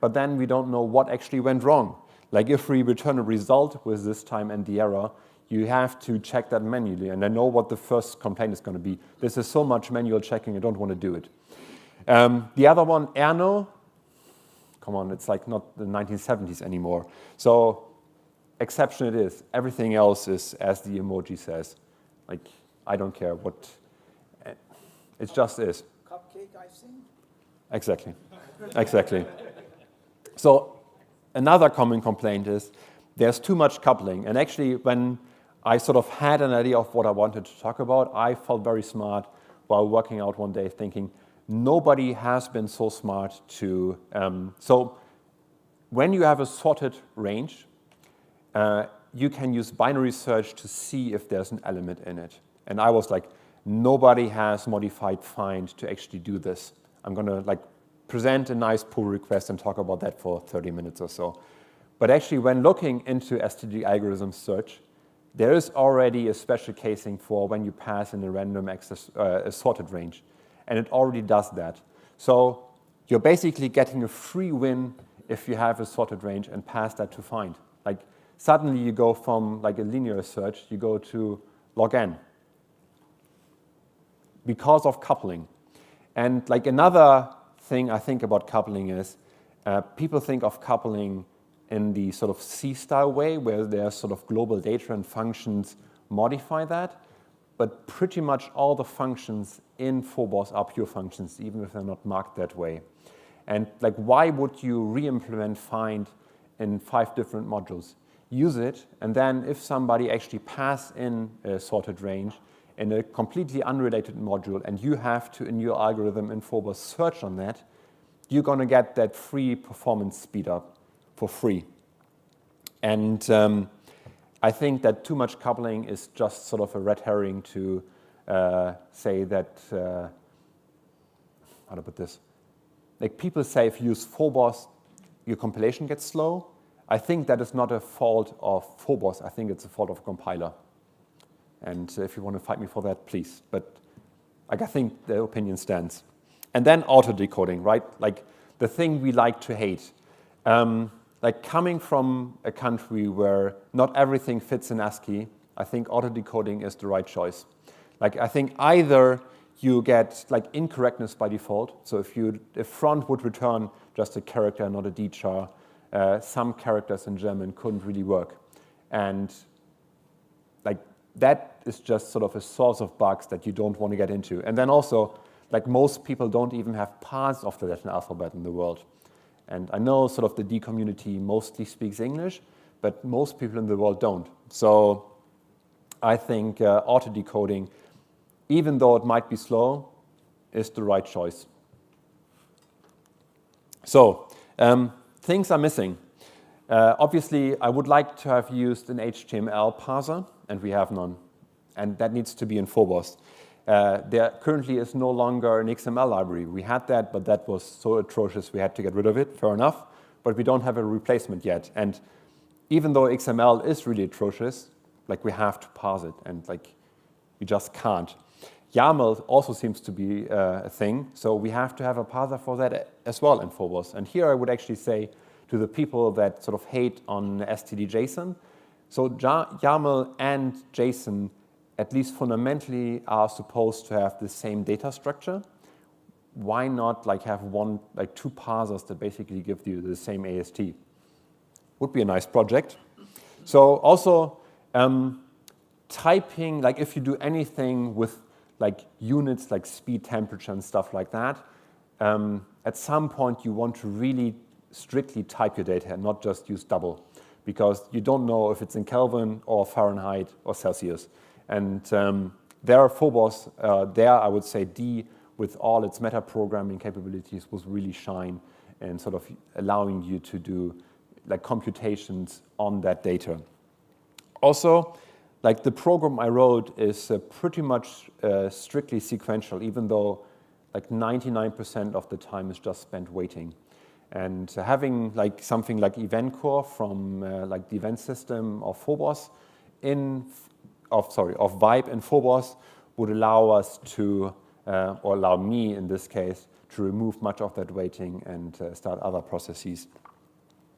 but then we don't know what actually went wrong. Like if we return a result with this time and the error, you have to check that manually. And I know what the first complaint is going to be. This is so much manual checking, I don't want to do it. The other one, Erno, come on, it's like not the 1970s anymore. So exception it is. Everything else is as the emoji says. Like, I don't care what, it just is. Cupcake icing? Exactly, exactly. So another common complaint is there's too much coupling. And actually, when I sort of had an idea of what I wanted to talk about, I felt very smart while working out one day thinking, nobody has been so smart to, so when you have a sorted range, you can use binary search to see if there's an element in it. And I was like, nobody has modified find to actually do this. I'm going to like present a nice pull request and talk about that for 30 minutes or so. But actually, when looking into STD algorithm search, there is already a special casing for when you pass in a random access, a sorted range. And it already does that. So you're basically getting a free win if you have a sorted range and pass that to find. Like suddenly you go from like a linear search, you go to log n because of coupling. And like another thing I think about coupling is people think of coupling in the sort of C-style way where there's sort of global data and functions modify that. but pretty much all the functions in Phobos are pure functions, even if they're not marked that way. And like, why would you re-implement find in 5 different modules? Use it, and then if somebody actually pass in a sorted range in a completely unrelated module, and you have to, in your algorithm in Phobos, search on that, you're going to get that free performance speed up for free. And I think that too much coupling is just sort of a red herring to say that, how to put this? Like, people say if you use Phobos, your compilation gets slow. I think that is not a fault of Phobos. I think it's a fault of a compiler. And if you want to fight me for that, please. But like, I think the opinion stands. And then auto-decoding, right? Like, the thing we like to hate. Like, coming from a country where not everything fits in ASCII, I think auto-decoding is the right choice. Like, I think either you get like incorrectness by default. So if front would return just a character, not a dchar, some characters in German couldn't really work. And like, that is just sort of a source of bugs that you don't want to get into. And then also, like, most people don't even have parts of the Latin alphabet in the world. And I know sort of the D community mostly speaks English, but most people in the world don't. So I think auto-decoding, even though it might be slow, is the right choice. So things are missing. Obviously, I would like to have used an HTML parser, and we have none. And that needs to be in Phobos. There currently is no longer an XML library. We had that, but that was so atrocious we had to get rid of it, fair enough. But we don't have a replacement yet. And even though XML is really atrocious, like, we have to parse it, and like, we just can't. YAML also seems to be a thing, so we have to have a parser for that as well in Phobos. And here I would actually say to the people that sort of hate on std.json, so YAML and JSON at least fundamentally are supposed to have the same data structure. Why not like have two parsers that basically give you the same AST? Would be a nice project. So also typing, like, if you do anything with like units like speed, temperature, and stuff like that, at some point you want to really strictly type your data and not just use double, because you don't know if it's in Kelvin or Fahrenheit or Celsius. And there, Phobos, I would say D, with all its meta-programming capabilities, was really shine and sort of allowing you to do like computations on that data. Also, like, the program I wrote is pretty much strictly sequential, even though like 99% of the time is just spent waiting. And having like something like event core from like the event system of Phobos of Vibe in Phobos would allow us to, or allow me in this case, to remove much of that waiting and start other processes.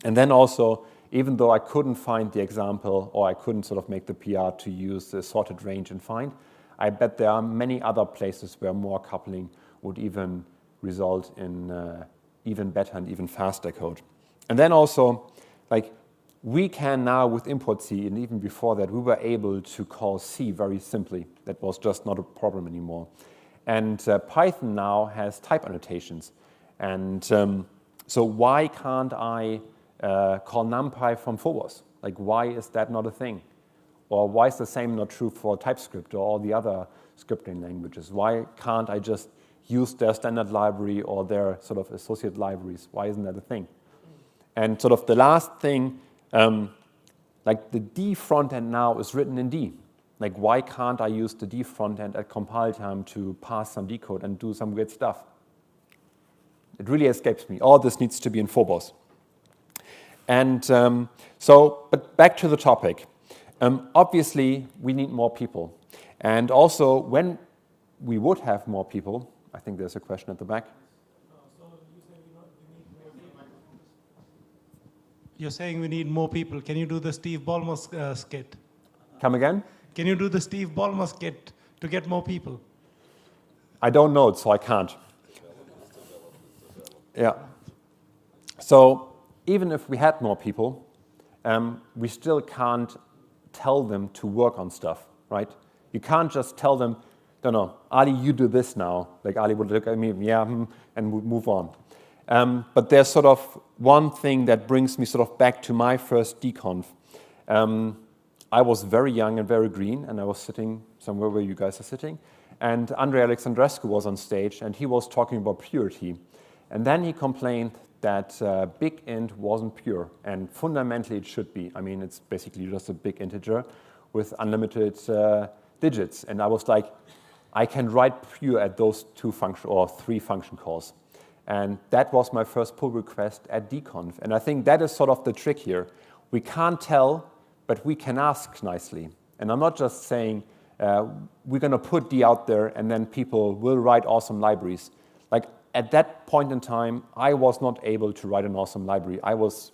And then also, even though I couldn't find the example, or I couldn't sort of make the PR to use the sorted range and find, I bet there are many other places where more coupling would even result in even better and even faster code. And then also, like, we can now with import C, and even before that, we were able to call C very simply. That was just not a problem anymore. And Python now has type annotations. And so why can't I call NumPy from Phobos? Like, why is that not a thing? Or why is the same not true for TypeScript or all the other scripting languages? Why can't I just use their standard library or their sort of associate libraries? Why isn't that a thing? And sort of the last thing, like, the D frontend now is written in D. Like, why can't I use the D frontend at compile time to pass some D code and do some weird stuff? It really escapes me. All this needs to be in Phobos. And but back to the topic. Obviously, we need more people. And also, when we would have more people, I think there's a question at the back. You're saying we need more people. Can you do the Steve Ballmer skit? Come again? Can you do the Steve Ballmer skit to get more people? I don't know it, so I can't. Yeah. So even if we had more people, we still can't tell them to work on stuff, right? You can't just tell them, no, Ali, you do this now. Like Ali would look at me, yeah, and would move on. But there's sort of one thing that brings me sort of back to my first DConf. I was very young and very green, and I was sitting somewhere where you guys are sitting, and Andrei Alexandrescu was on stage, and he was talking about purity. And then he complained that big int wasn't pure, and fundamentally it should be. I mean, it's basically just a big integer with unlimited digits. And I was like, I can write pure at those 2 function or 3 function calls. And that was my first pull request at DConf. And I think that is sort of the trick here. We can't tell, but we can ask nicely. And I'm not just saying we're going to put D out there and then people will write awesome libraries. Like at that point in time, I was not able to write an awesome library. I was,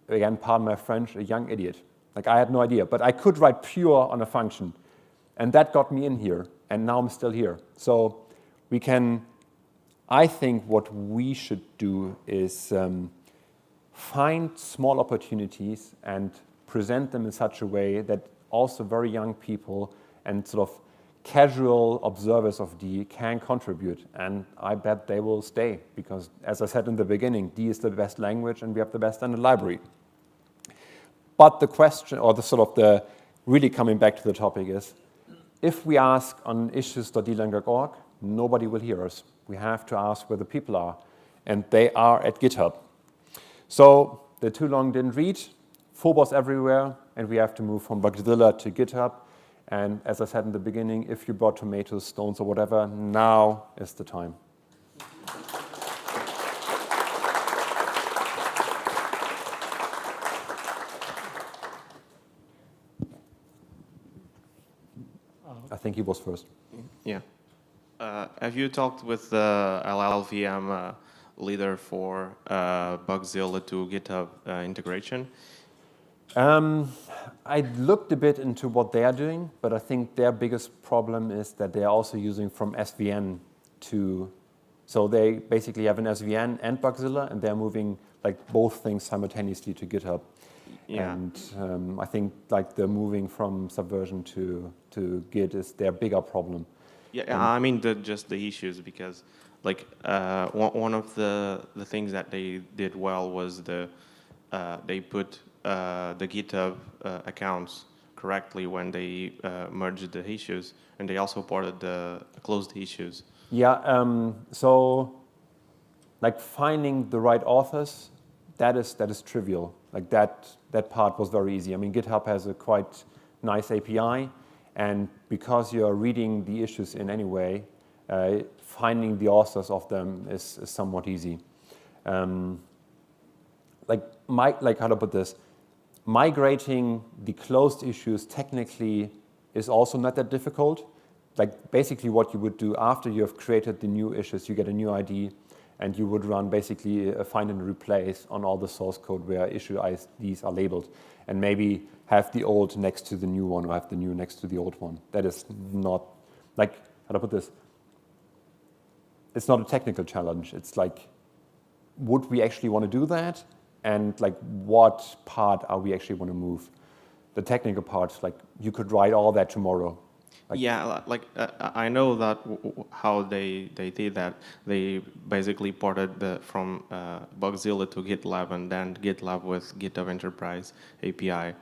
again, pardon my French, a young idiot. Like I had no idea, but I could write pure on a function. And that got me in here, and now I'm still here. So we can, I think what we should do is find small opportunities and present them in such a way that also very young people and sort of casual observers of D can contribute. And I bet they will stay, because as I said in the beginning, D is the best language and we have the best standard library. But the question, or the sort of the really coming back to the topic is, if we ask on issues.dlang.org, nobody will hear us. We have to ask where the people are, and they are at GitHub. So the too long didn't read, Phobos everywhere, and we have to move from Bugzilla to GitHub. And as I said in the beginning, if you brought tomatoes, stones, or whatever, now is the time. I think he was first. Yeah. Have you talked with the LLVM leader for Bugzilla to GitHub integration? I looked a bit into what they are doing, but I think their biggest problem is that they are also using from SVN to, so they basically have an SVN and Bugzilla, and they're moving like both things simultaneously to GitHub. Yeah. And I think like the moving from Subversion to Git is their bigger problem. Yeah, I mean just the issues, because like one of the things that they did well was they put the GitHub accounts correctly when they merged the issues, and they also ported the closed issues. Yeah, so like finding the right authors, that is trivial. Like that part was very easy. I mean, GitHub has a quite nice API, and because you are reading the issues in any way, finding the authors of them is somewhat easy. Like how to put this? Migrating the closed issues technically is also not that difficult. Like basically what you would do after you have created the new issues, you get a new ID, and you would run basically a find and replace on all the source code where issue IDs are labeled, and maybe have the old next to the new one or have the new next to the old one. That is not, like, how to put this? It's not a technical challenge. It's like, would we actually want to do that? And like, what part are we actually want to move? The technical part, like, you could write all that tomorrow. Like, yeah, like I know that how they did that. They basically ported from Bugzilla to GitLab, and then GitLab with GitHub Enterprise API,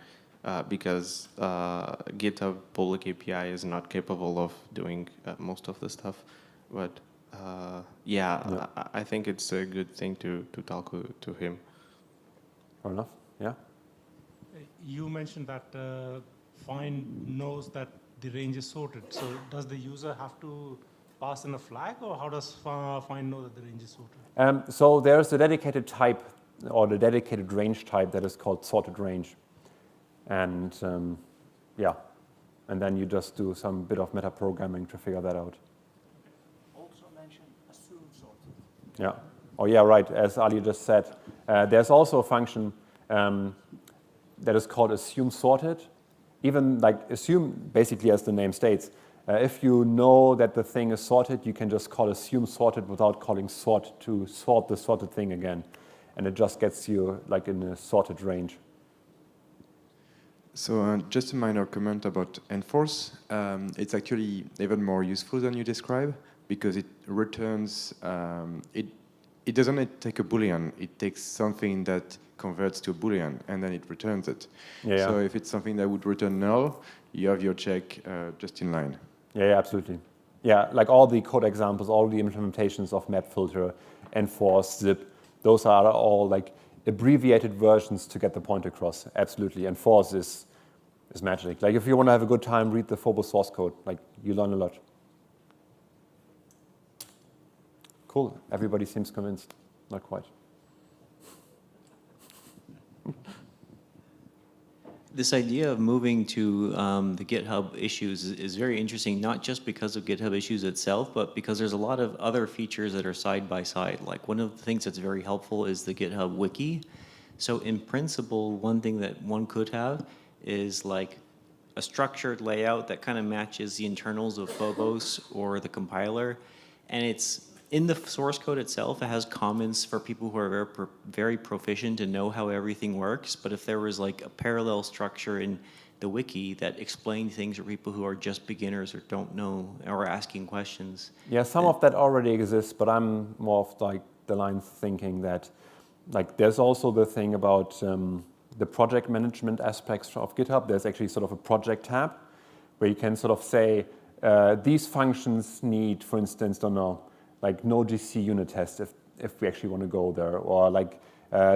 because GitHub public API is not capable of doing most of the stuff. But yeah, I think it's a good thing to talk to him. Fair enough. Yeah. You mentioned that Find knows that the range is sorted. So does the user have to pass in a flag, or how does Find know that the range is sorted? So there's a dedicated type, or the dedicated range type, that is called sorted range. And yeah, and then you just do some bit of meta-programming to figure that out. Also mention assume sorted. Yeah. Oh yeah, right. As Ali just said, there's also a function that is called assume sorted. Even like assume, basically as the name states, if you know that the thing is sorted, you can just call assume sorted without calling sort to sort the sorted thing again. And it just gets you like in a sorted range. So just a minor comment about enforce. It's actually even more useful than you describe because it returns, it doesn't take a Boolean, it takes something that converts to a Boolean and then it returns it. Yeah. So if it's something that would return null, you have your check just in line. Yeah, absolutely. Yeah, like all the code examples, all the implementations of map filter, enforce, zip, those are all like abbreviated versions to get the point across. Absolutely. Enforce is magic. Like if you want to have a good time, read the Phobos source code. Like you learn a lot. Cool. Everybody seems convinced. Not quite. This idea of moving to the GitHub issues is very interesting, not just because of GitHub issues itself, but because there's a lot of other features that are side by side. Like one of the things that's very helpful is the GitHub wiki. So in principle, one thing that one could have is like a structured layout that kind of matches the internals of Phobos or the compiler. And it's in the source code itself, it has comments for people who are very proficient and know how everything works. But if there was like a parallel structure in the wiki that explained things for people who are just beginners or don't know or asking questions. Yeah, some of that already exists, but I'm more of like the line thinking that like there's also the thing about the project management aspects of GitHub. There's actually sort of a project tab where you can sort of say these functions need, for instance, don't know, like no GC unit test if we actually want to go there, or like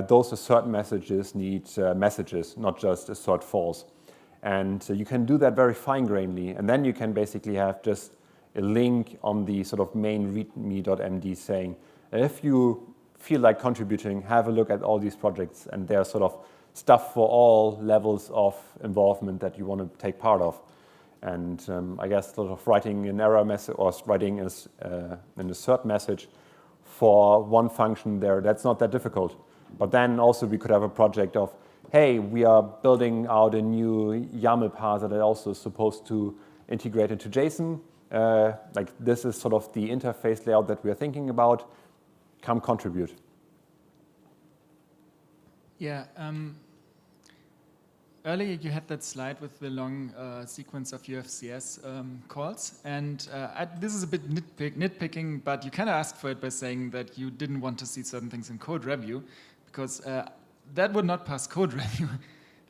those assert messages need messages, not just assert false. And you can do that very fine-grainedly, and then you can basically have just a link on the sort of main readme.md saying, if you feel like contributing, have a look at all these projects, and they're sort of stuff for all levels of involvement that you want to take part of. And I guess sort of writing an error message or writing an assert message for one function there, that's not that difficult. But then also we could have a project of, hey, we are building out a new YAML parser that also is supposed to integrate into JSON. Like this is sort of the interface layout that we are thinking about. Come contribute. Yeah. Earlier you had that slide with the long sequence of UFCS calls, and this is a bit nitpicking, but you kind of asked for it by saying that you didn't want to see certain things in code review, because that would not pass code review.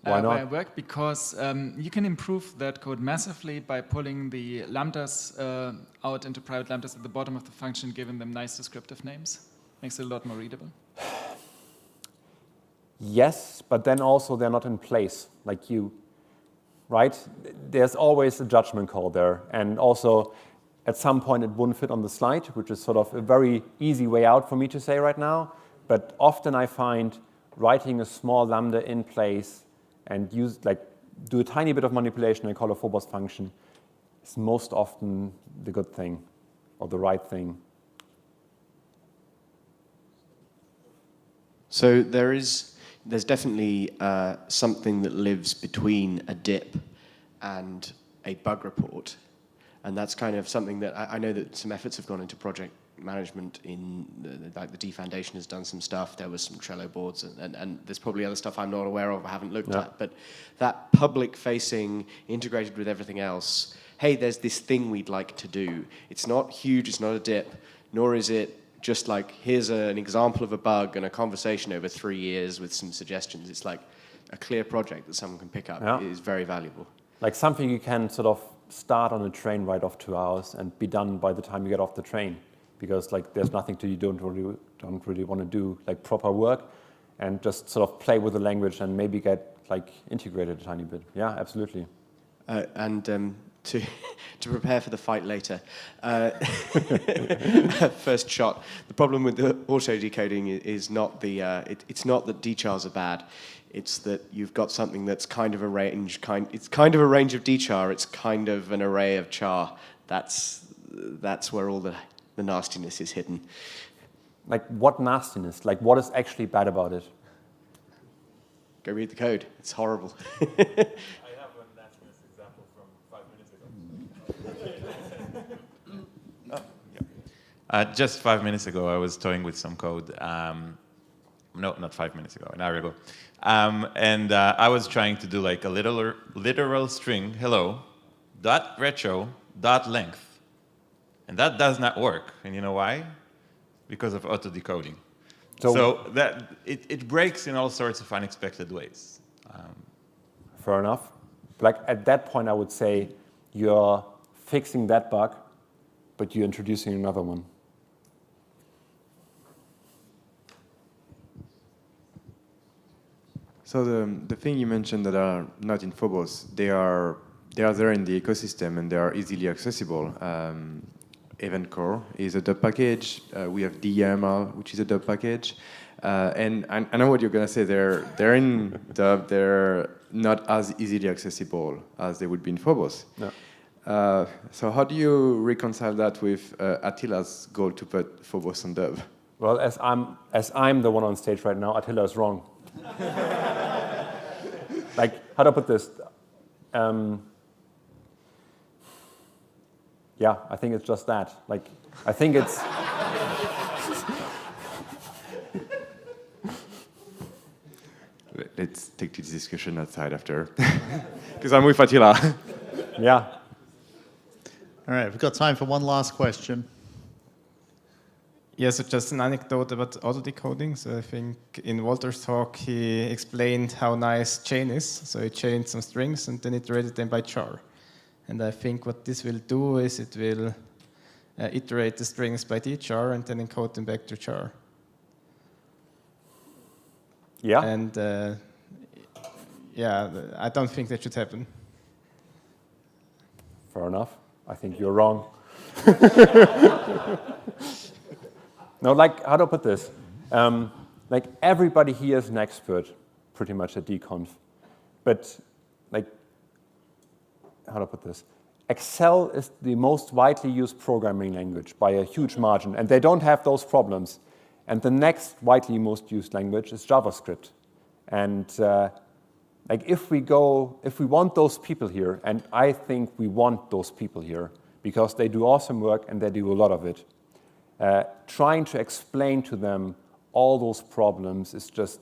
Why not? By work, because you can improve that code massively by pulling the lambdas out into private lambdas at the bottom of the function, giving them nice descriptive names. Makes it a lot more readable. Yes, but then also they're not in place, like you, right? There's always a judgment call there. And also, at some point it wouldn't fit on the slide, which is sort of a very easy way out for me to say right now. But often I find writing a small lambda in place and do a tiny bit of manipulation and call a Phobos function is most often the good thing or the right thing. So there's definitely something that lives between a dip and a bug report. And that's kind of something that I know that some efforts have gone into project management like the D Foundation has done some stuff. There was some Trello boards and there's probably other stuff I'm not aware of, I haven't looked at. But that public facing, integrated with everything else, hey, there's this thing we'd like to do. It's not huge, it's not a dip, nor is it just like, here's an example of a bug and a conversation over 3 years with some suggestions. It's like a clear project that someone can pick up is very valuable. Like something you can sort of start on a train ride of 2 hours and be done by the time you get off the train. Because like there's nothing you don't really want to do like proper work, and just sort of play with the language and maybe get like integrated a tiny bit. Yeah, absolutely. To prepare for the fight later, first shot. The problem with the auto decoding is not it's not that dchars are bad. It's that you've got something that's kind of a range. It's kind of a range of dchar. It's kind of an array of char. That's where all the nastiness is hidden. Like what nastiness? Like what is actually bad about it? Go read the code. It's horrible. Just 5 minutes ago, I was toying with some code. no, not 5 minutes ago, an hour ago. And I was trying to do like a literal string, hello, dot retro, dot length. And that does not work. And you know why? Because of auto-decoding. So that it breaks in all sorts of unexpected ways. Fair enough. Like at that point, I would say you're fixing that bug, but you're introducing another one. So the thing you mentioned that are not in Phobos, they are there in the ecosystem and they are easily accessible. Event Core is a dub package. We have DML, which is a dub package. And I know what you're going to say. They're in dub. They're not as easily accessible as they would be in Phobos. No. So how do you reconcile that with Attila's goal to put Phobos on dub? Well, as I'm the one on stage right now, Attila is wrong. Like, how do I put this? Yeah, I think it's just that. Like, I think it's... Let's take this discussion outside after. Because I'm with Attila. Yeah. All right, we've got time for one last question. Yeah, so just an anecdote about auto-decoding. So I think in Walter's talk, he explained how nice chain is. So he chained some strings and then iterated them by char. And I think what this will do is it will iterate the strings by dchar and then encode them back to char. Yeah. And yeah, I don't think that should happen. Fair enough. I think you're wrong. No, like, how do I put this? Like, everybody here is an expert, pretty much, at DConf. But, like, how do I put this? Excel is the most widely used programming language by a huge margin, and they don't have those problems. And the next widely most used language is JavaScript. And like, if we want those people here, and I think we want those people here, because they do awesome work and they do a lot of it, trying to explain to them all those problems is just,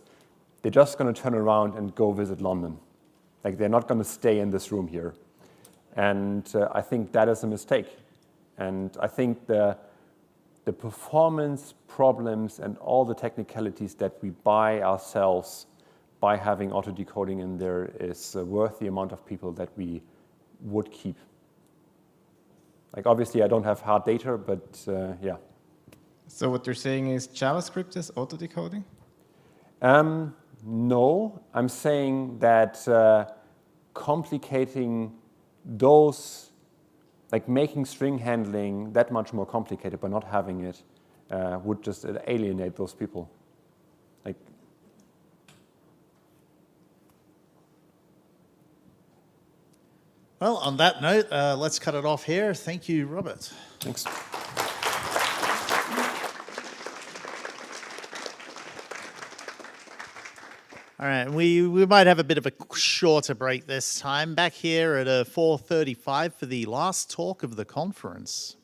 they're just going to turn around and go visit London. Like, they're not going to stay in this room here. And I think that is a mistake. And I think the performance problems and all the technicalities that we buy ourselves by having auto-decoding in there is worth the amount of people that we would keep. Like, obviously, I don't have hard data, but yeah. So what you're saying is JavaScript is auto-decoding? No, I'm saying that complicating those, like making string handling that much more complicated by not having it would just alienate those people. Like, well, on that note, let's cut it off here. Thank you, Robert. Thanks. All right, we might have a bit of a shorter break this time. Back here at 4:35 for the last talk of the conference.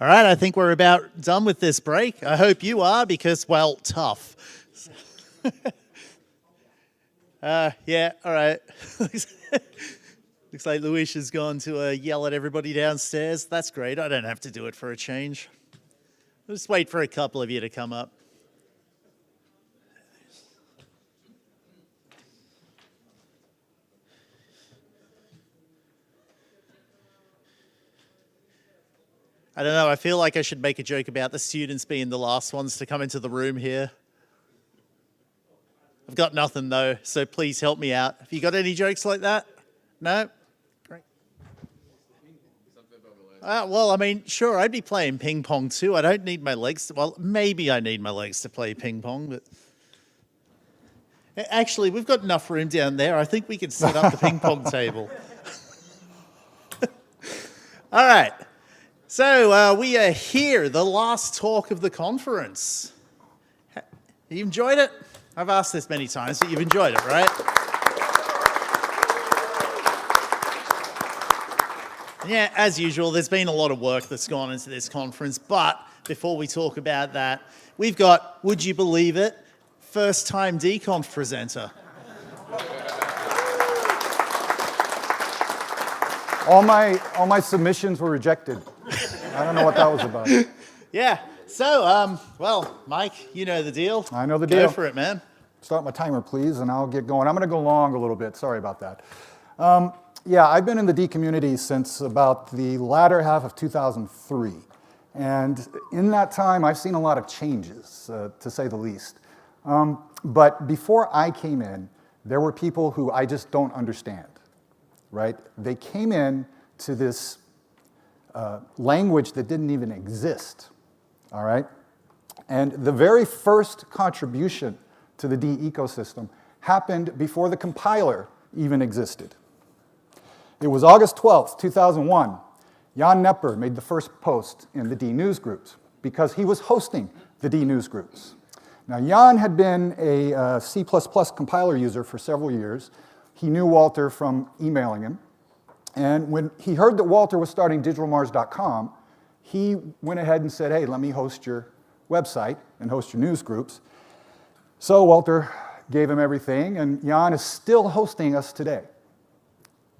All right, I think we're about done with this break. I hope you are, because, well, tough. Yeah, all right. Looks like Luis has gone to yell at everybody downstairs. That's great. I don't have to do it for a change. I'll just wait for a couple of you to come up. I don't know, I feel like I should make a joke about the students being the last ones to come into the room here. I've got nothing though, so please help me out. Have you got any jokes like that? No? Great. Well, I mean, sure, I'd be playing ping pong too. I don't need my legs to, well, maybe I need my legs to play ping pong, but... Actually, we've got enough room down there. I think we could set up the ping pong table. All right. So we are here, the last talk of the conference. You enjoyed it? I've asked this many times, but you've enjoyed it, right? Yeah, as usual, there's been a lot of work that's gone into this conference, but before we talk about that, we've got, would you believe it, first-time DConf presenter. All my submissions were rejected. I don't know what that was about. Yeah. So, well, Mike, you know the deal. I know the deal. Go for it, man. Start my timer, please, and I'll get going. I'm going to go long a little bit. Sorry about that. Yeah, I've been in the D community since about the latter half of 2003. And in that time, I've seen a lot of changes, to say the least. But before I came in, there were people who I just don't understand, right? They came in to this language that didn't even exist, all right? And the very first contribution to the D ecosystem happened before the compiler even existed. It was August 12th, 2001. Jan Nepper made the first post in the D news groups because he was hosting the D news groups. Now, Jan had been a C++ compiler user for several years. He knew Walter from emailing him. And when he heard that Walter was starting digitalmars.com, he went ahead and said, hey, let me host your website and host your news groups. So Walter gave him everything, and Jan is still hosting us today.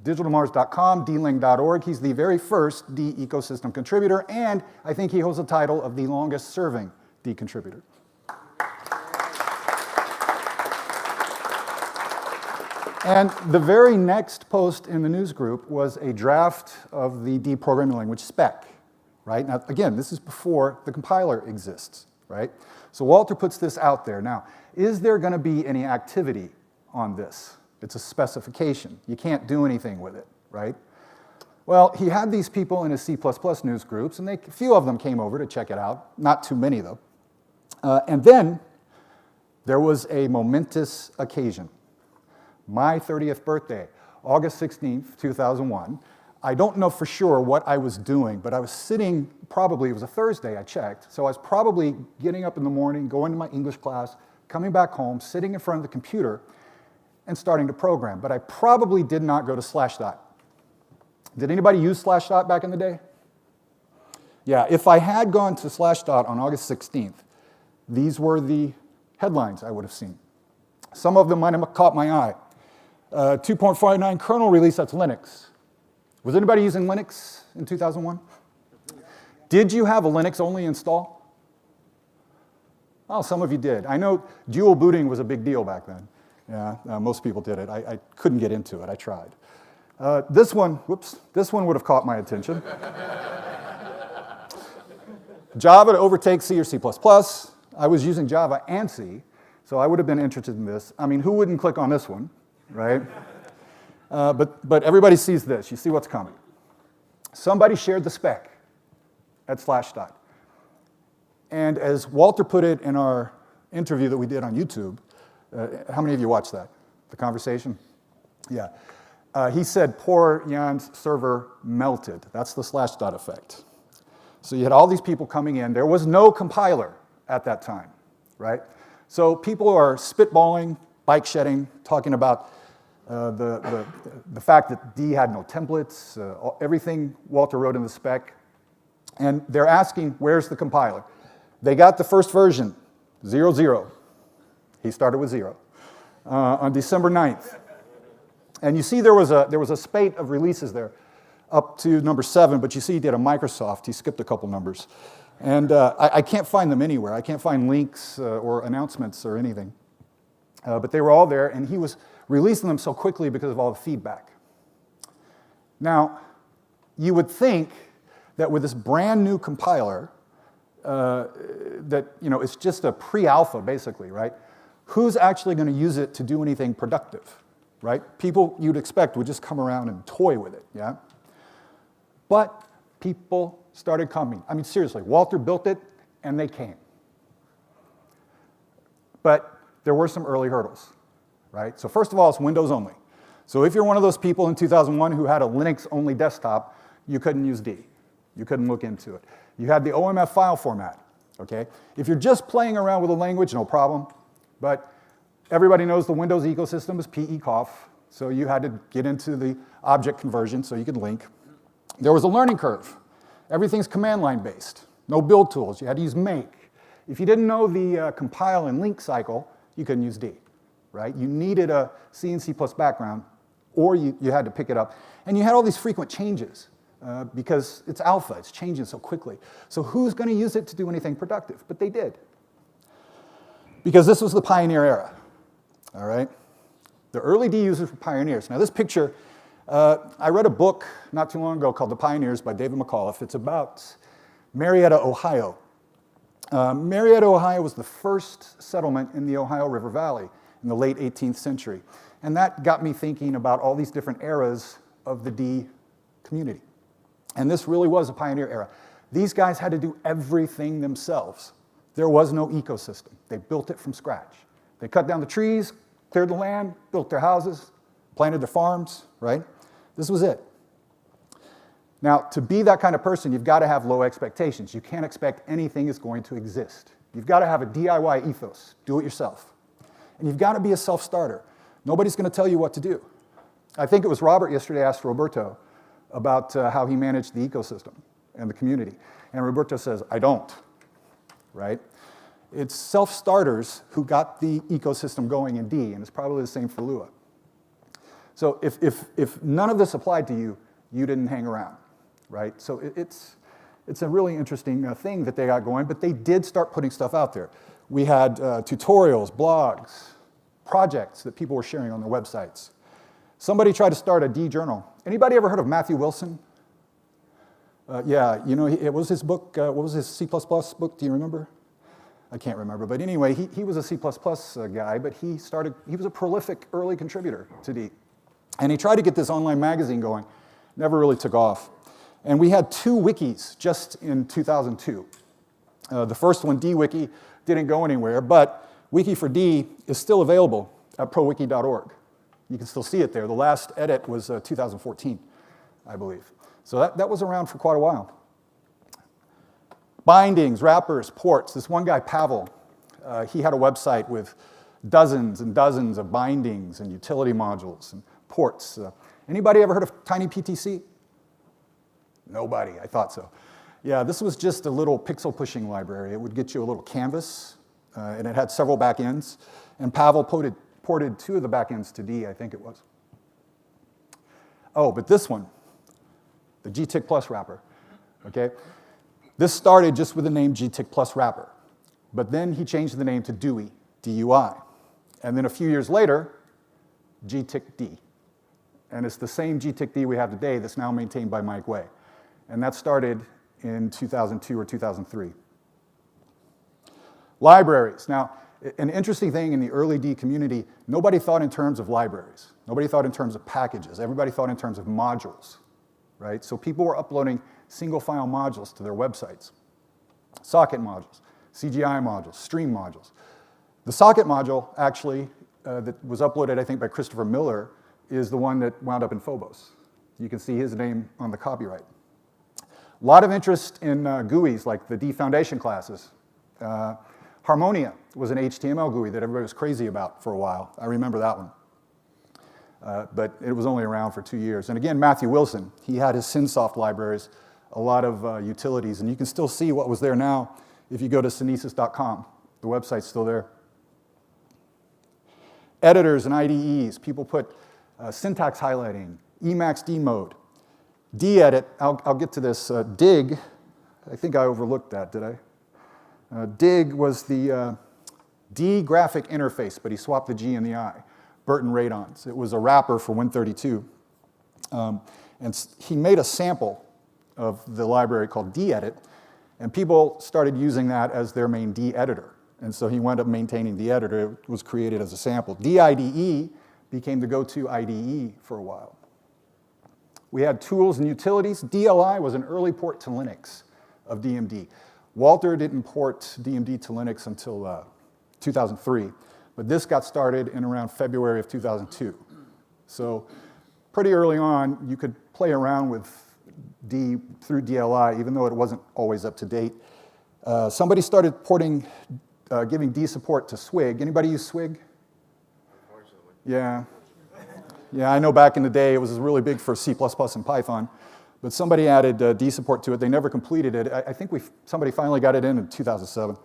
digitalmars.com, dling.org. He's the very first D ecosystem contributor, and I think he holds the title of the longest serving D contributor. And the very next post in the news group was a draft of the D programming language spec, right? Now, again, this is before the compiler exists, right? So Walter puts this out there. Now, is there going to be any activity on this? It's a specification. You can't do anything with it, right? Well, he had these people in his C++ news groups, and a few of them came over to check it out. Not too many, though. And then there was a momentous occasion. My 30th birthday, August 16th, 2001. I don't know for sure what I was doing, but I was sitting, probably, it was a Thursday, I checked, so I was probably getting up in the morning, going to my English class, coming back home, sitting in front of the computer, and starting to program. But I probably did not go to Slashdot. Did anybody use Slashdot back in the day? Yeah, if I had gone to Slashdot on August 16th, these were the headlines I would have seen. Some of them might have caught my eye. 2.59 kernel release, that's Linux. Was anybody using Linux in 2001? Did you have a Linux-only install? Oh, some of you did. I know dual booting was a big deal back then. Yeah, most people did it. I couldn't get into it. I tried. This one would have caught my attention. Java to overtake C or C++. I was using Java and C, so I would have been interested in this. I mean, who wouldn't click on this one, right? But everybody sees this. You see what's coming. Somebody shared the spec at Slashdot. And as Walter put it in our interview that we did on YouTube, how many of you watched that, the conversation? Yeah. He said, poor Jan's server melted. That's the Slashdot effect. So you had all these people coming in. There was no compiler at that time, right? So people are spitballing, bike shedding, talking about the fact that D had no templates, everything Walter wrote in the spec. And they're asking, where's the compiler? They got the first version, 0.0. He started with 0 on December 9th. And you see there was a spate of releases there up to number 7, but you see he did a Microsoft. He skipped a couple numbers. And I can't find them anywhere. I can't find links or announcements or anything. But they were all there, and he was releasing them so quickly because of all the feedback. Now, you would think that with this brand new compiler, that it's just a pre-alpha, basically, right? Who's actually going to use it to do anything productive, right? People you'd expect would just come around and toy with it, yeah? But people started coming. I mean, seriously, Walter built it, and they came. But there were some early hurdles, right? So first of all, it's Windows only. So if you're one of those people in 2001 who had a Linux-only desktop, you couldn't use D. You couldn't look into it. You had the OMF file format, okay? If you're just playing around with a language, no problem. But everybody knows the Windows ecosystem is PECOF, so you had to get into the object conversion so you could link. There was a learning curve. Everything's command line based. No build tools. You had to use make. If you didn't know the compile and link cycle, you couldn't use D, right? You needed a C and C+ background, or you had to pick it up. And you had all these frequent changes because it's alpha. It's changing so quickly. So who's going to use it to do anything productive? But they did. Because this was the pioneer era, all right? The early D users were pioneers. Now this picture, I read a book not too long ago called The Pioneers by David McAuliffe. It's about Marietta, Ohio. Marietta, Ohio was the first settlement in the Ohio River Valley in the late 18th century. And that got me thinking about all these different eras of the D community. And this really was a pioneer era. These guys had to do everything themselves. There was no ecosystem. They built it from scratch. They cut down the trees, cleared the land, built their houses, planted their farms, right? This was it. Now, to be that kind of person, you've got to have low expectations. You can't expect anything is going to exist. You've got to have a DIY ethos, do it yourself. And you've got to be a self-starter. Nobody's going to tell you what to do. I think it was Robert yesterday asked Roberto about how he managed the ecosystem and the community. And Roberto says, I don't, right? It's self-starters who got the ecosystem going in D, and it's probably the same for Lua. So if none of this applied to you, you didn't hang around, right? So it's a really interesting thing that they got going, but they did start putting stuff out there. We had tutorials, blogs, projects that people were sharing on their websites. Somebody tried to start a D journal. Anybody ever heard of Matthew Wilson? Yeah, you know, it was his book, what was his C++ book, do you remember? I can't remember, but anyway, he was a C++ guy, but he was a prolific early contributor to D. And he tried to get this online magazine going, never really took off. And we had 2 wikis just in 2002. The first one, DWiki, didn't go anywhere, but Wiki for D is still available at prowiki.org. You can still see it there. The last edit was 2014, I believe. So that was around for quite a while. Bindings, wrappers, ports. This one guy, Pavel, he had a website with dozens and dozens of bindings and utility modules and ports. Anybody ever heard of TinyPTC? Nobody, I thought so. Yeah, this was just a little pixel pushing library. It would get you a little canvas, and it had several backends. And Pavel ported 2 of the backends to D, I think it was. Oh, but this one, the GTIC Plus wrapper, okay? This started just with the name GTIC Plus wrapper, but then he changed the name to DUI, D-U-I. And then a few years later, GTIC D. And it's the same GTIC D we have today that's now maintained by Mike Way. And that started in 2002 or 2003. Libraries. Now, an interesting thing in the early D community, nobody thought in terms of libraries. Nobody thought in terms of packages. Everybody thought in terms of modules, right? So people were uploading single file modules to their websites. Socket modules, CGI modules, stream modules. The socket module, actually, that was uploaded, I think, by Christopher Miller, is the one that wound up in Phobos. You can see his name on the copyright. A lot of interest in GUIs, like the D Foundation classes. Harmonia was an HTML GUI that everybody was crazy about for a while. I remember that one. But it was only around for 2 years. And again, Matthew Wilson, he had his Synsoft libraries a lot of utilities. And you can still see what was there now if you go to synesis.com. The website's still there. Editors and IDEs, people put syntax highlighting, Emacs D mode, D-edit, I'll get to this, dig, I think I overlooked that, did I? Dig was the D graphic interface, but he swapped the G and the I, Burton Radons. It was a wrapper for Win32. And he made a sample of the library called D-edit, and people started using that as their main D editor. And so he wound up maintaining the editor. It was created as a sample. DIDE became the go-to IDE for a while. We had tools and utilities. DLI was an early port to Linux of DMD. Walter didn't port DMD to Linux until 2003, but this got started in around February of 2002. So pretty early on, you could play around with D through DLI, even though it wasn't always up to date. Somebody started porting, giving D support to Swig. Anybody use Swig? Yeah. Yeah, I know back in the day it was really big for C++ and Python, but somebody added D support to it. They never completed it. I think somebody finally got it in 2007.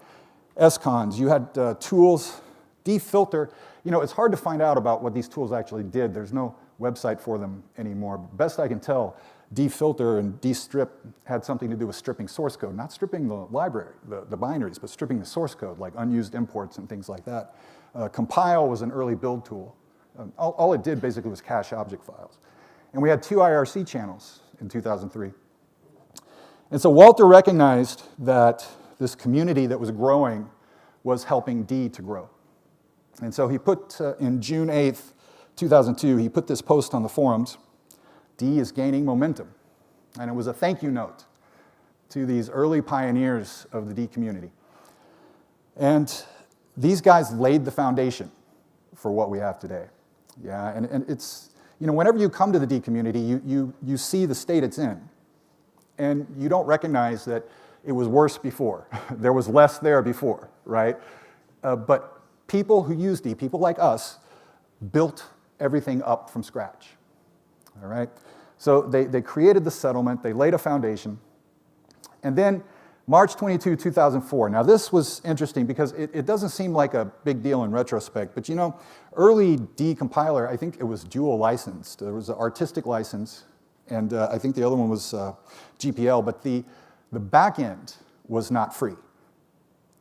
SCons, you had tools, D-filter. You know, it's hard to find out about what these tools actually did. There's no website for them anymore. Best I can tell, D-filter and D-strip had something to do with stripping source code, not stripping the library, the binaries, but stripping the source code, like unused imports and things like that. Compile was an early build tool. All it did basically was cache object files. And we had 2 IRC channels in 2003. And so Walter recognized that this community that was growing was helping D to grow. And so he put, in June 8th, 2002, he put this post on the forums, D is gaining momentum. And it was a thank you note to these early pioneers of the D community. And these guys laid the foundation for what we have today. Yeah, and it's, you know, whenever you come to the D community, you see the state it's in. And you don't recognize that it was worse before. There was less there before, right? But people who use D, people like us, built everything up from scratch, all right? So they created the settlement, they laid a foundation, and then March 22, 2004. Now this was interesting because it doesn't seem like a big deal in retrospect, but you know, early D compiler, I think it was dual licensed. There was an artistic license, and I think the other one was GPL, but the back end was not free.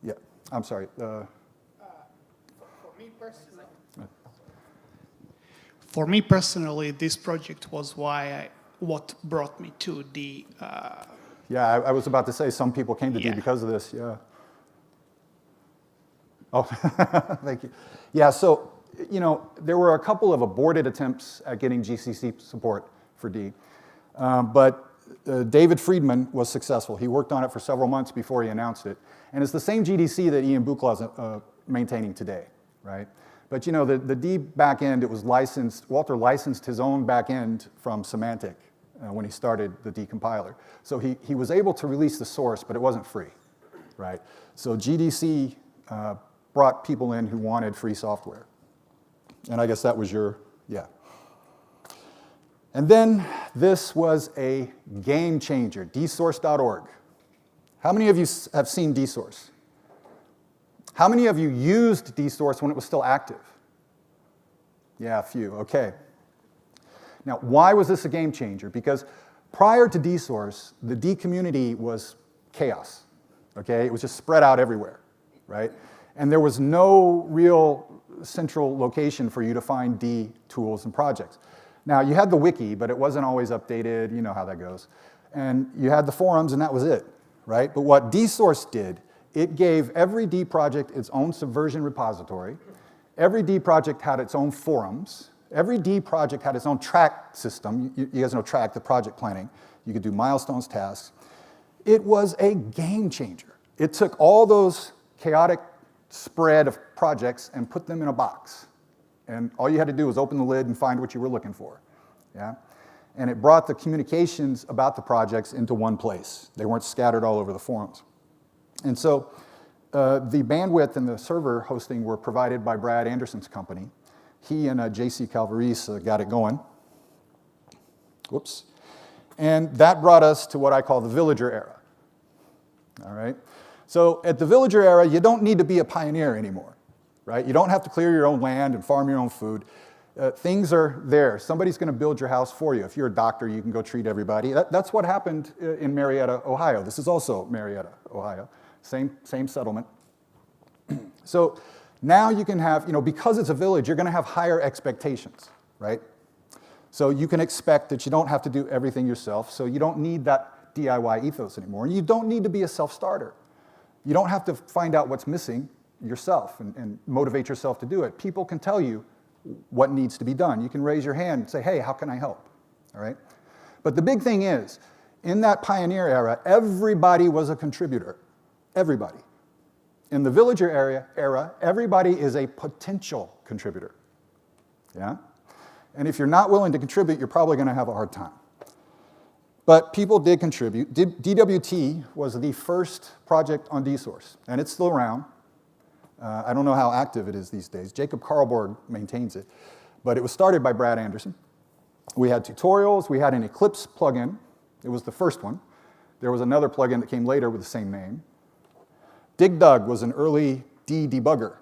Yeah, I'm sorry. For me personally, this project was what brought me to the. Yeah, I was about to say some people came to D because of this. Yeah. Oh, thank you. Yeah, so you know there were a couple of aborted attempts at getting GCC support for D, but David Friedman was successful. He worked on it for several months before he announced it, and it's the same GDC that Ian Buchla is maintaining today, right? But you know, the D backend, it was licensed, Walter licensed his own backend from Symantec when he started the D compiler. So he was able to release the source, but it wasn't free, right? So GDC brought people in who wanted free software. And I guess that was your, yeah. And then this was a game changer, dsource.org. How many of you have seen dsource? How many of you used dsource when it was still active? Yeah, a few, okay. Now, why was this a game changer? Because prior to dsource, the D community was chaos, okay? It was just spread out everywhere, right? And there was no real central location for you to find D tools and projects. Now, you had the wiki, but it wasn't always updated, you know how that goes. And you had the forums, and that was it, right? But what dsource did, it gave every D project its own Subversion repository. Every D project had its own forums. Every D project had its own track system. You guys know track, the project planning. You could do milestones, tasks. It was a game changer. It took all those chaotic spread of projects and put them in a box. And all you had to do was open the lid and find what you were looking for. Yeah? And it brought the communications about the projects into one place. They weren't scattered all over the forums. And so the bandwidth and the server hosting were provided by Brad Anderson's company. He and JC Calvarese got it going. Whoops. And that brought us to what I call the villager era. All right? So at the villager era, you don't need to be a pioneer anymore, right? You don't have to clear your own land and farm your own food. Things are there. Somebody's going to build your house for you. If you're a doctor, you can go treat everybody. That's what happened in Marietta, Ohio. This is also Marietta, Ohio. Same settlement. So now you can have, because it's a village, you're going to have higher expectations, right? So you can expect that you don't have to do everything yourself, so you don't need that DIY ethos anymore. And you don't need to be a self-starter. You don't have to find out what's missing yourself and motivate yourself to do it. People can tell you what needs to be done. You can raise your hand and say, hey, how can I help? All right? But the big thing is, in that pioneer era, everybody was a contributor. Everybody. In the villager era, everybody is a potential contributor. Yeah? And if you're not willing to contribute, you're probably going to have a hard time. But people did contribute. DWT was the first project on DSource, and it's still around. I don't know how active it is these days. Jacob Karlborg maintains it. But it was started by Brad Anderson. We had tutorials. We had an Eclipse plugin. It was the first one. There was another plugin that came later with the same name. DigDug was an early D debugger.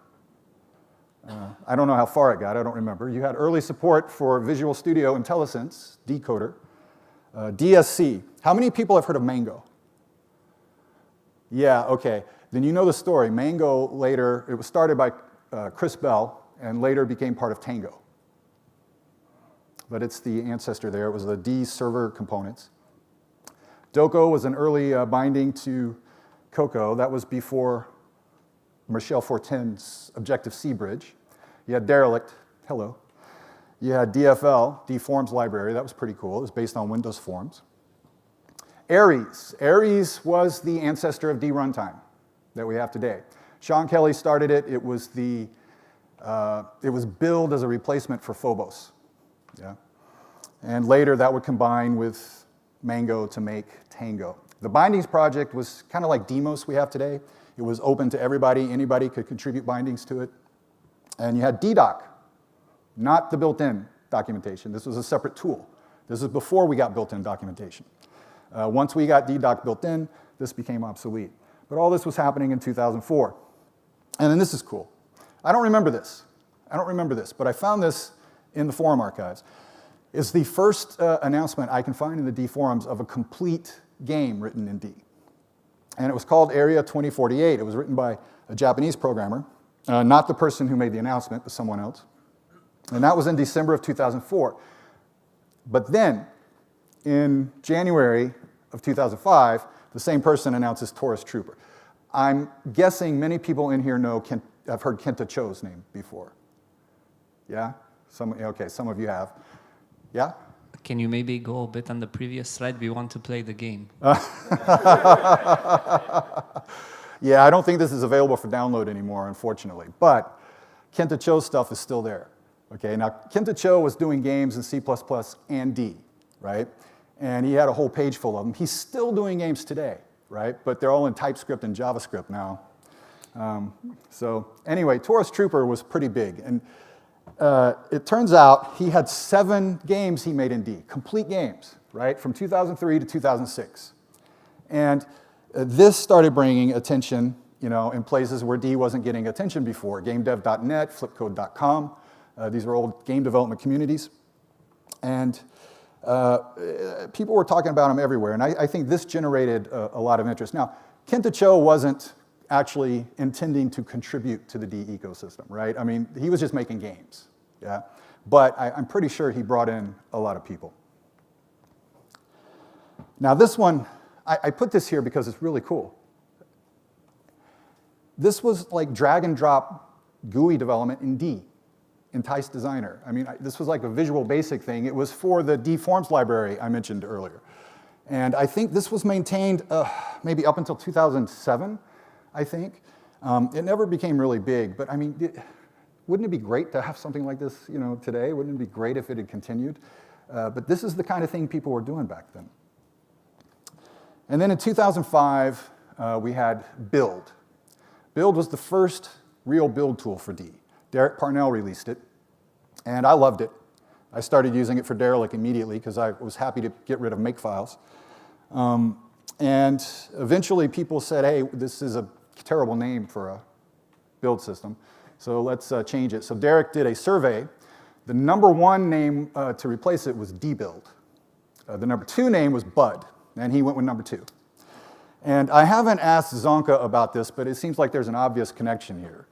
I don't know how far it got. I don't remember. You had early support for Visual Studio IntelliSense, Decoder. DSC. How many people have heard of Mango? Yeah, okay. Then you know the story. Mango later, it was started by Chris Bell and later became part of Tango. But it's the ancestor there. It was the D server components. Doco was an early binding to Cocoa. That was before Michel Fortin's Objective-C bridge. You had Derelict. Hello. You had DFL, DForms library. That was pretty cool. It was based on Windows Forms. Aries. Aries was the ancestor of D-Runtime that we have today. Sean Kelly started it. It was billed as a replacement for Phobos. Yeah. And later that would combine with Mango to make Tango. The bindings project was kind of like Demos we have today. It was open to everybody. Anybody could contribute bindings to it. And you had DDoc, not the built-in documentation. This was a separate tool. This is before we got built-in documentation. Once we got DDoc built in, this became obsolete. But all this was happening in 2004. And then this is cool. I don't remember this. But I found this in the forum archives. It's the first announcement I can find in the D forums of a complete game written in D. And it was called Area 2048. It was written by a Japanese programmer, not the person who made the announcement, but someone else. And that was in December of 2004. But then, in January of 2005, the same person announces Taurus Trooper. I'm guessing many people in here have heard Kenta Cho's name before. Yeah? Okay, some of you have. Yeah? Can you maybe go a bit on the previous slide? We want to play the game. Yeah, I don't think this is available for download anymore, unfortunately. But Kenta Cho's stuff is still there. Okay, now Kenta Cho was doing games in C++ and D, right? And he had a whole page full of them. He's still doing games today, right? But they're all in TypeScript and JavaScript now. So anyway, Taurus Trooper was pretty big. And it turns out he had 7 games he made in D, complete games, right? From 2003 to 2006. And this started bringing attention, in places where D wasn't getting attention before. GameDev.net, Flipcode.com. These were old game development communities. And people were talking about him everywhere. And I think this generated a lot of interest. Now, Kenta Cho wasn't actually intending to contribute to the D ecosystem, right? I mean, he was just making games, yeah? But I'm pretty sure he brought in a lot of people. Now this one, I put this here because it's really cool. This was like drag and drop GUI development in D. Entice Designer. I mean, this was like a Visual Basic thing. It was for the DForms library I mentioned earlier. And I think this was maintained maybe up until 2007, I think. It never became really big, but I mean, wouldn't it be great to have something like this today? Wouldn't it be great if it had continued? But this is the kind of thing people were doing back then. And then in 2005, we had Build. Build was the first real build tool for D. Derek Parnell released it, and I loved it. I started using it for Derelict immediately because I was happy to get rid of makefiles. And eventually people said, hey, this is a terrible name for a build system, so let's change it. So Derek did a survey. The number one name to replace it was dbuild. The number two name was Bud, and he went with number two. And I haven't asked Zonka about this, but it seems like there's an obvious connection here.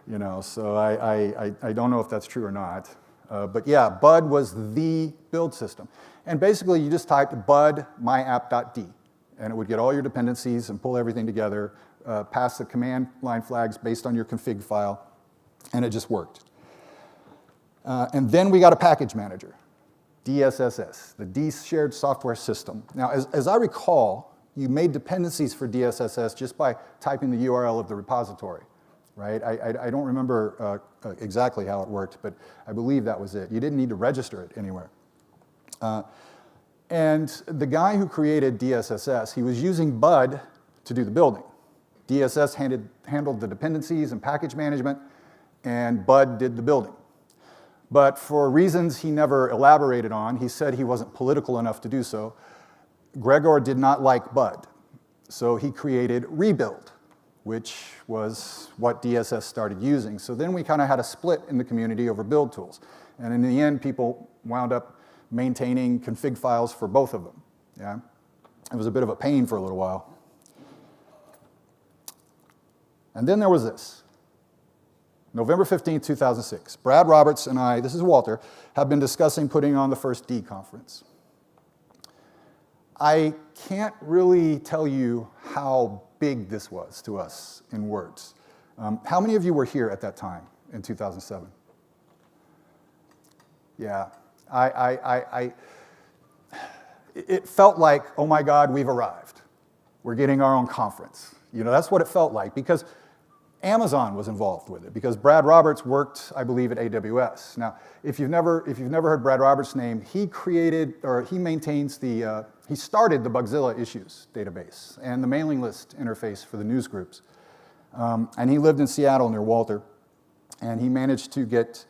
You know, so I don't know if that's true or not. But yeah, Bud was the build system. And basically, you just typed bud myapp.d, and it would get all your dependencies and pull everything together, pass the command line flags based on your config file, and it just worked. And then we got a package manager, DSSS, the D Shared Software System. Now, as I recall, you made dependencies for DSSS just by typing the URL of the repository, right? I don't remember exactly how it worked, but I believe that was it. You didn't need to register it anywhere. And the guy who created DSSS, he was using Bud to do the building. DSS handled the dependencies and package management, and Bud did the building. But for reasons he never elaborated on, he said he wasn't political enough to do so. Gregor did not like Bud, so he created Rebuild, which was what DSS started using. So then we kind of had a split in the community over build tools. And in the end, people wound up maintaining config files for both of them. Yeah? It was a bit of a pain for a little while. And then there was this. November 15, 2006. Brad Roberts and I, this is Walter, have been discussing putting on the first D conference. I can't really tell you how big this was to us in words. How many of you were here at that time in 2007? Yeah, it felt like, oh my God, we've arrived. We're getting our own conference. You know, that's what it felt like, because Amazon was involved with it, because Brad Roberts worked, I believe, at AWS. Now, if you've never heard Brad Roberts' name, he maintains he started the Bugzilla issues database and the mailing list interface for the news groups. And he lived in Seattle near Walter, and he managed to get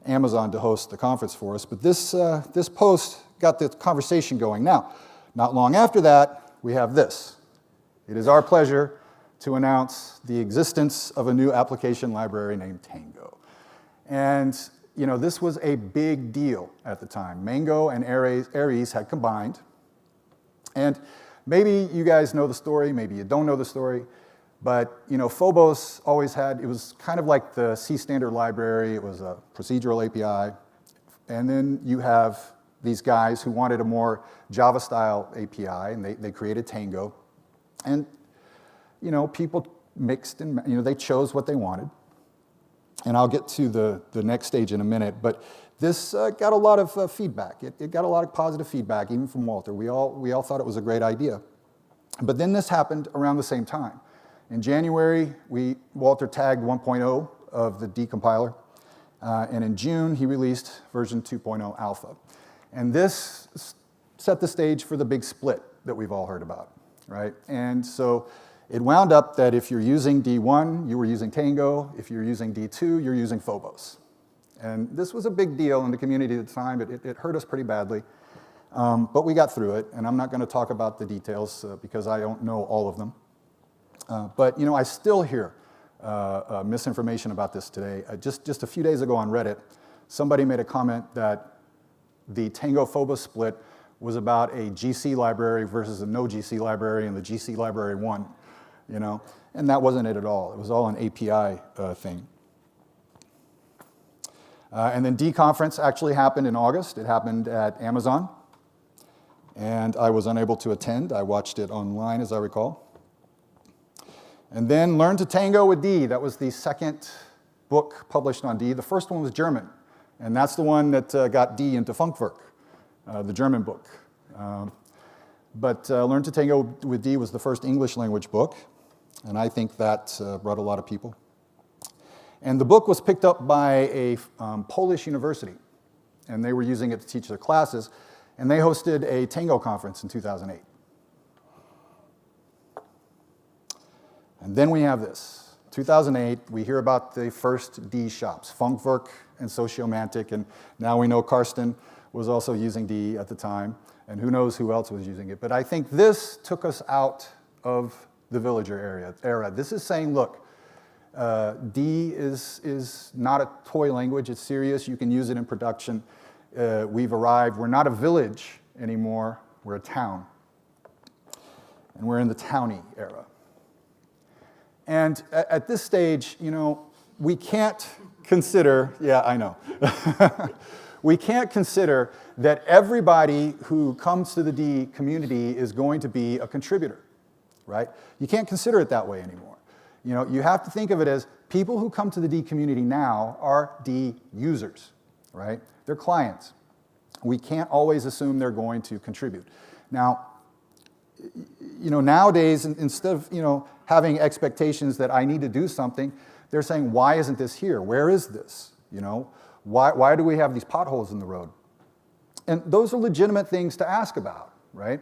Amazon to host the conference for us. But this post got the conversation going. Now, not long after that, we have this. It is our pleasure to announce the existence of a new application library named Tango. And you know, this was a big deal at the time. Mango and Ares had combined. And maybe you guys know the story, maybe you don't know the story, but you know, Phobos always had, it was kind of like the C standard library. It was a procedural API. And then you have these guys who wanted a more Java-style API, and they created Tango. And you know, people mixed and, you know, they chose what they wanted. And I'll get to the next stage in a minute, but this got a lot of feedback. It got a lot of positive feedback, even from Walter. We all thought it was a great idea. But then this happened around the same time. In January, Walter tagged 1.0 of the decompiler, and in June, he released version 2.0 alpha. And this set the stage for the big split that we've all heard about, right? And so it wound up that if you're using D1, you were using Tango. If you're using D2, you're using Phobos. And this was a big deal in the community at the time. It hurt us pretty badly. But we got through it, and I'm not going to talk about the details because I don't know all of them. But you know, I still hear misinformation about this today. Just a few days ago on Reddit, somebody made a comment that the Tango-Phobos split was about a GC library versus a no GC library, and the GC library won. You know, and that wasn't it at all. It was all an API thing. And then DConference actually happened in August. It happened at Amazon, and I was unable to attend. I watched it online, as I recall. And then Learn to Tango with D. That was the second book published on D. The first one was German, and that's the one that got D into Funkwerk, the German book. But Learn to Tango with D was the first English language book. And I think that brought a lot of people. And the book was picked up by a Polish university, and they were using it to teach their classes, and they hosted a Tango conference in 2008. And then we have this. 2008, we hear about the first D shops, Funkwerk and Sociomantic, and now we know Karsten was also using D at the time, and who knows who else was using it. But I think this took us out of the villager era. This is saying, look, D is not a toy language, it's serious, you can use it in production. We've arrived, we're not a village anymore, we're a town. And we're in the townie era. And at this stage, you know, we can't consider, yeah, I know. We can't consider that everybody who comes to the D community is going to be a contributor, right? You can't consider it that way anymore. You know, you have to think of it as people who come to the D community now are D users, right? They're clients. We can't always assume they're going to contribute. Now, you know, nowadays, instead of, you know, having expectations that I need to do something, they're saying, why isn't this here? Where is this? You know, why do we have these potholes in the road? And those are legitimate things to ask about, right?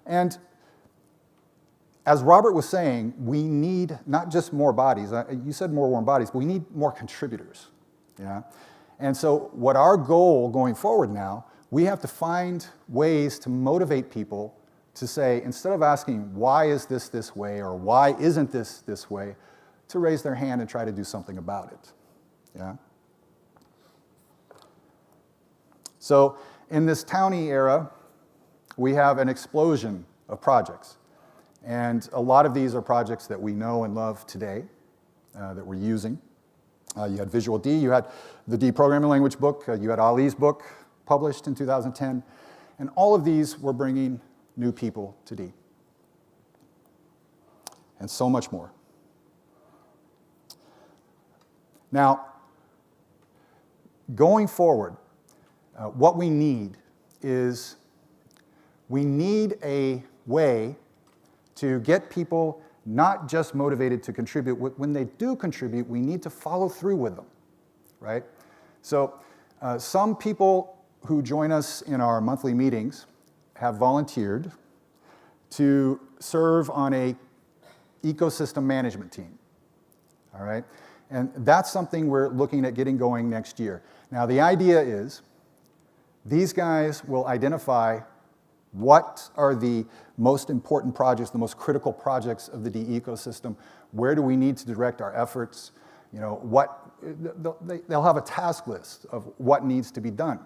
And as Robert was saying, we need not just more bodies. You said more warm bodies, but we need more contributors. Yeah? And so what our goal going forward now, we have to find ways to motivate people to say, instead of asking, why is this way, or why isn't this way, to raise their hand and try to do something about it. Yeah? So in this townie era, we have an explosion of projects. And a lot of these are projects that we know and love today, that we're using. You had Visual D, you had the D programming language book, you had Ali's book published in 2010, and all of these were bringing new people to D. And so much more. Now, going forward, what we need is we need a way to get people not just motivated to contribute. When they do contribute, we need to follow through with them, right? So some people who join us in our monthly meetings have volunteered to serve on a ecosystem management team, all right? And that's something we're looking at getting going next year. Now, the idea is these guys will identify what are the most important projects, the most critical projects of the D ecosystem, where do we need to direct our efforts, you know, they'll have a task list of what needs to be done.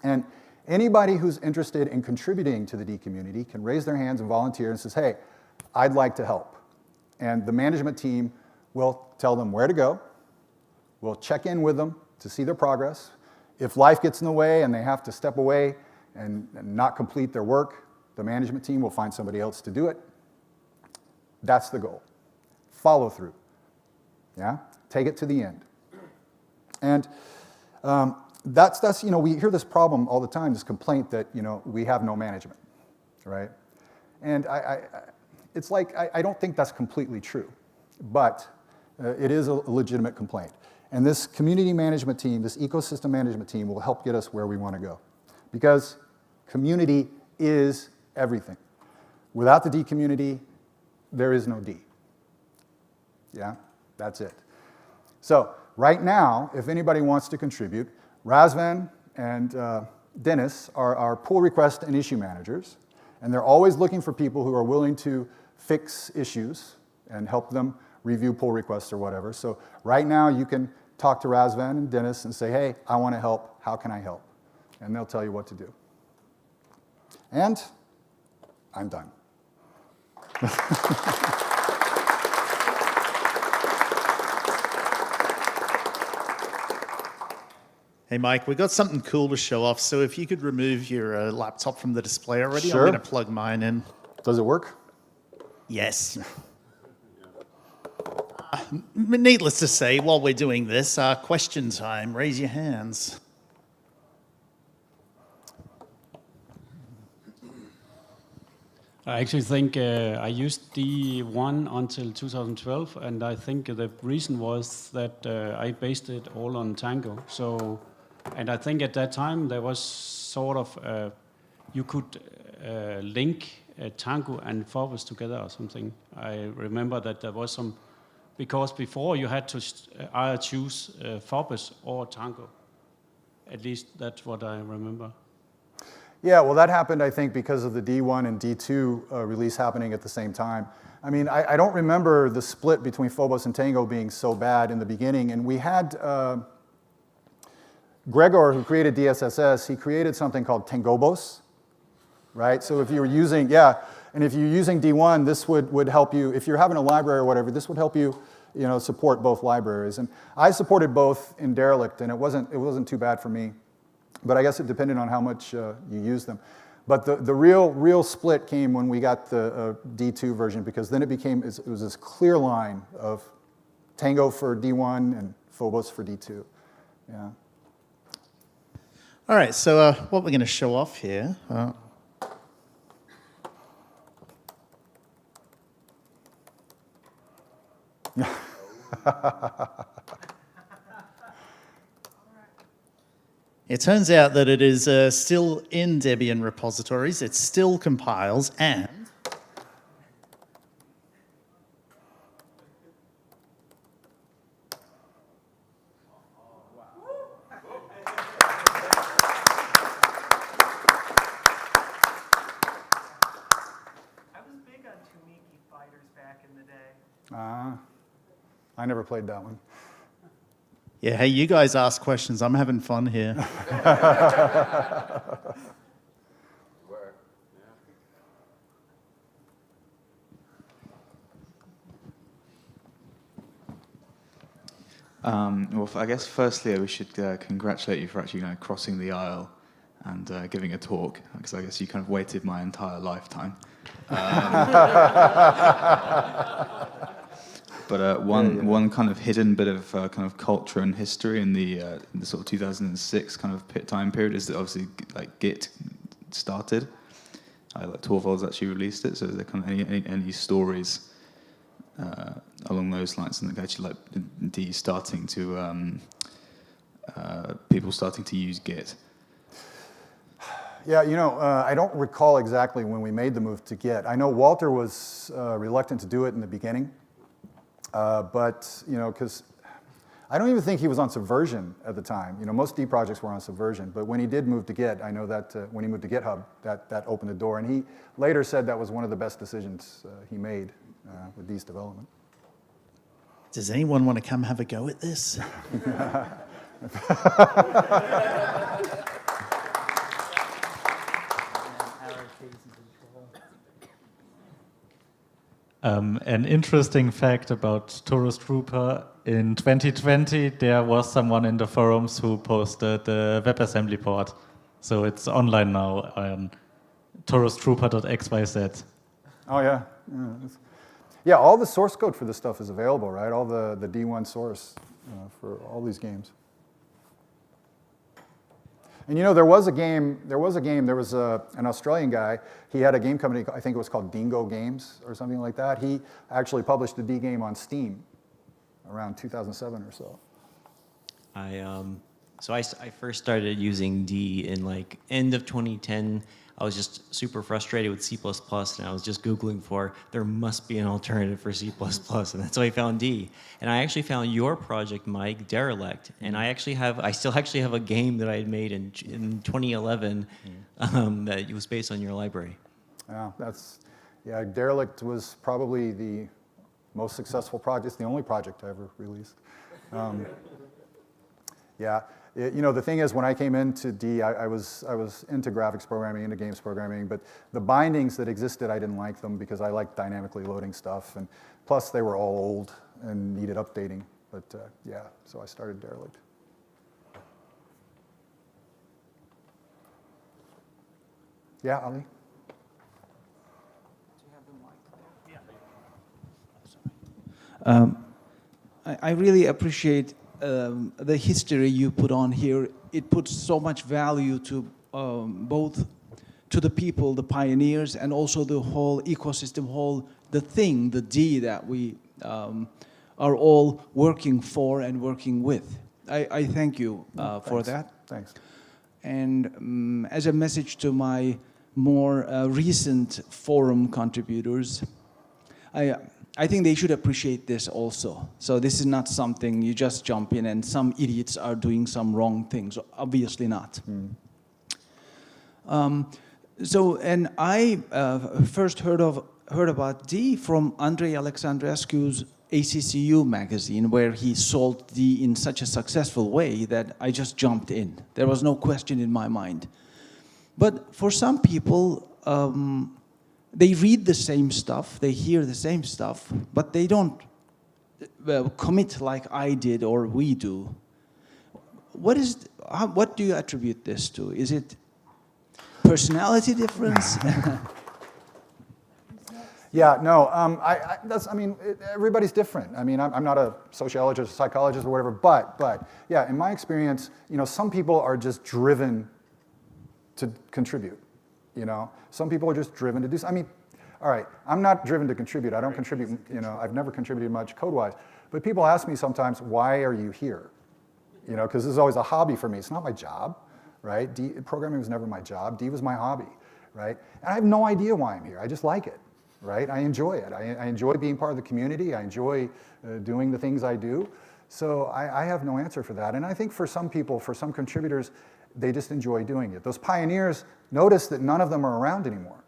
And anybody who's interested in contributing to the D community can raise their hands and volunteer and says, hey, I'd like to help. And the management team will tell them where to go. We'll check in with them to see their progress. If life gets in the way and they have to step away and not complete their work, the management team will find somebody else to do it. That's the goal. Follow through. Yeah? Take it to the end. And that's, you know, we hear this problem all the time, this complaint that, you know, we have no management, right? And it's like, I don't think that's completely true, but it is a legitimate complaint. And this community management team, this ecosystem management team will help get us where we want to go. Because community is everything. Without the D community, there is no D. Yeah, that's it. So right now, if anybody wants to contribute, Razvan and Dennis are our pull request and issue managers, and they're always looking for people who are willing to fix issues and help them review pull requests or whatever. So right now, you can talk to Razvan and Dennis and say, hey, I want to help. How can I help? And they'll tell you what to do. And I'm done. Hey, Mike, we got something cool to show off. So if you could remove your laptop from the display already, sure. I'm going to plug mine in. Does it work? Yes. Needless to say, while we're doing this, question time. Raise your hands. I actually think I used D1 until 2012, and I think the reason was that I based it all on Tango. So, and I think at that time there was sort of, you could link Tango and Phobos together or something. I remember that there was some, because before you had to either choose Phobos or Tango. At least that's what I remember. Yeah, well, that happened, I think, because of the D1 and D2 release happening at the same time. I mean, I don't remember the split between Phobos and Tango being so bad in the beginning, and we had Gregor, who created DSSS, he created something called Tangobos, right? So if you were using, yeah, and if you're using D1, this would help you, if you're having a library or whatever, this would help you, you know, support both libraries. And I supported both in Derelict, and it wasn't too bad for me. But I guess it depended on how much you use them. But the real split came when we got the D2 version, because then it was this clear line of Tango for D1 and Phobos for D2. Yeah. All right, so what we're going to show off here. It turns out that it is still in Debian repositories, it still compiles, and I never played that one. yeah, hey, you guys ask questions. I'm having fun here. Well, I guess firstly we should congratulate you for actually crossing the aisle and giving a talk, because I guess you kind of waited my entire lifetime. But one kind of hidden bit of kind of culture and history in the sort of 2006 kind of time period is that obviously like Git started. Like Torvalds actually released it. So is there kind of any stories along those lines, and actually like D starting to people starting to use Git? Yeah, you know, I don't recall exactly when we made the move to Git. I know Walter was reluctant to do it in the beginning. But, you know, because I don't even think he was on Subversion at the time. You know, most D projects were on Subversion. But when he did move to Git, I know that when he moved to GitHub, that opened the door. And he later said that was one of the best decisions he made with D's development. Does anyone want to come have a go at this? An interesting fact about Taurus Trooper, in 2020 there was someone in the forums who posted the WebAssembly port. So it's online now on taurustrooper.xyz. Oh yeah. Yeah, all the source code for this stuff is available, right? All the D1 source for all these games. And you know, there was an Australian guy, he had a game company, I think it was called Dingo Games or something like that. He actually published a D game on Steam around 2007 or so. So I first started using D in like end of 2010. I was just super frustrated with C++, and I was just Googling for, there must be an alternative for C++, and that's how I found D. And I actually found your project, Mike, Derelict, and I still actually have a game that I had made in 2011 that was based on your library. Yeah, Derelict was probably the most successful project. It's the only project I ever released. Yeah. You know, the thing is, when I came into D, I was into graphics programming, into games programming, but the bindings that existed, I didn't like them because I liked dynamically loading stuff, and plus they were all old and needed updating. But yeah, so I started Derelict. Yeah, Ali? I really appreciate the history you put on here. It puts so much value to both to the people, the pioneers, and also the whole ecosystem, the D that we are all working for and working with. I thank you for that. Thanks. And as a message to my more recent forum contributors, I I think they should appreciate this also. So this is not something you just jump in and some idiots are doing some wrong things. Obviously not. So, and I first heard about D from Andrei Alexandrescu's ACCU magazine, where he sold D in such a successful way that I just jumped in. There was no question in my mind. But for some people, they read the same stuff, they hear the same stuff, but they don't commit like I did or we do. What do you attribute this to? Is it personality difference? Yeah, no, I mean, everybody's different. I mean, I'm not a sociologist, psychologist, or whatever, but yeah, in my experience, you know, some people are just driven to contribute, you know? Some people are just driven to do, I mean, all right, I'm not driven to contribute. I don't contribute, you know, I've never contributed much code-wise, but people ask me sometimes, why are you here? You know, because this is always a hobby for me. It's not my job, right? Programming was never my job. D was my hobby, right? And I have no idea why I'm here. I just like it. Right? I enjoy it. I enjoy being part of the community. I enjoy doing the things I do. So I have no answer for that. And I think for some people, for some contributors, they just enjoy doing it. Those pioneers, notice that none of them are around anymore.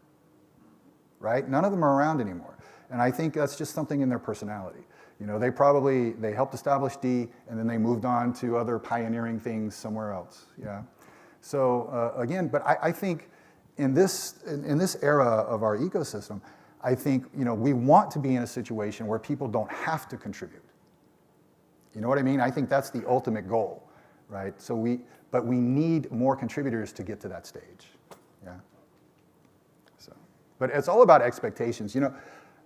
Right? None of them are around anymore. And I think that's just something in their personality. You know, they helped establish D, and then they moved on to other pioneering things somewhere else. Yeah. So again, but I think in this era of our ecosystem, I think, you know, we want to be in a situation where people don't have to contribute. You know what I mean? I think that's the ultimate goal, right? So but we need more contributors to get to that stage. Yeah. So, but it's all about expectations. You know,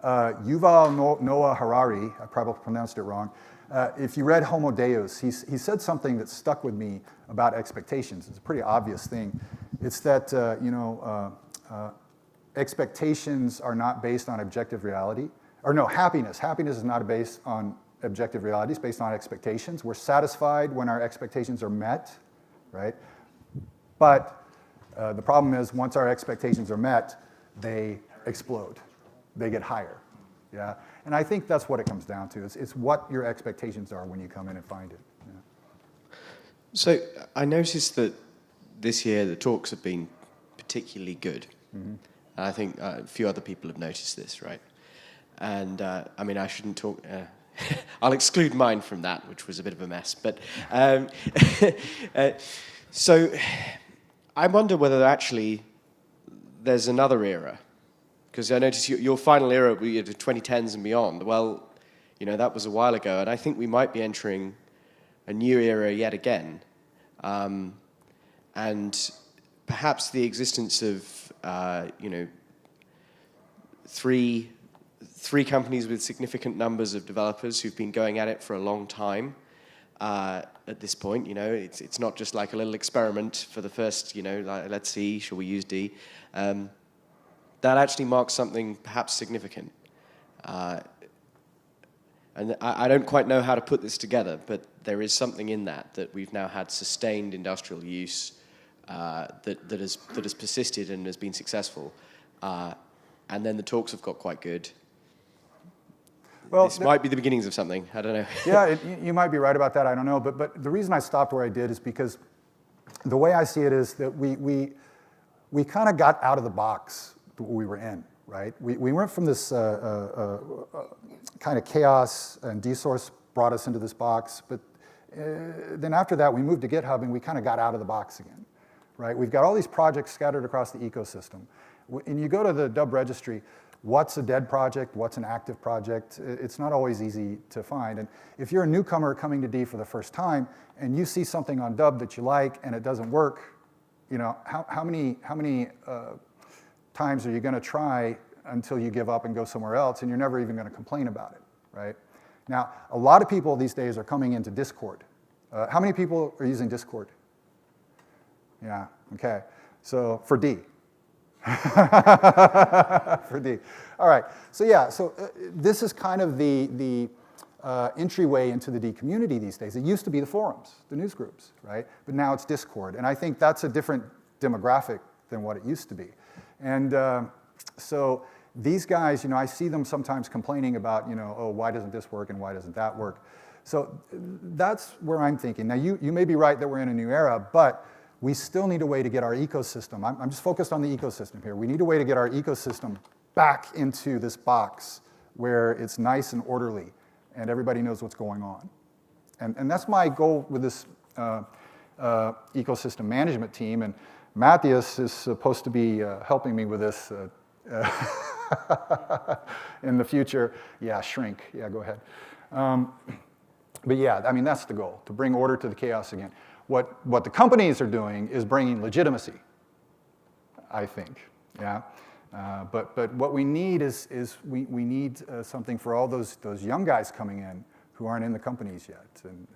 Yuval Noah Harari, I probably pronounced it wrong. If you read Homo Deus, he said something that stuck with me about expectations. It's a pretty obvious thing. It's that, you know, expectations are not based on objective reality. Or no, happiness. Happiness is not based on objective reality. It's based on expectations. We're satisfied when our expectations are met, right? But the problem is once our expectations are met, they explode. They get higher, yeah? And I think that's what it comes down to. It's what your expectations are when you come in and find it. Yeah. So I noticed that this year the talks have been particularly good. Mm-hmm. I think a few other people have noticed this, right? And I mean, I shouldn't talk, I'll exclude mine from that, which was a bit of a mess. But so I wonder whether actually there's another era. Because I noticed your final era, the 2010s and beyond, well, you know, that was a while ago. And I think we might be entering a new era yet again. And perhaps the existence of you know, three companies with significant numbers of developers who've been going at it for a long time. At this point, you know, it's not just like a little experiment for the first, you know, like, let's see, shall we use D? That actually marks something perhaps significant. And I don't quite know how to put this together, but there is something in that we've now had sustained industrial use that has persisted and has been successful. And then the talks have got quite good. Well, this might be the beginnings of something. I don't know. Yeah, you might be right about that. I don't know. But the reason I stopped where I did is because the way I see it is that we kind of got out of the box that we were in, right? We went from this kind of chaos, and DSource brought us into this box. But then after that, we moved to GitHub, and we kind of got out of the box again, right? We've got all these projects scattered across the ecosystem. And you go to the Dub registry, what's a dead project, what's an active project? It's not always easy to find. And if you're a newcomer coming to D for the first time, and you see something on Dub that you like and it doesn't work, you know, how many times are you going to try until you give up and go somewhere else, and you're never even going to complain about it, right? Now, a lot of people these days are coming into Discord. How many people are using Discord? Yeah, okay. So for D. For D. All right. So yeah, so this is kind of the entryway into the D community these days. It used to be the forums, the news groups, right? But now it's Discord. And I think that's a different demographic than what it used to be. And so these guys, I see them sometimes complaining about, oh, why doesn't this work and why doesn't that work? So that's where I'm thinking. Now, you may be right that we're in a new era, but we still need a way to get our ecosystem. I'm just focused on the ecosystem here. We need a way to get our ecosystem back into this box where it's nice and orderly and everybody knows what's going on. And that's my goal with this ecosystem management team. And Matthias is supposed to be helping me with this in the future. Yeah, shrink. Yeah, go ahead. But yeah, I mean, that's the goal, to bring order to the chaos again. What the companies are doing is bringing legitimacy, I think. Yeah. But what we need is we need something for all those young guys coming in who aren't in the companies yet and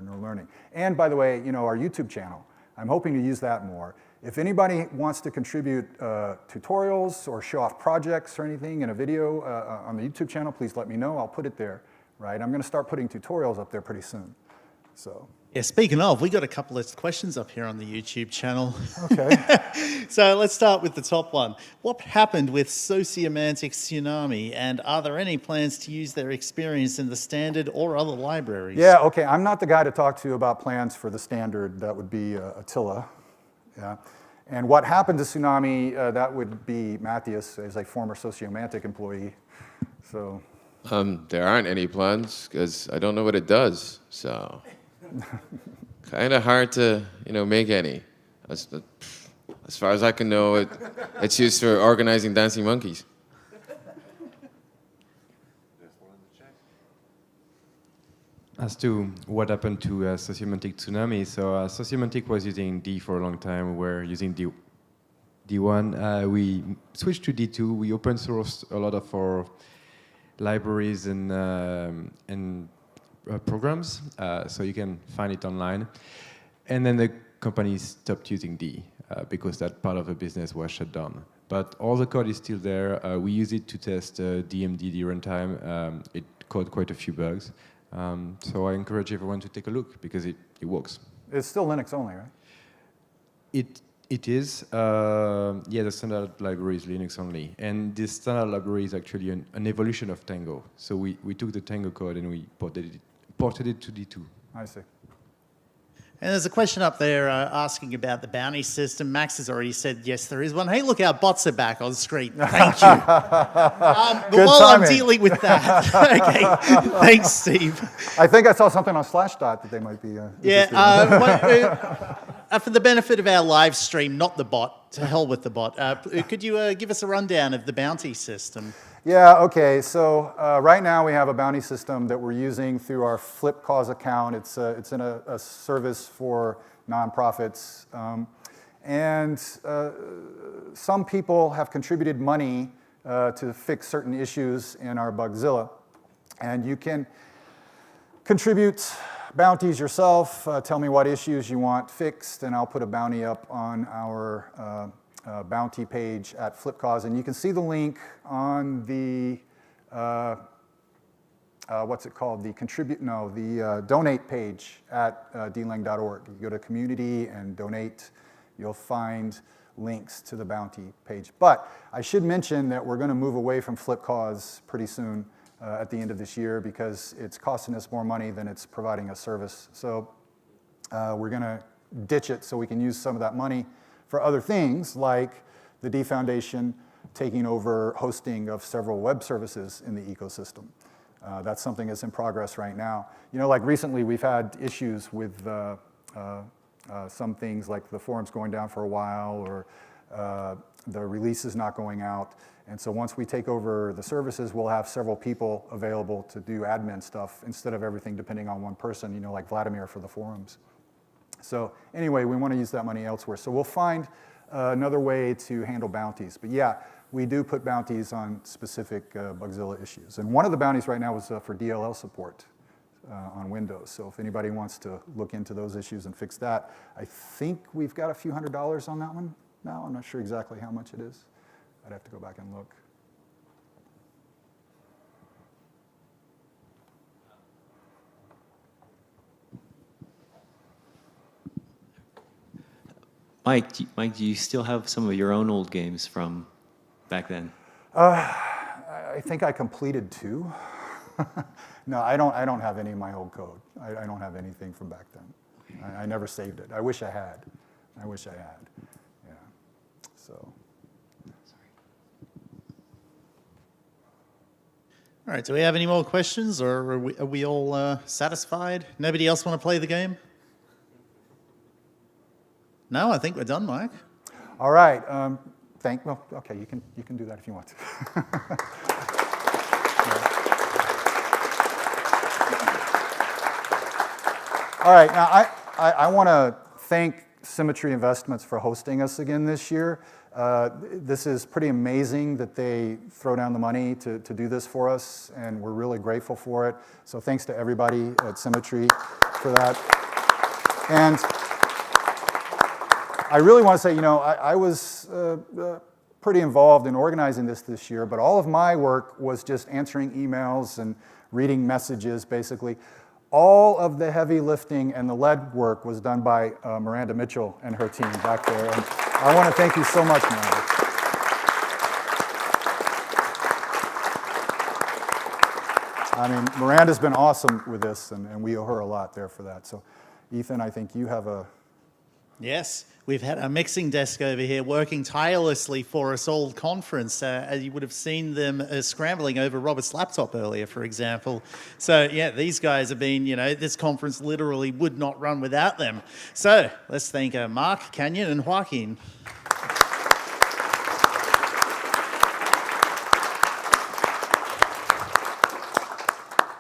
are learning. And by the way, our YouTube channel, I'm hoping to use that more. If anybody wants to contribute tutorials or show off projects or anything in a video on the YouTube channel, please let me know. I'll put it there. Right? I'm going to start putting tutorials up there pretty soon. So. Yeah, speaking of, we got a couple of questions up here on the YouTube channel. Okay. So let's start with the top one. What happened with Sociomantic Tsunami, and are there any plans to use their experience in the standard or other libraries? Yeah, okay, I'm not the guy to talk to about plans for the standard. That would be Attila. Yeah. And what happened to Tsunami, that would be Matthias, as a former Sociomantic employee. So. There aren't any plans, because I don't know what it does, so kind of hard to, make any. As far as I can know, it's used for organizing dancing monkeys. As to what happened to Sociomantic Tsunami, so Sociomantic was using D for a long time. We're using D1. We switched to D2. We open sourced a lot of our libraries and programs, so you can find it online. And then the company stopped using D because that part of the business was shut down. But all the code is still there. We use it to test DMD, runtime. It caught quite a few bugs. So I encourage everyone to take a look because it works. It's still Linux only, right? It is. Yeah, the standard library is Linux only. And this standard library is actually an evolution of Tango. So we took the Tango code and we ported it to D2. I see. And there's a question up there asking about the bounty system. Max has already said, yes, there is one. Hey, look, our bots are back on screen. Thank you. But while I'm dealing with that, okay, thanks, Steve. I think I saw something on Slashdot that they might be for the benefit of our live stream, not the bot, to hell with the bot, could you give us a rundown of the bounty system? Yeah, okay, so right now we have a bounty system that we're using through our FlipCause account. It's in a service for nonprofits. And some people have contributed money to fix certain issues in our Bugzilla. And you can contribute bounties yourself, tell me what issues you want fixed, and I'll put a bounty up on our bounty page at FlipCause, and you can see the link on the what's it called? The donate page at dlang.org. You go to community and donate. You'll find links to the bounty page. But I should mention that we're going to move away from FlipCause pretty soon at the end of this year because it's costing us more money than it's providing a service. So we're going to ditch it so we can use some of that money for other things like the D Foundation taking over hosting of several web services in the ecosystem. That's something that's in progress right now. Like recently we've had issues with some things like the forums going down for a while or the release is not going out. And so once we take over the services, we'll have several people available to do admin stuff instead of everything depending on one person, like Vladimir for the forums. So anyway, we want to use that money elsewhere. So we'll find another way to handle bounties. But yeah, we do put bounties on specific Bugzilla issues. And one of the bounties right now is for DLL support on Windows. So if anybody wants to look into those issues and fix that, I think we've got a few $100s on that one now. I'm not sure exactly how much it is. I'd have to go back and look. Mike, do you still have some of your own old games from back then? I think I completed 2. No, I don't have any of my old code. I don't have anything from back then. I never saved it. I wish I had. I wish I had. Yeah. So. All right, do we have any more questions, or are we all satisfied? Nobody else want to play the game? No, I think we're done, Mike. All right. Well, okay, you can do that if you want to. All right, now I want to thank Symmetry Investments for hosting us again this year. This is pretty amazing that they throw down the money to do this for us, and we're really grateful for it. So thanks to everybody at Symmetry for that. And I really want to say, I was pretty involved in organizing this year, but all of my work was just answering emails and reading messages, basically. All of the heavy lifting and the lead work was done by Miranda Mitchell and her team back there. And I want to thank you so much, Miranda. I mean, Miranda's been awesome with this, and we owe her a lot there for that. So, Ethan, I think you have a... Yes, we've had a mixing desk over here working tirelessly for us all conference. As you would have seen them scrambling over Robert's laptop earlier, for example. So yeah, these guys have been, this conference literally would not run without them. So let's thank Mark, Canyon, and Joaquin.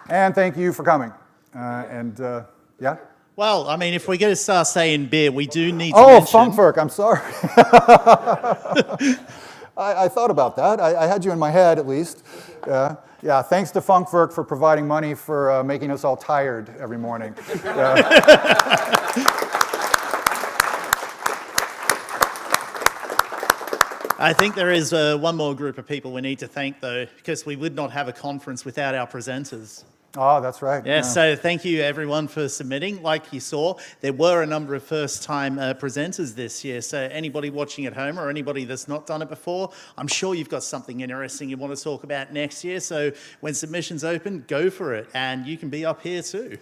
And thank you for coming. Yeah? Well, I mean, if we're going to start saying beer, we do need to mention... Funkwerk, I'm sorry. I thought about that. I had you in my head, at least. Yeah, thanks to Funkwerk for providing money for making us all tired every morning. I think there is one more group of people we need to thank, though, because we would not have a conference without our presenters. Oh, that's right. Yeah, so thank you everyone for submitting. Like you saw, there were a number of first-time presenters this year, so anybody watching at home or anybody that's not done it before, I'm sure you've got something interesting you want to talk about next year, so when submissions open, go for it, and you can be up here too.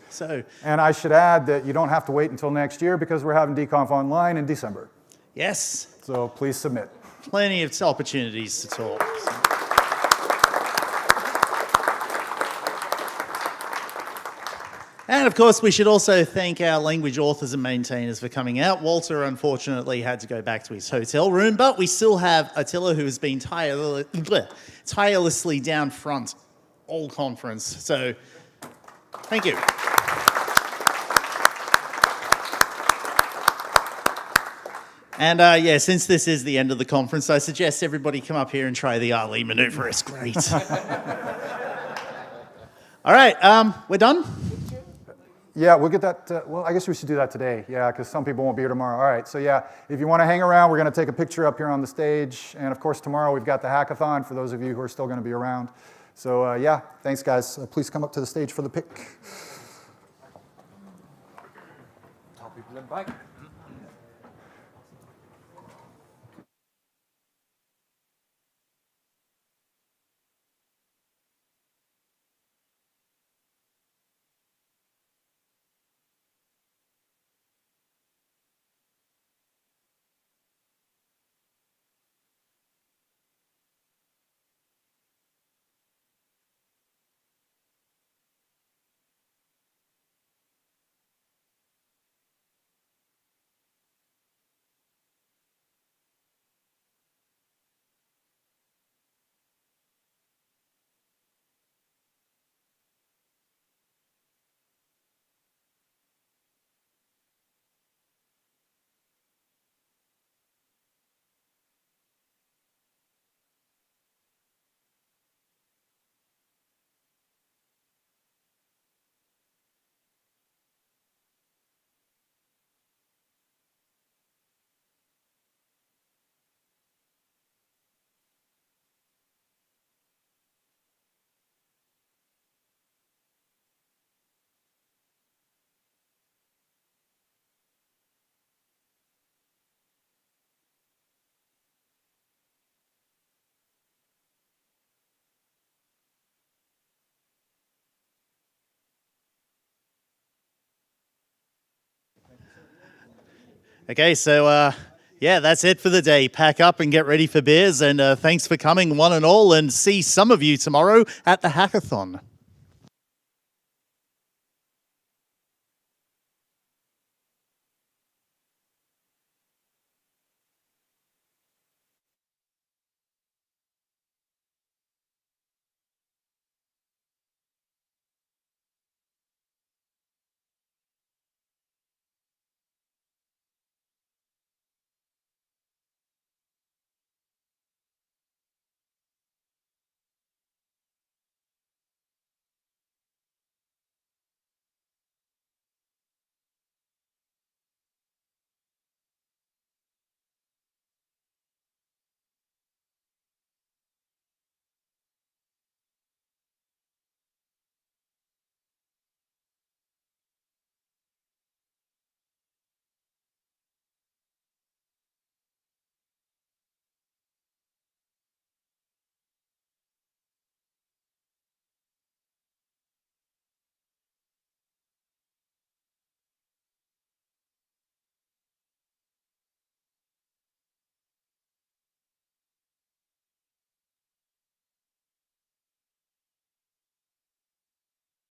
And I should add that you don't have to wait until next year because we're having DConf Online in December. Yes. So please submit. Plenty of opportunities to talk. And of course, we should also thank our language authors and maintainers for coming out. Walter, unfortunately, had to go back to his hotel room, but we still have Attila, who has been tirelessly down front all conference. So, thank you. And yeah, since this is the end of the conference, I suggest everybody come up here and try the Ali maneuver. It's great. All right, we're done? Yeah, we'll get that. Well, I guess we should do that today. Yeah, because some people won't be here tomorrow. All right, so yeah, if you want to hang around, we're going to take a picture up here on the stage. And of course, tomorrow we've got the hackathon for those of you who are still going to be around. So yeah, thanks, guys. Please come up to the stage for the pic. Tell people in back. Okay, so yeah, that's it for the day. Pack up and get ready for beers, and thanks for coming, one and all, and see some of you tomorrow at the hackathon.